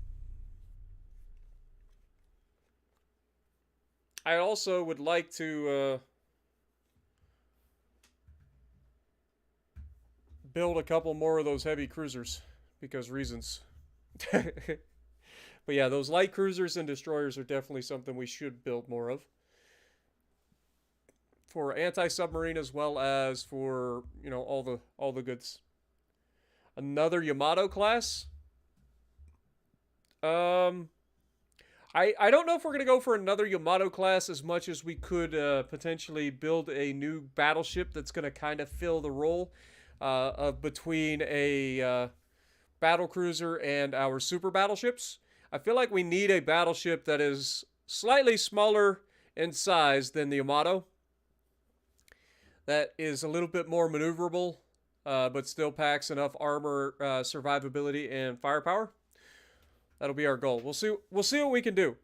I also would like to build a couple more of those heavy cruisers because reasons. But yeah, those light cruisers and destroyers are definitely something we should build more of. For anti-submarine as well as for, you know, all the goods. Another Yamato class. I don't know if we're going to go for another Yamato class as much as we could potentially build a new battleship that's going to kind of fill the role of between a battle cruiser and our super battleships. I feel like we need a battleship that is slightly smaller in size than the Yamato. That is a little bit more maneuverable, but still packs enough armor, survivability, and firepower. That'll be our goal. We'll see what we can do.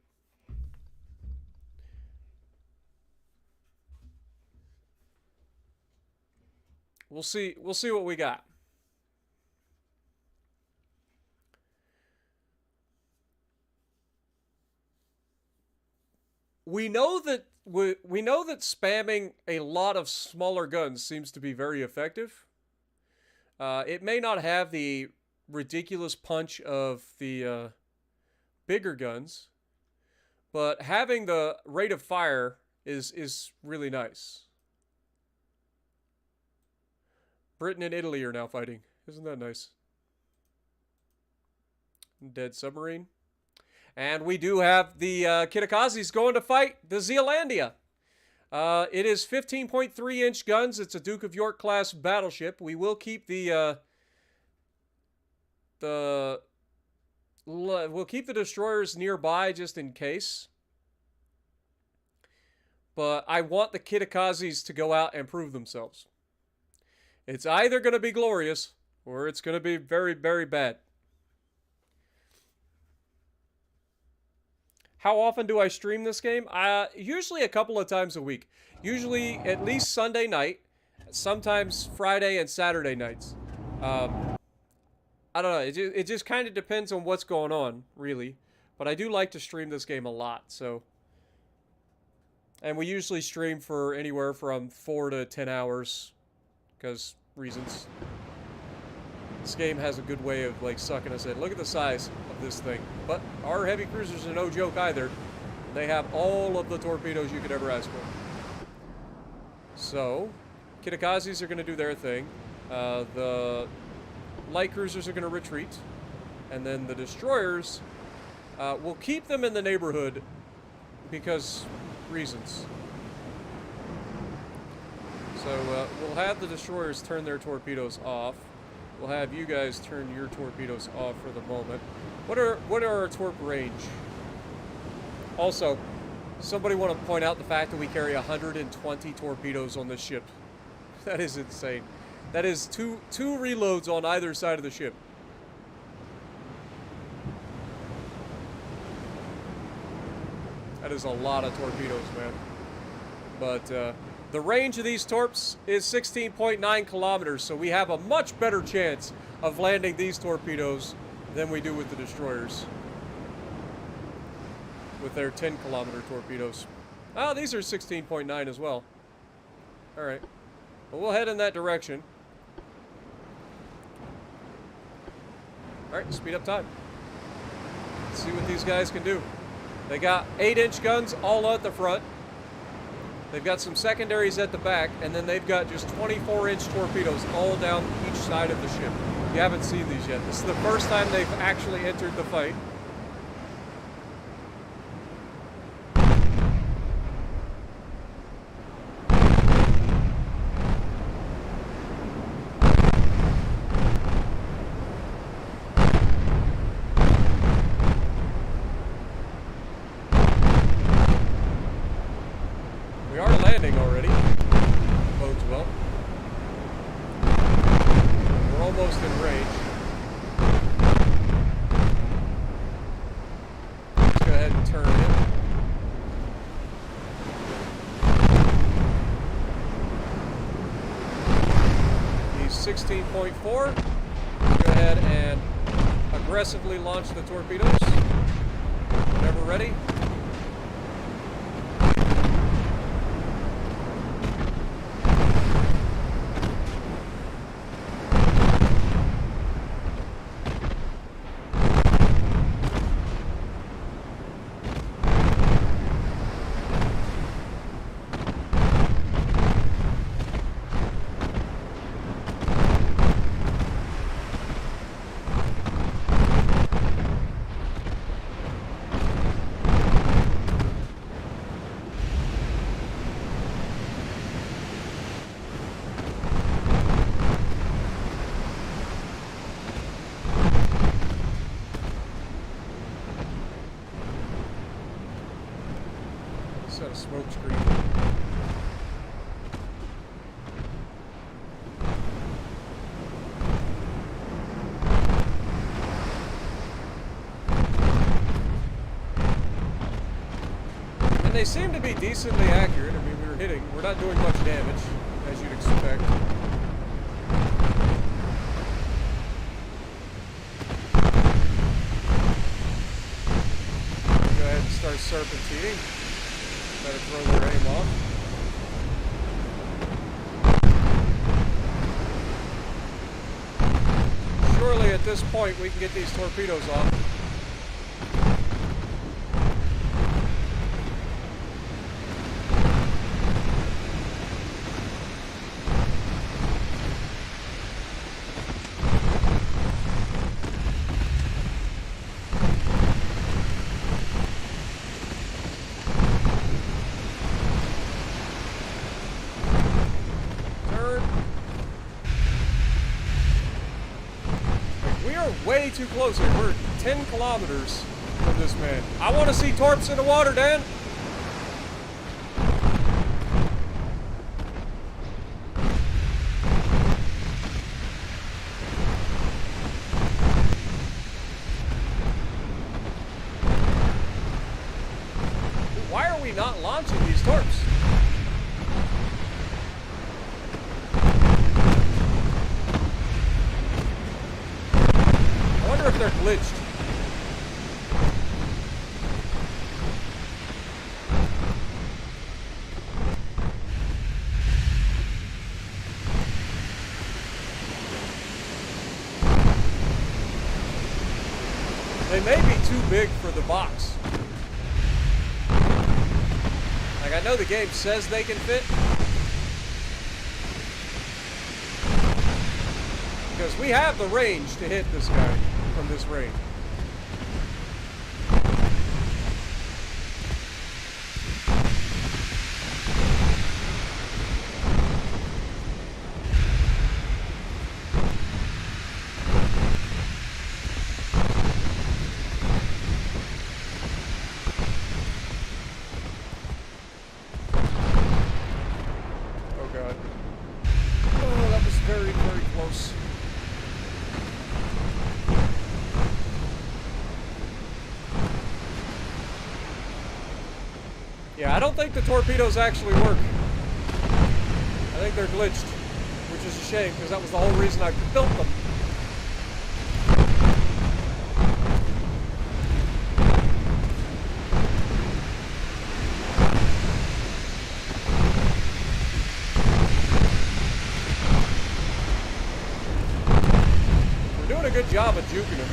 We'll see what we got. We know that spamming a lot of smaller guns seems to be very effective. It may not have the ridiculous punch of the bigger guns, but having the rate of fire is really nice. Britain and Italy are now fighting. Isn't that nice? Dead submarine. And we do have the Kitakazes going to fight the Zealandia. It is 15.3-inch guns. It's a Duke of York class battleship. We will keep the destroyers nearby just in case. But I want the Kitakazes to go out and prove themselves. It's either going to be glorious or it's going to be very, very bad. How often do I stream this game? Usually a couple of times a week. Usually at least Sunday night. Sometimes Friday and Saturday nights. I don't know. It just kind of depends on what's going on, really. But I do like to stream this game a lot, so. And we usually stream for anywhere from 4 to 10 hours. Because reasons. This game has a good way of, like, sucking us in. Look at the size of this thing. But our heavy cruisers are no joke either. They have all of the torpedoes you could ever ask for. So, Kitakazes are going to do their thing. The light cruisers are going to retreat. And then the destroyers, we'll keep them in the neighborhood because reasons. So, we'll have the destroyers turn their torpedoes off. We'll have you guys turn your torpedoes off for the moment. What are our torp range? Also, somebody want to point out the fact that we carry 120 torpedoes on this ship. That is insane. That is two reloads on either side of the ship. That is a lot of torpedoes, man. But the range of these torps is 16.9 kilometers, so we have a much better chance of landing these torpedoes than we do with the destroyers. With their 10-kilometer torpedoes. Oh, these are 16.9 as well. Alright. Well, we'll head in that direction. Alright, speed up time. Let's see what these guys can do. They got 8-inch guns all at the front. They've got some secondaries at the back, and then they've got just 24-inch torpedoes all down each side of the ship. You haven't seen these yet. This is the first time they've actually entered the fight. We are landing already. Bodes well. We're almost in range. Let's go ahead and turn it. He's 16.4. Go ahead and aggressively launch the torpedoes. Whenever ready. a smoke screen. And they seem to be decently accurate. I mean, we're not doing much damage, as you'd expect. Start serpentining. Try to throw their aim off. Surely at this point we can get these torpedoes off. Way too close here. We're 10 kilometers from this man. I want to see torps in the water, Dan. Why are we not launching these torps? If they're glitched. They may be too big for the box. Like, I know the game says they can fit. Because we have the range to hit this guy from this range. Oh God. Oh, that was very, very close. Yeah, I don't think the torpedoes actually work. I think they're glitched, which is a shame, because that was the whole reason I built them. We're doing a good job of juking them.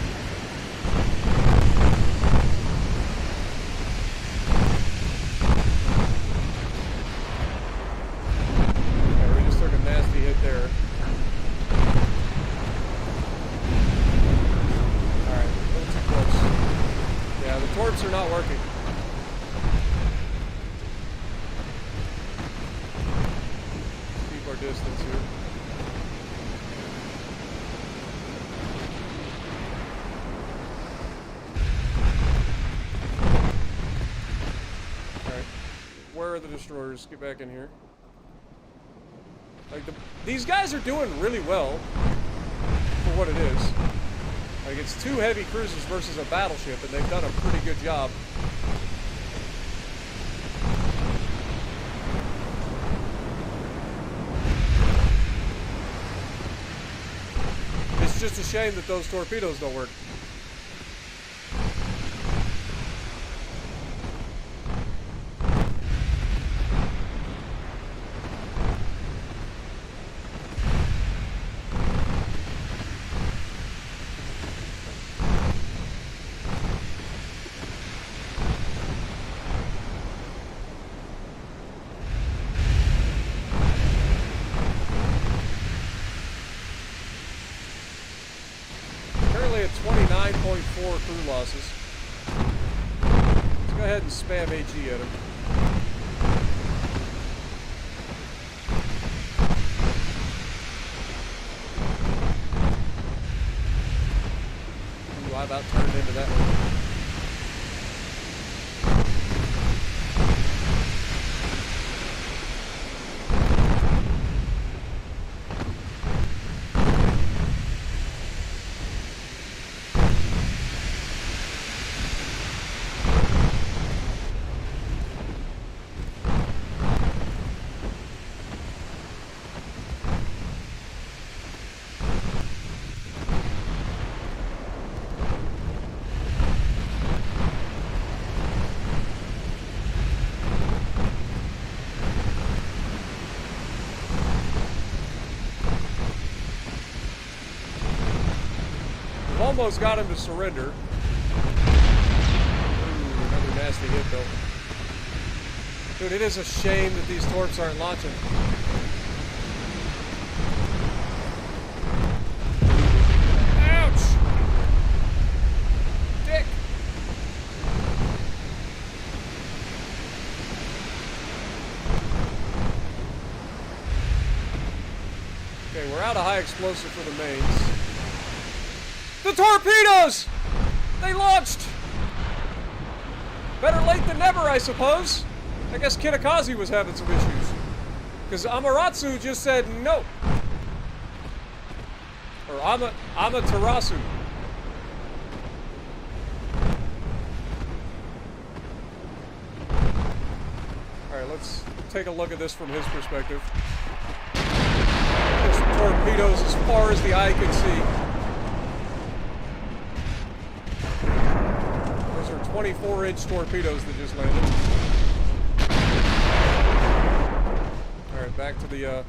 There. Alright, a little too close. Yeah, the torps are not working. Keep our distance here. Alright, where are the destroyers? Get back in here. Like, these guys are doing really well for what it is. Like, it's 2 heavy cruisers versus a battleship, and they've done a pretty good job. It's just a shame that those torpedoes don't work. At 29.4 crew losses. Let's go ahead and spam AG at him. Ooh, I about turned into that one. almost got him to surrender. Ooh, another nasty hit, though. Dude, it is a shame that these torps aren't launching. Ouch! Dick! Okay, we're out of high explosive for the mains. The torpedoes! They launched! Better late than never, I suppose. I guess Kitakaze was having some issues. Because Amaterasu just said no. Or Amaterasu. Alright, let's take a look at this from his perspective. There's torpedoes as far as the eye can see. Those are 24-inch torpedoes that just landed. Alright, back to the,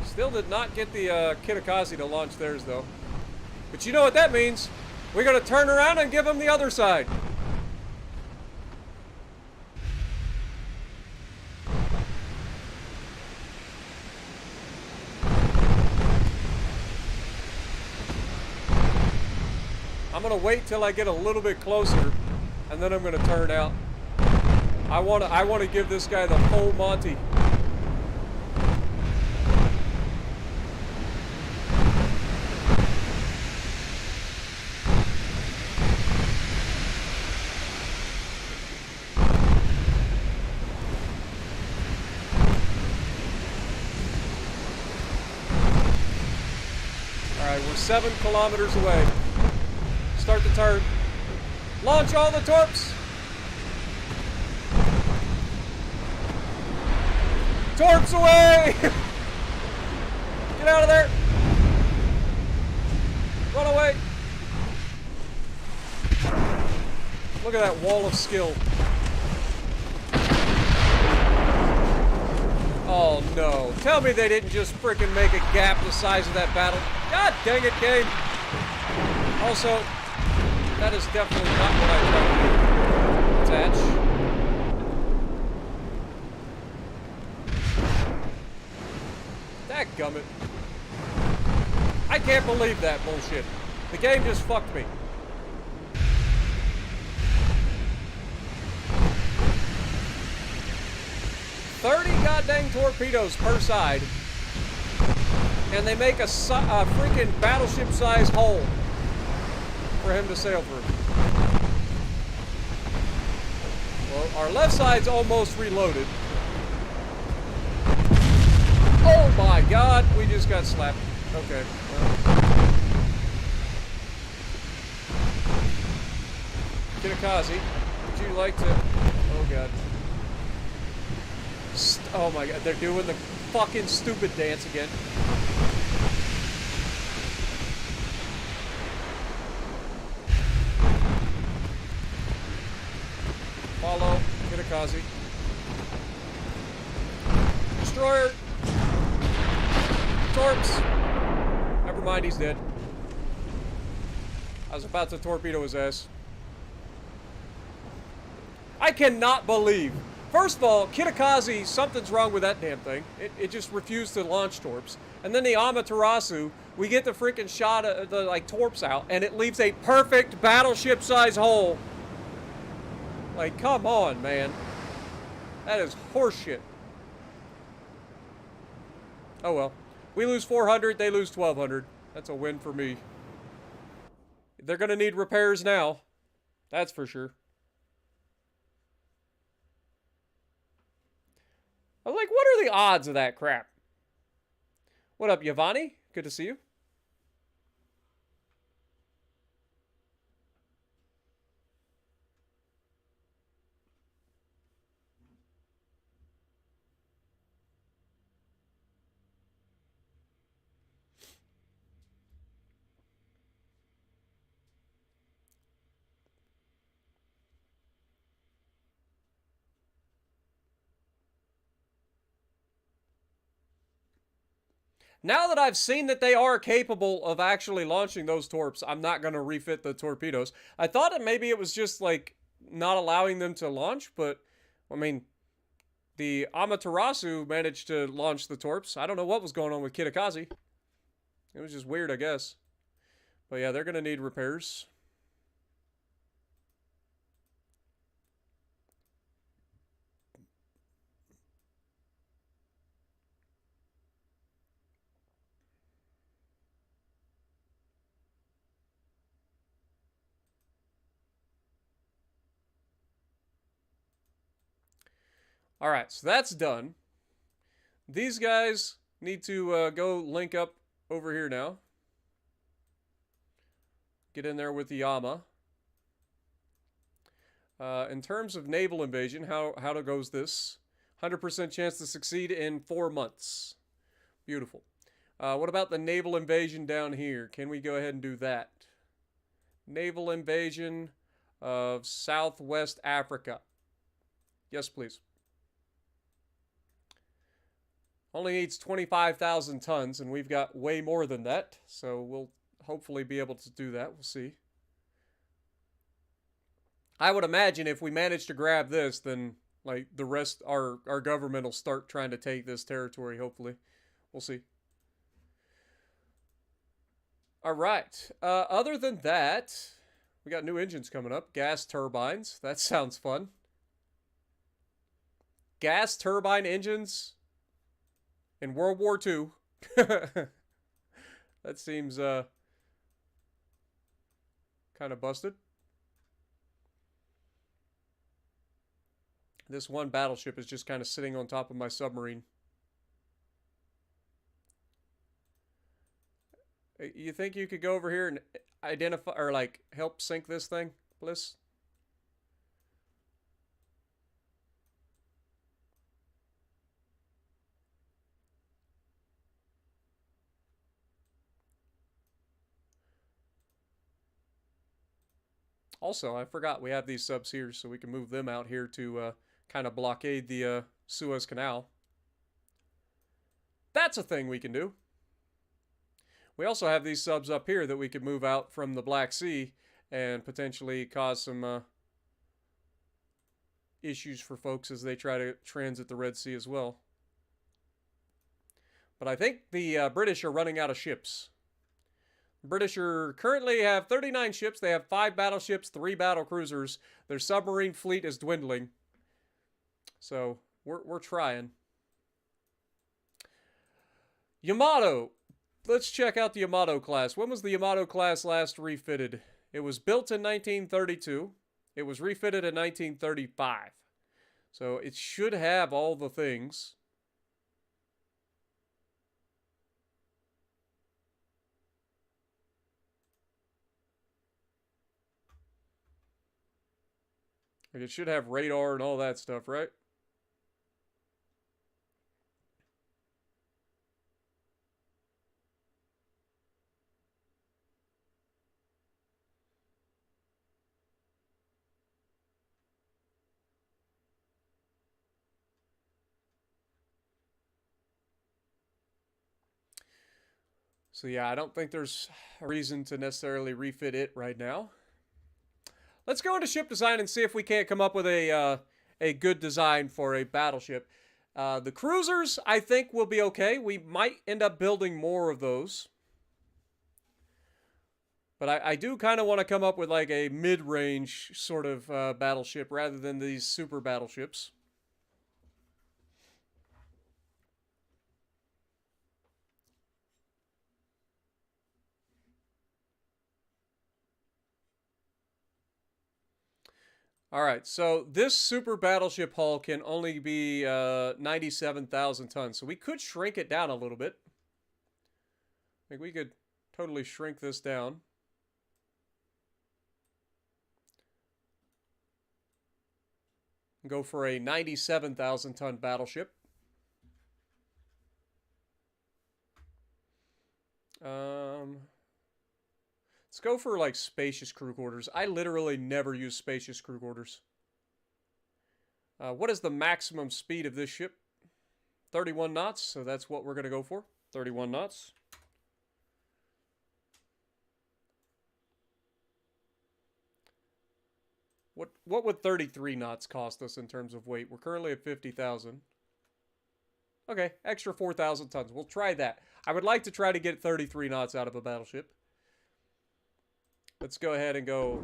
Still did not get the, Kitakaze to launch theirs, though. But you know what that means. We're gonna turn around and give them the other side. I'm gonna wait till I get a little bit closer, and then I'm gonna turn out. I wanna give this guy the full Monty. Alright, we're 7 kilometers away. Start the turn. Launch all the torps! Torps away! Get out of there! Run away! Look at that wall of skill. Oh no. Tell me they didn't just frickin' make a gap the size of that battle. God dang it, game! Also, that is definitely not what I tried to do. Attach. Dadgummit. I can't believe that bullshit. The game just fucked me. $30 torpedoes per side, and they make a freaking battleship-sized hole for him to sail through. Well, our left side's almost reloaded. Oh my god, we just got slapped. Okay. Well. Kitakaze, would you like to... Oh god. Oh my god, they're doing the fucking stupid dance again. Follow Kitakaze. Destroyer! Torps! Never mind, he's dead. I was about to torpedo his ass. I cannot believe. First of all, Kitakaze, something's wrong with that damn thing. It just refused to launch torps. And then the Amaterasu, we get the freaking shot of the, like, torps out, and it leaves a perfect battleship-sized hole. Like, come on, man. That is horseshit. Oh well. We lose 400, they lose 1,200. That's a win for me. They're gonna need repairs now. That's for sure. I'm like, what are the odds of that crap? What up, Yavani? Good to see you. Now that I've seen that they are capable of actually launching those torps, I'm not going to refit the torpedoes. I thought that maybe it was just like not allowing them to launch, but I mean, the Amaterasu managed to launch the torps. I don't know what was going on with Kitakaze. It was just weird, I guess. But yeah, they're going to need repairs. All right, so that's done. These guys need to go link up over here now. Get in there with the Yama. In terms of naval invasion, how goes this? 100% chance to succeed in 4 months. Beautiful. What about the naval invasion down here? Can we go ahead and do that? Naval invasion of Southwest Africa. Yes, please. Only needs 25,000 tons, and we've got way more than that. So we'll hopefully be able to do that. We'll see. I would imagine if we manage to grab this, then like the rest, our government will start trying to take this territory, hopefully. We'll see. All right. Other than that, we got new engines coming up. Gas turbines. That sounds fun. Gas turbine engines in World War II. That seems kind of busted. This one battleship is just kind of sitting on top of my submarine. You think you could go over here and identify or like help sink this thing, Bliss? Also, I forgot we have these subs here, so we can move them out here to kind of blockade the Suez Canal. That's a thing we can do. We also have these subs up here that we could move out from the Black Sea and potentially cause some issues for folks as they try to transit the Red Sea as well. But I think the British are running out of ships. British are currently have 39 ships. They have 5 battleships, 3 battle cruisers. Their submarine fleet is dwindling. So we're trying. Yamato. Let's check out the Yamato class. When was the Yamato class last refitted? It was built in 1932. It was refitted in 1935. So it should have all the things. Like it should have radar and all that stuff, right? So yeah, I don't think there's a reason to necessarily refit it right now. Let's go into ship design and see if we can't come up with a good design for a battleship. The cruisers, I think, will be okay. We might end up building more of those. But I do kind of want to come up with like a mid-range sort of battleship rather than these super battleships. All right, so this super battleship hull can only be 97,000 tons. So we could shrink it down a little bit. I think we could totally shrink this down. Go for a 97,000 ton battleship. Let's go for like spacious crew quarters. I literally never use spacious crew quarters. What is the maximum speed of this ship? 31 knots, so that's what we're going to go for. 31 knots. What would 33 knots cost us in terms of weight? We're currently at 50,000. Okay, extra 4,000 tons. We'll try that. I would like to try to get 33 knots out of a battleship. Let's go ahead and go.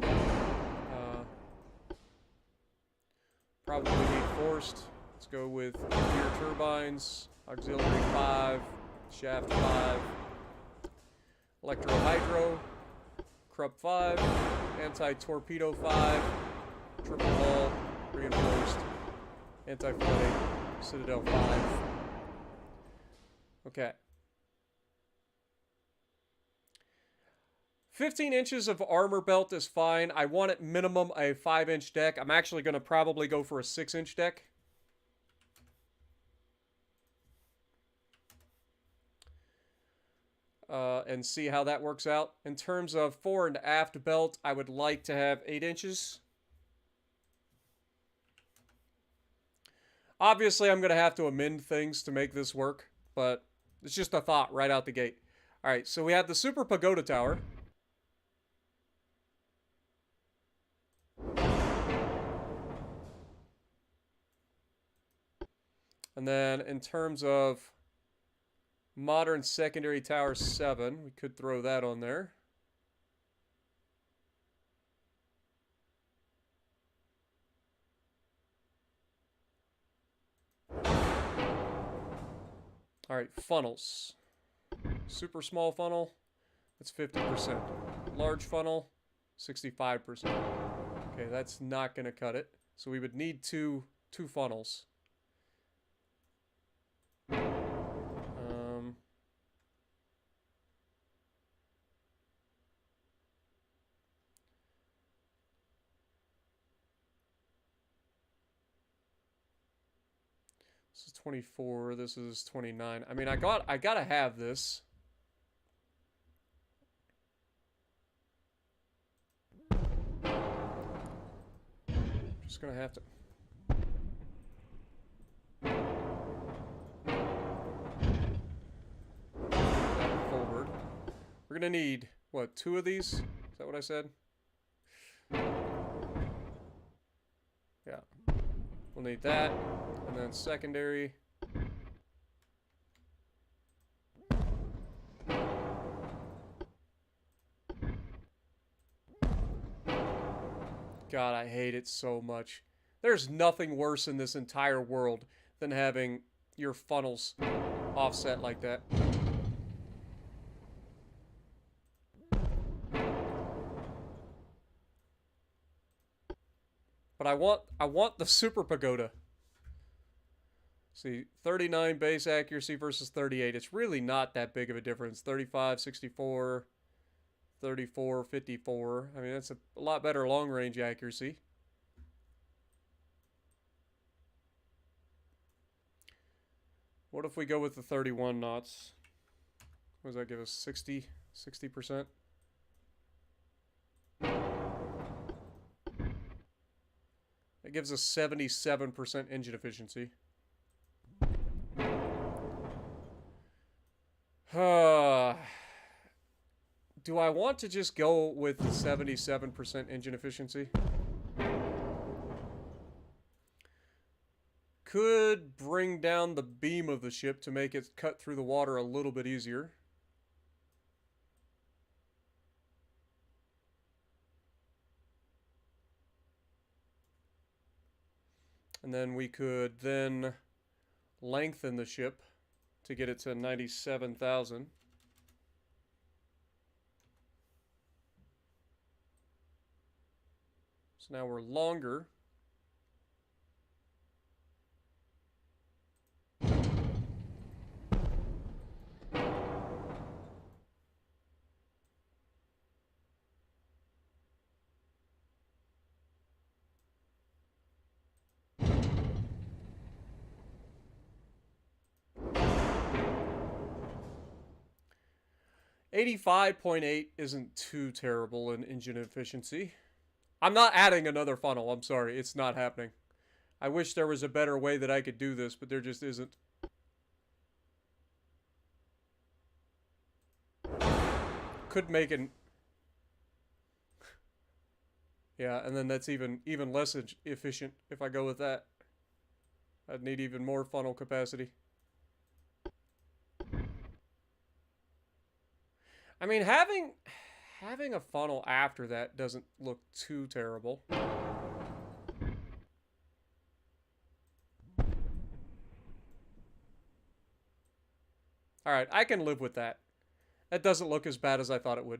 Probably need forced. Let's go with gear turbines, auxiliary 5, shaft 5, electro-hydro, Krupp 5, anti-torpedo 5, triple hull, reinforced, anti-flooding, citadel 5. Okay. 15 inches of armor belt is fine. I want at minimum a 5-inch deck. I'm actually going to probably go for a 6-inch deck. And see how that works out. In terms of fore and aft belt, I would like to have 8 inches. Obviously, I'm going to have to amend things to make this work, but it's just a thought right out the gate. All right, so we have the Super Pagoda Tower. And then in terms of modern secondary tower 7, we could throw that on there. All right, funnels. Super small funnel, that's 50%. Large funnel, 65%. Okay, that's not going to cut it. So we would need two funnels. This is 24, this is 29. I mean, I gotta have this. Just gonna have to. Forward. We're gonna need, what, 2 of these? Is that what I said? Yeah. We'll need that. And then secondary. God, I hate it so much. There's nothing worse in this entire world than having your funnels offset like that. But I want the Super Pagoda. See, 39 base accuracy versus 38. It's really not that big of a difference. 35, 64, 34, 54. I mean, that's a lot better long-range accuracy. What if we go with the 31 knots? What does that give us? 60%? It gives us 77% engine efficiency. Do I want to just go with the 77% engine efficiency? Could bring down the beam of the ship to make it cut through the water a little bit easier. And then we could then lengthen the ship to get it to 97,000. So now we're longer. $85.8 isn't too terrible in engine efficiency. I'm not adding another funnel. I'm sorry. It's not happening. I wish there was a better way that I could do this, but there just isn't. could make an... Yeah, and then that's even less efficient if I go with that. I'd need even more funnel capacity. I mean, having a funnel after that doesn't look too terrible. Alright, I can live with that. That doesn't look as bad as I thought it would.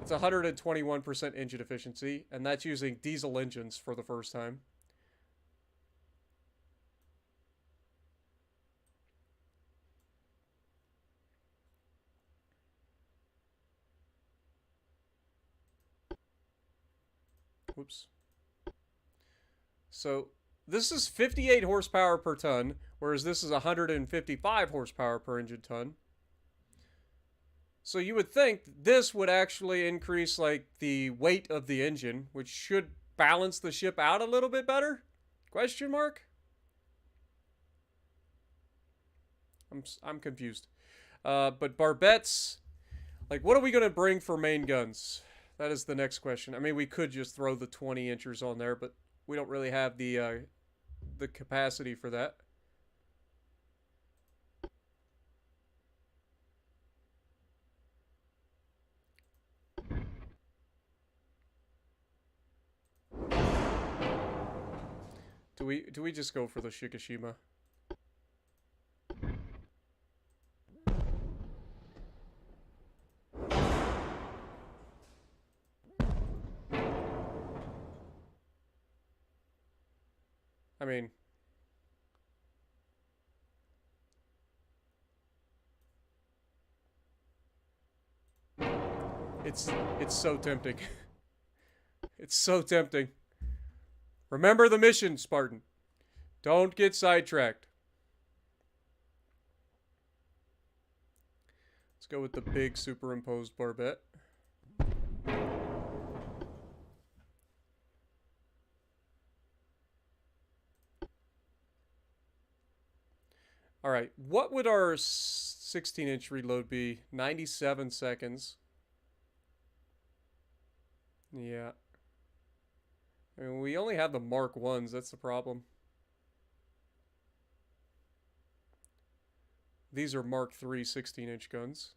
It's 121% engine efficiency, and that's using diesel engines for the first time. Whoops. So, this is 58 horsepower per ton, whereas this is 155 horsepower per engine ton. So you would think this would actually increase, like, the weight of the engine, which should balance the ship out a little bit better? Question mark? I'm confused. But barbettes, like, what are we going to bring for main guns? That is the next question. I mean, we could just throw the 20 inchers on there, but we don't really have the capacity for that. Do we just go for the Shikishima? I mean, it's so tempting. It's so tempting. Remember the mission, Spartan. Don't get sidetracked. Let's go with the big superimposed barbette. Alright, what would our 16-inch reload be? 97 seconds. Yeah. I mean, we only have the Mark 1s, that's the problem. These are Mark 3 16-inch guns.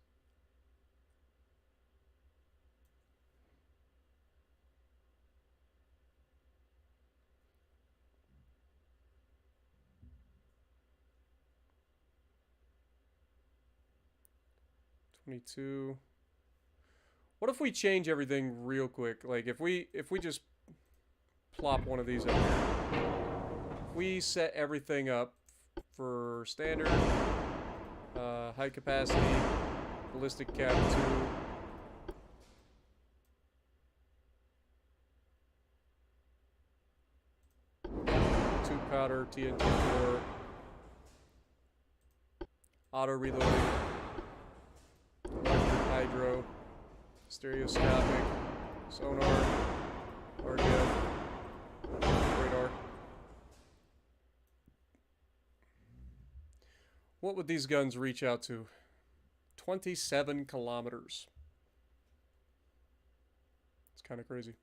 What if we change everything real quick? Like if we just plop one of these up here. We set everything up for standard, high capacity, ballistic cap 2 powder, TNT 4, auto reloading, hydro, stereoscopic, sonar, RDF, radar. What would these guns reach out to? 27 kilometers. It's kind of crazy.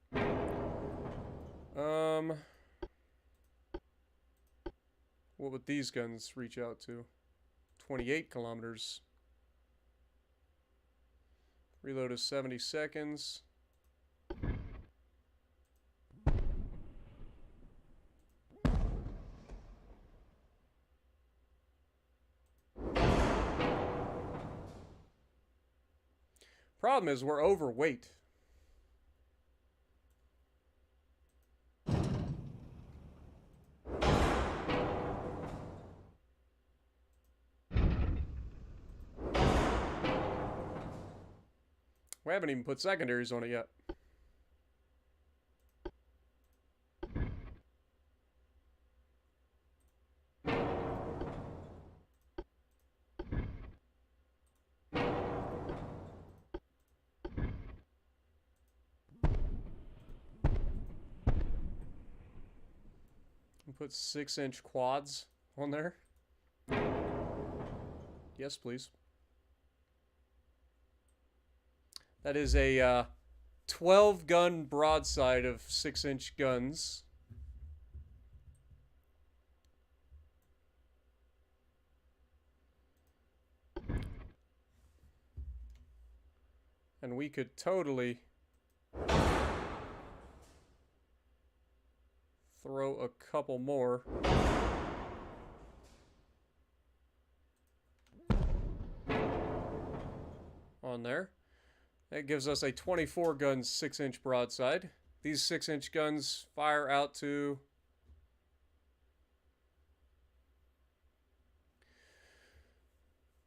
What would these guns reach out to? 28 kilometers. Reload is 70 seconds. Problem is we're overweight. We haven't even put secondaries on it yet. Put 6-inch quads on there. Yes, please. That is a 12 gun broadside of 6-inch guns. And we could totally throw a couple more. On there. That gives us a 24 gun 6-inch broadside. These 6-inch guns fire out to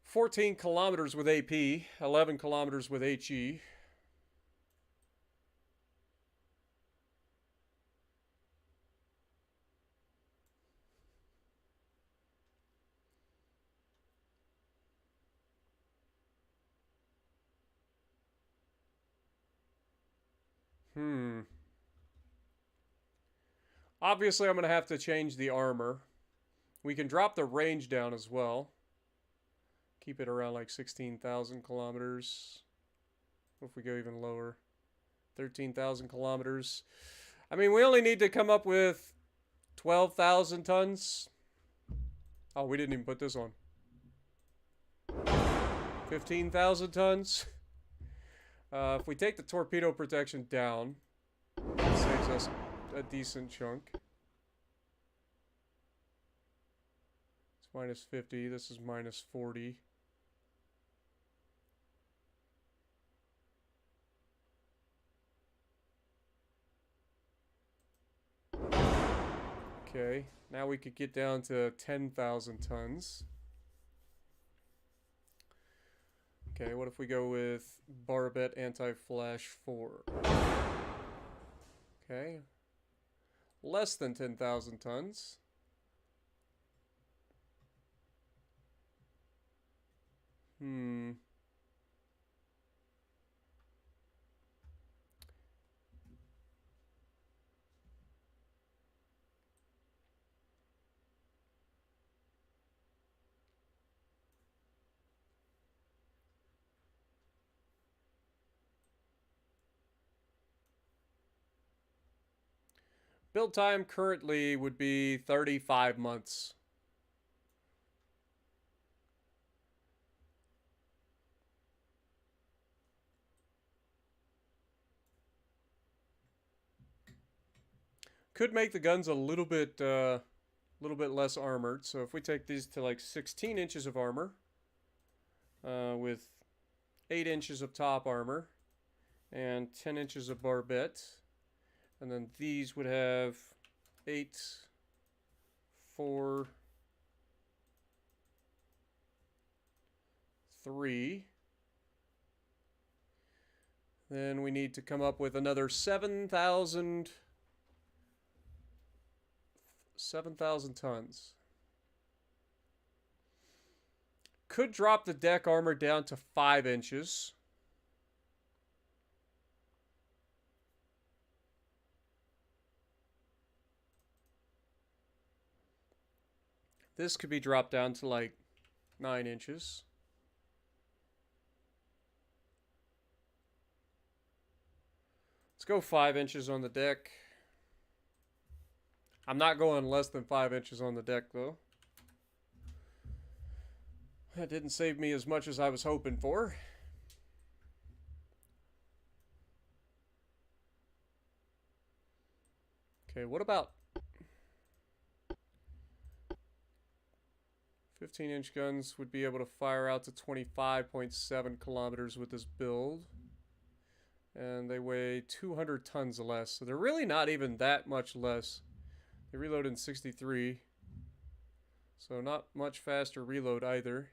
14 kilometers with AP, 11 kilometers with HE. Obviously, I'm going to have to change the armor. We can drop the range down as well. Keep it around like 16,000 kilometers. What if we go even lower? 13,000 kilometers. I mean, we only need to come up with 12,000 tons. Oh, we didn't even put this on. 15,000 tons. If we take the torpedo protection down, it saves us a decent chunk. It's minus 50. This is minus 40. Okay, now we could get down to 10,000 tons. Okay, what if we go with Barbette Anti-Flash 4? Okay. Less than 10,000 tons. Build time currently would be 35 months. Could make the guns a little bit less armored. So if we take these to like 16 inches of armor, with 8 inches of top armor and 10 inches of barbette. And then these would have 8, 4, 3. Then we need to come up with another 7,000 tons. Could drop the deck armor down to 5 inches. This could be dropped down to like 9 inches. Let's go 5 inches on the deck. I'm not going less than 5 inches on the deck, though. That didn't save me as much as I was hoping for. Okay, what about 15-inch guns would be able to fire out to 25.7 kilometers with this build. And they weigh 200 tons less. So they're really not even that much less. They reload in 63. So not much faster reload either.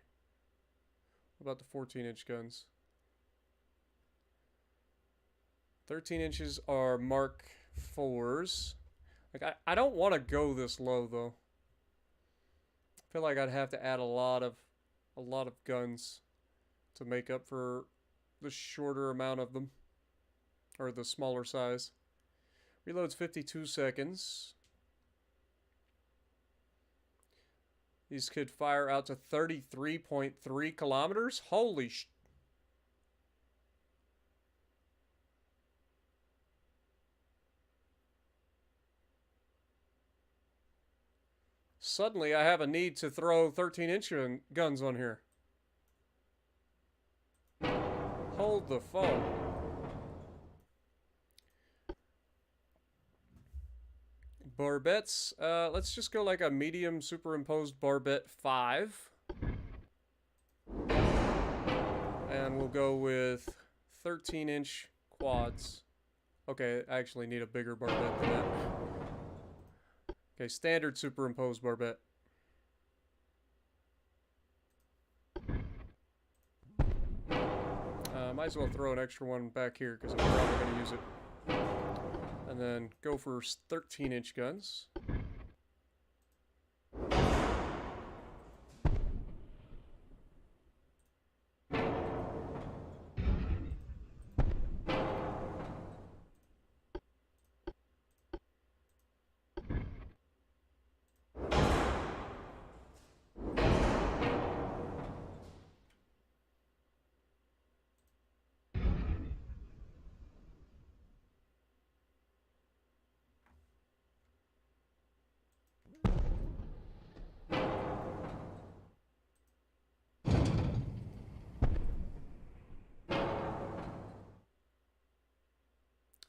What about the 14-inch guns? 13 inches are Mark 4s. Like I don't want to go this low though. I feel like I'd have to add a lot of guns to make up for the shorter amount of them, or the smaller size. Reloads 52 seconds. These could fire out to 33.3 kilometers. Holy sh... Suddenly, I have a need to throw 13-inch guns on here. Hold the phone. Barbettes. Let's just go like a medium superimposed barbette 5. And we'll go with 13-inch quads. Okay, I actually need a bigger barbette than that. Okay, standard superimposed barbette. Might as well throw an extra one back here because I'm probably going to use it. And then go for 13-inch guns.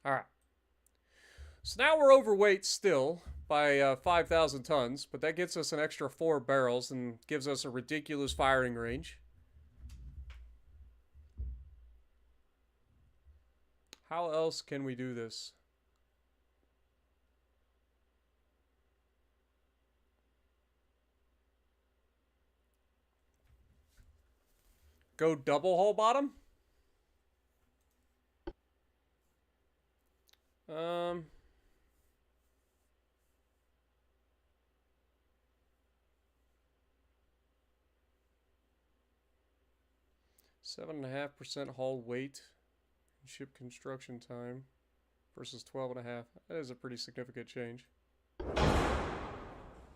Alright. So now we're overweight still by 5,000 tons, but that gets us an extra 4 barrels and gives us a ridiculous firing range. How else can we do this? Go double hull bottom? 7.5% hull weight, ship construction time versus 12.5. That is a pretty significant change.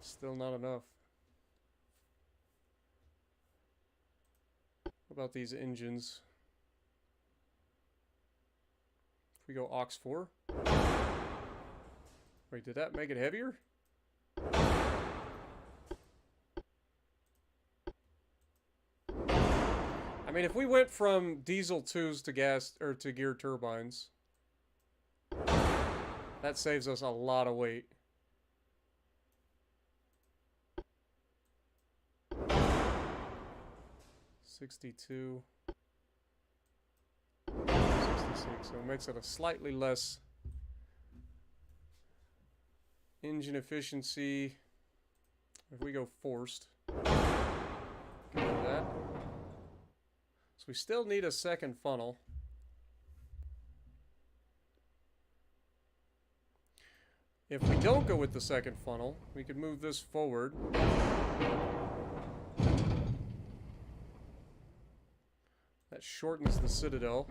Still not enough. What about these engines? If we go aux 4. Wait, did that make it heavier? I mean, if we went from diesel 2s to gas or to gear turbines, that saves us a lot of weight. $62, $66, so it makes it a slightly less engine efficiency. If we go forced, go with that. So we still need a second funnel. If we don't go with the second funnel, we could move this forward. That shortens the citadel.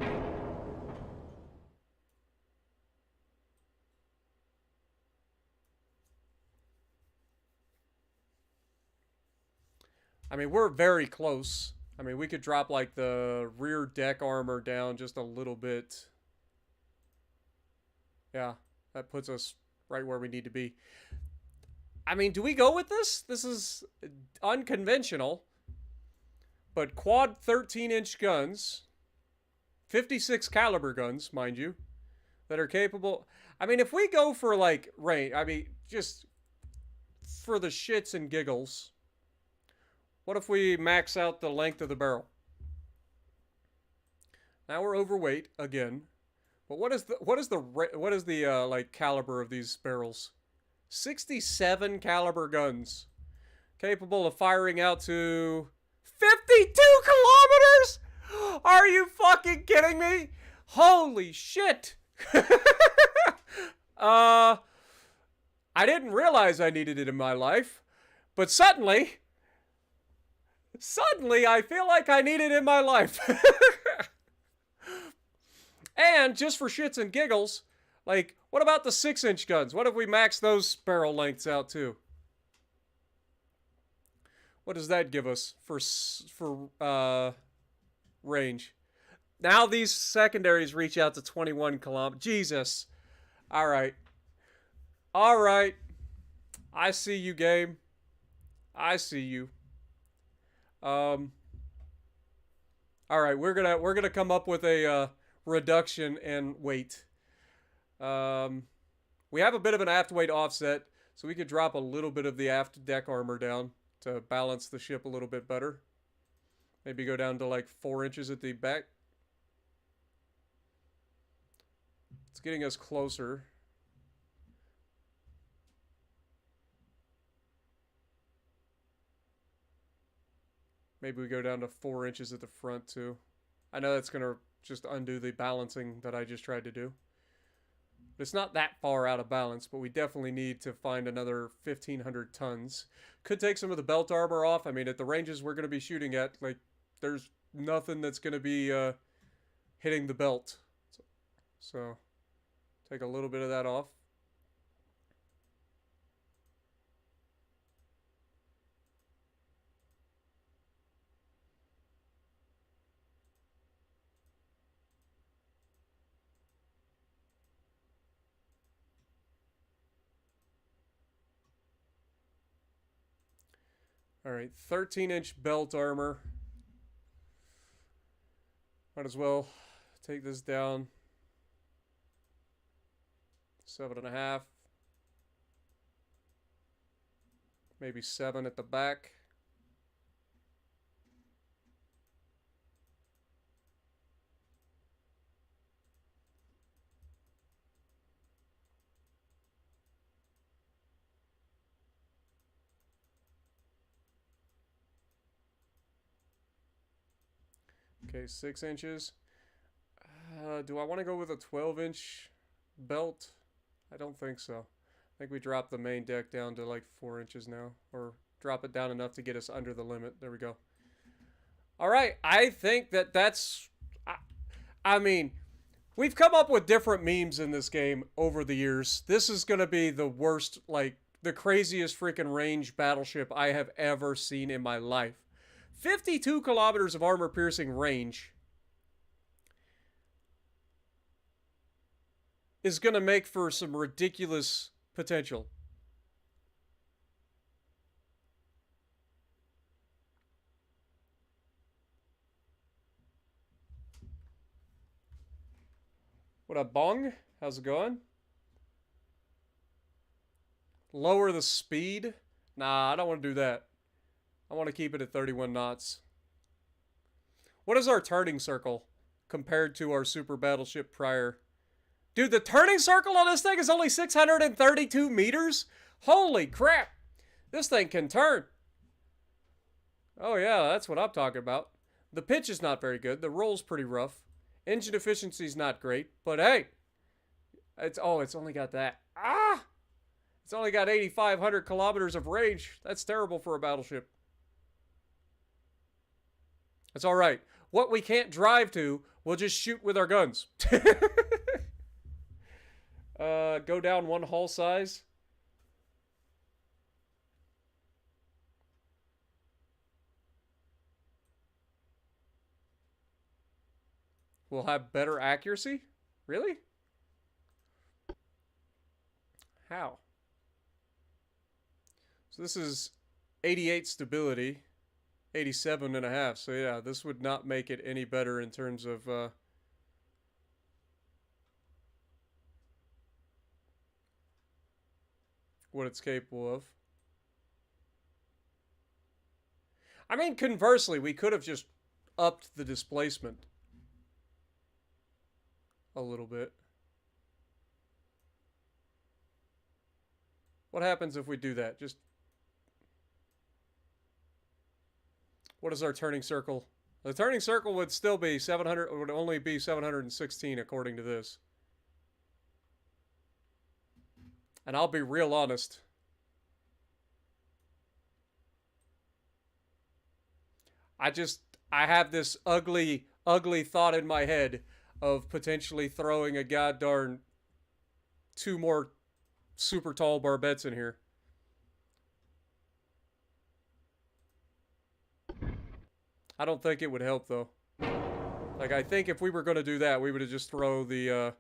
I mean, we're very close. I mean, we could drop like the rear deck armor down just a little bit. Yeah, that puts us right where we need to be. I mean, do we go with this? This is unconventional. But quad 13-inch guns, 56 caliber guns, mind you, that are capable. I mean, if we go for like range, I mean, just for the shits and giggles, what if we max out the length of the barrel? Now we're overweight again. But what is the like caliber of these barrels? 67 caliber guns, capable of firing out to 52 kilometers? Are you fucking kidding me? Holy shit. I didn't realize I needed it in my life, but suddenly I feel like I need it in my life. And just for shits and giggles, like, what about the 6-inch guns? What if we max those barrel lengths out too? What does that give us for range? Now these secondaries reach out to 21 kilometers. Jesus. All right. All right. I see you, game. I see you. All right, we're gonna come up with a reduction in weight. We have a bit of an aft weight offset, so we could drop a little bit of the aft deck armor down to balance the ship a little bit better. Maybe go down to like 4 inches at the back. It's getting us closer. Maybe we go down to 4 inches at the front too. I know that's going to just undo the balancing that I just tried to do. But it's not that far out of balance, but we definitely need to find another 1,500 tons. Could take some of the belt armor off. I mean, at the ranges we're going to be shooting at, like, there's nothing that's going to be hitting the belt. So, take a little bit of that off. Alright, 13-inch belt armor. Might as well take this down. 7.5. Maybe 7 at the back. Okay, 6 inches. Do I want to go with a 12-inch belt? I don't think so. I think we dropped the main deck down to like 4 inches now. Or drop it down enough to get us under the limit. There we go. Alright, I think that's... I mean, we've come up with different memes in this game over the years. This is going to be the worst, like, the craziest freaking range battleship I have ever seen in my life. 52 kilometers of armor-piercing range is going to make for some ridiculous potential. What up, Bong? How's it going? Lower the speed? Nah, I don't want to do that. I want to keep it at 31 knots. What is our turning circle compared to our super battleship prior? Dude, the turning circle on this thing is only 632 meters? Holy crap! This thing can turn. Oh yeah, that's what I'm talking about. The pitch is not very good. The roll's pretty rough. Engine efficiency's not great. But hey! It's only got that. Ah! It's only got 8,500 kilometers of range. That's terrible for a battleship. That's alright. What we can't drive to, we'll just shoot with our guns. Go down 1 hull size. We'll have better accuracy? Really? How? So this is 88 stability. 87.5. So yeah, this would not make it any better in terms of what it's capable of. I mean, conversely, we could have just upped the displacement a little bit. What happens if we do that? Just... What is our turning circle? The turning circle would still be 700, would only be 716 according to this. And I'll be real honest. I have this ugly thought in my head of potentially throwing a goddamn 2 more super tall barbettes in here. I don't think it would help, though. Like, I think if we were going to do that, we would have just throw the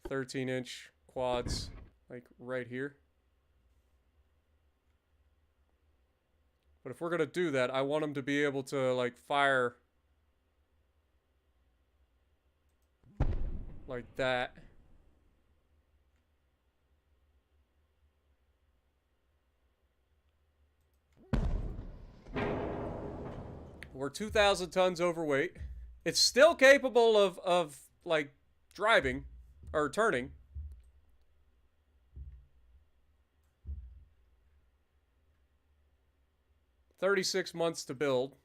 13-inch quads, like, right here. But if we're going to do that, I want them to be able to, like, fire like that. We're 2,000 tons overweight. It's still capable of like, driving or turning. $36 months to build.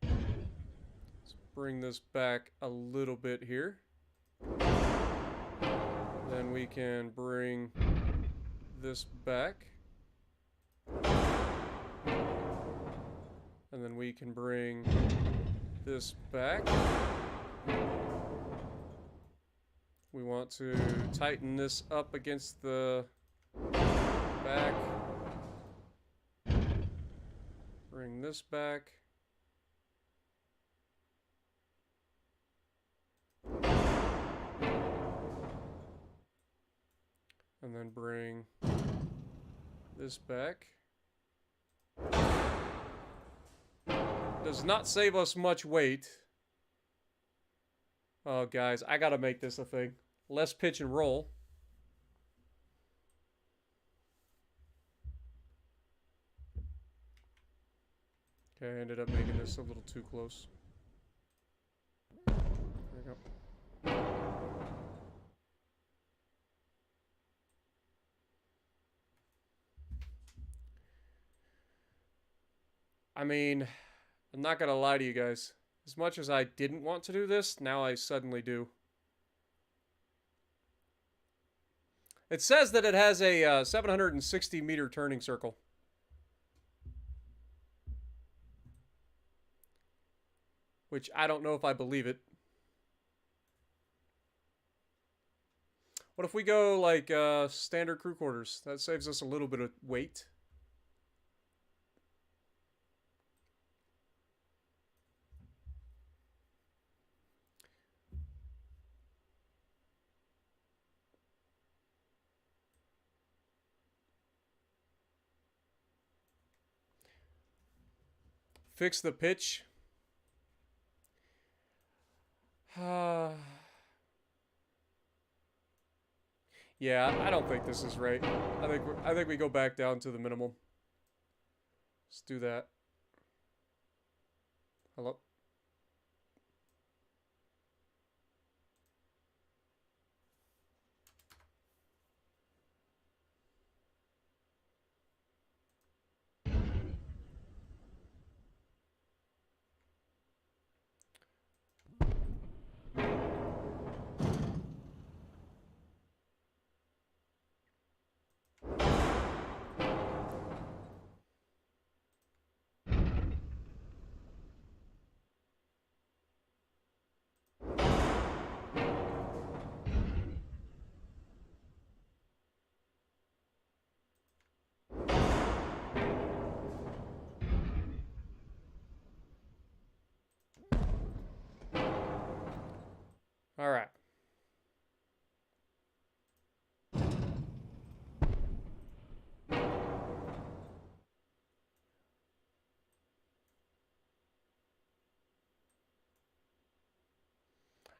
Let's bring this back a little bit here. Then we can bring this back. And then we can bring this back. We want to tighten this up against the back. Bring this back. And then bring this back. Does not save us much weight. Oh, guys, I gotta make this a thing. Less pitch and roll. Okay, I ended up making this a little too close. There we go. I mean, I'm not gonna lie to you guys. As much as I didn't want to do this, now I suddenly do. It says that it has a 760 meter turning circle. Which I don't know if I believe it. What if we go like standard crew quarters? That saves us a little bit of weight. Fix the pitch. Yeah, I don't think this is right. I think we go back down to the minimum. Let's do that. Hello? All right.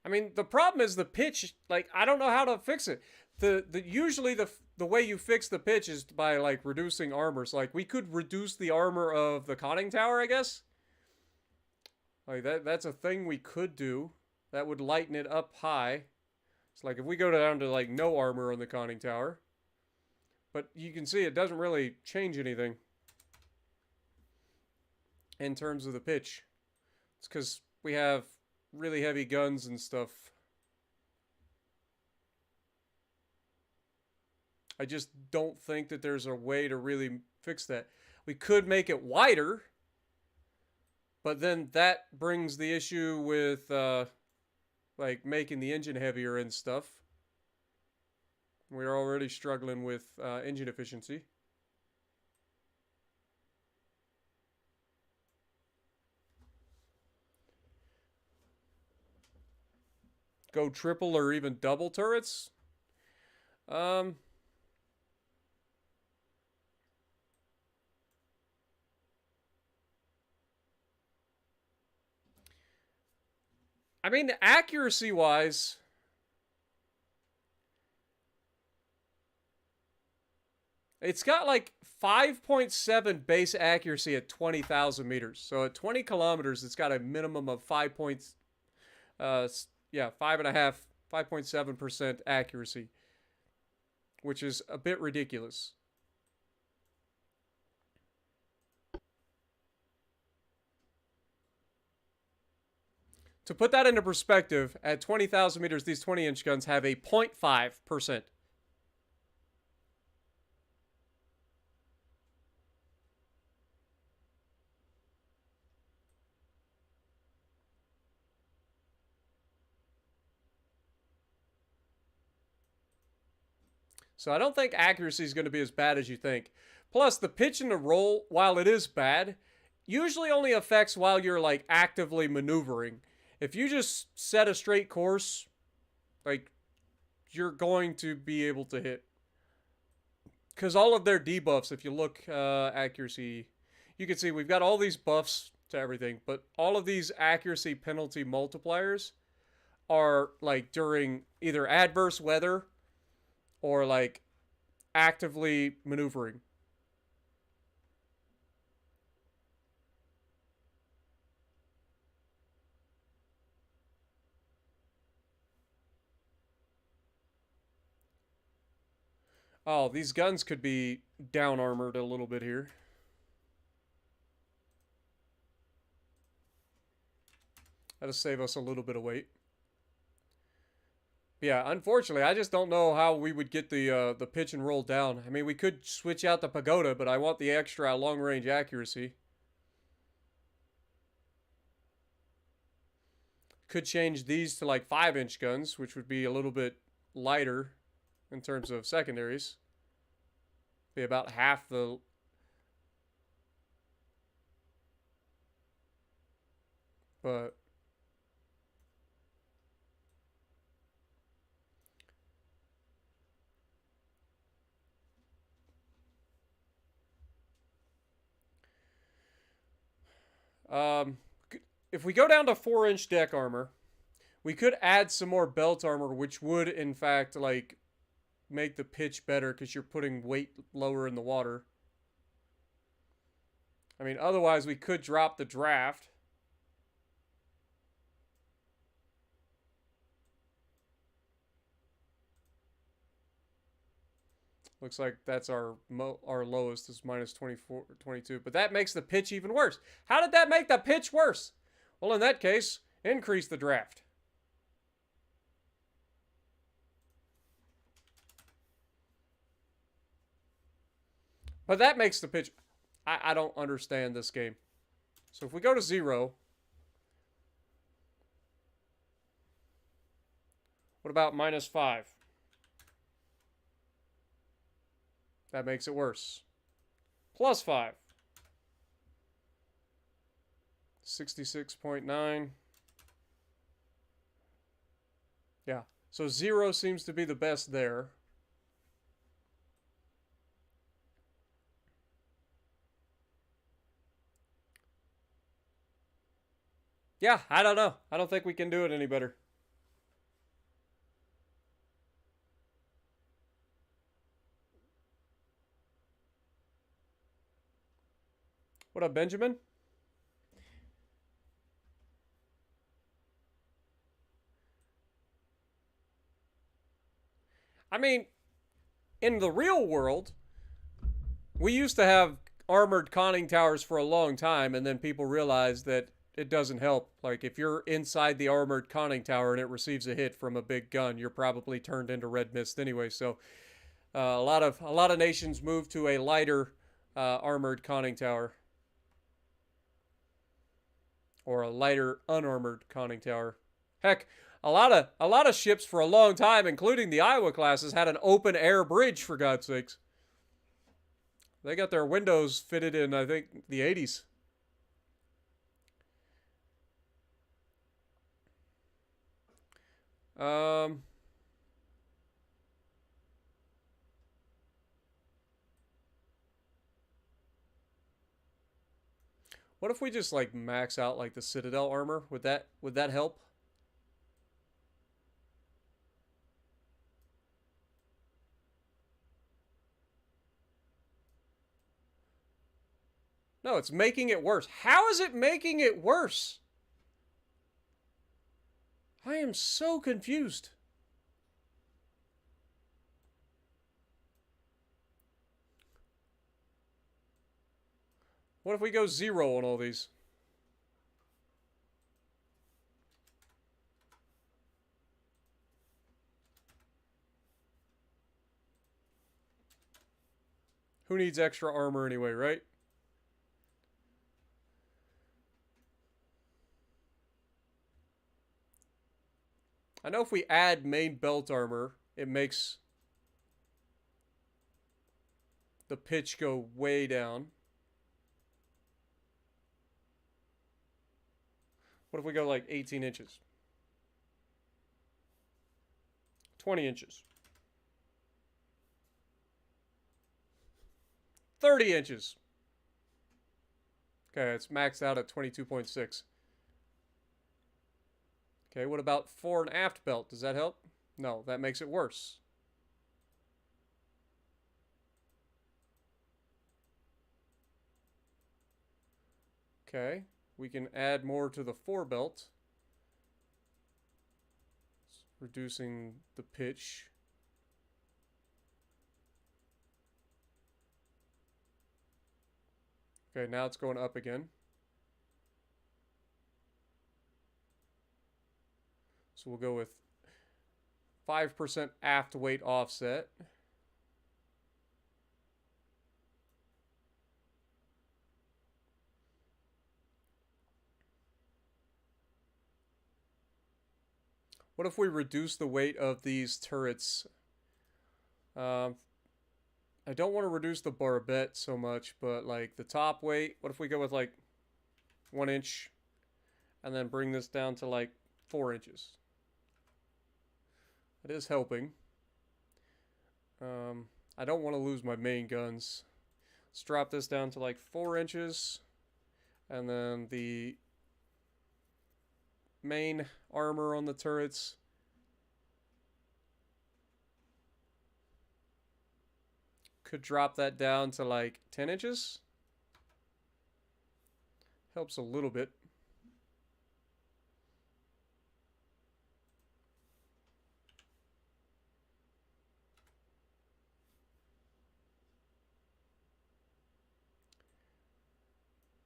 I mean, the problem is the pitch. Like, I don't know how to fix it. Usually the way you fix the pitch is by like reducing armors. Like, we could reduce the armor of the conning tower, I guess. Like that's a thing we could do. That would lighten it up high. It's like if we go down to like no armor on the conning tower. But you can see it doesn't really change anything in terms of the pitch. It's because we have really heavy guns and stuff. I just don't think that there's a way to really fix that. We could make it wider, but then that brings the issue with like making the engine heavier and stuff. We're already struggling with engine efficiency. Go triple or even double turrets? I mean, accuracy-wise, it's got like 5.7 base accuracy at 20,000 meters. So at 20 kilometers, it's got a minimum of 5 points. Yeah, 5.5, 5.7% accuracy, which is a bit ridiculous. To put that into perspective, at 20,000 meters, these 20-inch guns have a 0.5%. So I don't think accuracy is going to be as bad as you think. Plus, the pitch and the roll, while it is bad, usually only affects while you're like actively maneuvering. If you just set a straight course, like, you're going to be able to hit. Because all of their debuffs, if you look accuracy, you can see we've got all these buffs to everything, but all of these accuracy penalty multipliers are like during either adverse weather or like actively maneuvering. Oh, these guns could be down armored a little bit here. That'll save us a little bit of weight. Yeah, unfortunately, I just don't know how we would get the pitch and roll down. I mean, we could switch out the pagoda, but I want the extra long-range accuracy. Could change these to like 5-inch guns, which would be a little bit lighter in terms of secondaries. Be about half the... But... if we go down to 4-inch deck armor, we could add some more belt armor, which would, in fact, like, make the pitch better because you're putting weight lower in the water. I mean, otherwise, we could drop the draft. Looks like that's our lowest is minus 24, 22. But that makes the pitch even worse. How did that make the pitch worse? Well, in that case, increase the draft. But that makes the pitch... I don't understand this game. So if we go to 0... What about minus 5? That makes it worse. Plus 5. 66.9. Yeah. So 0 seems to be the best there. Yeah, I don't know. I don't think we can do it any better. What up, Benjamin? I mean, in the real world, we used to have armored conning towers for a long time, and then people realized that it doesn't help. Like, if you're inside the armored conning tower and it receives a hit from a big gun, you're probably turned into red mist anyway. So, a lot of nations moved to a lighter armored conning tower, or a lighter unarmored conning tower. Heck, a lot of ships for a long time, including the Iowa classes, had an open air bridge, for God's sakes. They got their windows fitted in, I think, the 80s. What if we just like max out like the Citadel armor? Would that help? No, it's making it worse. How is it making it worse? I am so confused. What if we go 0 on all these? Who needs extra armor anyway, right? I know if we add main belt armor, it makes the pitch go way down. What if we go like 18 inches? 20 inches. 30 inches. Okay, it's maxed out at 22.6. Okay, what about fore and aft belt? Does that help? No, that makes it worse. Okay, we can add more to the fore belt. It's reducing the pitch. Okay, now it's going up again. So we'll go with 5% aft weight offset. What if we reduce the weight of these turrets? I don't want to reduce the barbette so much, but like the top weight, what if we go with like 1 inch and then bring this down to like 4 inches? It is helping. I don't want to lose my main guns. Let's drop this down to like 4 inches. And then the main armor on the turrets. Could drop that down to like 10 inches. Helps a little bit.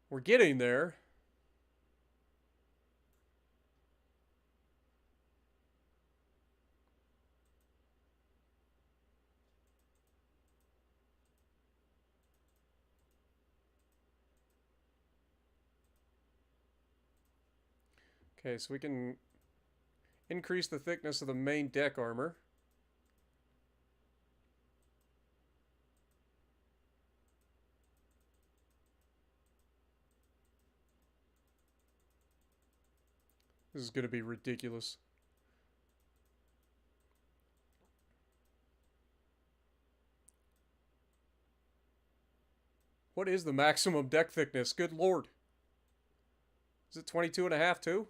We're getting there. Okay, so we can increase the thickness of the main deck armor. This is going to be ridiculous. What is the maximum deck thickness? Good lord. Is it 22.5 too?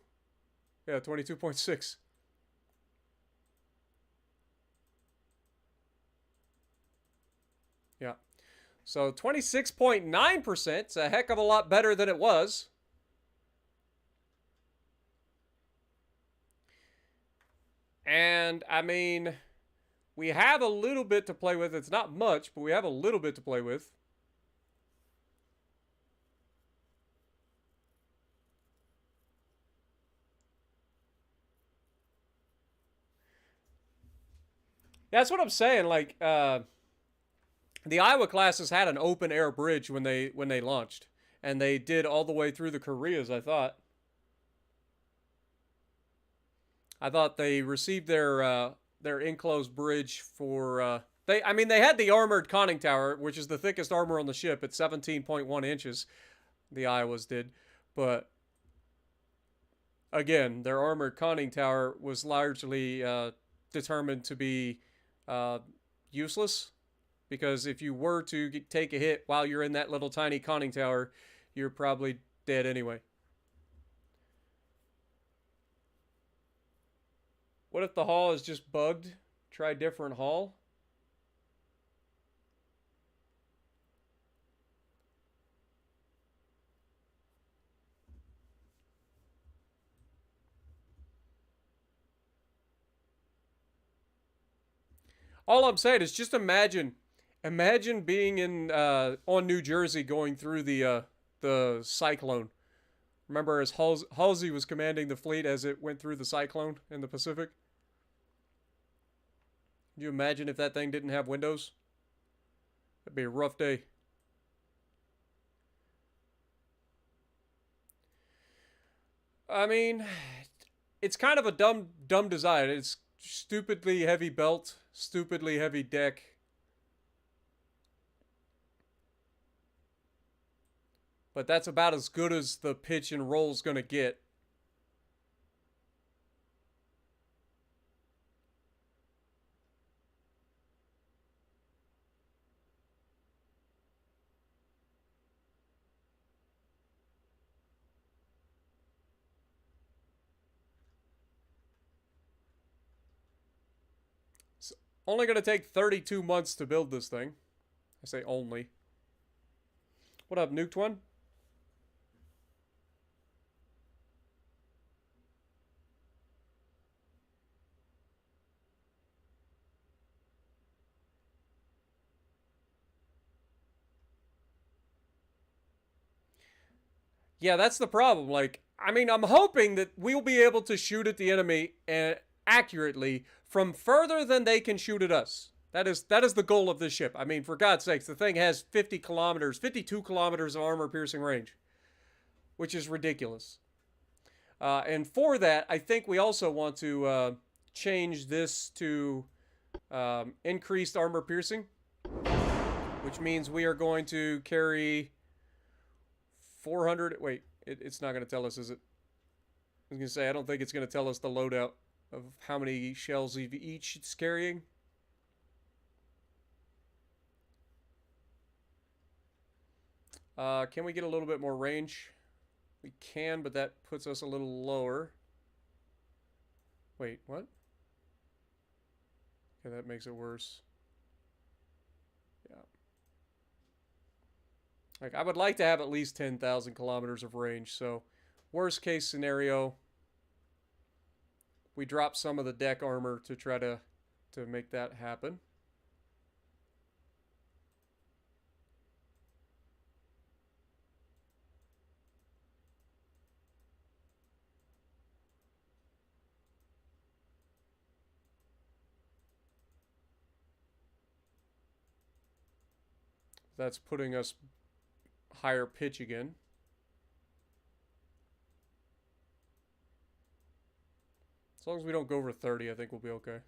Yeah, 22.6. Yeah. So 26.9%. It's a heck of a lot better than it was. And, I mean, we have a little bit to play with. It's not much, but we have a little bit to play with. That's what I'm saying. Like, the Iowa classes had an open air bridge when they launched. And they did all the way through the Koreas, I thought. I thought they received their enclosed bridge for they had the armored conning tower, which is the thickest armor on the ship at 17.1 inches. The Iowas did, but again, their armored conning tower was largely determined to be useless, because if you were to take a hit while you're in that little tiny conning tower, you're probably dead anyway. What if the hull is just bugged? Try different hull. All I'm saying is just imagine being in on New Jersey going through the cyclone. Remember, as Halsey was commanding the fleet as it went through the cyclone in the Pacific. Can you imagine if that thing didn't have windows? That'd be a rough day. I mean, it's kind of a dumb design. It's stupidly heavy belt, stupidly heavy deck. But that's about as good as the pitch and roll's gonna get. It's only gonna take 32 months to build this thing. I say only. What up, Nuked One? Yeah, that's the problem. Like, I mean, I'm hoping that we'll be able to shoot at the enemy accurately from further than they can shoot at us. That is the goal of this ship. I mean, for God's sakes, the thing has 50 kilometers, 52 kilometers of armor-piercing range, which is ridiculous. And for that, I think we also want to change this to increased armor-piercing, which means we are going to carry 400. Wait, it's not going to tell us, is it? I was going to say, I don't think it's going to tell us the loadout of how many shells each it's carrying. Can we get a little bit more range? We can, but that puts us a little lower. Wait, what? Okay, that makes it worse. Yeah. Like, I would like to have at least 10,000 kilometers of range, so worst case scenario, we drop some of the deck armor to try to make that happen. That's putting us higher pitch again. As long as we don't go over 30, I think we'll be okay.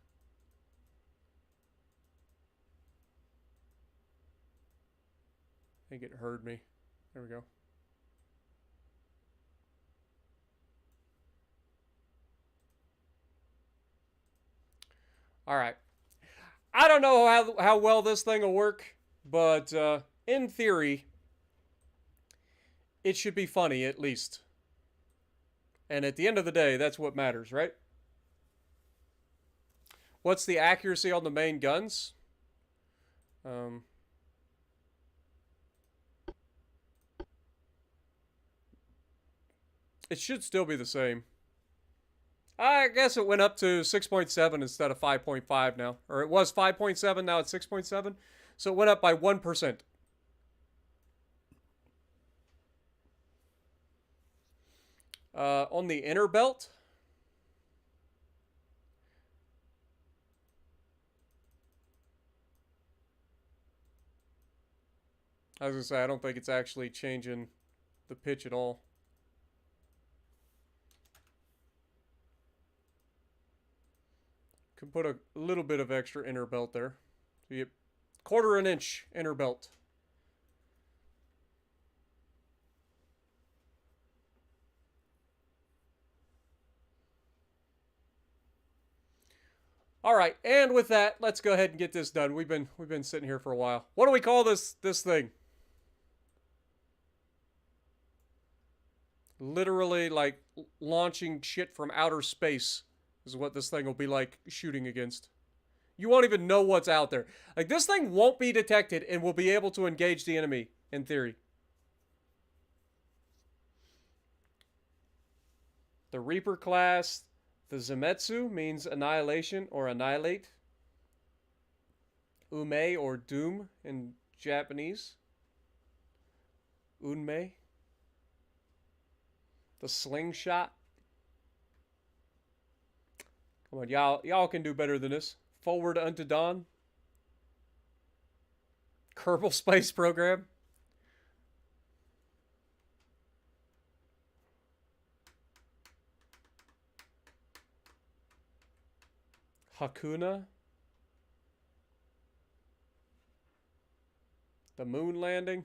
I think it heard me. There we go. All right. I don't know how well this thing will work, but in theory, it should be funny at least. And at the end of the day, that's what matters, right? What's the accuracy on the main guns? It should still be the same. I guess it went up to 6.7 instead of 5.5 now. Or it was 5.7, now it's 6.7. So it went up by 1%. On the inner belt, I was going to say, I don't think it's actually changing the pitch at all. Can put a little bit of extra inner belt there. So you get 1/4 inch inner belt. All right, and with that, let's go ahead and get this done. We've been sitting here for a while. What do we call this thing? Literally like launching shit from outer space is what this thing will be like shooting against. You won't even know what's out there. Like, this thing won't be detected and will be able to engage the enemy, in theory. The Reaper class, the Zemetsu means annihilation or annihilate. Ume or Doom in Japanese. Unmei. The slingshot. Come on, y'all can do better than this. Forward unto dawn. Kerbal Space Program. Hakuna. The moon landing.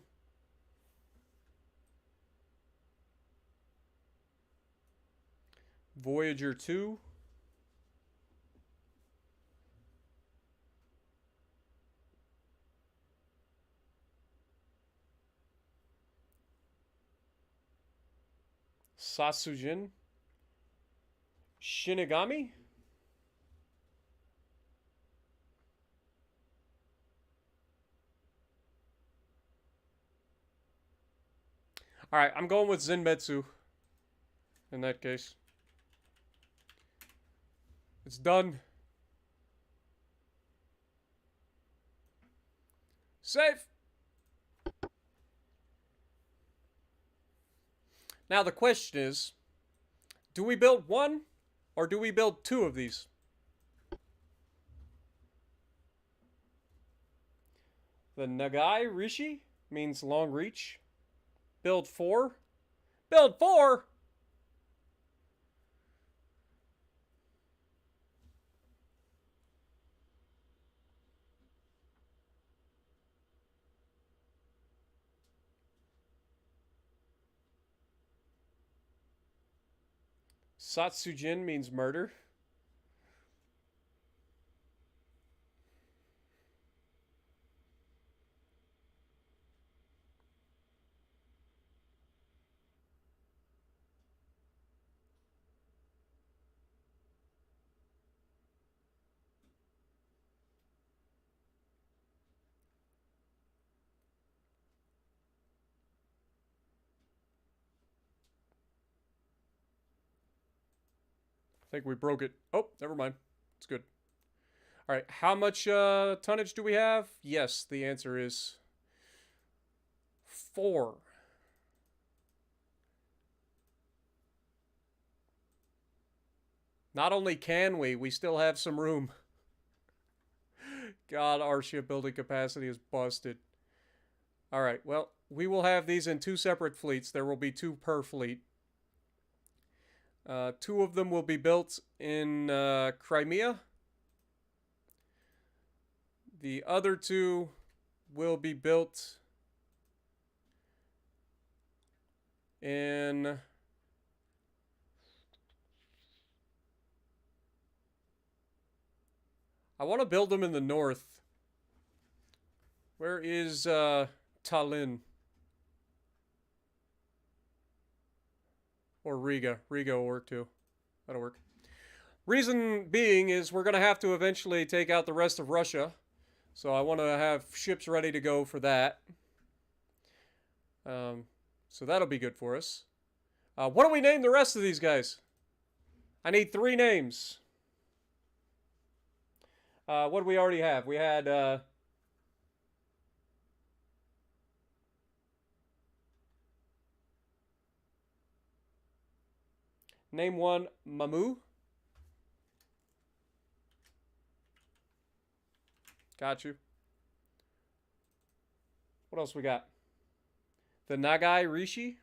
Voyager 2. Sasujin. Shinigami. Alright, I'm going with Zenmetsu in that case. It's done. Save! Now the question is, do we build one or do we build two of these? The Nagai Rishi means long reach. Build 4. Build 4? Satsujin means murder. I think we broke it. Oh, never mind. It's good. All right, how much tonnage do we have? Yes, the answer is 4. Not only can we still have some room. God, our shipbuilding capacity is busted. All right, well, we will have these in 2 separate fleets. There will be 2 per fleet. 2 of them will be built in Crimea. The other 2 will be built in... I want to build them in the north. Where is Tallinn? Or Riga. Riga will work too. That'll work. Reason being is we're going to have to eventually take out the rest of Russia. So I want to have ships ready to go for that. So that'll be good for us. What do we name the rest of these guys? I need 3 names. What do we already have? We had... Name one, Mamu. Got you. What else we got? The Nagai Rishi.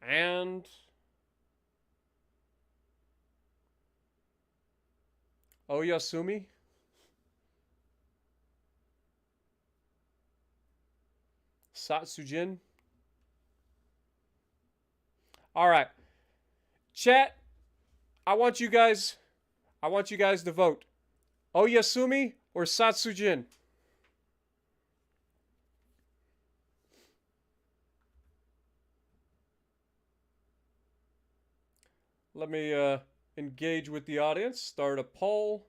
And Oyasumi. Satsujin. All right. Chat, I want you guys to vote. Oyasumi or Satsujin? Let me engage with the audience. Start a poll.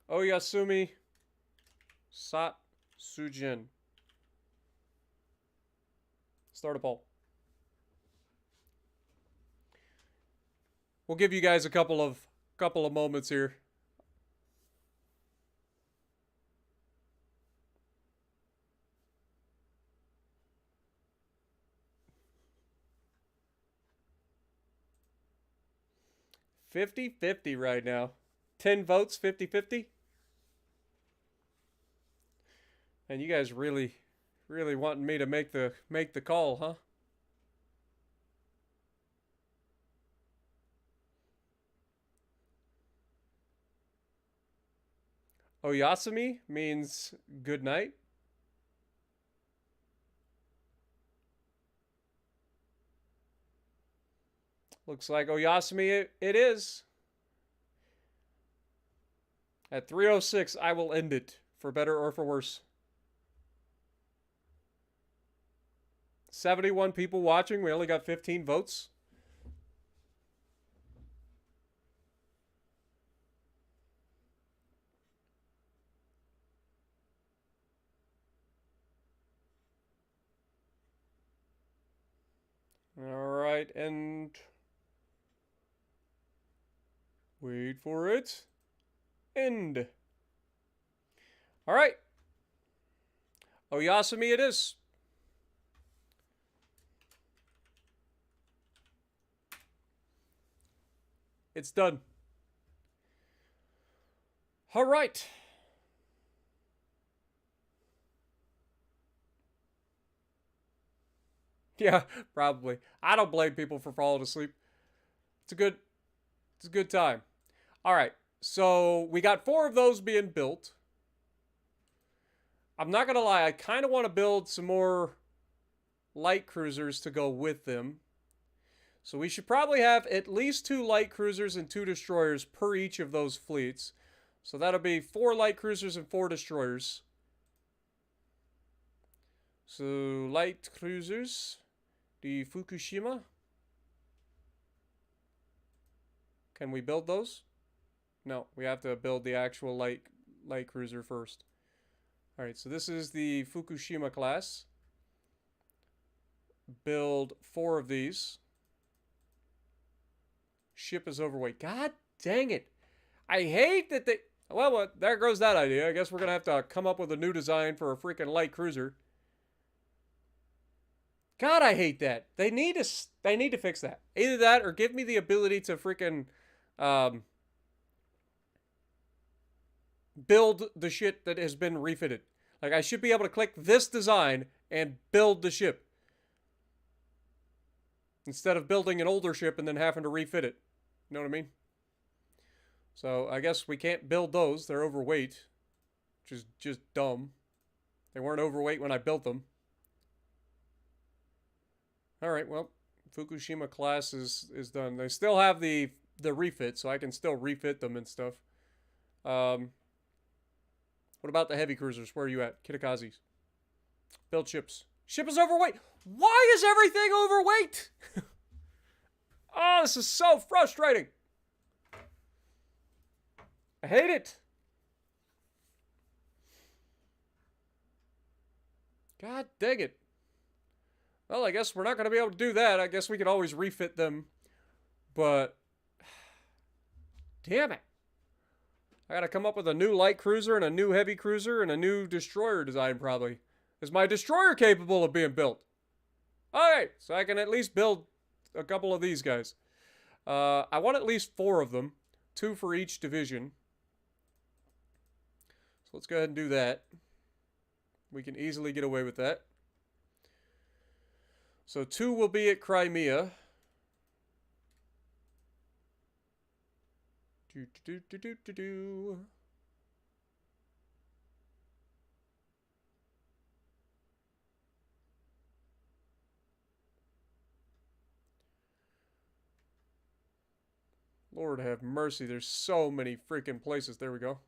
Oyasumi, Satsujin. Start a poll. We'll give you guys a couple of moments here. $50-50 right now. 10 votes, 50-50. And you guys really wanting me to make the call, huh? Oyasumi means good night. Looks like Oyasumi it is. At 3:06, I will end it, for better or for worse. 71 people watching. We only got 15 votes. All right, and wait for it. End. All right. Oyasumi it is. It's done. All right. Yeah, probably. I don't blame people for falling asleep. It's a good time. All right. So we got 4 of those being built. I'm not going to lie. I kind of want to build some more light cruisers to go with them. So we should probably have at least 2 light cruisers and 2 destroyers per each of those fleets. So that'll be 4 light cruisers and 4 destroyers. So light cruisers. The Fukushima. Can we build those? No, we have to build the actual light cruiser first. All right, so this is the Fukushima class. Build 4 of these. Ship is overweight. God dang it. I hate that they... Well, there goes that idea. I guess we're going to have to come up with a new design for a freaking light cruiser. God, I hate that. They need to fix that. Either that or give me the ability to freaking build the shit that has been refitted. Like, I should be able to click this design and build the ship. Instead of building an older ship and then having to refit it. You know what I mean? So, I guess we can't build those. They're overweight. Which is just dumb. They weren't overweight when I built them. Alright, well, Fukushima class is done. They still have the refit, so I can still refit them and stuff. What about the heavy cruisers? Where are you at? Kitakazis. Build ships. Ship is overweight. Why is everything overweight? Oh, this is so frustrating. I hate it. God dang it. Well, I guess we're not going to be able to do that. I guess we could always refit them. But, damn it. I got to come up with a new light cruiser and a new heavy cruiser and a new destroyer design probably. Is my destroyer capable of being built? Alright, so I can at least build a couple of these guys. I want at least 4 of them. 2 for each division. So let's go ahead and do that. We can easily get away with that. So 2 will be at Crimea. Lord have mercy, there's so many freaking places. There we go.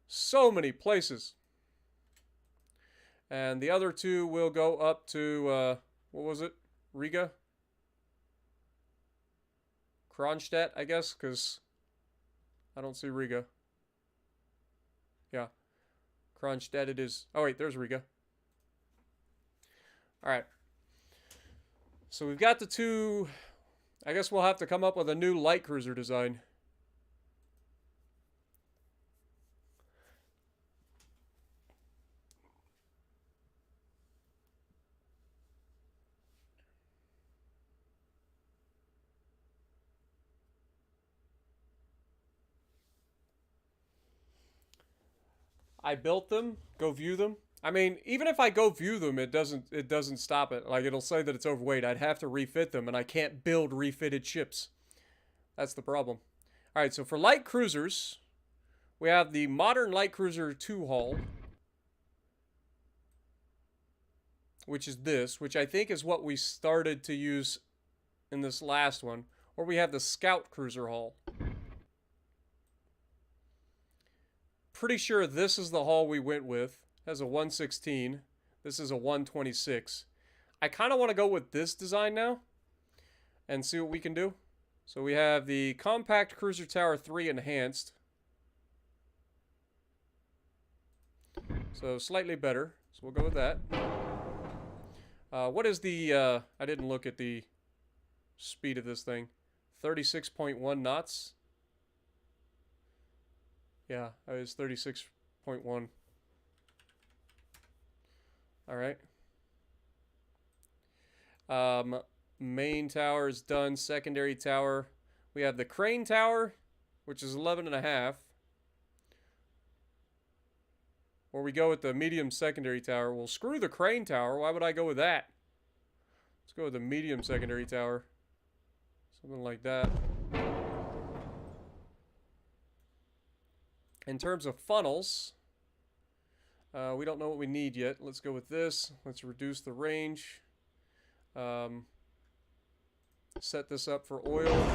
So many places. And the other 2 will go up to, what was it? Riga? Kronstadt, I guess, because I don't see Riga. Yeah. Kronstadt it is. Oh, wait, there's Riga. Alright. So we've got the two. I guess we'll have to come up with a new light cruiser design. I built them. Go view them. I mean, even if I go view them, it doesn't stop it. Like, it'll say that it's overweight. I'd have to refit them, and I can't build refitted ships. That's the problem. All right, so for light cruisers, we have the modern light cruiser 2 hull, which is this, which I think is what we started to use in this last one. Or we have the scout cruiser hull. Pretty sure this is the hull we went with. It has a 116. This is a 126. I kind of want to go with this design now and see what we can do. So we have the compact cruiser tower 3 enhanced. So slightly better. So we'll go with that. What is the, I didn't look at the speed of this thing. 36.1 knots. Yeah, it was 36.1. Alright. Main tower is done. Secondary tower. We have the crane tower, which is 11.5. Or we go with the medium secondary tower. Well, screw the crane tower. Why would I go with that? Let's go with the medium secondary tower. Something like that. In terms of funnels, we don't know what we need yet. Let's go with this. Let's reduce the range. Set this up for oil.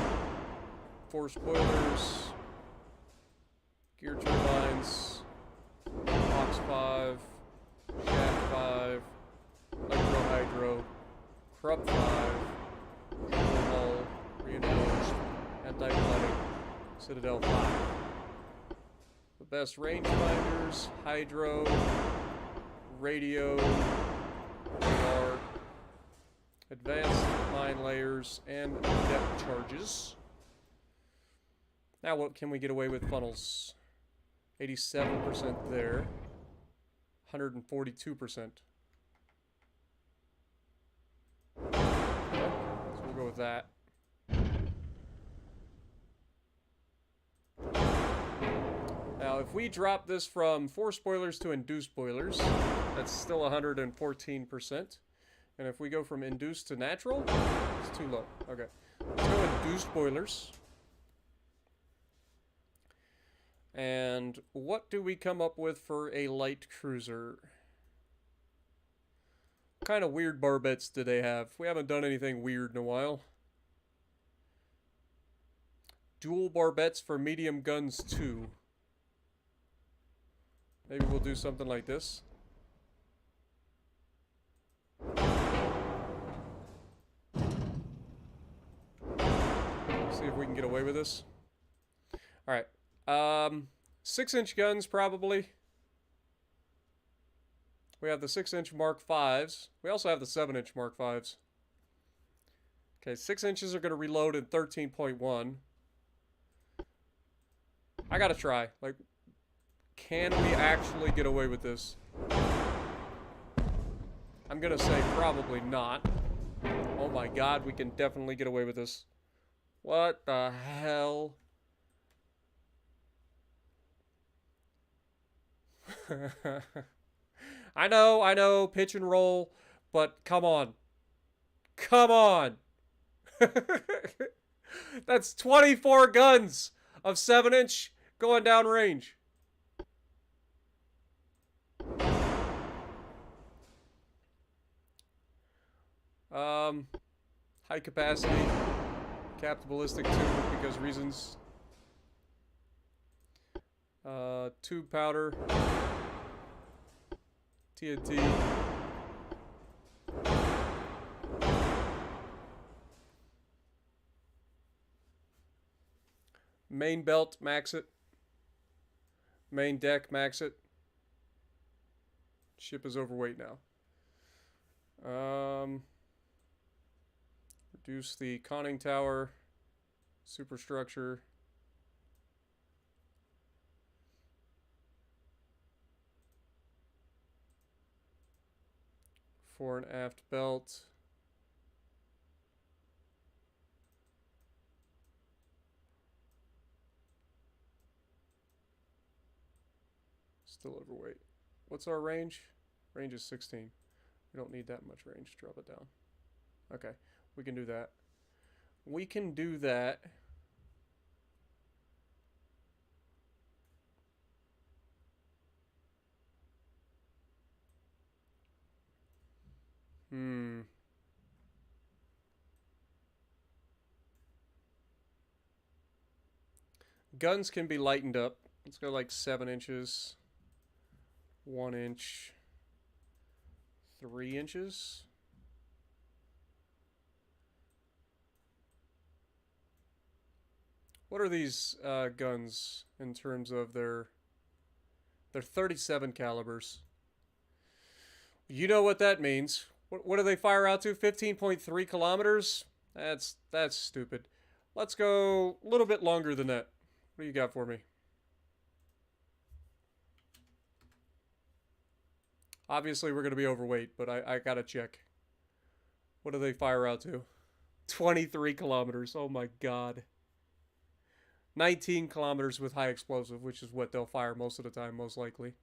4 spoilers. Gear turbines. Box 5. Shaft 5. Electro-hydro. Krupp 5. Hull. Reinforced. Anti-flooding. Citadel 5. The best rangefinders, hydro, radio, radar, advanced mine layers, and depth charges. Now what can we get away with funnels? 87% there. 142%. Okay, so we'll go with that. Now, if we drop this from 4 spoilers to induced boilers, that's still 114%. And if we go from induced to natural, it's too low. Okay, let's go induced boilers. And what do we come up with for a light cruiser? What kind of weird barbettes do they have? We haven't done anything weird in a while. Dual barbettes for medium guns 2. Maybe we'll do something like this. See if we can get away with this. Alright. 6-inch guns, probably. We have the 6-inch Mark 5s. We also have the 7-inch Mark 5s. Okay, 6 inches are going to reload in 13.1. I gotta try. Like, can we actually get away with this? I'm gonna say probably not. Oh my god, we can definitely get away with this. What the hell? I know, pitch and roll, but come on. Come on! That's 24 guns of 7-inch going down range. High capacity, capped ballistic tube because reasons. Tube powder, TNT. Main belt, max it. Main deck, max it. Ship is overweight now. Reduce the conning tower, superstructure. Fore and aft belt. Still overweight. What's our range? Range is 16. We don't need that much range. Drop it down. Okay, we can do that. We can do that. Guns can be lightened up. Let's go like 7 inches. 1 inch. 3 inches. What are these guns in terms of their... They're 37 calibers. You know what that means. What do they fire out to? 15.3 kilometers? That's stupid. Let's go a little bit longer than that. What do you got for me? Obviously, we're going to be overweight, but I got to check. What do they fire out to? 23 kilometers. Oh my god. 19 kilometers with high explosive, which is what they'll fire most of the time, most likely.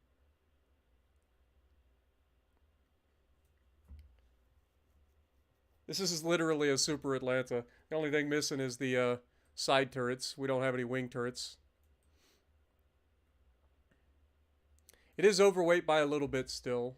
This is literally a Super Atlanta. The only thing missing is the side turrets. We don't have any wing turrets. It is overweight by a little bit still.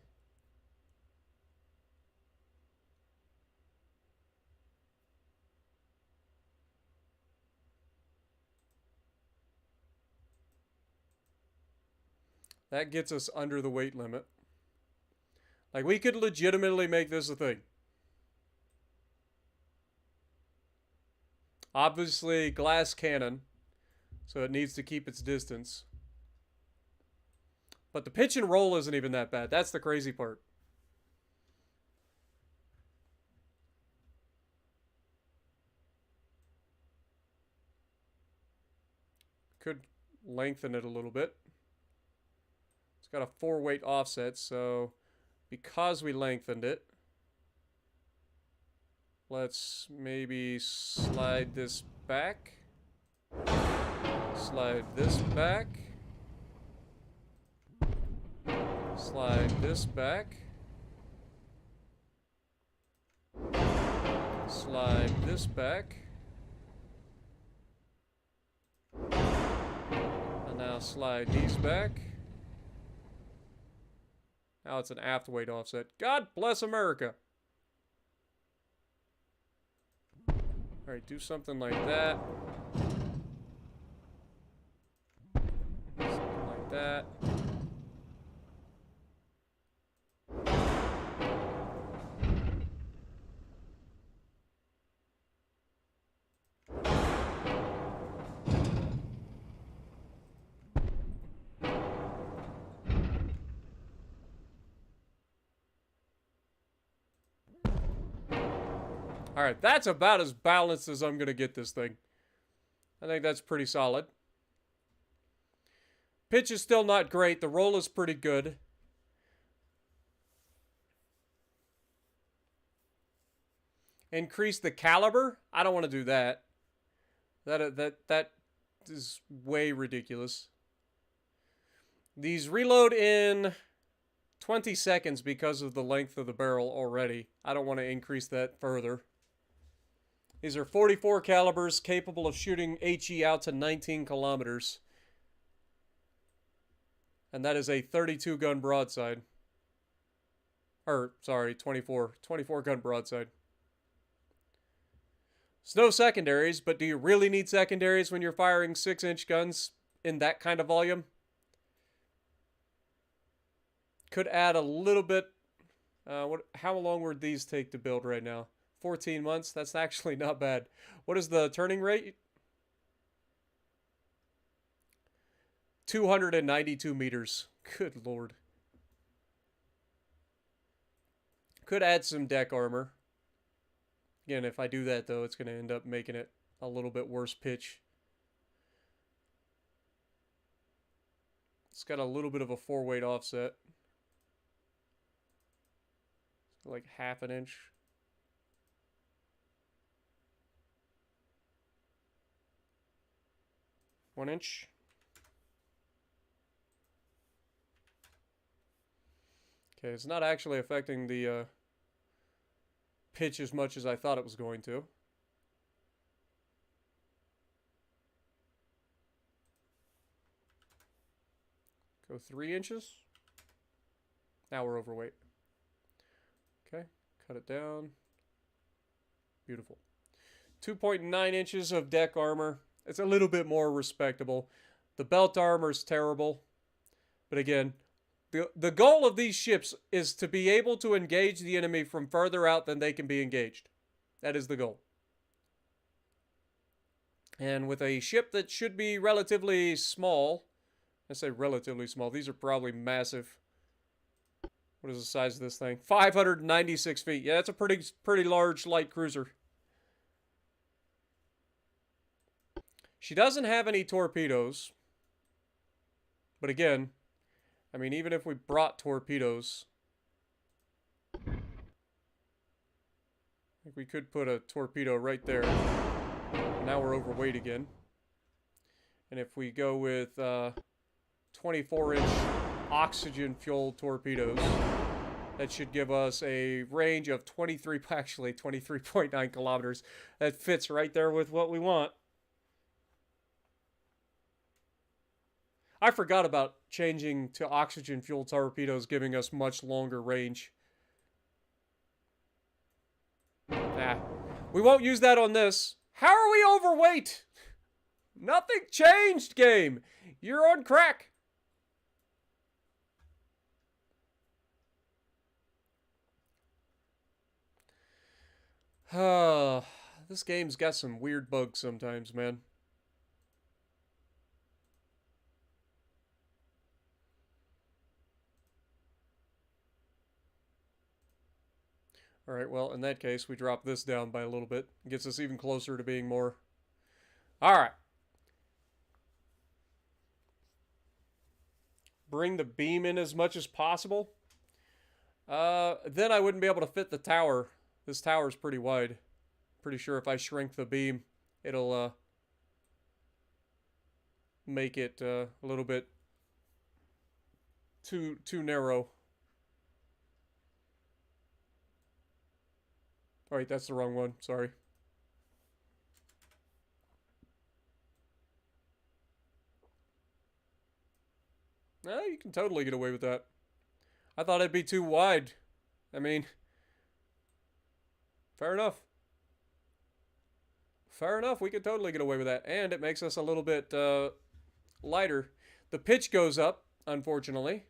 That gets us under the weight limit. Like, we could legitimately make this a thing. Obviously, glass cannon, so it needs to keep its distance. But the pitch and roll isn't even that bad. That's the crazy part. Could lengthen it a little bit. It's got a 4-weight offset, so because we lengthened it, let's maybe slide this back. Slide this back. Slide this back. Slide this back. And now slide these back. Now it's an aft weight offset. God bless America. Alright, do something like that. Something like that. Alright, that's about as balanced as I'm going to get this thing. I think that's pretty solid. Pitch is still not great. The roll is pretty good. Increase the caliber? I don't want to do that. That is way ridiculous. These reload in 20 seconds because of the length of the barrel already. I don't want to increase that further. These are 44 calibers capable of shooting HE out to 19 kilometers. And that is a 32 gun broadside. Or, sorry, 24 gun broadside. It's no secondaries, but do you really need secondaries when you're firing 6-inch guns in that kind of volume? Could add a little bit. How long would these take to build right now? 14 months? That's actually not bad. What is the turning rate? 292 meters. Good lord. Could add some deck armor. Again, if I do that, though, it's going to end up making it a little bit worse pitch. It's got a little bit of a 4-weight offset. Like half an inch. One inch. Okay, it's not actually affecting the pitch as much as I thought it was going to. Go 3 inches. Now we're overweight. Okay, cut it down. Beautiful. 2.9 inches of deck armor. It's a little bit more respectable. The belt armor is terrible. But again, the goal of these ships is to be able to engage the enemy from further out than they can be engaged. That is the goal. And with a ship that should be relatively small, I say relatively small, these are probably massive. What is the size of this thing? 596 feet. Yeah, that's a pretty large light cruiser. She doesn't have any torpedoes. But again, I mean, even if we brought torpedoes, I think we could put a torpedo right there. Now we're overweight again. And if we go with 24-inch oxygen-fueled torpedoes, that should give us a range of 23.9 kilometers. That fits right there with what we want. I forgot about changing to oxygen-fueled torpedoes, giving us much longer range. Nah, we won't use that on this. How are we overweight? Nothing changed, game. You're on crack. This game's got some weird bugs sometimes, man. Alright, well, in that case, we drop this down by a little bit. It gets us even closer to being more... Alright. Bring the beam in as much as possible. Then I wouldn't be able to fit the tower. This tower's pretty wide. Pretty sure if I shrink the beam, it'll make it a little bit too narrow. Alright, that's the wrong one. Sorry. No, you can totally get away with that. I thought it'd be too wide. I mean, fair enough. Fair enough, we could totally get away with that. And it makes us a little bit lighter. The pitch goes up, unfortunately.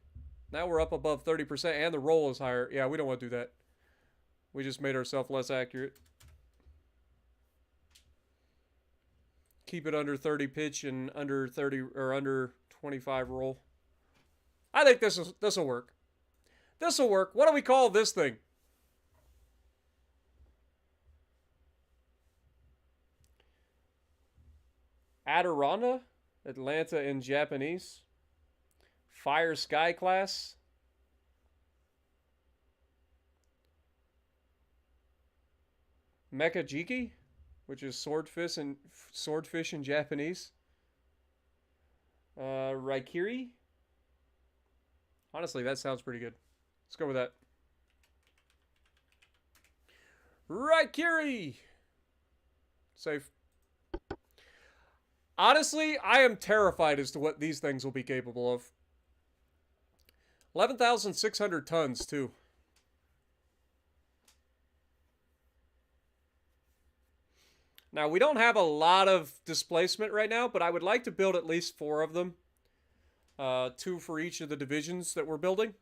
Now we're up above 30% and the roll is higher. Yeah, we don't want to do that. We just made ourselves less accurate. Keep it under 30 pitch and under 30 or under 25 roll. I think this will work. This will work. What do we call this thing? Adironda? Atlanta in Japanese. Fire Sky class. Mekajiki, which is swordfish in Japanese. Raikiri. Honestly, that sounds pretty good. Let's go with that. Raikiri. Safe. Honestly, I am terrified as to what these things will be capable of. 11,600 tons, too. Now, we don't have a lot of displacement right now, but I would like to build at least 4 of them. 2 for each of the divisions that we're building.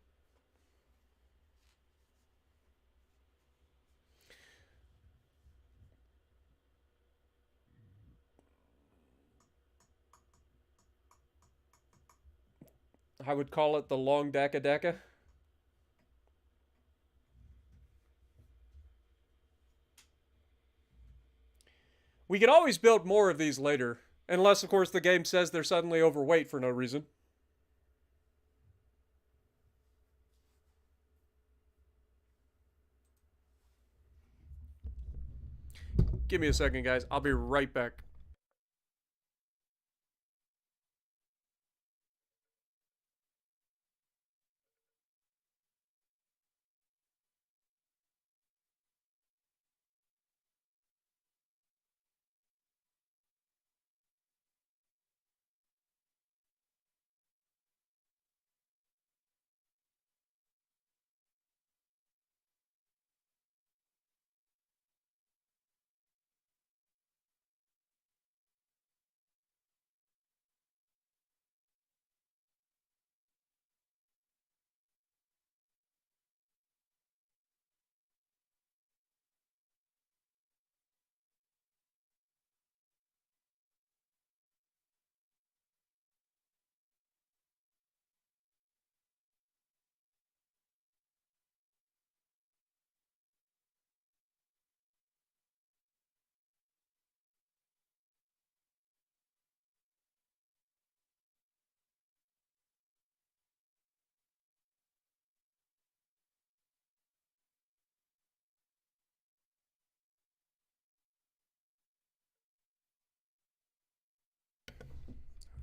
I would call it the long Daka. We can always build more of these later. Unless, of course, the game says they're suddenly overweight for no reason. Give me a second, guys. I'll be right back.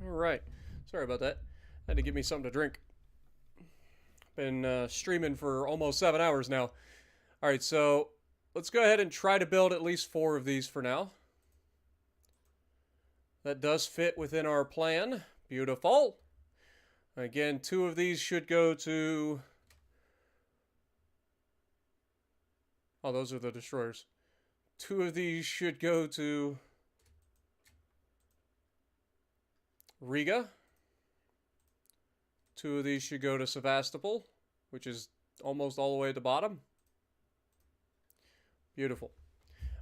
All right. Sorry about that. I had to give me something to drink. Been streaming for almost 7 hours now. All right, so let's go ahead and try to build at least 4 of these for now. That does fit within our plan. Beautiful. Again, 2 of these should go to... Oh, those are the destroyers. 2 of these should go to Riga. 2 of these should go to Sevastopol, which is almost all the way at the bottom. Beautiful.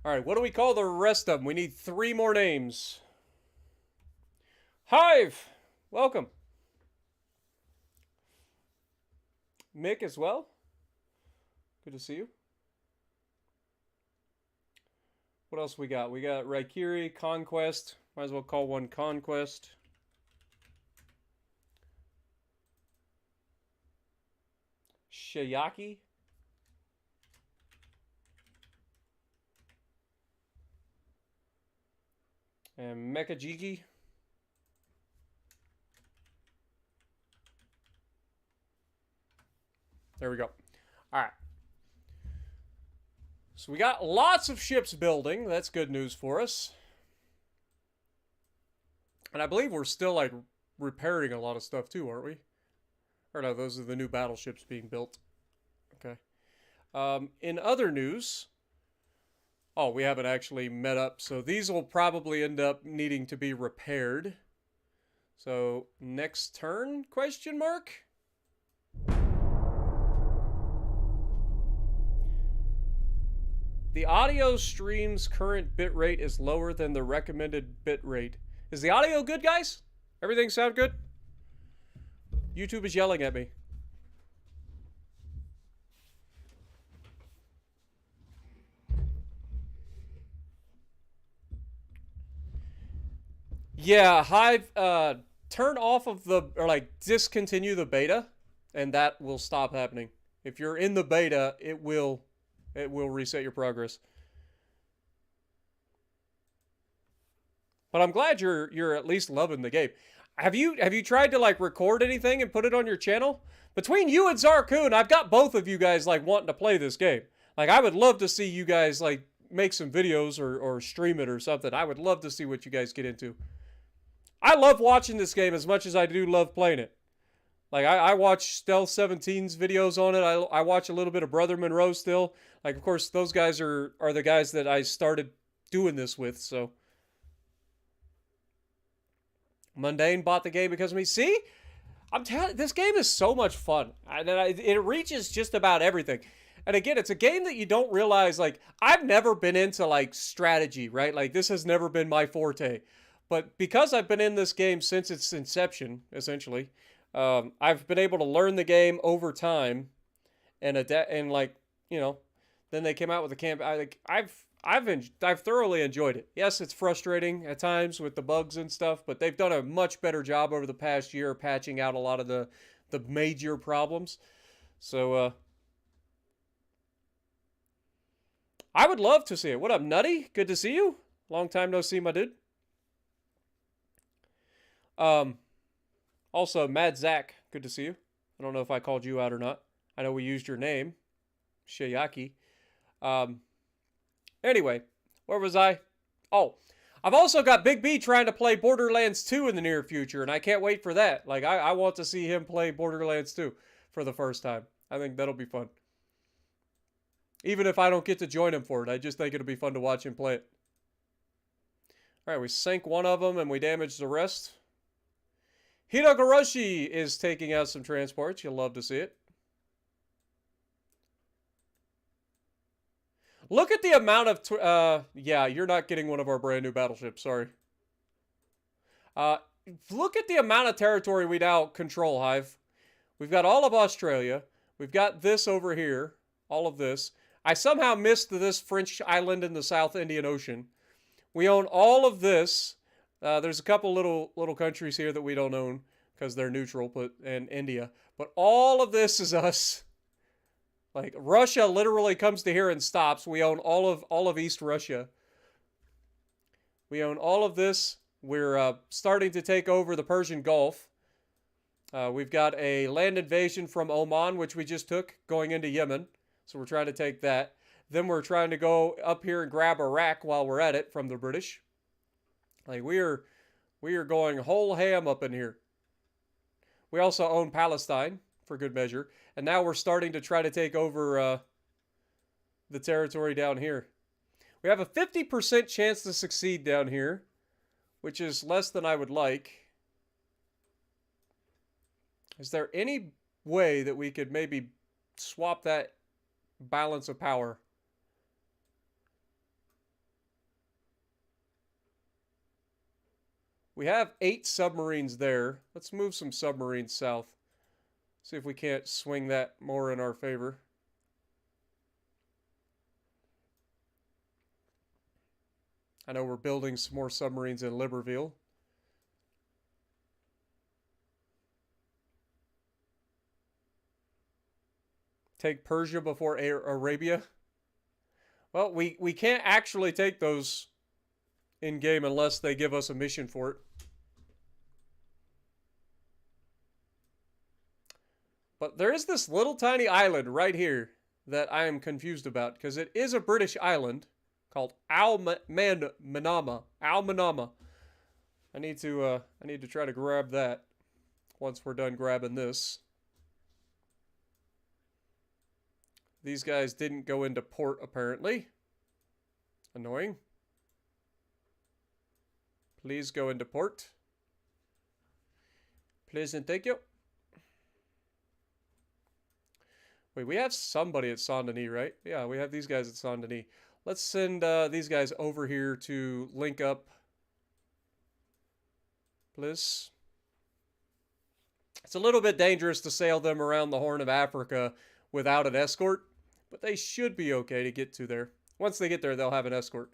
All right, what do we call the rest of them? We need 3 more names. Hive! Welcome. Mick as well. Good to see you. What else we got? We got Raikiri, Conquest. Might as well call one Conquest. Shayaki. And Mekajiki. There we go. All right. So we got lots of ships building. That's good news for us. And I believe we're still, like, repairing a lot of stuff too, aren't we? Or no, those are the new battleships being built. Okay. In other news... Oh, we haven't actually met up. So these will probably end up needing to be repaired. So, next turn? Question mark? The audio stream's current bitrate is lower than the recommended bitrate. Is the audio good, guys? Everything sound good? YouTube is yelling at me. Yeah, Hive, turn off of the, or like discontinue the beta, and that will stop happening. If you're in the beta, it will reset your progress. But I'm glad you're at least loving the game. Have you tried to like record anything and put it on your channel? Between you and Zarkoon, I've got both of you guys like wanting to play this game. Like I would love to see you guys like make some videos or stream it or something. I would love to see what you guys get into. I love watching this game as much as I do love playing it. Like, I watch Stealth 17's videos on it. I watch a little bit of Brother Monroe still. Like, of course, those guys are the guys that I started doing this with, so. Mundane bought the game because of me. See? I'm telling you, this game is so much fun. It reaches just about everything. And again, it's a game that you don't realize, like, I've never been into, like, strategy, right? Like, this has never been my forte. But because I've been in this game since its inception, essentially, I've been able to learn the game over time and adapt, and like, you know, Then they came out with a camp. I've thoroughly enjoyed it. Yes, it's frustrating at times with the bugs and stuff, but they've done a much better job over the past year patching out a lot of the major problems. So I would love to see it. What up, Nutty? Good to see you. Long time no see, my dude. Also, Mad Zach, good to see you. I don't know if I called you out or not. I know we used your name, Shayaki. Anyway, where was I? Oh, I've also got Big B trying to play Borderlands 2 in the near future, and I can't wait for that. Like, I want to see him play Borderlands 2 for the first time. I think that'll be fun. Even if I don't get to join him for it, I just think it'll be fun to watch him play it. Alright, we sank one of them and we damaged the rest. Hiragoroshi is taking out some transports. You'll love to see it. Look at the amount of... yeah, you're not getting one of our brand new battleships. Sorry. Look at the amount of territory we now control, Hive. We've got all of Australia. We've got this over here. All of this. I somehow missed this French island in the South Indian Ocean. We own all of this. There's a couple little countries here that we don't own because they're neutral, and India. But all of this is us. Like, Russia literally comes to here and stops. We own all of East Russia. We own all of this. We're starting to take over the Persian Gulf. We've got a land invasion from Oman, which we just took, going into Yemen. So we're trying to take that. Then we're trying to go up here and grab Iraq while we're at it from the British. Like, we are going whole ham up in here. We also own Palestine, for good measure. And now we're starting to try to take over the territory down here. We have a 50% chance to succeed down here, which is less than I would like. Is there any way that we could maybe swap that balance of power? We have 8 submarines there. Let's move some submarines south. See if we can't swing that more in our favor. I know we're building some more submarines in Libreville. Take Persia before Arabia. Well, we can't actually take those in-game unless they give us a mission for it. But there is this little tiny island right here that I am confused about, because it is a British island called Al-Manama. Al-Manama. I need to try to grab that once we're done grabbing this. These guys didn't go into port, apparently. Annoying. Please go into port. Please and thank you. Wait, we have somebody at Saint-Denis, right? Yeah, we have these guys at Saint-Denis. Let's send these guys over here to link up. Please. It's a little bit dangerous to sail them around the Horn of Africa without an escort, but they should be okay to get to there. Once they get there, they'll have an escort.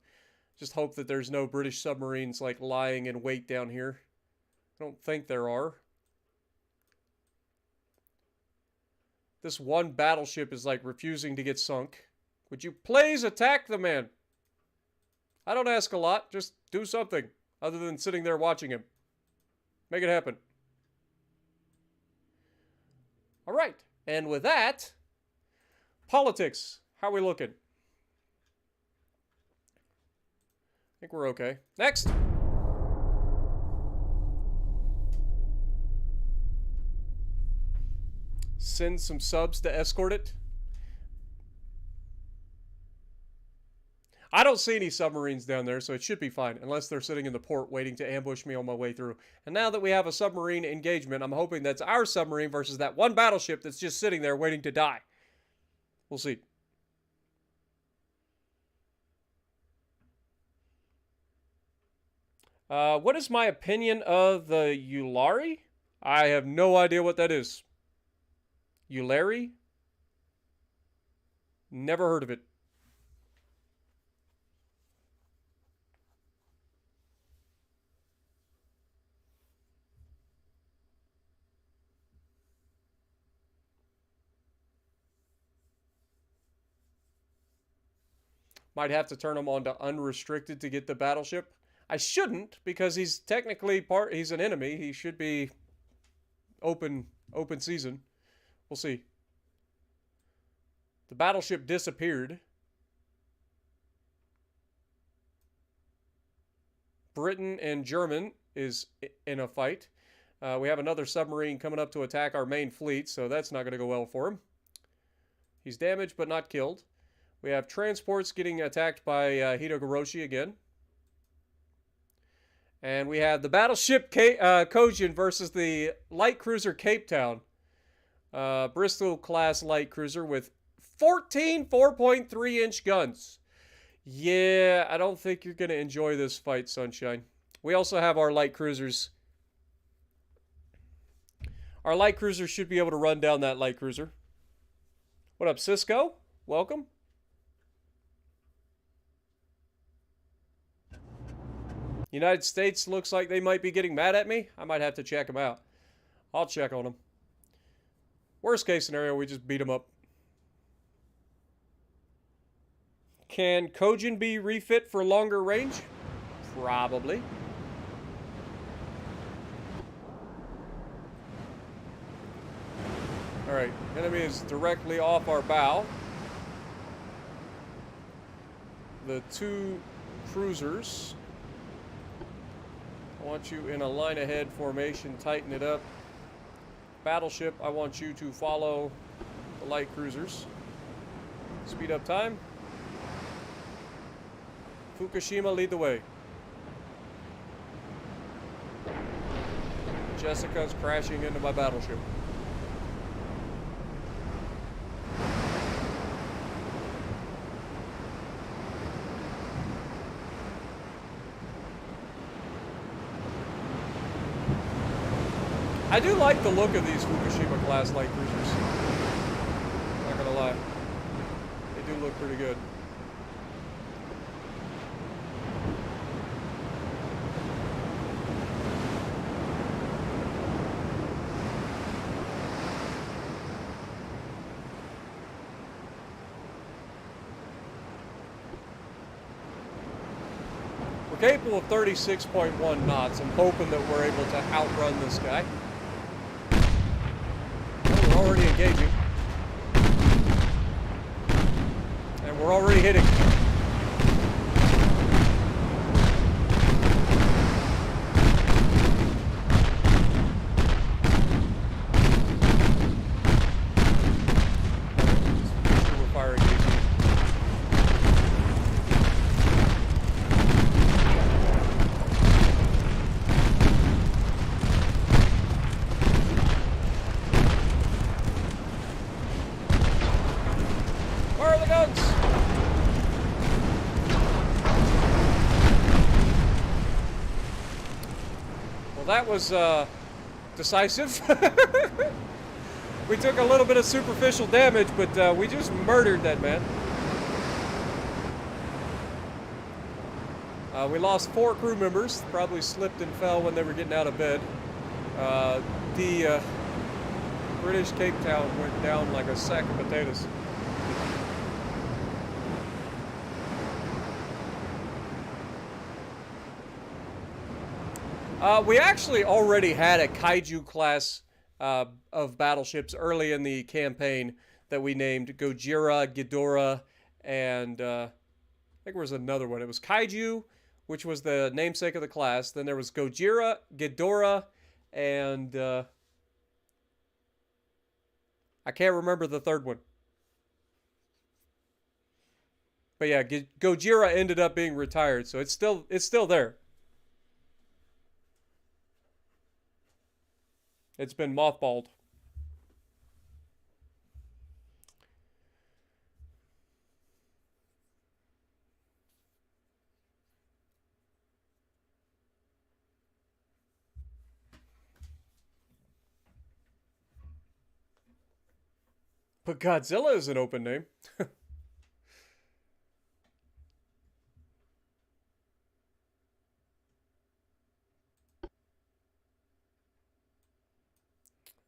Just hope that there's no British submarines like lying in wait down here. I don't think there are. This one battleship is like refusing to get sunk. Would you please attack the man? I don't ask a lot. Just do something other than sitting there watching him. Make it happen. All right. And with that, politics. How are we looking? I think we're okay. Next. Send some subs to escort it. I don't see any submarines down there, so it should be fine, unless they're sitting in the port waiting to ambush me on my way through. And now that we have a submarine engagement, I'm hoping that's our submarine versus that one battleship that's just sitting there waiting to die. We'll see. What is my opinion of the Eulari? I have no idea what that is. Eulari? Never heard of it. Might have to turn him on to unrestricted to get the battleship. I shouldn't, because he's technically he's an enemy. He should be open season. We'll see. The battleship disappeared. Britain and German is in a fight. We have another submarine coming up to attack our main fleet, so that's not going to go well for him. He's damaged but not killed. We have transports getting attacked by Hitogoroshi again. And we have the battleship Kojin versus the light cruiser Cape Town. Bristol class light cruiser with 14 4.3-inch guns. Yeah, I don't think you're going to enjoy this fight, Sunshine. We also have our light cruisers. Our light cruiser should be able to run down that light cruiser. What up, Cisco? Welcome. United States looks like they might be getting mad at me. I might have to check them out. I'll check on them. Worst case scenario, we just beat them up. Can Kojin be refit for longer range? Probably. Alright, enemy is directly off our bow. The two cruisers. I want you in a line ahead formation, tighten it up. Battleship, I want you to follow the light cruisers. Speed up time. Fukushima, lead the way. Jessica's crashing into my battleship. I do like the look of these Fukushima class light cruisers. Not gonna lie. They do look pretty good. We're capable of 36.1 knots. I'm hoping that we're able to outrun this guy. We're already engaging. And we're already hitting. We're firing easy. That was decisive. We took a little bit of superficial damage, but we just murdered that man. We lost 4 crew members, probably slipped and fell when they were getting out of bed. The British Cape Town went down like a sack of potatoes. We actually already had a Kaiju class of battleships early in the campaign that we named Gojira, Ghidorah, and I think there was another one. It was Kaiju, which was the namesake of the class. Then there was Gojira, Ghidorah, and I can't remember the third one. But yeah, Gojira ended up being retired, so it's still there. It's been mothballed. But Godzilla is an open name.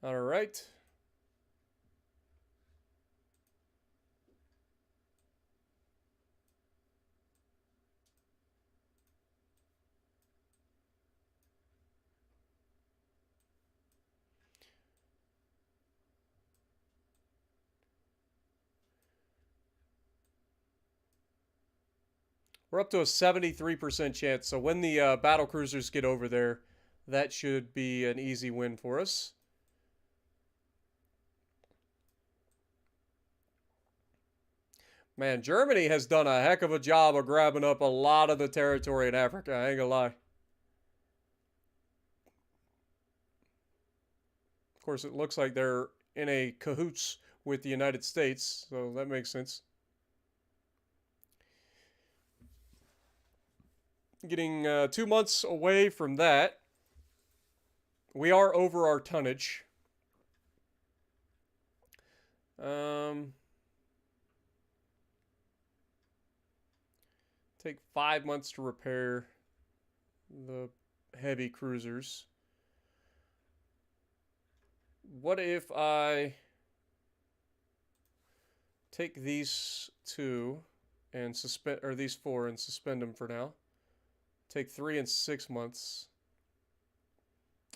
All right. We're up to a 73% chance. So when the battle cruisers get over there, that should be an easy win for us. Man, Germany has done a heck of a job of grabbing up a lot of the territory in Africa. I ain't gonna lie. Of course, it looks like they're in a cahoots with the United States, so that makes sense. Getting 2 months away from that. We are over our tonnage. Take 5 months to repair the heavy cruisers. What if I take these 2 and suspend, or these 4 and suspend them for now? Take 3 and 6 months.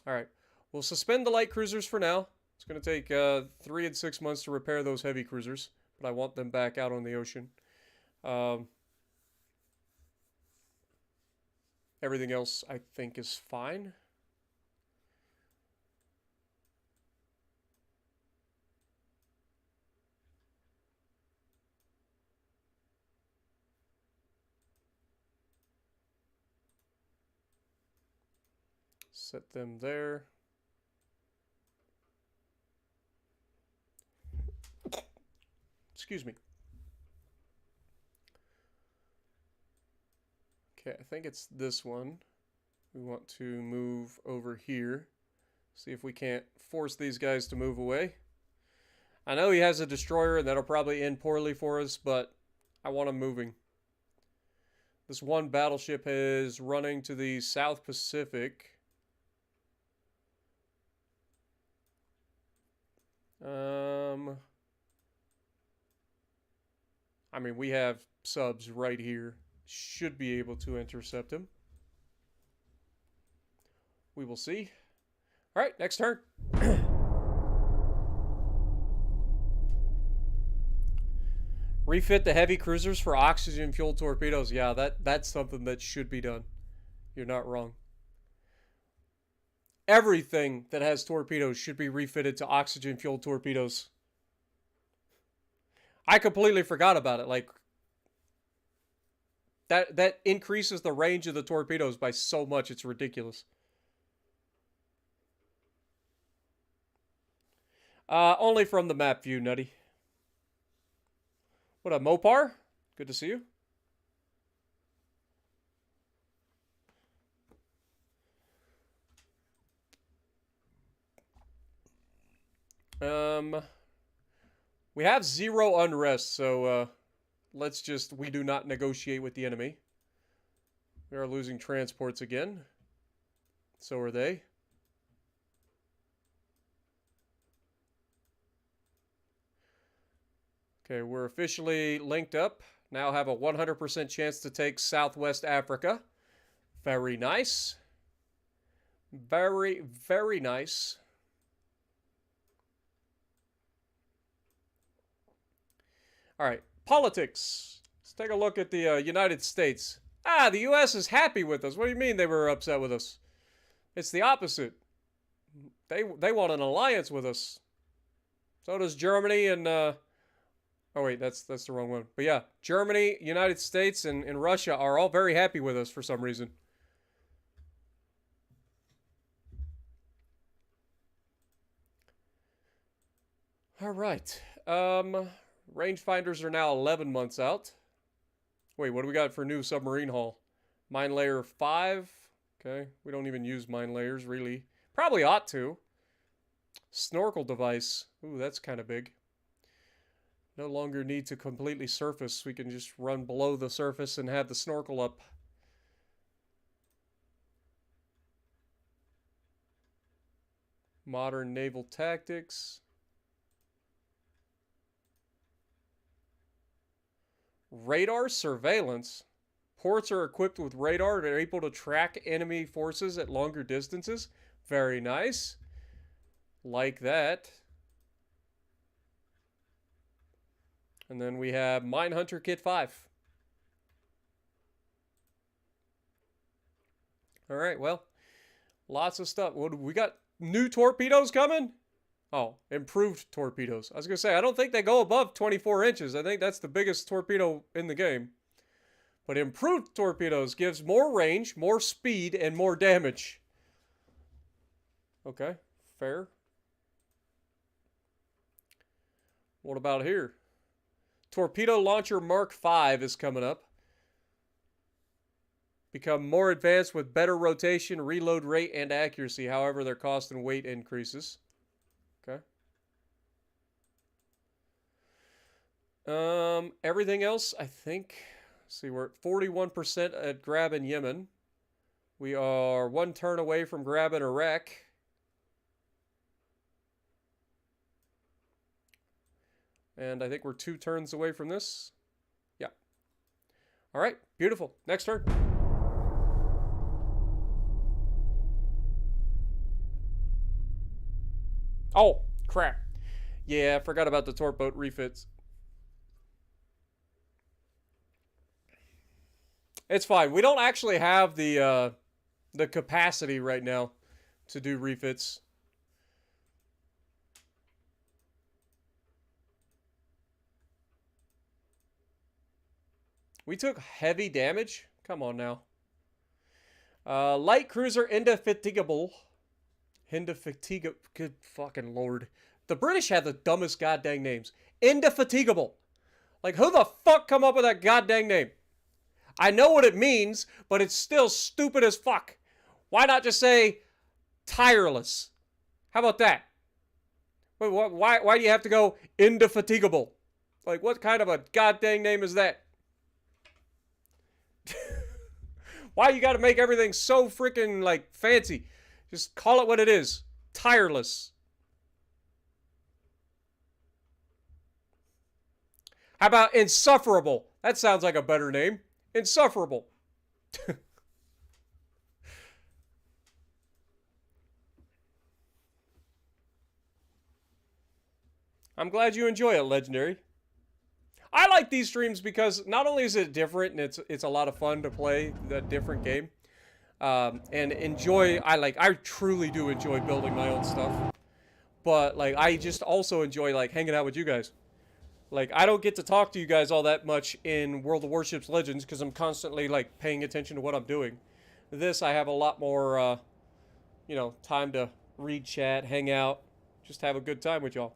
All right, we'll suspend the light cruisers for now. It's going to take 3 and 6 months to repair those heavy cruisers, but I want them back out on the ocean. Everything else, I think, is fine. Set them there. Excuse me. Okay, I think it's this one. We want to move over here. See if we can't force these guys to move away. I know he has a destroyer, and that'll probably end poorly for us, but I want him moving. This one battleship is running to the South Pacific. I mean, we have subs right here. Should be able to intercept him. We will see. All right, next turn. Refit the heavy cruisers for oxygen fuel torpedoes. Yeah, that's something that should be done. You're not wrong. Everything that has torpedoes should be refitted to oxygen fuel torpedoes. I completely forgot about it. Like, that increases the range of the torpedoes by so much, it's ridiculous. Only from the map view, Nutty. What up, Mopar? Good to see you. We have 0 unrest, so we do not negotiate with the enemy. We are losing transports again. So are they. Okay, we're officially linked up. Now have a 100% chance to take Southwest Africa. Very nice. Very, very nice. All right, politics. Let's take a look at the United States. The U.S. is happy with us. What do you mean they were upset with us? It's the opposite. They want an alliance with us. So does Germany and... oh, wait, that's the wrong one. But yeah, Germany, United States, and Russia are all very happy with us for some reason. All right. Rangefinders are now 11 months out. Wait, what do we got for new submarine hull? Mine layer 5. Okay, we don't even use mine layers, really. Probably ought to. Snorkel device. Ooh, that's kind of big. No longer need to completely surface. We can just run below the surface and have the snorkel up. Modern naval tactics. Radar surveillance. Ports are equipped with radar and are able to track enemy forces at longer distances. Very nice. Like that. And then we have Mine Hunter Kit 5. All right, well, lots of stuff. What we got? New torpedoes coming? Oh, improved torpedoes. I was going to say, I don't think they go above 24 inches. I think that's the biggest torpedo in the game. But improved torpedoes gives more range, more speed, and more damage. Okay, fair. What about here? Torpedo Launcher Mark V is coming up. Become more advanced with better rotation, reload rate, and accuracy. However, their cost and weight increases. Okay. Everything else, I think. Let's see, we're at 41% at grabbing Yemen. We are 1 turn away from grabbing Iraq. And I think we're 2 turns away from this. Yeah. All right, beautiful. Next turn. Oh, crap. Yeah, I forgot about the torp boat refits. It's fine. We don't actually have the capacity right now to do refits. We took heavy damage? Come on now. Light cruiser indefatigable. Indefatigable. Good fucking lord. The British have the dumbest goddamn names. Indefatigable. Like, who the fuck come up with that goddamn name? I know what it means, but it's still stupid as fuck. Why not just say tireless? How about that? Wait, why do you have to go indefatigable? Like, what kind of a goddamn name is that? Why you gotta make everything so freaking, like, fancy? Just call it what it is. Tireless. How about insufferable? That sounds like a better name. Insufferable. I'm glad you enjoy it, Legendary. I like these streams because not only is it different and it's a lot of fun to play the different game, and enjoy. I truly do enjoy building my own stuff, but like I just also enjoy like hanging out with you guys. Like I don't get to talk to you guys all that much in World of Warships Legends because I'm constantly like paying attention to what I'm doing. This I have a lot more, you know, time to read chat, hang out, just have a good time with y'all.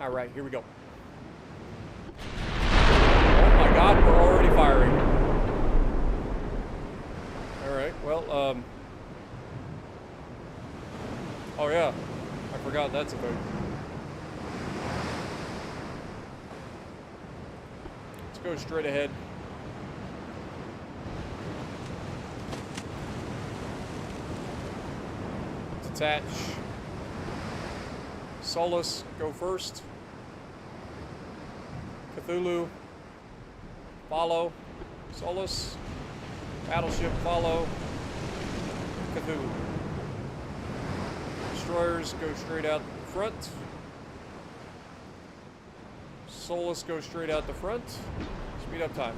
All right, here we go. Oh my God, we're already firing. All right, well, oh yeah, I forgot that's a boat. Let's go straight ahead. Detach. Solus, go first. Cthulhu, follow. Solus, Battleship, follow. Cthulhu. Destroyers go straight out the front. Solus go straight out the front. Speed up time.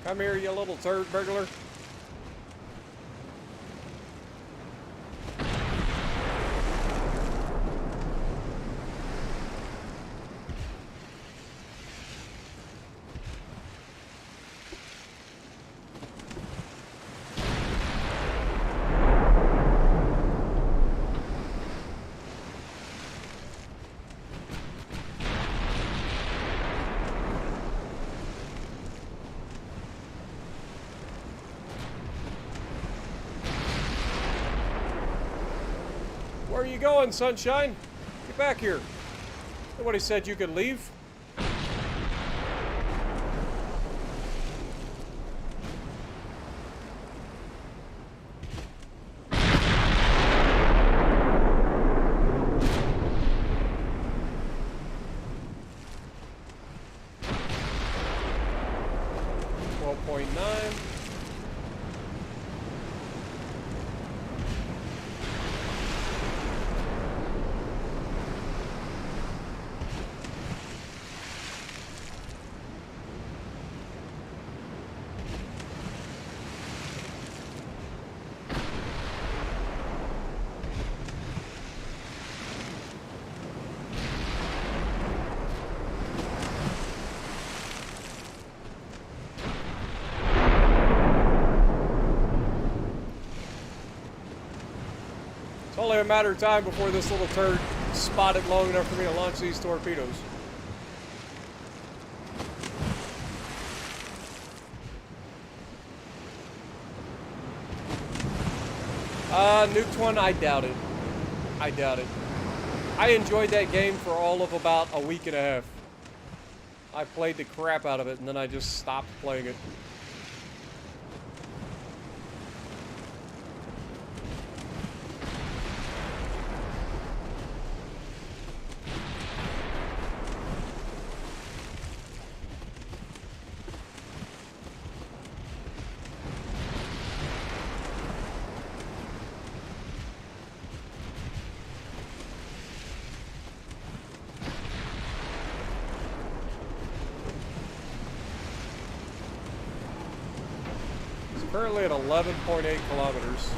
Come here, you little turd burglar. Where are you going, sunshine? Get back here. Nobody said you could leave. It's only a matter of time before this little turd is spotted long enough for me to launch these torpedoes. Nuked one? I doubt it. I doubt it. I enjoyed that game for all of about a week and a half. I played the crap out of it and then I just stopped playing it. Currently at 11.8 kilometers.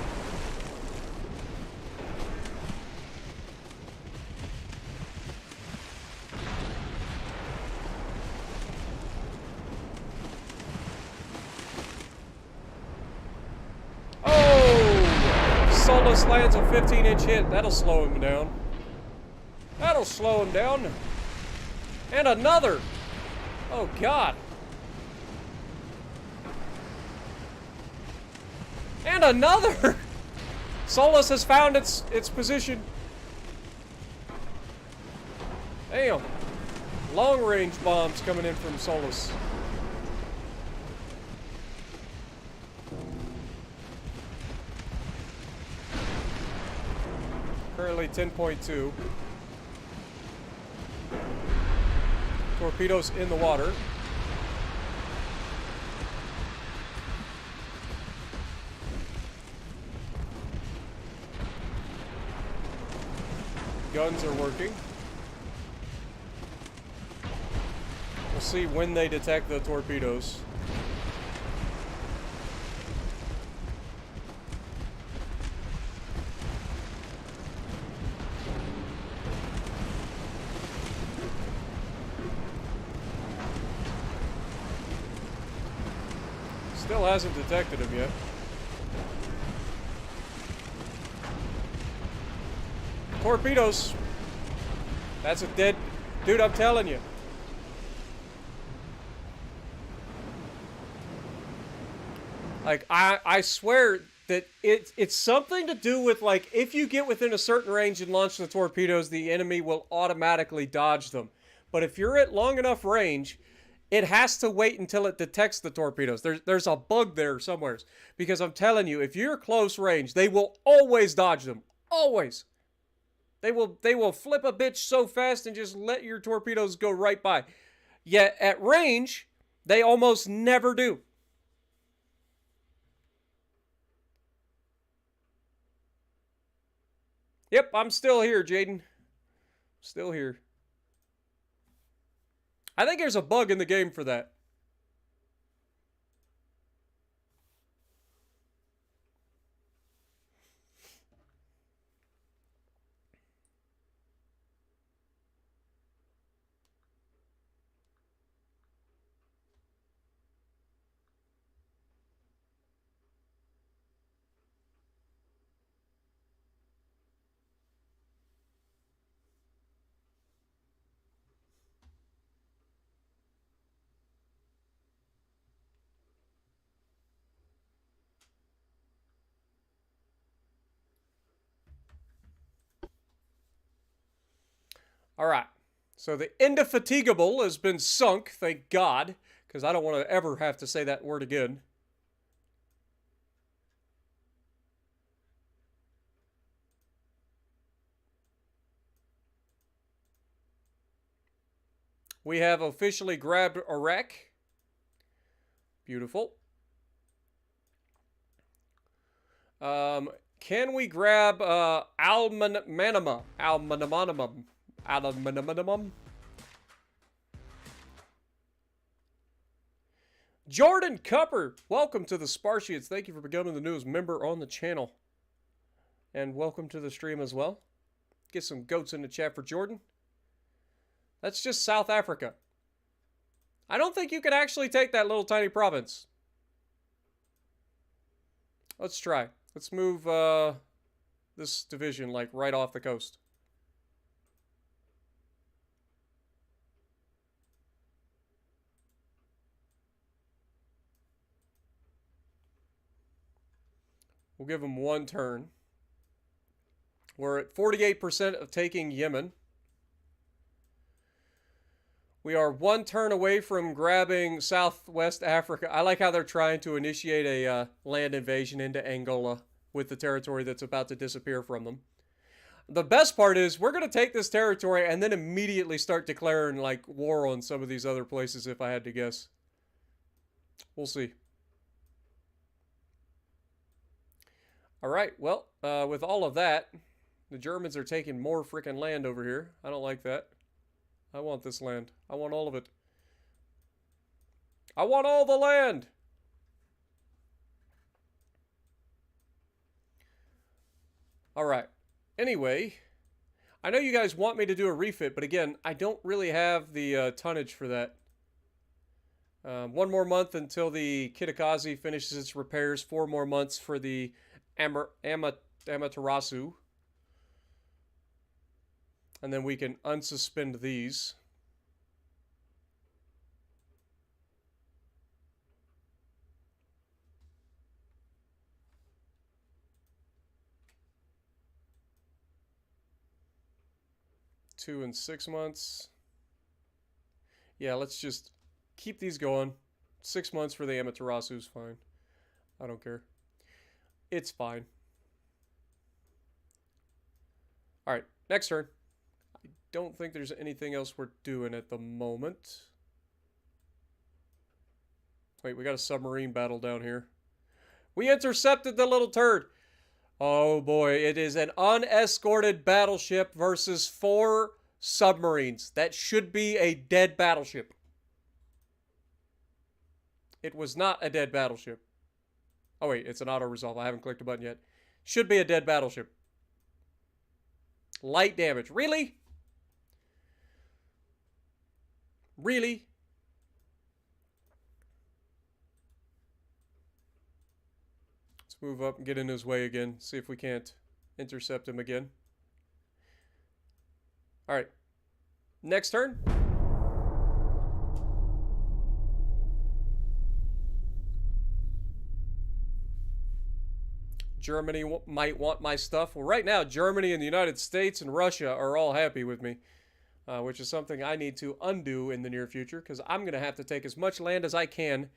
Oh! Solus lands a 15-inch hit. That'll slow him down. That'll slow him down. And another! Oh, God. And another! Solus has found its position. Damn. Long-range bombs coming in from Solus. Currently 10.2. Torpedoes in the water. Guns are working. We'll see when they detect the torpedoes. Still hasn't detected him yet. Torpedoes. That's a dead... Dude, I'm telling you. Like, I swear that it's something to do with, like, if you get within a certain range and launch the torpedoes, the enemy will automatically dodge them. But if you're at long enough range, it has to wait until it detects the torpedoes. There's a bug there somewhere. Because I'm telling you, if you're close range, they will always dodge them. Always. They will flip a bitch so fast and just let your torpedoes go right by. Yet at range, they almost never do. Yep, I'm still here, Jaden. Still here. I think there's a bug in the game for that. All right. So the Indefatigable has been sunk, thank God, because I don't want to ever have to say that word again. We have officially grabbed Iraq. Beautiful. Can we grab Almanama? Almanamum? Jordan Cupper, welcome to the Spartiates. Thank you for becoming the newest member on the channel. And welcome to the stream as well. Get some goats in the chat for Jordan. That's just South Africa. I don't think you can actually take that little tiny province. Let's try. Let's move this division like right off the coast. We'll give them one turn. We're at 48% of taking Yemen. We are one turn away from grabbing Southwest Africa. I like how they're trying to initiate a land invasion into Angola with the territory that's about to disappear from them. The best part is we're going to take this territory and then immediately start declaring like war on some of these other places if I had to guess. We'll see. All right, well, with all of that, the Germans are taking more freaking land over here. I don't like that. I want this land. I want all of it. I want all the land! Alright. Anyway, I know you guys want me to do a refit, but again, I don't really have the tonnage for that. One more month until the Kitakazi finishes its repairs. 4 more months for the Amaterasu. And then we can unsuspend these. Two and 6 months. Yeah, let's just keep these going. 6 months for the Amaterasu is fine. I don't care. It's fine. Alright, next turn. I don't think there's anything else we're doing at the moment. Wait, we got a submarine battle down here. We intercepted the little turd. Oh boy, it is an unescorted battleship versus 4 submarines. That should be a dead battleship. It was not a dead battleship. Oh wait, it's an auto-resolve. I haven't clicked a button yet. Should be a dead battleship. Light damage. Really? Really? Let's move up and get in his way again. See if we can't intercept him again. Alright. Next turn. Germany might want my stuff. Well, right now, Germany and the United States and Russia are all happy with me, which is something I need to undo in the near future because I'm going to have to take as much land as I can.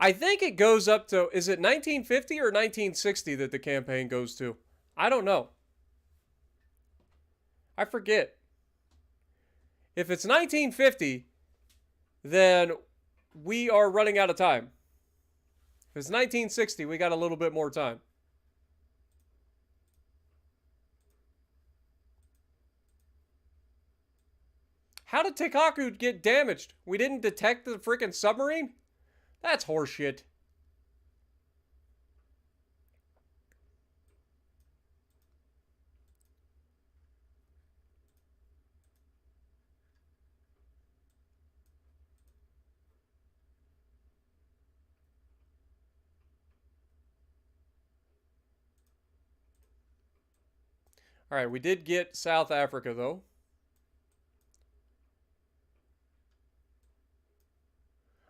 I think it goes up to, is it 1950 or 1960 that the campaign goes to? I don't know. I forget. If it's 1950, then we are running out of time. If it's 1960, we got a little bit more time. How did Tekaku get damaged? We didn't detect the freaking submarine? That's horseshit. All right, we did get South Africa, though.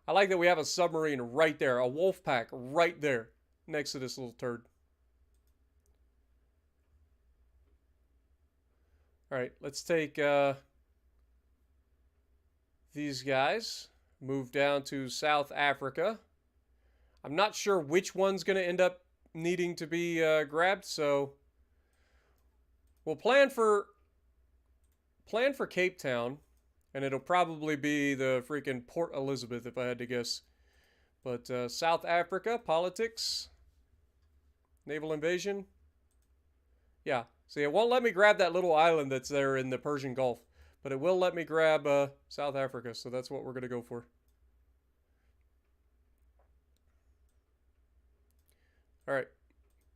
I like that we have a submarine right there, a wolf pack right there, next to this little turd. Alright, let's take these guys. Move down to South Africa. I'm not sure which one's going to end up needing to be grabbed, so we'll plan for Cape Town, and it'll probably be the freaking Port Elizabeth if I had to guess. But South Africa, politics, naval invasion. Yeah, see, it won't let me grab that little island that's there in the Persian Gulf, but it will let me grab South Africa, so that's what we're going to go for. All right,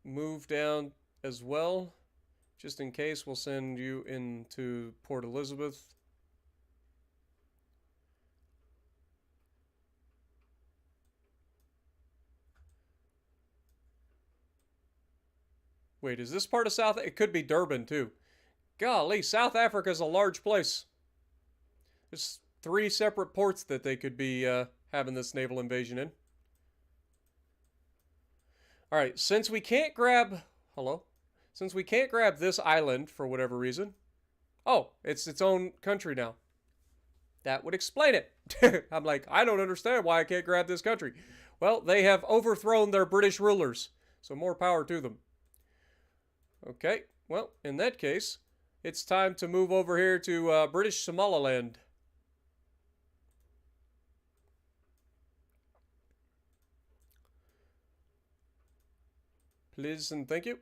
move down as well. Just in case, we'll send you into Port Elizabeth. Wait, is this part of South? It could be Durban too. Golly, South Africa is a large place. There's 3 separate ports that they could be having this naval invasion in. All right, since we can't grab... Hello? Since we can't grab this island for whatever reason... Oh, it's its own country now. That would explain it. I'm like, I don't understand why I can't grab this country. Well, they have overthrown their British rulers, so more power to them. Okay, well, in that case, it's time to move over here to British Somaliland. Please and thank you.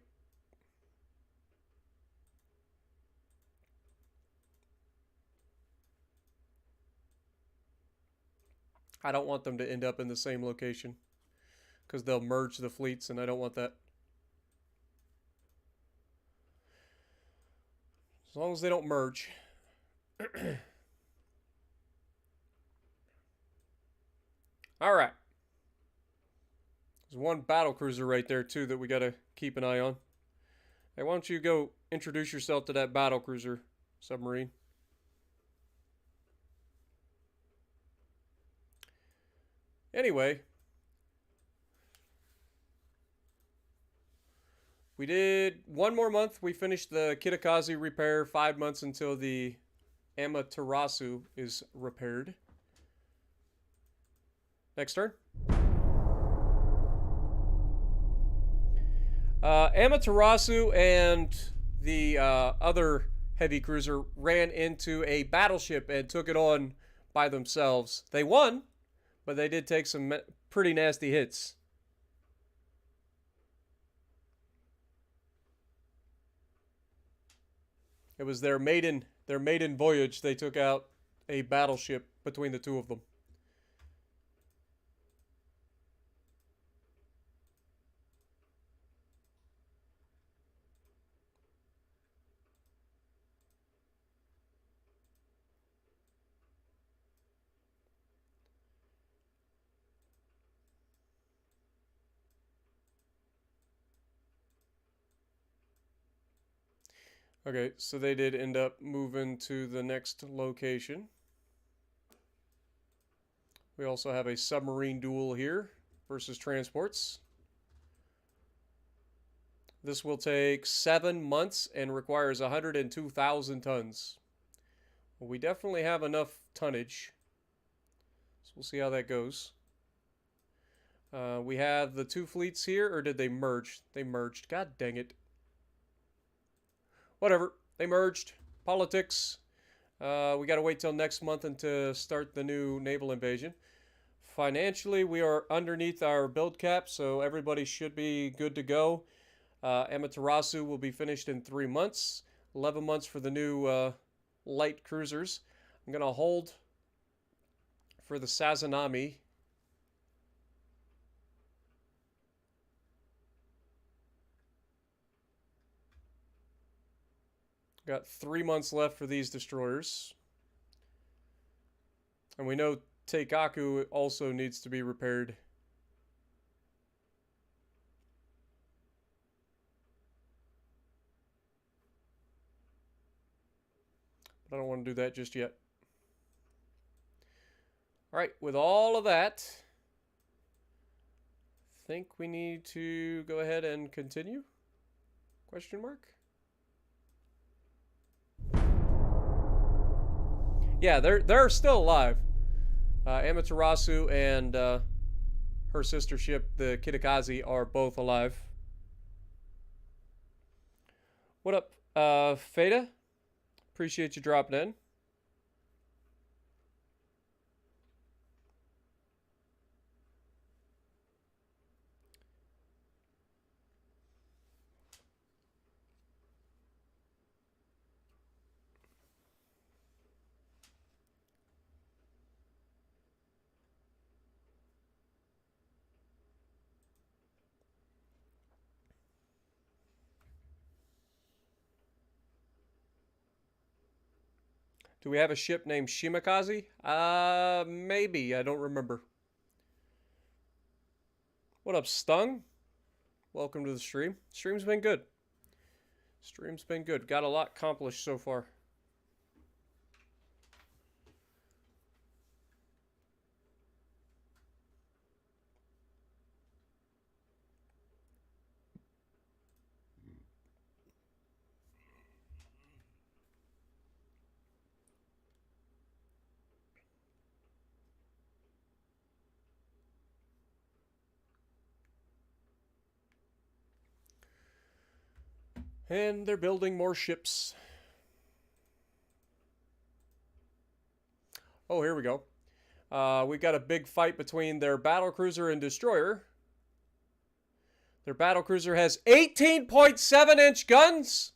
I don't want them to end up in the same location because they'll merge the fleets, and I don't want that. As long as they don't merge. All right. There's one battle cruiser right there, too, that we got to keep an eye on. Hey, why don't you go introduce yourself to that battle cruiser submarine? Anyway, we did 1 more month. We finished the Kitakazi repair. 5 months until the Amaterasu is repaired. Next turn. Amaterasu and the other heavy cruiser ran into a battleship and took it on by themselves. They won, but they did take some pretty nasty hits. It was their maiden voyage. They took out a battleship between the 2 of them. Okay, so they did end up moving to the next location. We also have a submarine duel here versus transports. This will take 7 months and requires 102,000 tons. Well, we definitely have enough tonnage. So we'll see how that goes. We have the 2 fleets here, or did they merge? They merged. God dang it. Whatever. They merged. Politics. We got to wait till next month and to start the new naval invasion. Financially, we are underneath our build cap, so everybody should be good to go. Amaterasu will be finished in 3 months. 11 months for the new light cruisers. I'm going to hold for the Sazanami. Got 3 months left for these destroyers. And we know Teikaku also needs to be repaired. But I don't want to do that just yet. Alright, with all of that, I think we need to go ahead and continue? Question mark? Yeah, they're still alive. Amaterasu and her sister ship, the Kitakaze, are both alive. What up, Feta? Appreciate you dropping in. Do we have a ship named Shimakaze? Maybe. I don't remember. What up, Stung? Welcome to the stream. Stream's been good. Stream's been good. Got a lot accomplished so far. And they're building more ships. Oh, here we go. We got a big fight between their battlecruiser and destroyer. Their battlecruiser has 18.7-inch guns.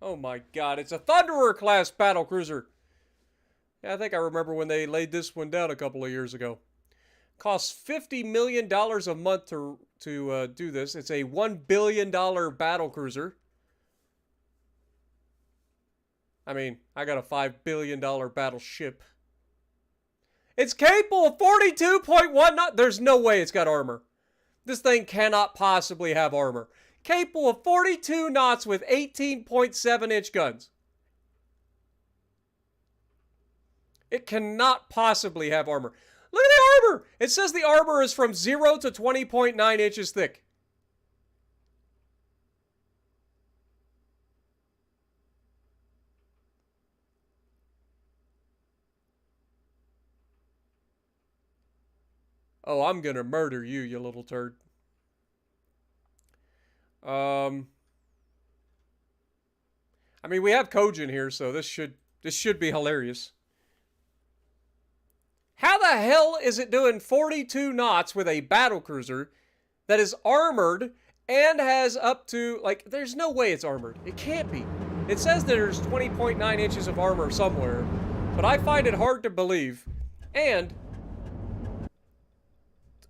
Oh my god, it's a Thunderer class battlecruiser. Yeah, I think I remember when they laid this one down a couple of years ago. Costs $50 million a month to do this. It's a $1 billion battlecruiser. I mean, I got a $5 billion battleship. It's capable of 42.1 knots. There's no way it's got armor. This thing cannot possibly have armor. Capable of 42 knots with 18.7-inch guns. It cannot possibly have armor. Look at the armor! It says the armor is from 0 to 20.9 inches thick. Oh, I'm gonna murder you, you little turd. I mean, we have Kojin here, so this should be hilarious. How the hell is it doing 42 knots with a battlecruiser that is armored and has up to, like, there's no way it's armored. It can't be. It says there's 20.9 inches of armor somewhere, but I find it hard to believe. And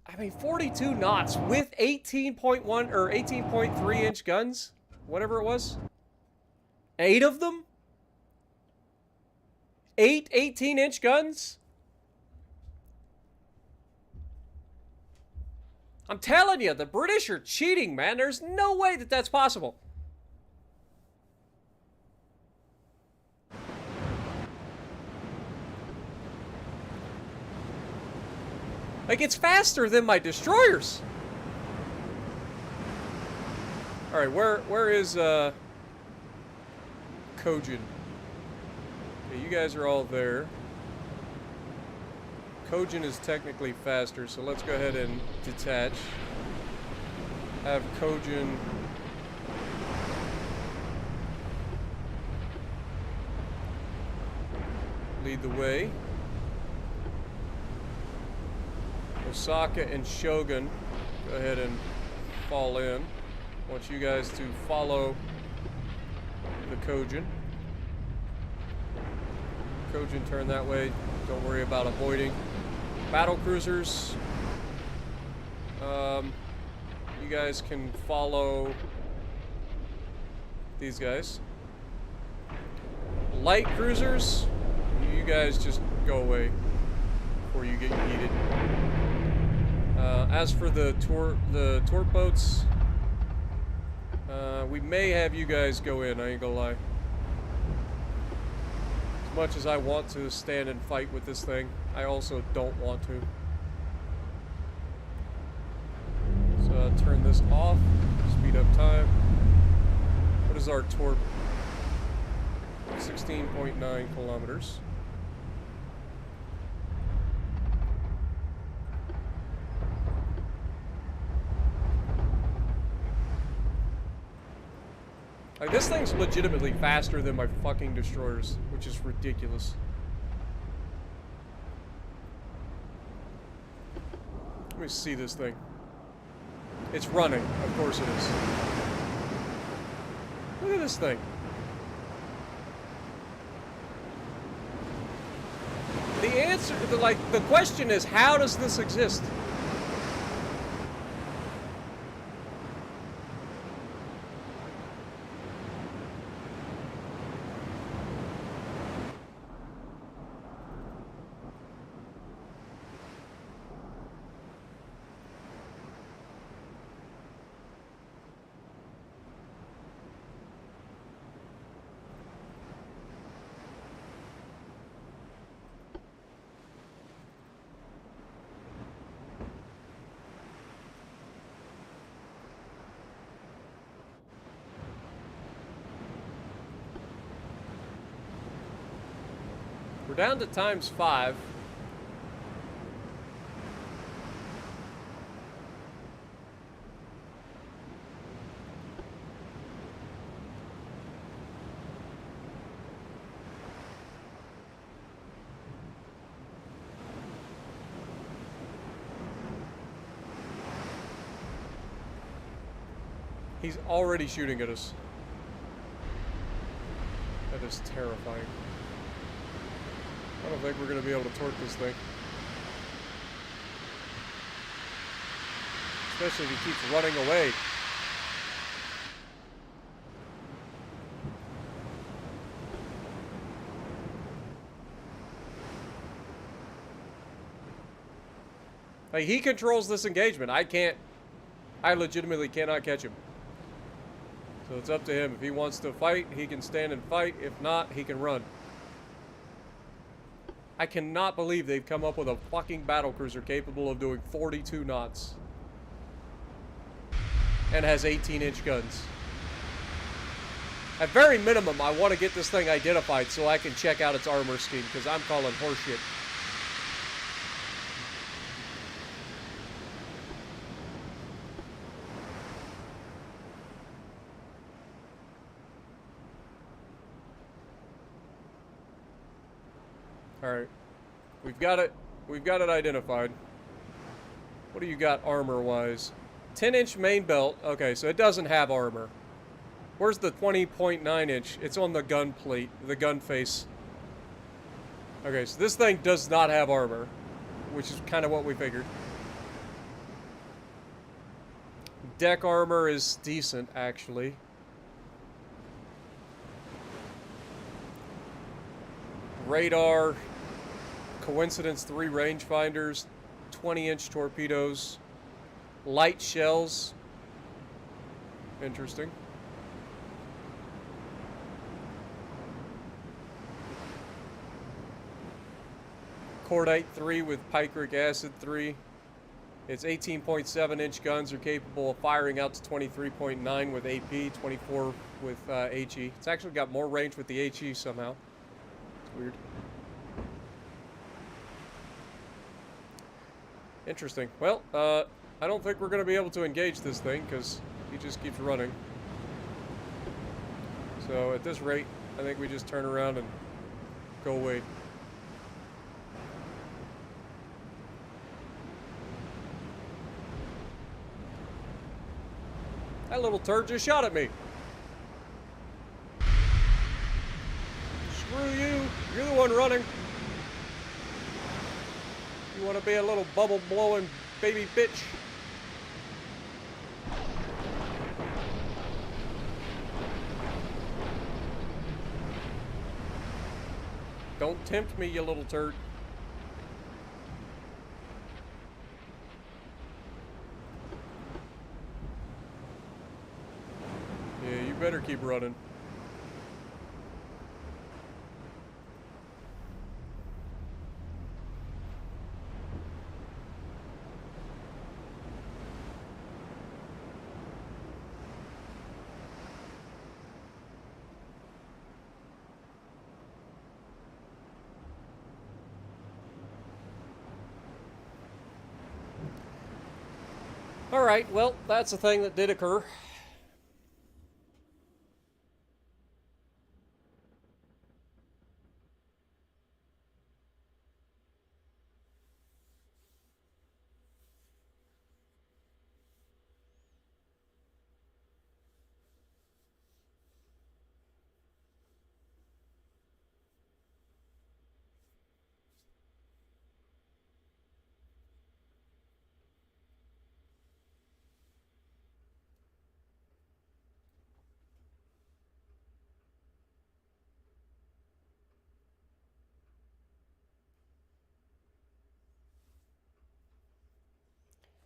I mean, 42 knots with 18.1 or 18.3 inch guns, whatever it was. 8 of them? 8 18-inch guns? I'm telling you, the British are cheating, man. There's no way that that's possible. Like, it's faster than my destroyers. Alright, where is, Kojin? Okay, you guys are all there. Kojin is technically faster, so let's go ahead and detach. Have Kojin lead the way. Osaka and Shogun, go ahead and fall in. I want you guys to follow the Kojin. Kojin, turn that way. Don't worry about avoiding. Battle cruisers. You guys can follow these guys. Light cruisers, you guys just go away before you get yeeted. As for the torp boats, we may have you guys go in, I ain't gonna lie. As much as I want to stand and fight with this thing, I also don't want to. So turn this off, speed up time. What is our torp? 16.9 kilometers. Like, this thing's legitimately faster than my fucking destroyers, which is ridiculous. Let me see this thing. It's running. Of course it is. Look at this thing. The answer, the question is, how does this exist? We're down to ×5. He's already shooting at us. That is terrifying. I don't think we're going to be able to torque this thing. Especially if he keeps running away. Like, he controls this engagement. I legitimately cannot catch him. So it's up to him. If he wants to fight, he can stand and fight. If not, he can run. I cannot believe they've come up with a fucking battlecruiser capable of doing 42 knots. And has 18-inch guns. At very minimum, I want to get this thing identified so I can check out its armor scheme, because I'm calling horseshit. Alright. We've got it. We've got it identified. What do you got armor-wise? 10-inch main belt. Okay, so it doesn't have armor. Where's the 20.9-inch? It's on the gun plate, the gun face. Okay, so this thing does not have armor, which is kind of what we figured. Deck armor is decent, actually. Radar. Coincidence 3 rangefinders, 20-inch torpedoes, light shells. Interesting. Cordite 3 with picric acid 3. Its 18.7-inch guns are capable of firing out to 23.9 with AP, 24 with HE. It's actually got more range with the HE somehow. It's weird. Interesting. Well, I don't think we're going to be able to engage this thing because he just keeps running. So at this rate, I think we just turn around and go away. That little turd just shot at me. Screw you. You're the one running. You want to be a little bubble-blowing baby bitch? Don't tempt me, you little turd. Yeah, you better keep running. Alright, well, that's a thing that did occur.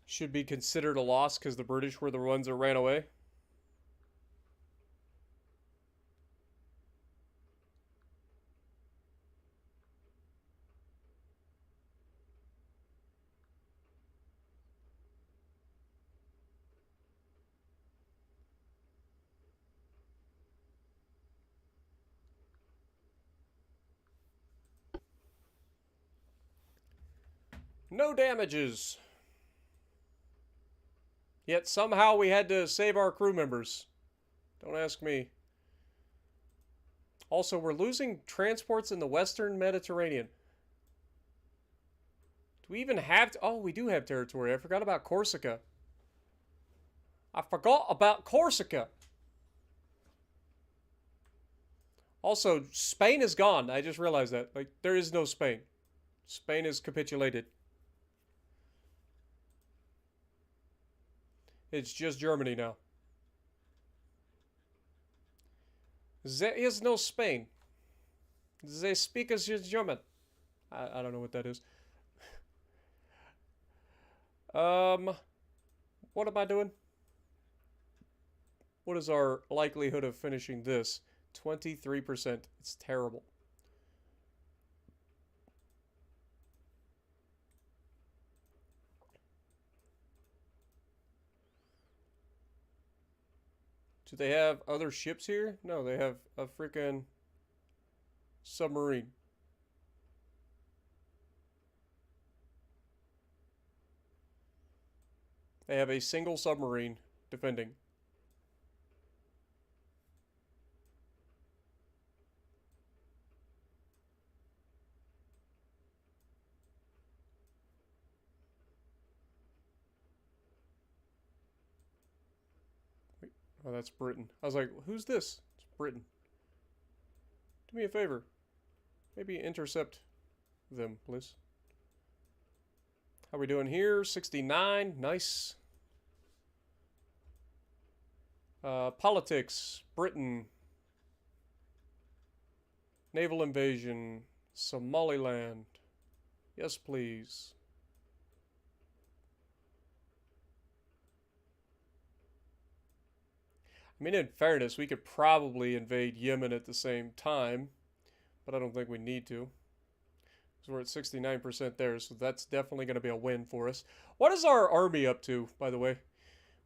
should be considered a loss because the British were the ones that ran away. No damages. Yet somehow we had to save our crew members. Don't ask me. Also, we're losing transports in the Western Mediterranean. Do we even have... Oh, we do have territory. I forgot about Corsica. I forgot about Corsica. Also, Spain is gone. I just realized that. Like, there is no Spain. Spain has capitulated. It's just Germany now. There is no Spain. They speak as German. I don't know what that is. What am I doing? What is our likelihood of finishing this? 23%. It's terrible. Do they have other ships here? No, they have a freaking submarine. They have a single submarine defending. Wait, oh, that's Britain. I was like, who's this? It's Britain. Do me a favor. Maybe intercept them, please. How we doing here? 69. Nice. Politics. Britain. Naval invasion. Somaliland. Yes, please. I mean, in fairness, we could probably invade Yemen at the same time, but I don't think we need to. So we're at 69% there, so that's definitely going to be a win for us. What is our army up to, by the way?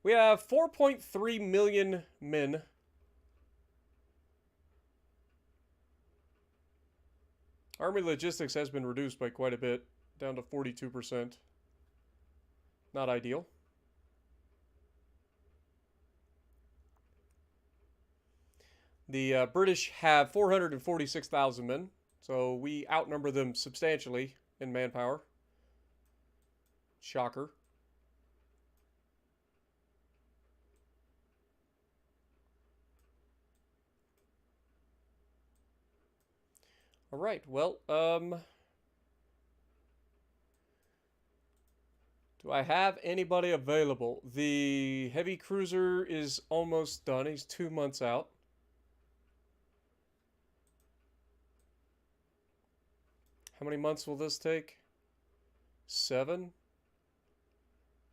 We have 4.3 million men. Army logistics has been reduced by quite a bit, down to 42%. Not ideal. The British have 446,000 men, so we outnumber them substantially in manpower. Shocker. All right, well, do I have anybody available? The heavy cruiser is almost done. He's 2 months out. How many months will this take? 7?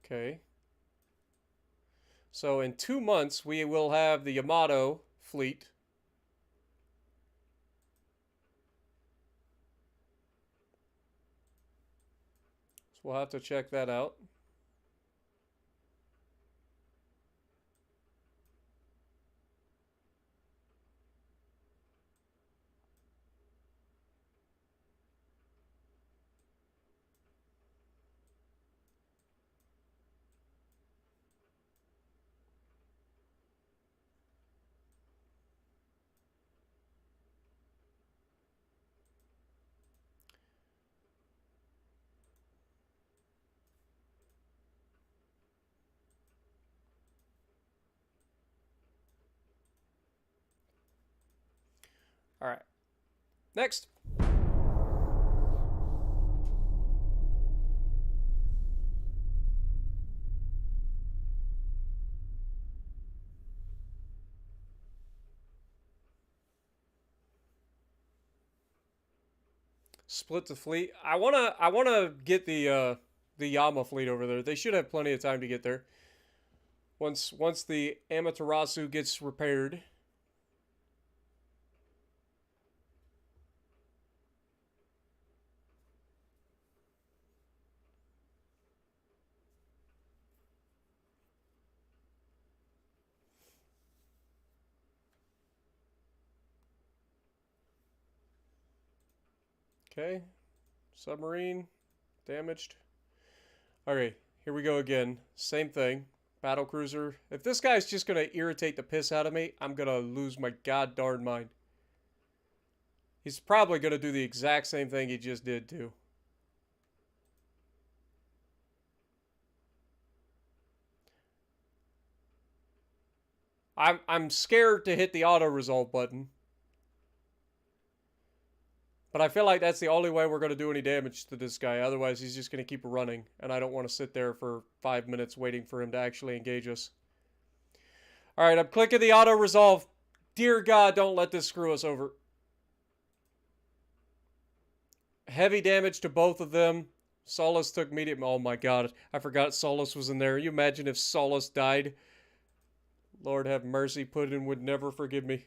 Okay. So in 2 months, we will have the Yamato fleet. So we'll have to check that out. All right. Next. Split the fleet. I wanna get the the Yama fleet over there. They should have plenty of time to get there. Once the Amaterasu gets repaired. Okay, submarine damaged. Okay, here we go again. Same thing. Battle cruiser. If this guy's just gonna irritate the piss out of me, I'm gonna lose my god darn mind. He's probably gonna do the exact same thing he just did too. I'm scared to hit the auto resolve button. But I feel like that's the only way we're going to do any damage to this guy. Otherwise, he's just going to keep running. And I don't want to sit there for 5 minutes waiting for him to actually engage us. Alright, I'm clicking the auto-resolve. Dear God, don't let this screw us over. Heavy damage to both of them. Solus took medium. Oh my God, I forgot Solus was in there. You imagine if Solus died? Lord have mercy, Putin would never forgive me.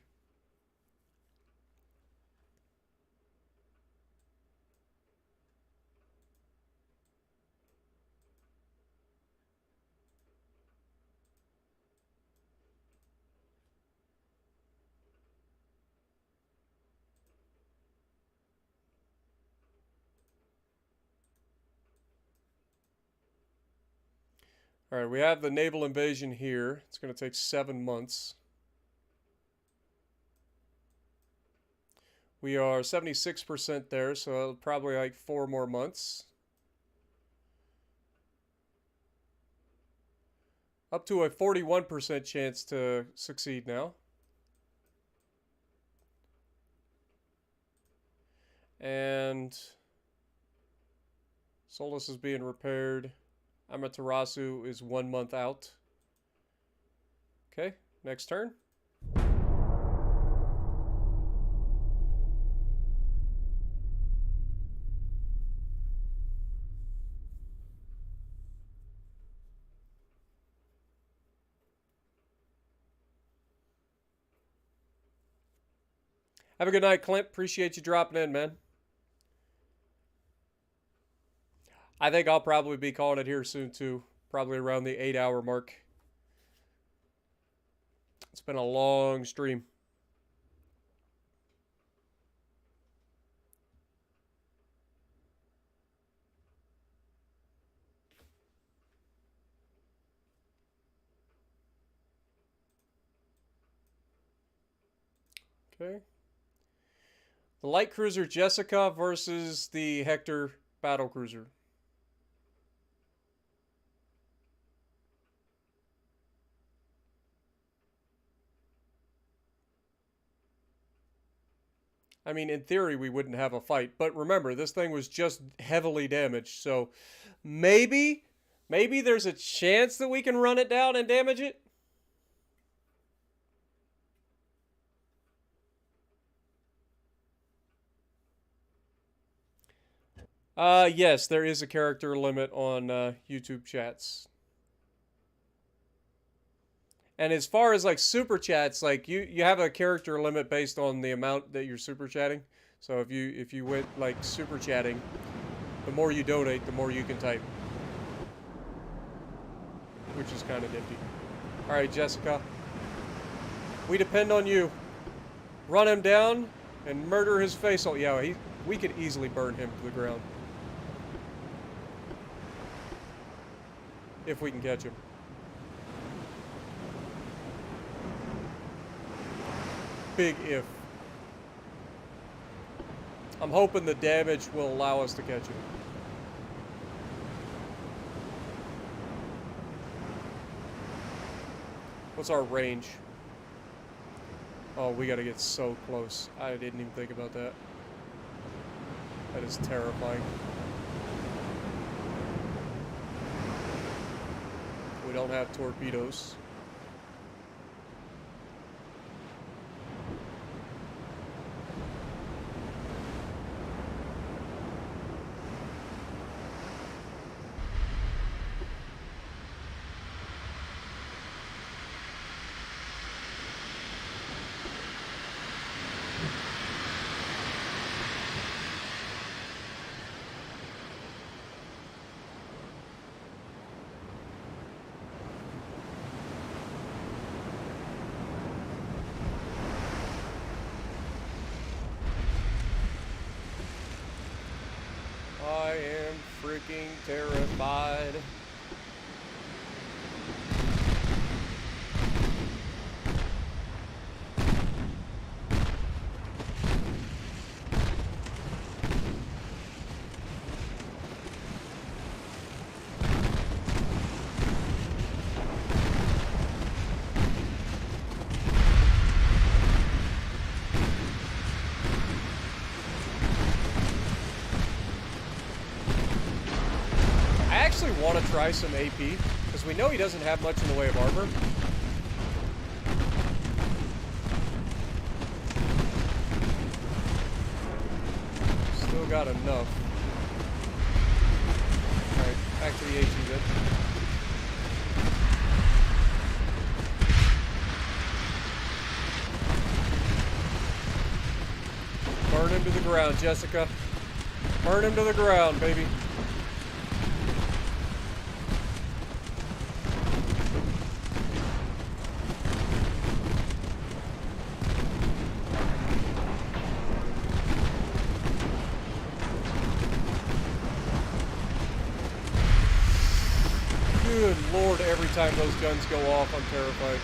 Alright, we have the naval invasion here. It's going to take 7 months. We are 76% there, so probably like 4 more months. Up to a 41% chance to succeed now. And Solus is being repaired. Amaterasu is 1 month out. Okay, next turn. Have a good night, Clint. Appreciate you dropping in, man. I think I'll probably be calling it here soon, too. Probably around the 8-hour mark. It's been a long stream. Okay. The light cruiser Jessica versus the Hector battle cruiser. I mean, in theory, we wouldn't have a fight. But remember, this thing was just heavily damaged. So maybe there's a chance that we can run it down and damage it. Yes, there is a character limit on YouTube chats. And as far as like super chats, like you have a character limit based on the amount that you're super chatting. So if you went like super chatting, the more you donate, the more you can type. Which is kind of nifty. Alright, Jessica. We depend on you. Run him down and murder his face. Oh yeah, we could easily burn him to the ground. If we can catch him. Big if. I'm hoping the damage will allow us to catch him. What's our range? Oh, we gotta get so close. I didn't even think about that. That is terrifying. We don't have torpedoes. I am freaking terrified. I actually want to try some AP, because we know he doesn't have much in the way of armor. Still got enough. Alright, back to the AT then. Burn him to the ground, Jessica. Burn him to the ground, baby. Good Lord, every time those guns go off, I'm terrified.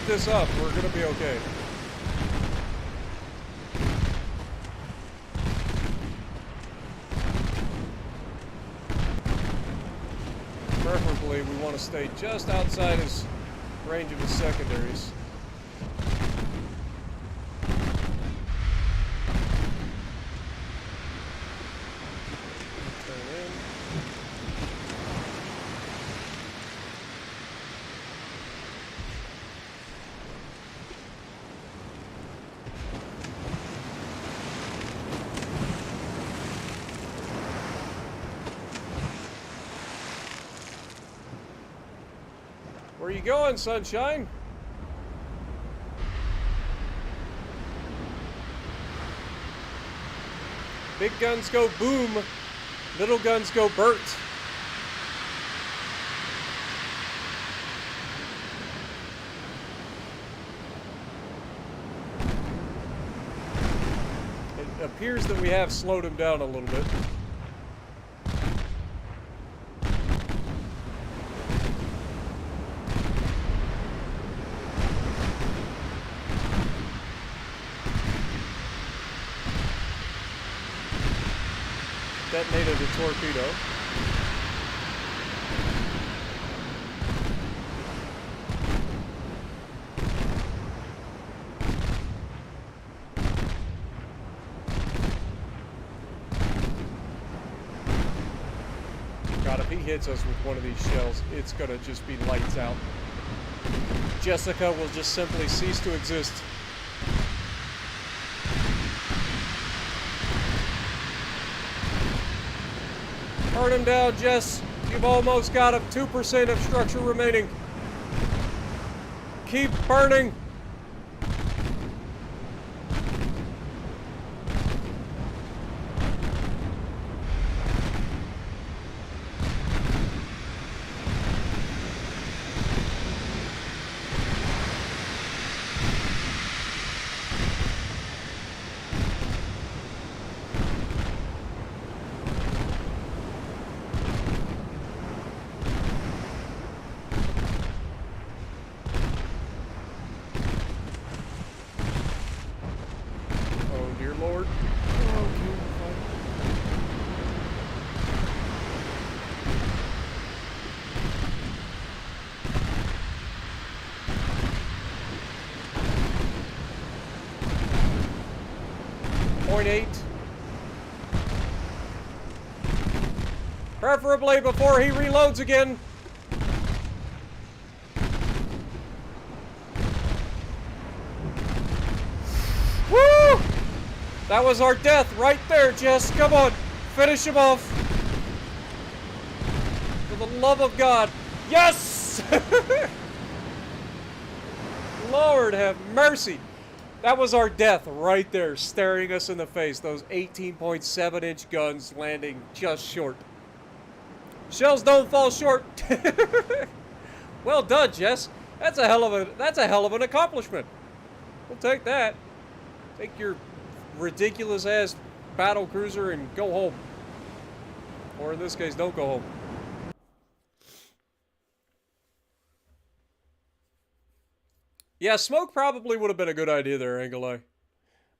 This up, we're gonna be okay. Preferably, we want to stay just outside his range of his secondaries. Turn in. Where you going, sunshine? Big guns go boom, little guns go Bert. It appears that we have slowed him down a little bit. Detonated a torpedo. God, if he hits us with one of these shells, it's gonna just be lights out. Jessica will just simply cease to exist. Burn him down, Jess. You've almost got a 2% of structure remaining. Keep burning. Lord. Oh, .8. Preferably before he reloads again. Woo! That was our death right there, Jess. Come on. Finish him off. For the love of God. Yes! Lord have mercy. That was our death right there, staring us in the face. Those 18.7-inch guns landing just short. Shells don't fall short. Well done, Jess. That's a hell of an accomplishment. We'll take that. Take your ridiculous ass battle cruiser and go home. Or in this case, don't go home. Yeah, smoke probably would have been a good idea there, ain't gonna lie.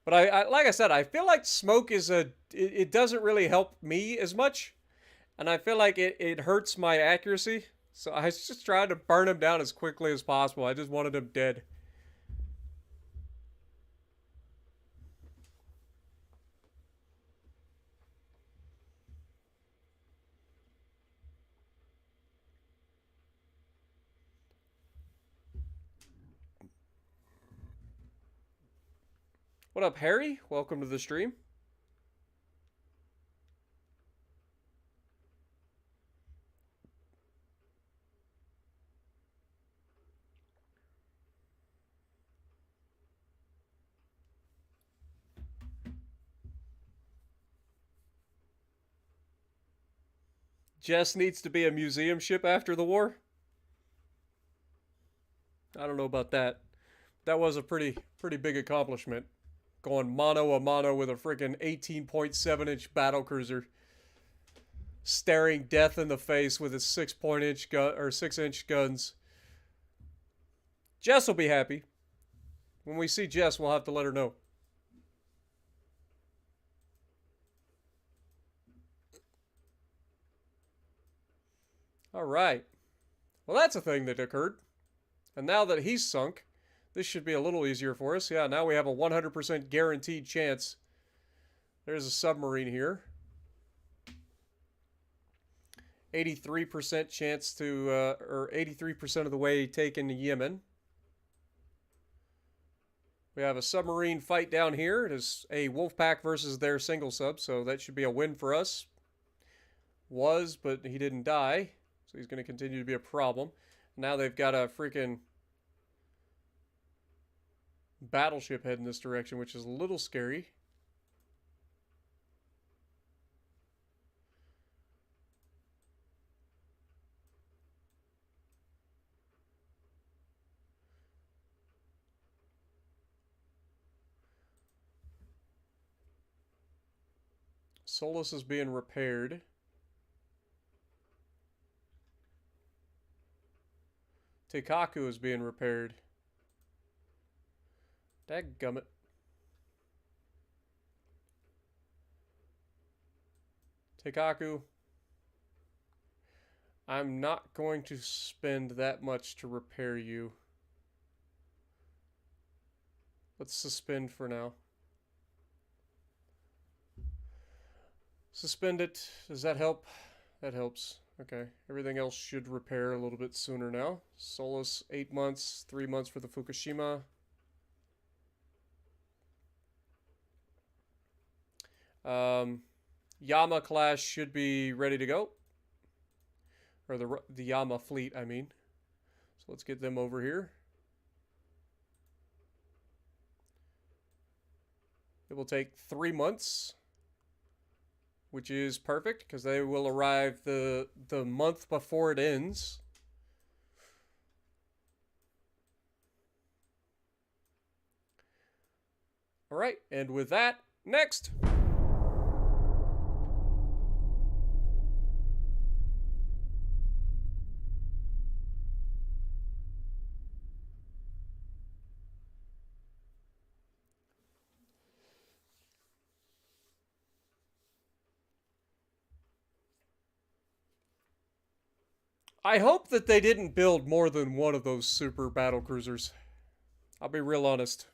But I like I said, I feel like smoke is it doesn't really help me as much. And I feel like it hurts my accuracy. So I was just trying to burn him down as quickly as possible. I just wanted him dead. What up, Harry? Welcome to the stream. Jess needs to be a museum ship after the war. I don't know about that. That was a pretty big accomplishment. Going mano a mano with a freaking 18.7-inch battlecruiser, staring death in the face with his 6-inch guns. Jess will be happy. When we see Jess, we'll have to let her know. All right. Well, that's a thing that occurred. And now that he's sunk, this should be a little easier for us. Yeah, now we have a 100% guaranteed chance. There's a submarine here. 83% chance to, or 83% of the way taken to Yemen. We have a submarine fight down here. It is a Wolfpack versus their single sub, so that should be a win for us. Was, but he didn't die, so he's going to continue to be a problem. Now they've got a freaking battleship heading this direction, which is a little scary. Solus is being repaired. Teikaku is being repaired. Dadgummit. Teikaku. I'm not going to spend that much to repair you. Let's suspend for now. Suspend it. Does that help? That helps. Okay. Everything else should repair a little bit sooner now. Solus, 8 months, 3 months for the Fukushima. Yama class should be ready to go. Or the Yama fleet, I mean. So let's get them over here. It will take 3 months, which is perfect because they will arrive the month before it ends. All right, and with that, next. I hope that they didn't build more than one of those super battle cruisers. I'll be real honest.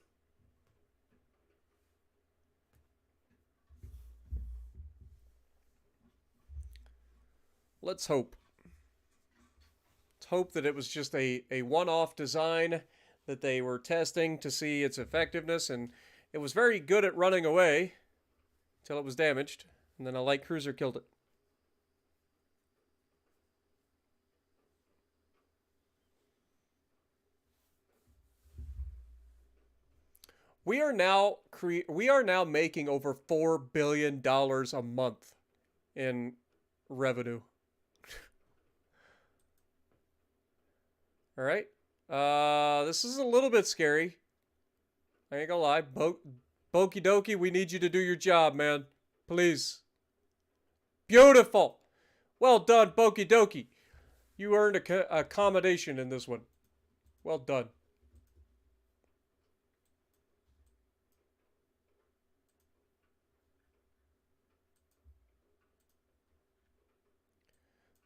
Let's hope. Let's hope that it was just a one-off design that they were testing to see its effectiveness, and it was very good at running away. till it was damaged, and then a light cruiser killed it. We are now making over $4 billion a month in revenue. All right. This is a little bit scary. I ain't gonna lie. Boki Doki, we need you to do your job, man. Please. Beautiful. Well done, Boki Doki. You earned a accommodation in this one. Well done.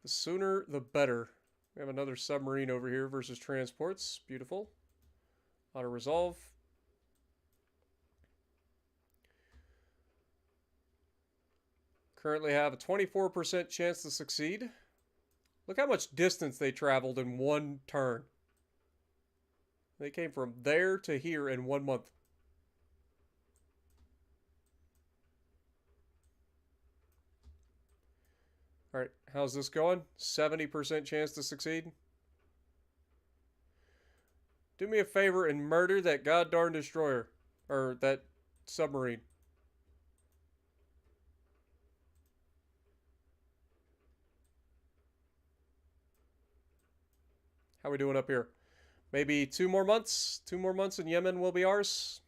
The sooner, the better. We have another submarine over here versus transports. Beautiful. Auto resolve. Currently have a 24% chance to succeed. Look how much distance they traveled in one turn. They came from there to here in 1 month. All right, how's this going? 70% chance to succeed. Do me a favor and murder that goddarn destroyer. Or that submarine. How are we doing up here? Maybe 2 more months? 2 more months and Yemen will be ours?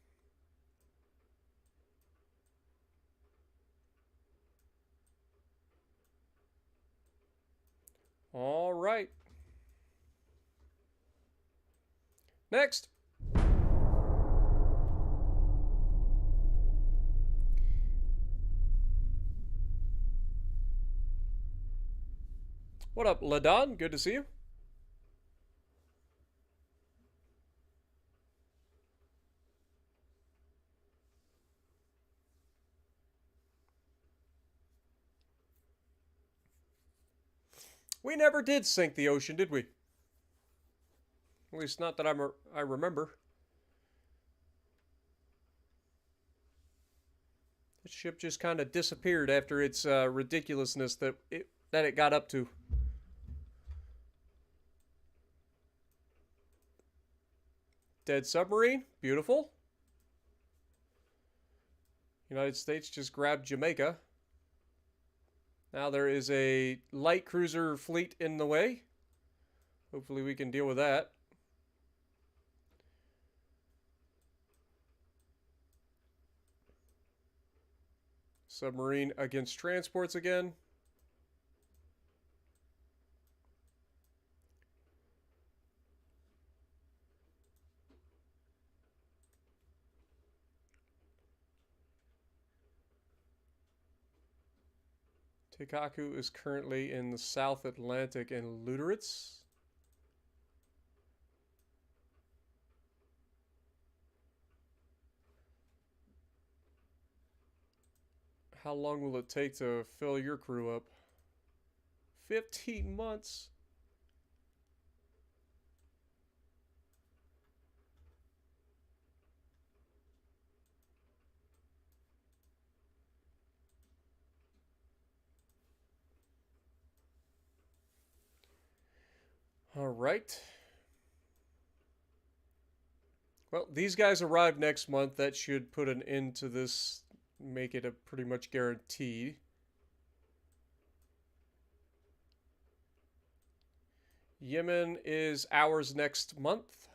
All right. Next. What up, Ladon? Good to see you. We never did sink the ocean, did we? At least not that I remember. The ship just kind of disappeared after its ridiculousness that it got up to. Dead submarine, beautiful. United States just grabbed Jamaica. Now there is a light cruiser fleet in the way. Hopefully we can deal with that. Submarine against transports again. Teikaku is currently in the South Atlantic in Luderitz. How long will it take to fill your crew up? 15 months. All right. Well, these guys arrive next month. That should put an end to this, make it a pretty much guaranteed. Yemen is ours next month.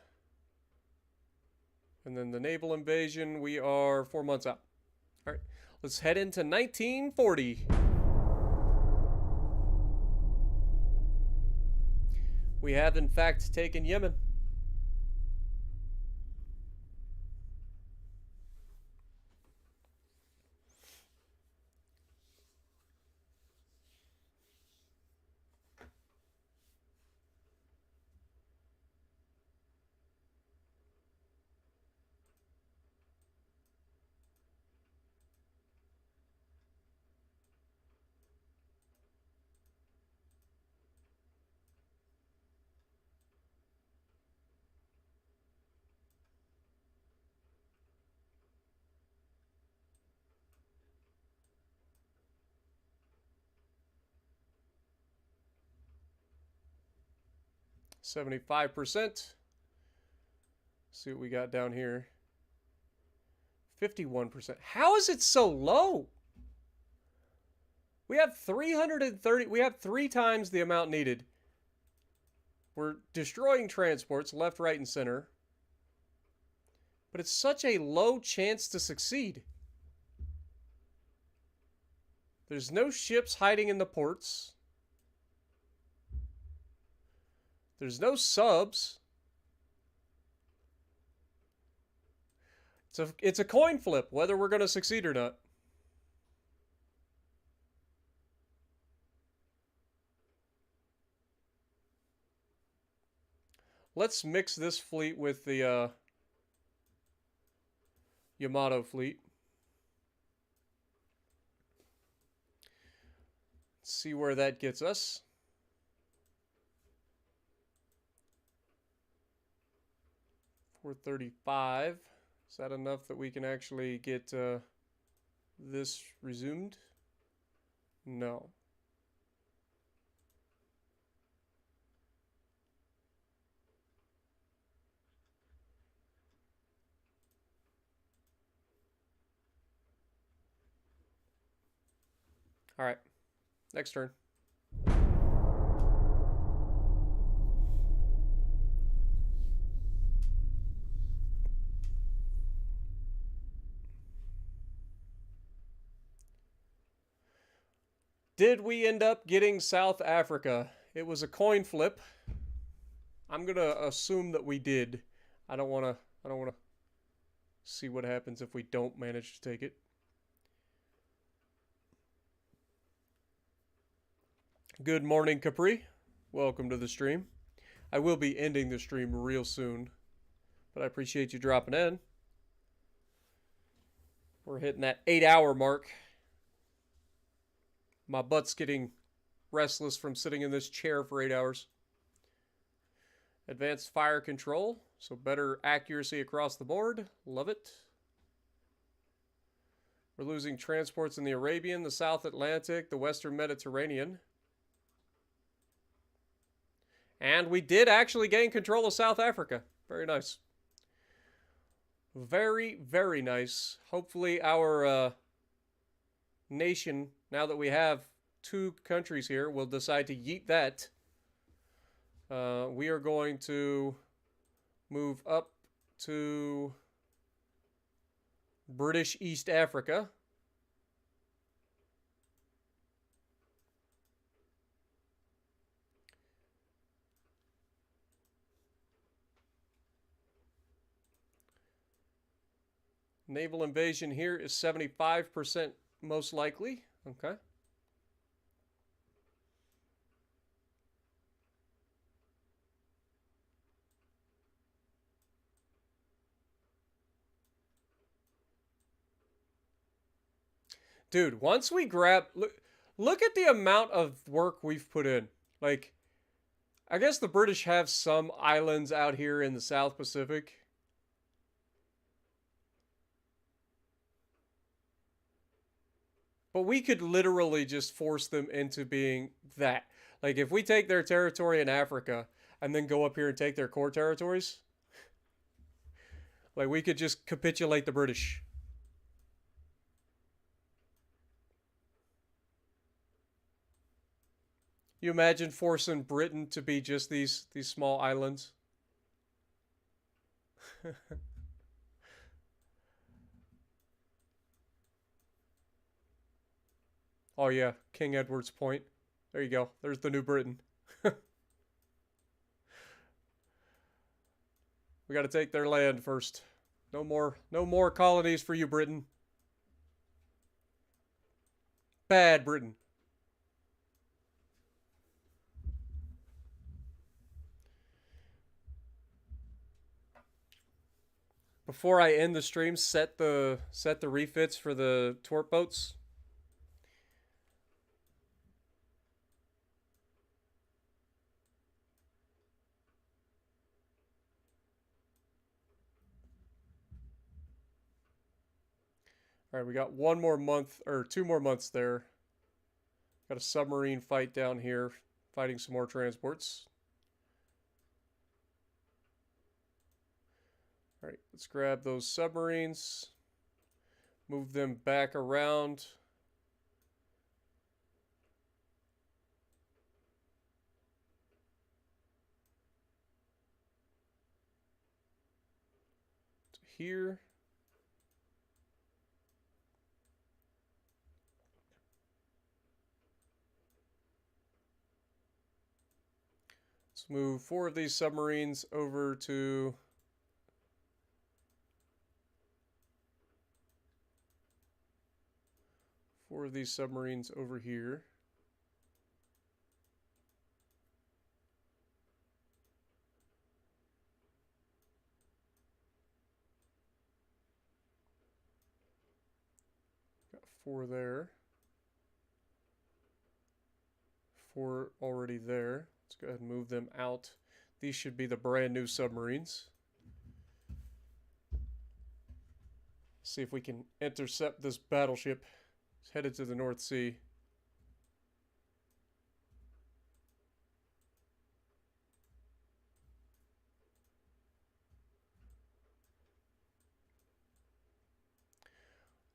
And then the naval invasion, we are 4 months out. All right, let's head into 1940. We have, in fact, taken Yemen. 75%. See what we got down here. 51%. How is it so low? We have 330. We have 3 times the amount needed. We're destroying transports left, right, and center. But it's such a low chance to succeed. There's no ships hiding in the ports. There's no subs. It's a coin flip whether we're going to succeed or not. Let's mix this fleet with the Yamato fleet. Let's see where that gets us. 435. Is that enough that we can actually get this resumed? No. All right, next turn. Did we end up getting South Africa? It was a coin flip. I'm gonna assume that we did. I don't wanna see what happens if we don't manage to take it. Good morning, Capri. Welcome to the stream. I will be ending the stream real soon, but I appreciate you dropping in. We're hitting that 8-hour mark. My butt's getting restless from sitting in this chair for 8 hours. Advanced fire control, so better accuracy across the board. Love it. We're losing transports in the Arabian, the South Atlantic, the Western Mediterranean. And we did actually gain control of South Africa. Very nice. Very, very nice. Hopefully our nation, now that we have 2 countries here, will decide to yeet that. We are going to move up to British East Africa. Naval invasion here is 75% most likely. Okay. Dude, once we grab... Look at the amount of work we've put in. Like, I guess the British have some islands out here in the South Pacific. But we could literally just force them into being that. Like, if we take their territory in Africa and then go up here and take their core territories, like, we could just capitulate the British. You imagine forcing Britain to be just these small islands? Oh yeah, King Edward's Point. There you go. There's the New Britain. We got to take their land first. No more colonies for you, Britain. Bad Britain. Before I end the stream, set the refits for the torp boats. All right, we got 1 more month, or 2 more months there. Got a submarine fight down here, fighting some more transports. Alright, let's grab those submarines. Move them back around. To here. Let's move 4 of these submarines over to... Four of these submarines over here. Got 4 there. 4 already there. Let's go ahead and move them out. These should be the brand new submarines. See if we can intercept this battleship. It's headed to the North Sea.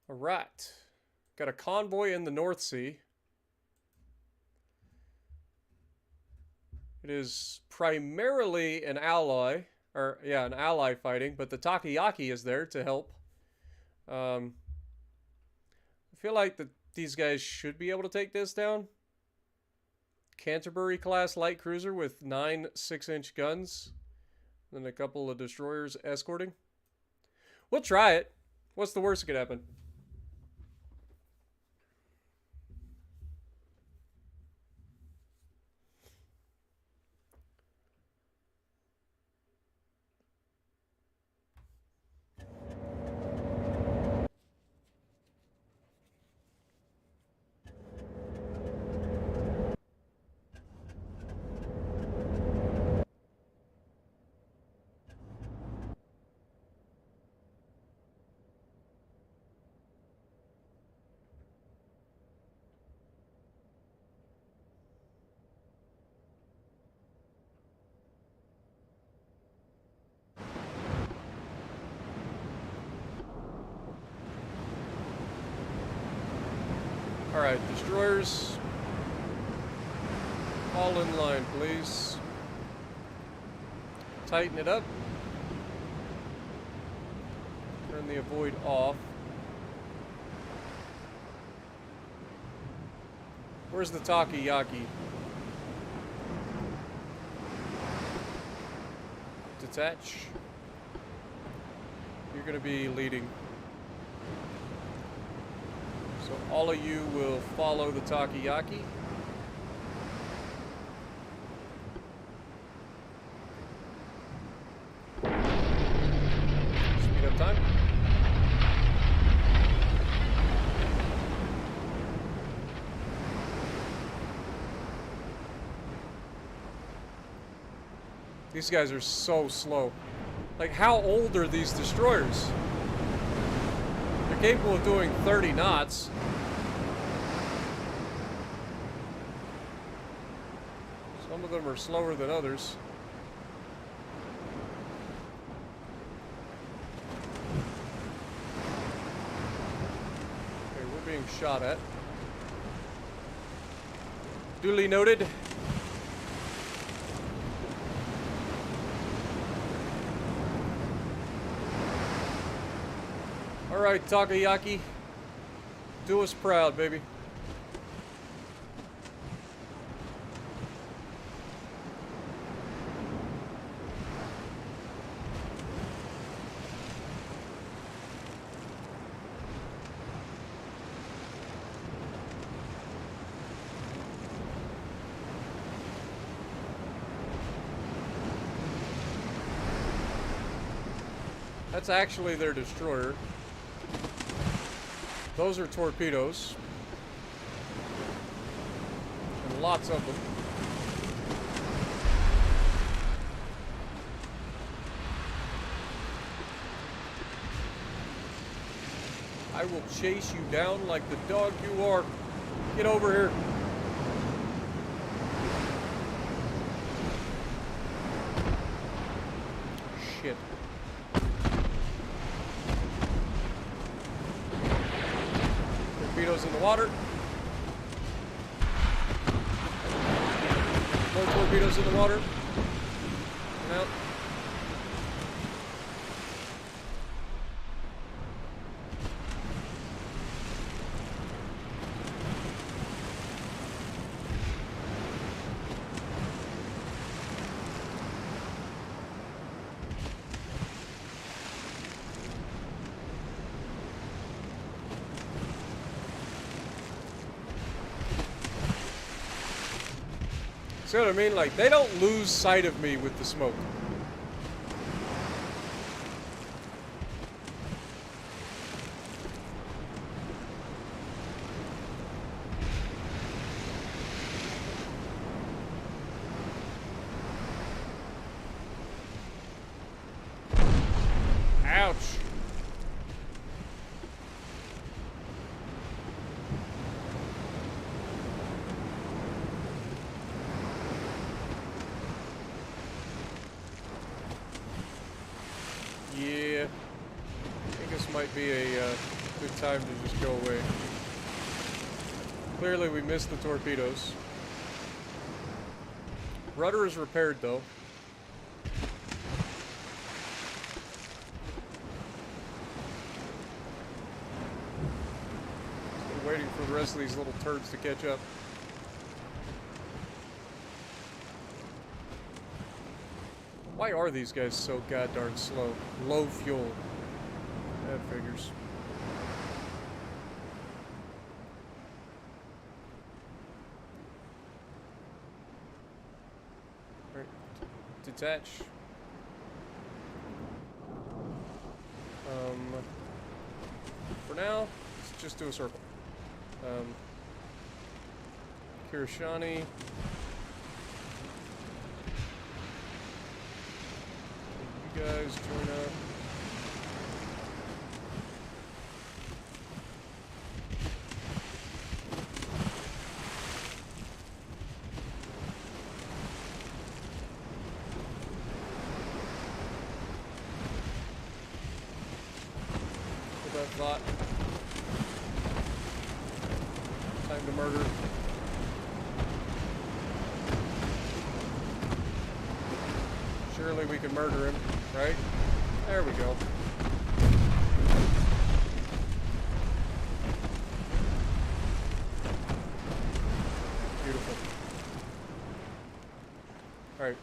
All right. Got a convoy in the North Sea. It is primarily an ally, an ally fighting, but the Takoyaki is there to help. I feel like these guys should be able to take this down. Canterbury class light cruiser with 9 6-inch guns. Then a couple of destroyers escorting. We'll try it. What's the worst that could happen? Alright, destroyers. All in line, please. Tighten it up. Turn the avoid off. Where's the Takoyaki? Detach. You're going to be leading. So all of you will follow the Takoyaki. Speed up time. These guys are so slow. Like, how old are these destroyers? They're capable of doing 30 knots. Some of them are slower than others. Okay, we're being shot at. Duly noted. Alright, Takoyaki. Do us proud, baby. That's actually their destroyer. Those are torpedoes. And lots of them. I will chase you down like the dog you are. Get over here. Shit. water. More torpedoes in the water. And out. See what I mean? Like, they don't lose sight of me with the smoke. Ouch. Yeah, I think this might be a good time to just go away. Clearly we missed the torpedoes. Rudder is repaired though. Still waiting for the rest of these little turds to catch up. Why are these guys so goddamn slow? Low fuel. That figures. Alright. Detach. For now, let's just do a circle. Kirishani. You guys join up. Hold that thought. Time to murder. Surely we can murder him, right? There we go. Beautiful. Alright,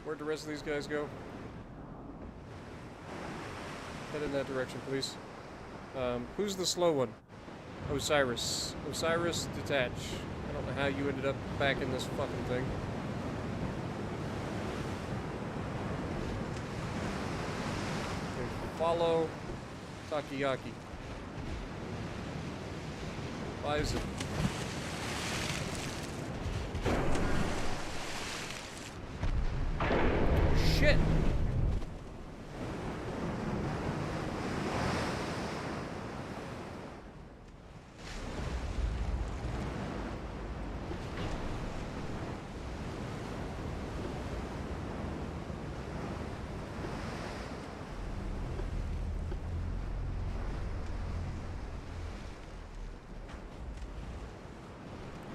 where'd the rest of these guys go? Head in that direction, please. Who's the slow one? Osiris. Osiris, detach. I don't know how you ended up back in this fucking thing. Follow Takayaki. Bison. Shit!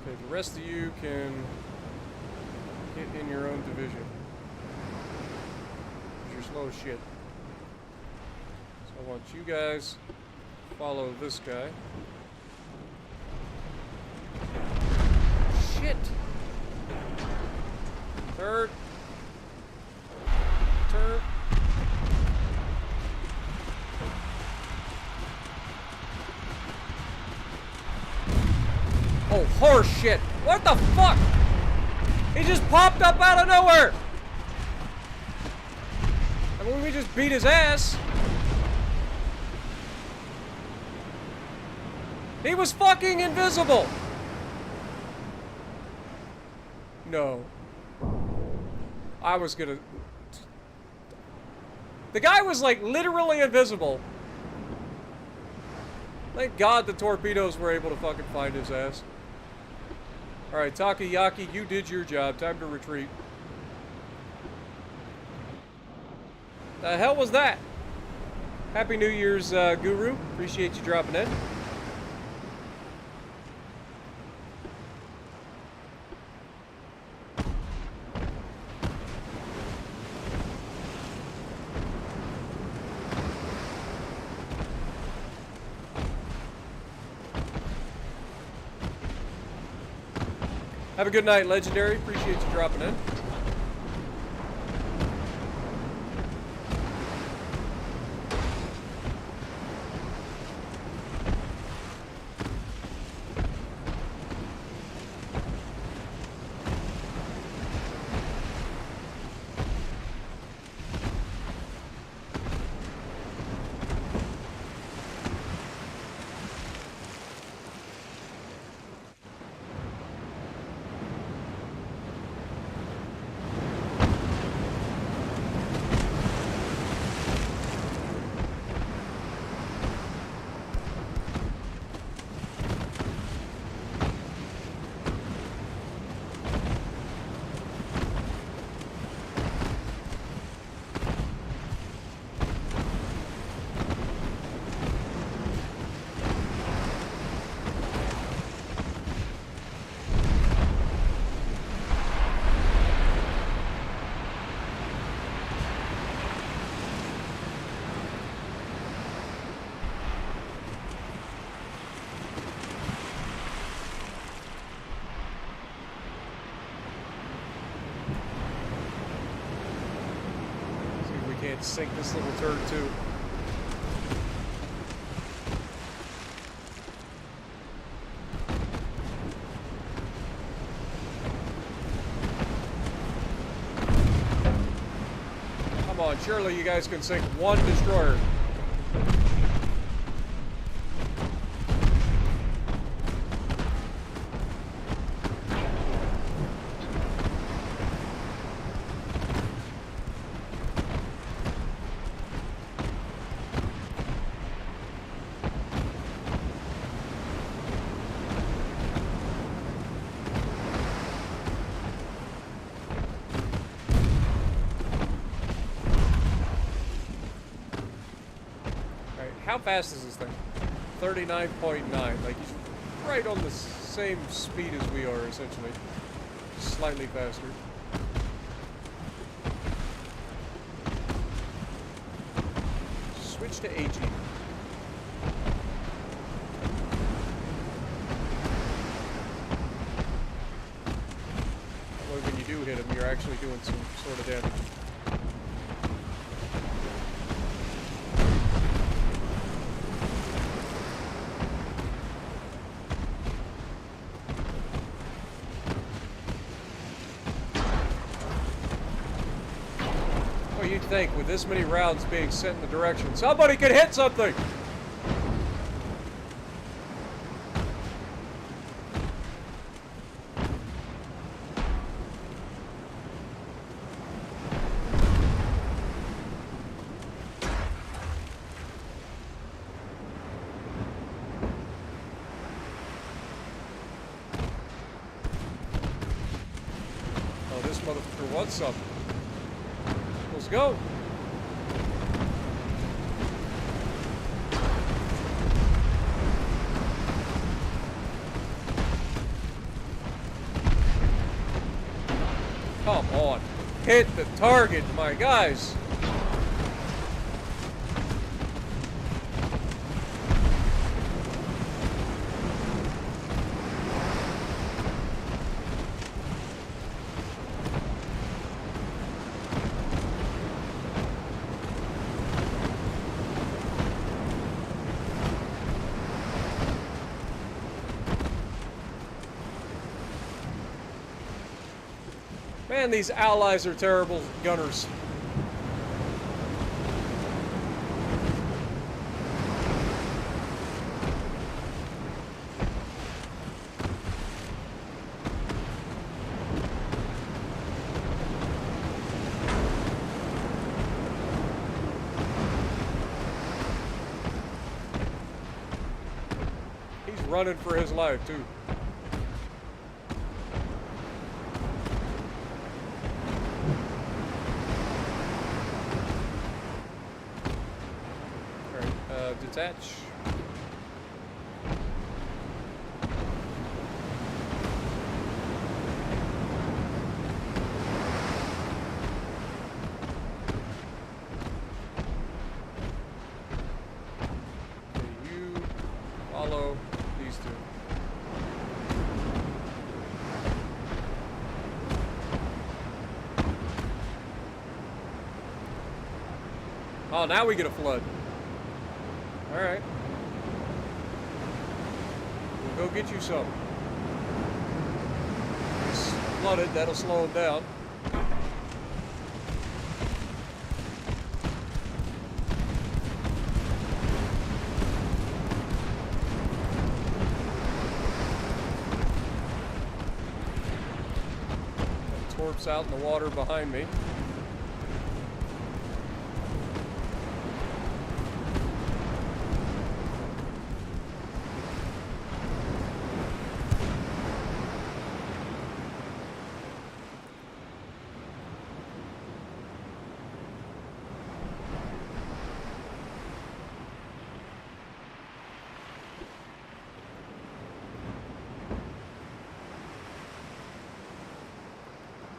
The rest of you can get in your own division. You're slow as shit. So I want you guys to follow this guy. Shit! Third. Turn. Oh, horse shit. What the fuck? He just popped up out of nowhere. I mean, we just beat his ass. He was fucking invisible. No. I was gonna... The guy was like literally invisible. Thank God the torpedoes were able to fucking find his ass. Alright, Takayaki, you did your job. Time to retreat. The hell was that? Happy New Year's, Guru. Appreciate you dropping in. Have a good night, Legendary. Appreciate you dropping in. Can't sink this little turd too. Come on, surely you guys can sink one destroyer. How fast is this thing? 39.9. Like, he's right on the same speed as we are, essentially. Slightly faster. Switch to AG. Well, when you do hit him, you're actually doing some sort of damage. You'd think with this many rounds being sent in the direction, somebody could hit something! Oh, this motherfucker wants something. Let's go. Come on. Hit the target, my guys. Man, these allies are terrible gunners. He's running for his life, too. Detach. Okay, you follow these two. Oh, now we get a flood. Alright. We'll go get you some. It's flooded, that'll slow him down. That torp's out in the water behind me.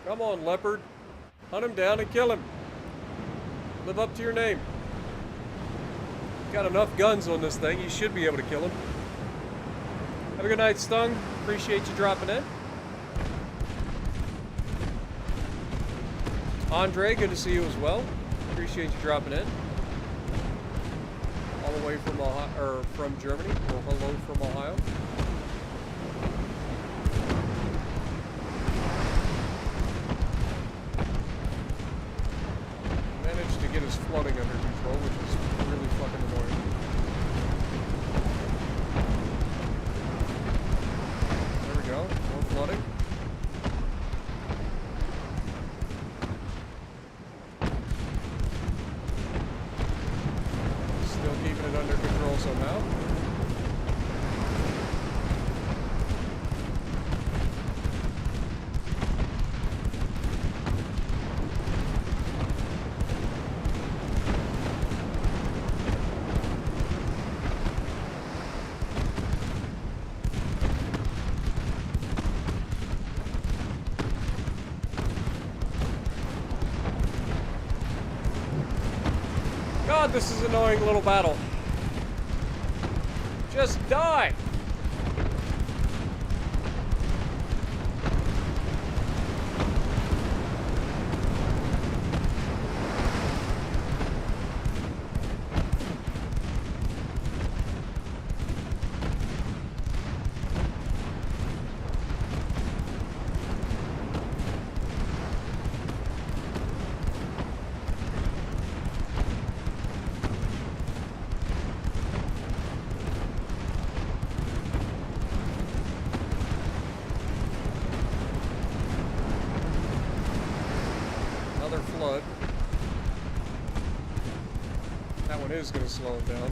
Come on, Leopard. Hunt him down and kill him. Live up to your name. Got enough guns on this thing, you should be able to kill him. Have a good night, Stung. Appreciate you dropping in. Andre, good to see you as well. Appreciate you dropping in. All the way from Ohio, or from Germany, or hello from Ohio. Get his flooding under control, which is really fucking annoying. There we go, more flooding. Still keeping it under control somehow. God, this is an annoying little battle. Just die! Flood. That one is going to slow it down.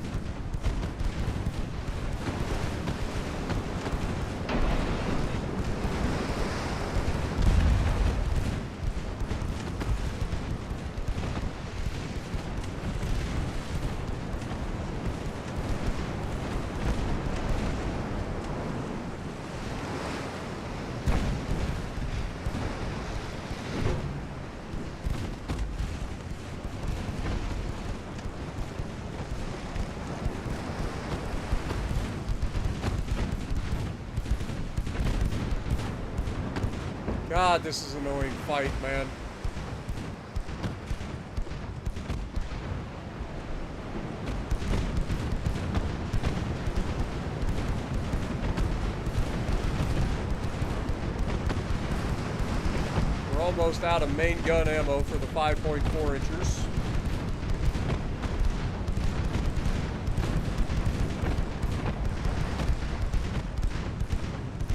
God, this is an annoying fight, man. We're almost out of main gun ammo for the 5.4 inchers.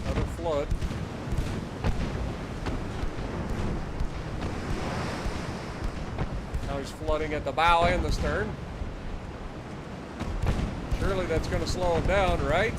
Another flood. Now he's flooding at the bow and the stern. Surely that's going to slow him down, right?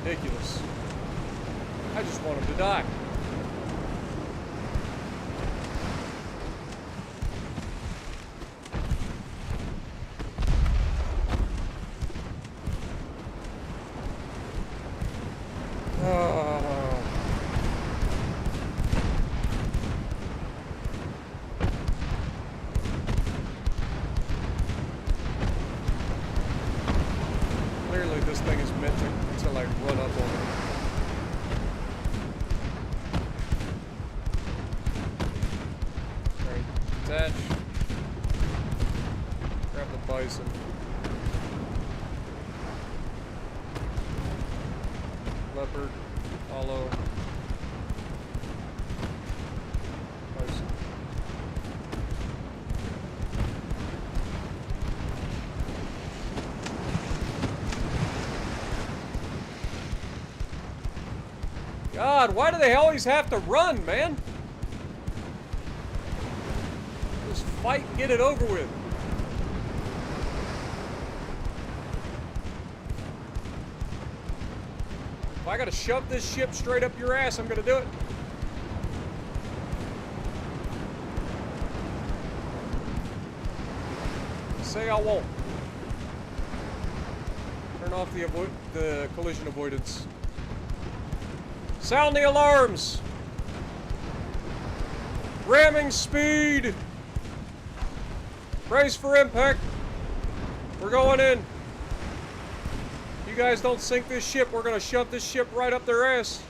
Ridiculous. I just want him to die. Apparently this thing is meant to like run up on it. Alright, detach. Grab the bison. Leopard, hollow. Bison. God, why do they always have to run, man? Just fight and get it over with. If I gotta shove this ship straight up your ass, I'm gonna do it. Say I won't. Turn off the collision avoidance. Sound the alarms! Ramming speed! Brace for impact! We're going in. You guys don't sink this ship, we're gonna shove this ship right up their ass.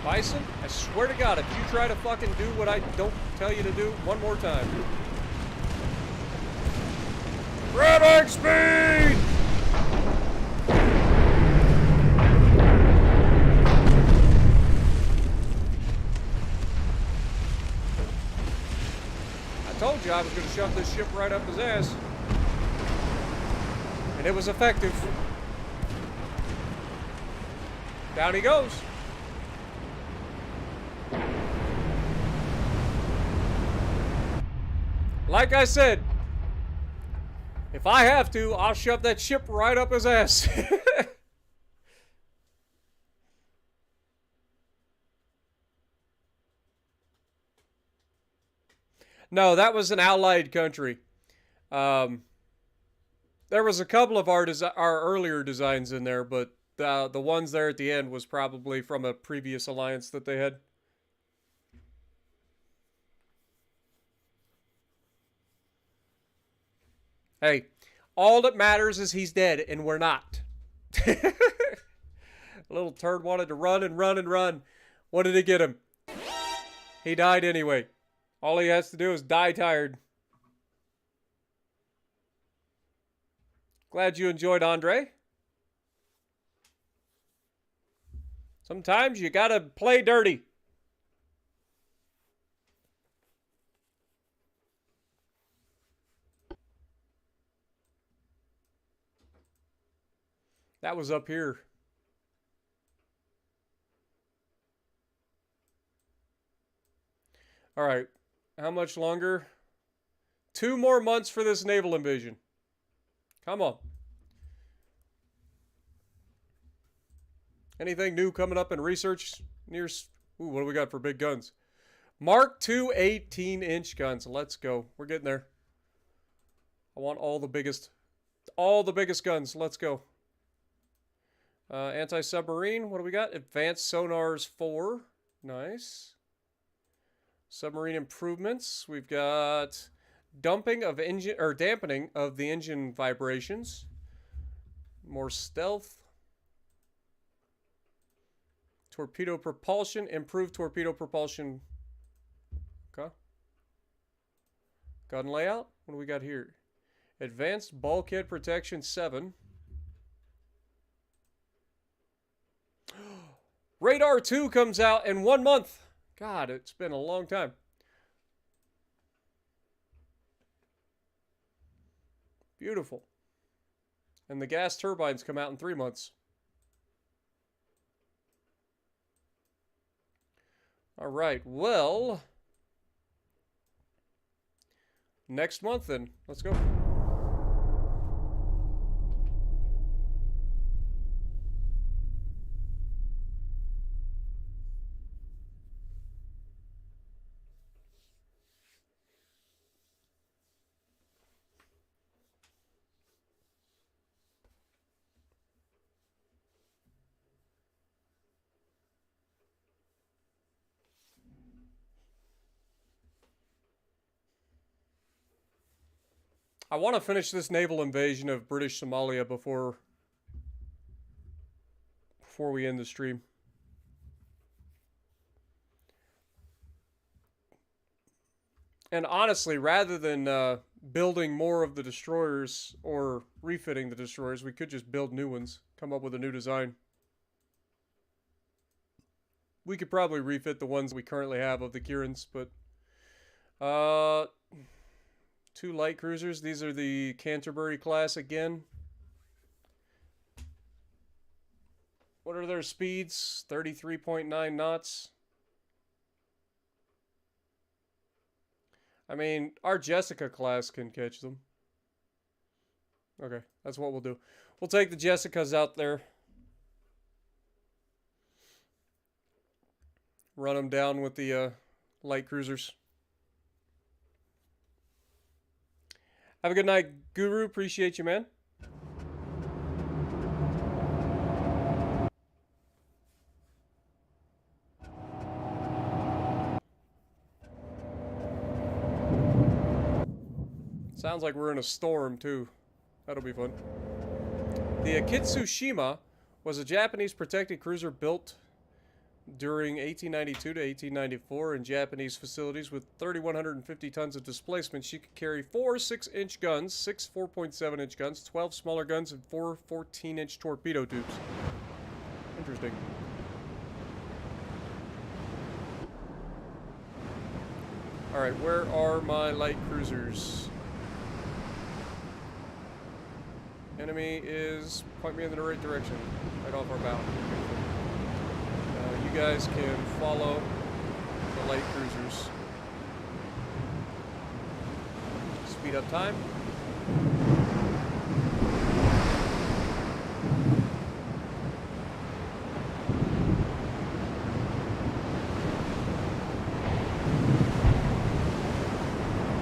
Bison, I swear to God, if you try to fucking do what I don't tell you to do one more time. Ramming speed! I told you I was going to shove this ship right up his ass. And it was effective. Down he goes. Like I said, if I have to, I'll shove that ship right up his ass. No, that was an allied country. There was a couple of our earlier designs in there, but the ones there at the end was probably from a previous alliance that they had. Hey, all that matters is he's dead, and we're not. The little turd wanted to run and run and run. What did it get him? He died anyway. All he has to do is die tired. Glad you enjoyed, Andre. Sometimes you gotta play dirty. That was up here. All right. How much longer? 2 more months for this naval invasion. Come on. Anything new coming up in research? Ooh, what do we got for big guns? Mark II 18-inch guns. Let's go. We're getting there. I want all the biggest guns. Let's go. Anti-submarine, what do we got? Advanced sonars 4. Nice. Submarine improvements. We've got dampening of the engine vibrations. More stealth. Torpedo propulsion, improved torpedo propulsion. Okay. Gun layout. What do we got here? Advanced bulkhead protection 7. Radar 2 comes out in 1 month. God, it's been a long time. Beautiful. And the gas turbines come out in 3 months. All right, well, next month then. Let's go. I want to finish this naval invasion of British Somalia before we end the stream. And honestly, rather than building more of the destroyers or refitting the destroyers, we could just build new ones, come up with a new design. We could probably refit the ones we currently have of the Kirans, but 2 light cruisers. These are the Canterbury class again. What are their speeds? 33.9 knots. I mean, our Jessica class can catch them. Okay, that's what we'll do. We'll take the Jessicas out there. Run them down with the light cruisers. Have a good night, Guru. Appreciate you, man. Sounds like we're in a storm, too. That'll be fun. The Akitsushima was a Japanese protected cruiser built during 1892 to 1894 in Japanese facilities with 3,150 tons of displacement. She could carry 4 6-inch guns, 6 4.7-inch guns, 12 smaller guns, and 4 14-inch torpedo tubes. Interesting. Alright, where are my light cruisers? Enemy is... point me in the right direction. Right off our bow. You guys can follow the light cruisers. Speed up time.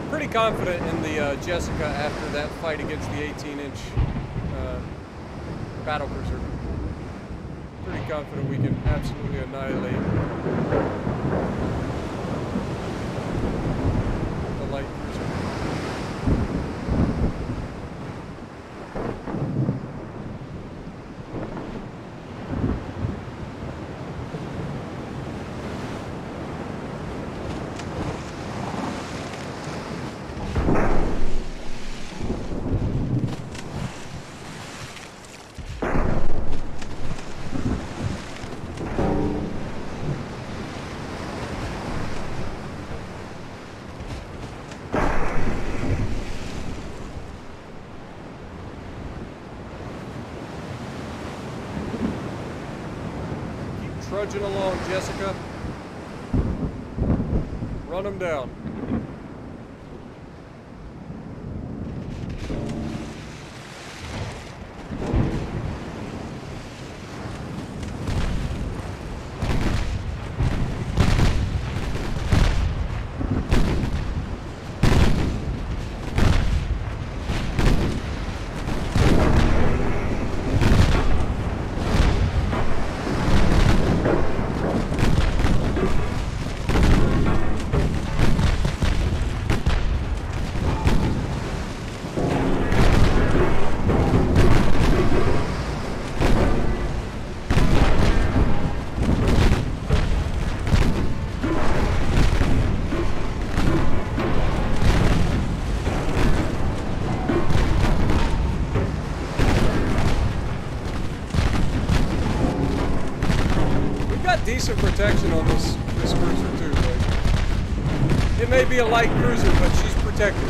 Pretty confident in the Jessica after that fight against the 18-inch battle cruiser. Pretty confident we can absolutely annihilate the light cruiser. Trudging along, Jessica. Run them down. Decent protection on this cruiser too. It may be a light cruiser, but she's protected.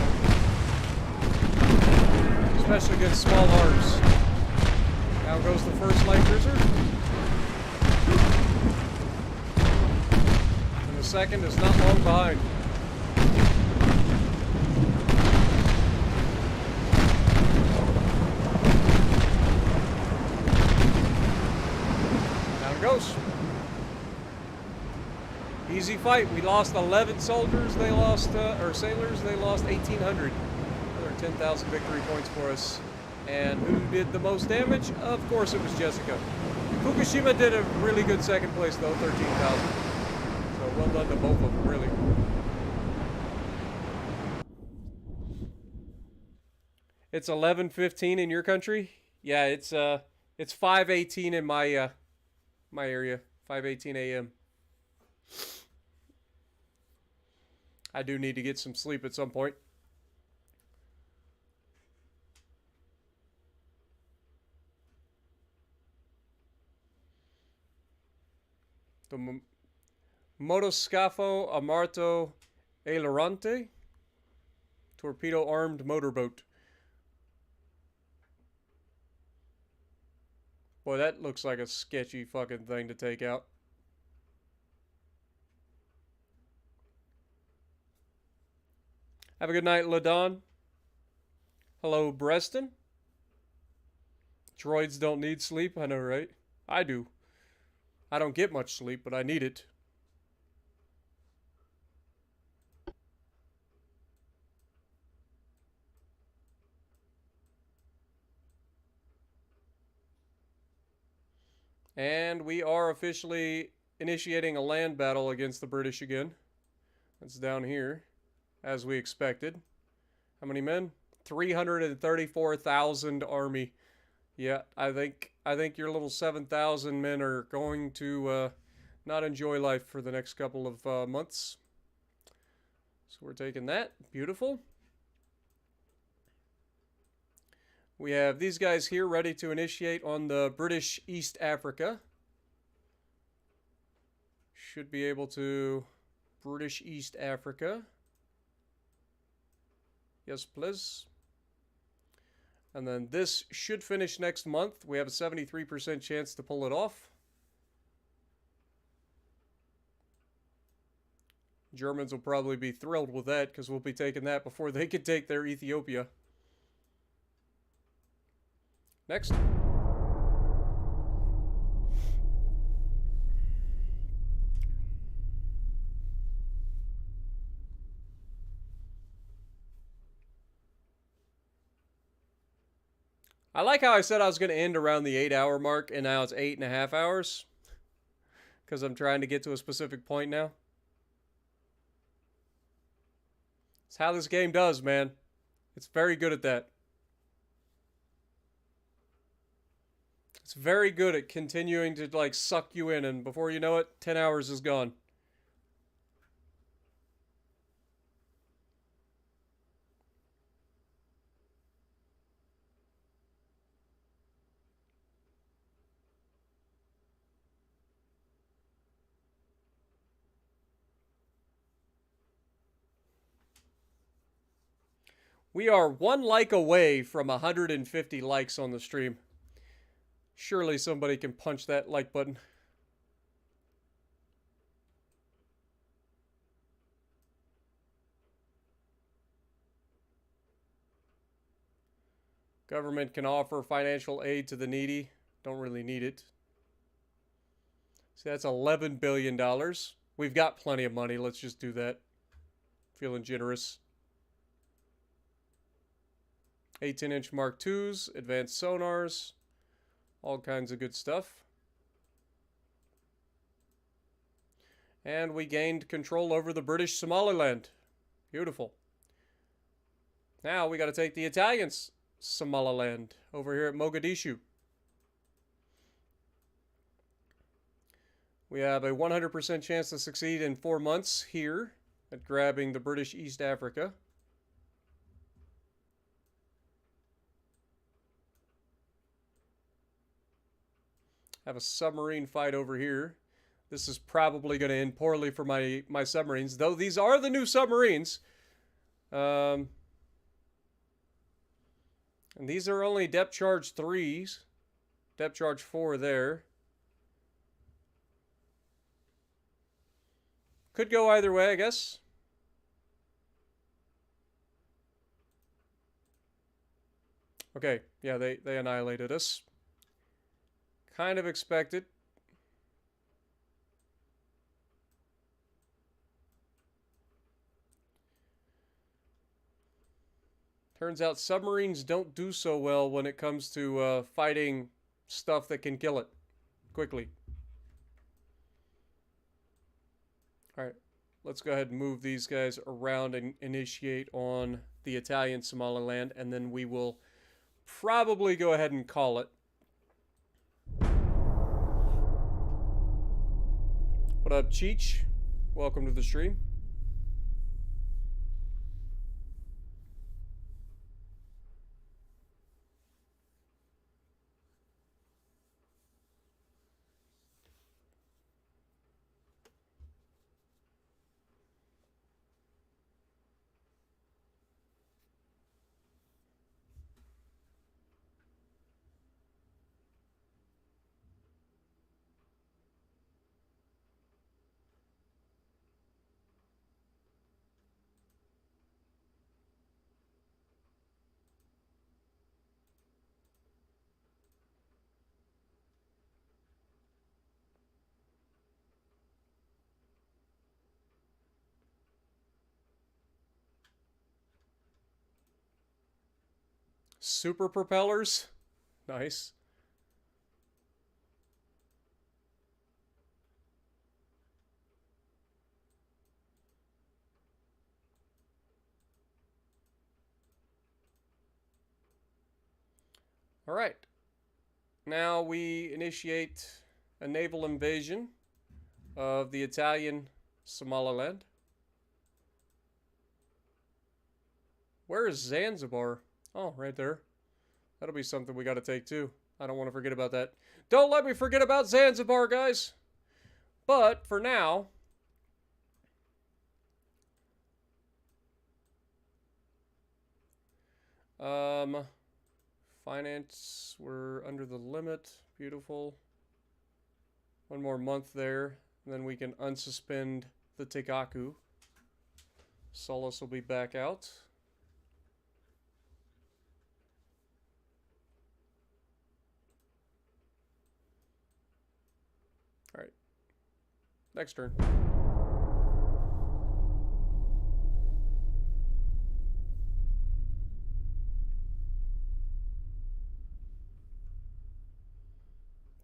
Especially against small arms. Now goes the first light cruiser. And the second is not long behind. Down it goes. Easy fight. We lost 11 soldiers. They lost, or sailors. They lost 1,800. Another 10,000 victory points for us. And who did the most damage? Of course, it was Jessica. Fukushima did a really good second place, though, 13,000. So well done to both of them, really. It's 11:15 in your country. Yeah, it's 5:18 in my my area. 5:18 a.m. I do need to get some sleep at some point. The Motoscafo Amarto Ailerante, torpedo-armed motorboat. Boy, that looks like a sketchy fucking thing to take out. Have a good night, Ladon. Hello, Breston. Droids don't need sleep, I know, right? I do. I don't get much sleep, but I need it. And we are officially initiating a land battle against the British again. That's down here, as we expected. How many men? 334,000 army. Yeah, I think your little 7,000 men are going to not enjoy life for the next couple of months. So we're taking that. Beautiful. We have these guys here ready to initiate on the British East Africa. Should be able to... British East Africa. Yes, please. And then this should finish next month. We have a 73% chance to pull it off. Germans will probably be thrilled with that because we'll be taking that before they could take their Ethiopia. Next. I like how I said I was going to end around the 8-hour mark, and now it's 8.5 hours. Because I'm trying to get to a specific point now. It's how this game does, man. It's very good at that. It's very good at continuing to, like, suck you in, and before you know it, 10 hours is gone. We are 1 like away from 150 likes on the stream. Surely somebody can punch that like button. Government can offer financial aid to the needy. Don't really need it. See, that's $11 billion. We've got plenty of money. Let's just do that. Feeling generous. 18-inch Mark IIs, advanced sonars, all kinds of good stuff. And we gained control over the British Somaliland. Beautiful. Now we got to take the Italians' Somaliland over here at Mogadishu. We have a 100% chance to succeed in 4 months here at grabbing the British East Africa. Have a submarine fight over here. This is probably going to end poorly for my submarines, though these are the new submarines. And these are only depth charge 3s. Depth charge 4 there. Could go either way, I guess. Okay, yeah, they annihilated us. Kind of expected. Turns out submarines don't do so well when it comes to fighting stuff that can kill it quickly. Alright, let's go ahead and move these guys around and initiate on the Italian Somaliland, and then we will probably go ahead and call it. What up, Cheech? Welcome to the stream. Super propellers. Nice. All right. Now we initiate a naval invasion of the Italian Somaliland. Where is Zanzibar? Oh, right there. That'll be something we got to take too. I don't want to forget about that. Don't let me forget about Zanzibar, guys. But for now, finance, we're under the limit. Beautiful. One more month there, and then we can unsuspend the Tegaku. Solace will be back out. All right. Next turn.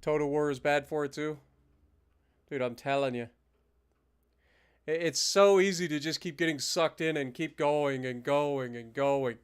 Total War is bad for it too. Dude, I'm telling you. It's so easy to just keep getting sucked in and keep going and going and going.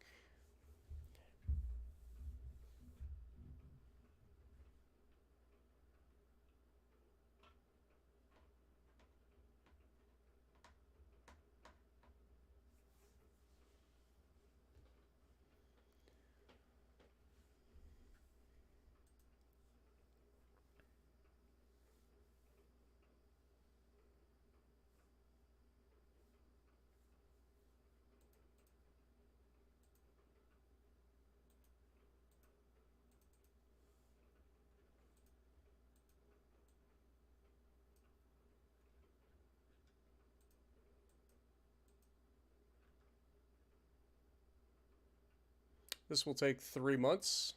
This will take 3 months.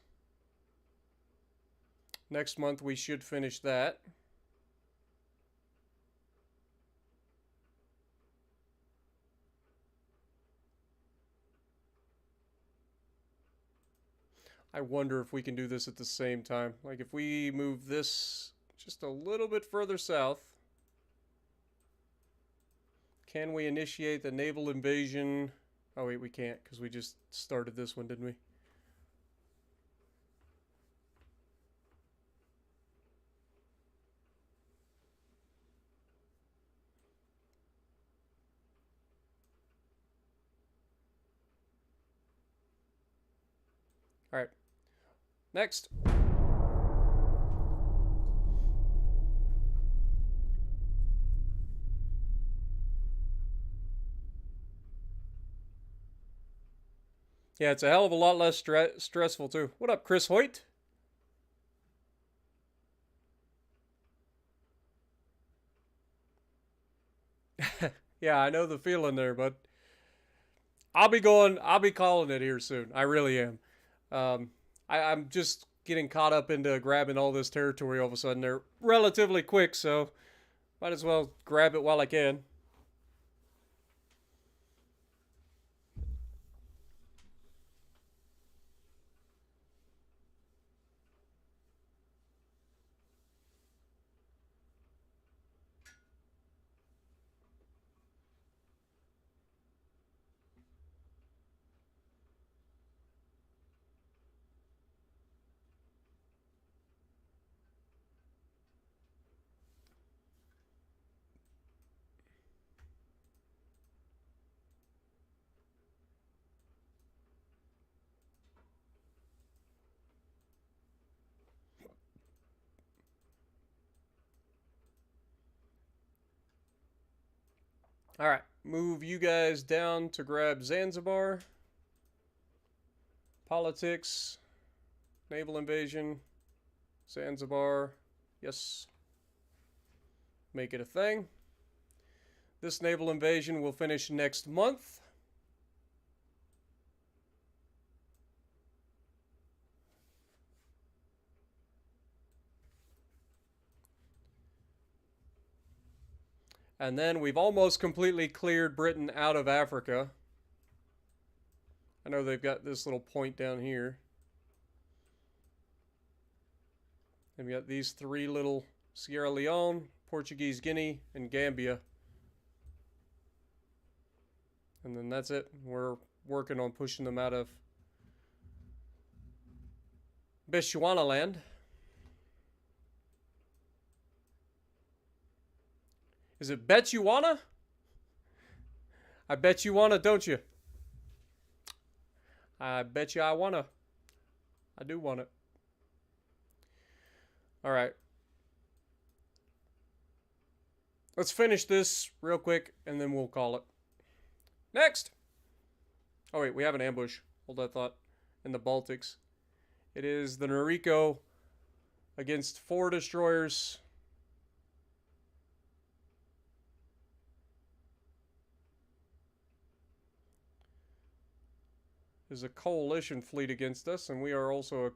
Next month we should finish that. I wonder if we can do this at the same time. Like if we move this just a little bit further south, can we initiate the naval invasion? Oh wait, we can't because we just started this one, didn't we? All right. Next. Yeah, it's a hell of a lot less stressful, too. What up, Chris Hoyt? Yeah, I know the feeling there, but I'll be calling it here soon. I really am. I'm just getting caught up into grabbing all this territory all of a sudden. They're relatively quick, so might as well grab it while I can. All right, move you guys down to grab Zanzibar. Politics, naval invasion, Zanzibar. Yes. Make it a thing. This naval invasion will finish next month. And then we've almost completely cleared Britain out of Africa. I know they've got this little point down here. They've got these three little Sierra Leone, Portuguese Guinea, and Gambia. And then that's it. We're working on pushing them out of Bechuanaland. Is it bet you wanna? I bet you wanna, don't you? I bet you I wanna. I do want it. Alright. Let's finish this real quick and then we'll call it. Next! Oh wait, we have an ambush. Hold that thought. In the Baltics. It is the Noriko against 4 destroyers. There's a coalition fleet against us, and we are also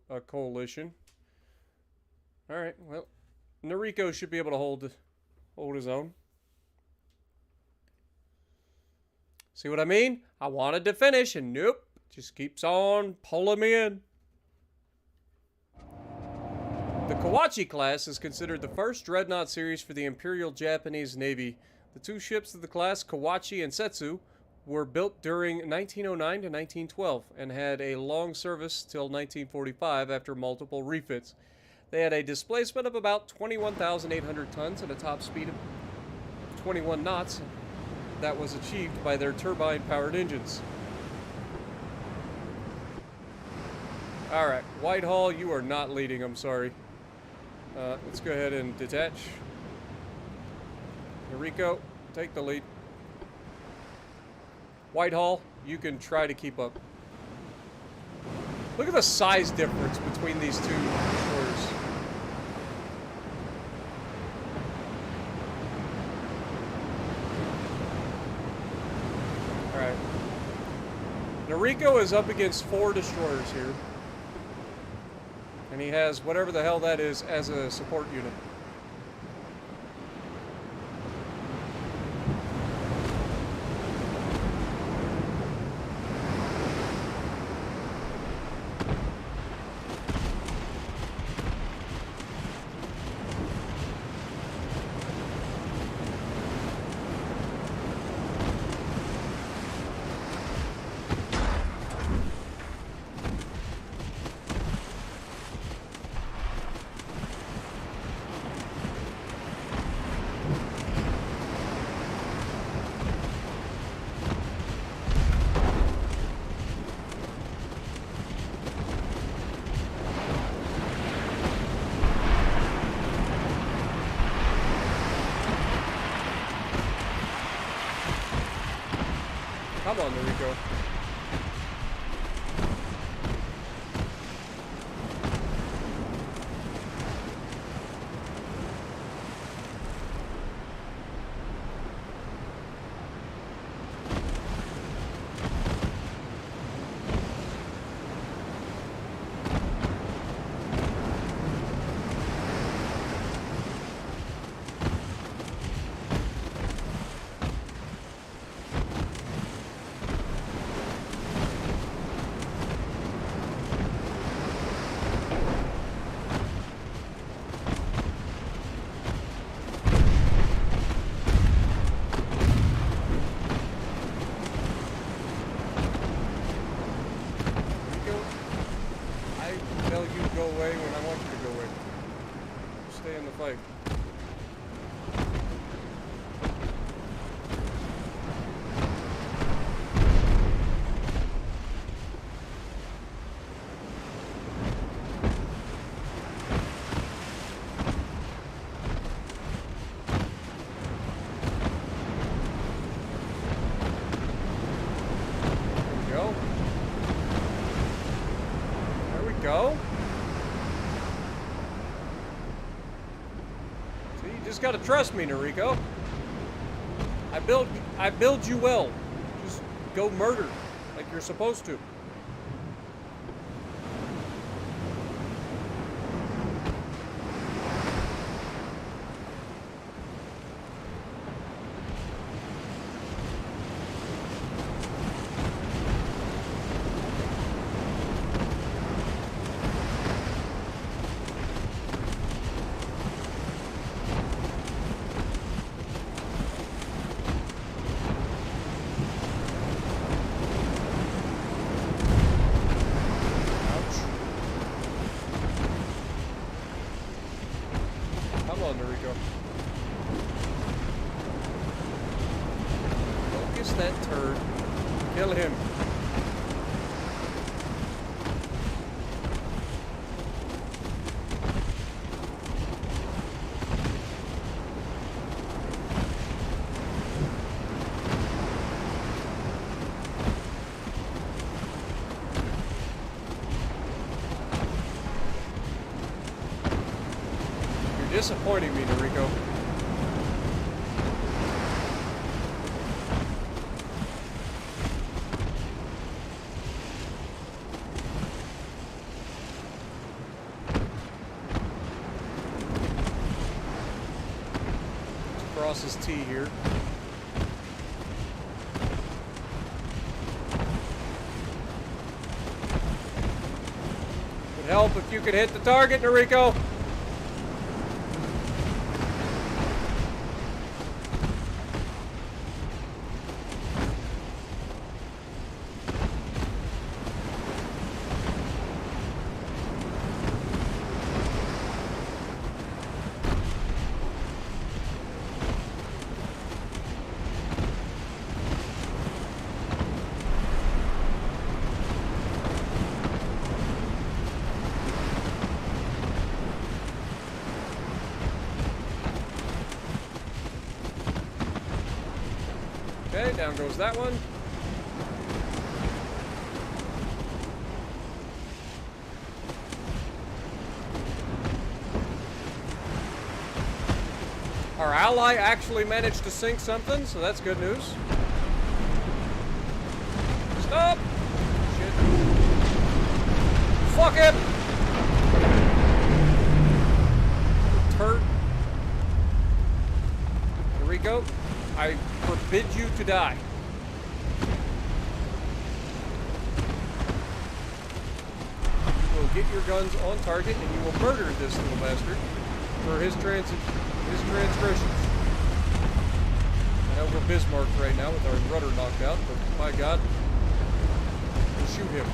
a coalition. Alright, well, Noriko should be able to hold his own. See what I mean? I wanted to finish, and nope, just keeps on pulling me in. The Kawachi class is considered the first dreadnought series for the Imperial Japanese Navy. The 2 ships of the class, Kawachi and Setsu, were built during 1909 to 1912 and had a long service till 1945 after multiple refits. They had a displacement of about 21,800 tons and a top speed of 21 knots that was achieved by their turbine-powered engines. Alright, Whitehall, you are not leading, I'm sorry. Let's go ahead and detach. Noriko, take the lead. Whitehall, you can try to keep up. Look at the size difference between these 2 destroyers. Alright. Noriko is up against 4 destroyers here. And he has whatever the hell that is as a support unit. Come on, Noriko. stay in the fight. Just gotta trust me, Noriko. I build you well. Just go murder like you're supposed to. That turd. Kill him. You're disappointing me, Noriko. Cross his T here. Would help if you could hit the target, Noriko. Okay, down goes that one. Our ally actually managed to sink something, so that's good news. Stop! Shit. Fuck him! Turd. Noriko, I forbid you to die. You will get your guns on target and you will murder this little bastard for his transgressions. I know we're Bismarck right now with our rudder knocked out, but my God, we'll shoot him.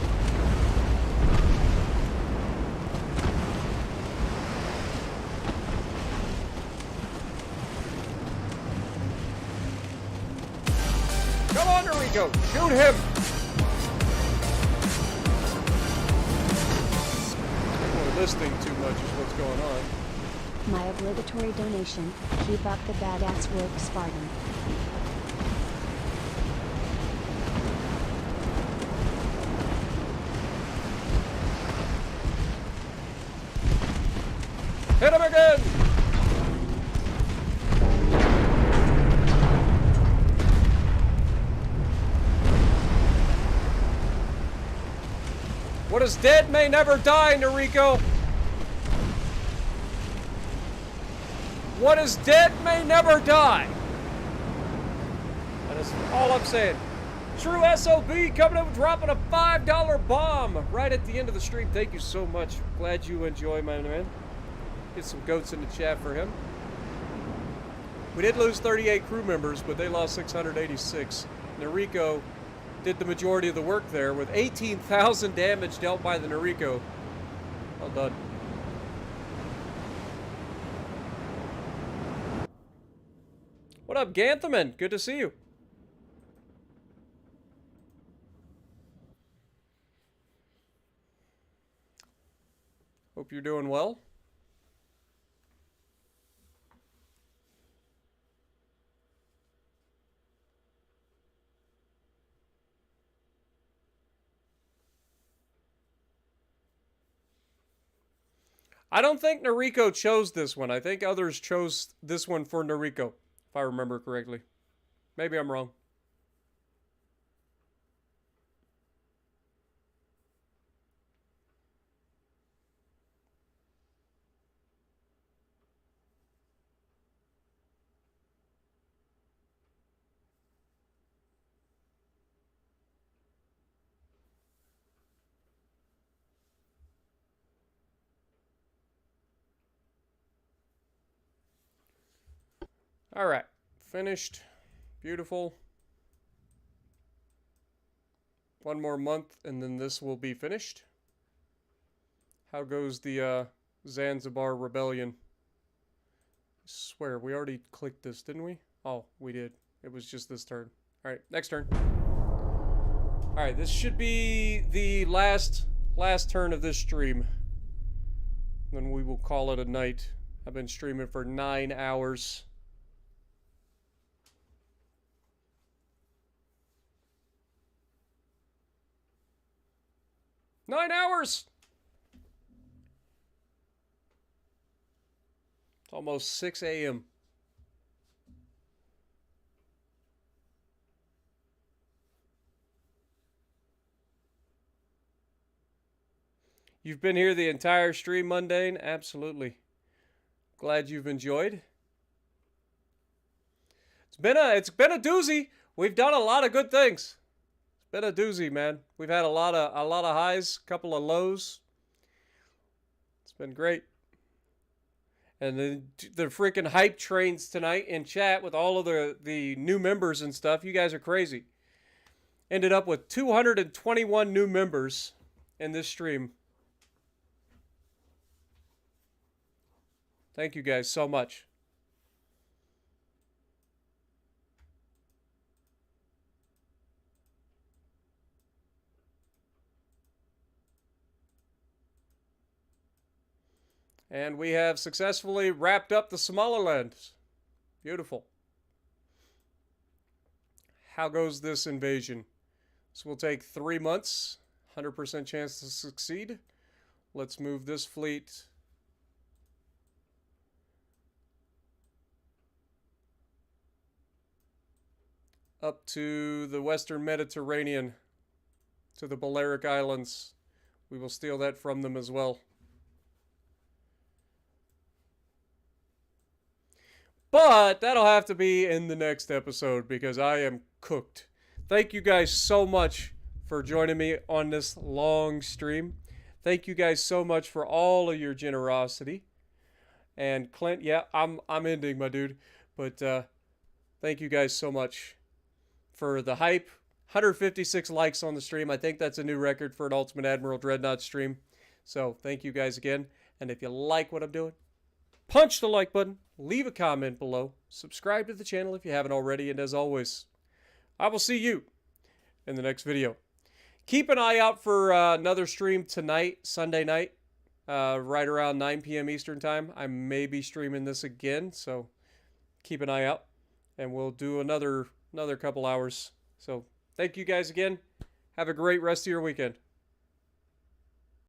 Come on, Noriko! Shoot him! We're listening too much is what's going on. My obligatory donation. Keep up the badass work, Spartan. Hit him again! What is dead may never die, Noriko. What is dead may never die. That is all I'm saying. True SOB coming up dropping a $5 bomb right at the end of the stream. Thank you so much. Glad you enjoy, my man. Get some goats in the chat for him. We did lose 38 crew members, but they lost 686. Noriko did the majority of the work there with 18,000 damage dealt by the Noriko. Well done. What up, Ganthaman? Good to see you. Hope you're doing well. I don't think Noriko chose this one. I think others chose this one for Noriko, if I remember correctly. Maybe I'm wrong. All right, finished. Beautiful. One more month and then this will be finished. How goes the Zanzibar Rebellion? I swear, we already clicked this, didn't we? Oh, we did. It was just this turn. All right, next turn. All right, this should be the last turn of this stream. Then we will call it a night. I've been streaming for 9 hours. 9 hours! It's almost 6 a.m. You've been here the entire stream, Mundane? Absolutely. Glad you've enjoyed. It's been a doozy. We've done a lot of good things. It's been a doozy, man. We've had a lot of highs, a couple of lows. It's been great. And the freaking hype trains tonight in chat with all of the new members and stuff. You guys are crazy. Ended up with 221 new members in this stream. Thank you guys so much. And we have successfully wrapped up the Somaliland. Beautiful. How goes this invasion? This will take 3 months. 100% chance to succeed. Let's move this fleet up to the Western Mediterranean, to the Balearic Islands. We will steal that from them as well. But that'll have to be in the next episode because I am cooked. Thank you guys so much for joining me on this long stream. Thank you guys so much for all of your generosity. And Clint, yeah, I'm ending, my dude. But thank you guys so much for the hype. 156 likes on the stream. I think that's a new record for an Ultimate Admiral Dreadnoughts stream. So thank you guys again. And if you like what I'm doing, punch the like button, leave a comment below, subscribe to the channel if you haven't already, and as always, I will see you in the next video. Keep an eye out for another stream tonight, Sunday night, right around 9 p.m. Eastern Time. I may be streaming this again, so keep an eye out, and we'll do another couple hours. So thank you guys again. Have a great rest of your weekend.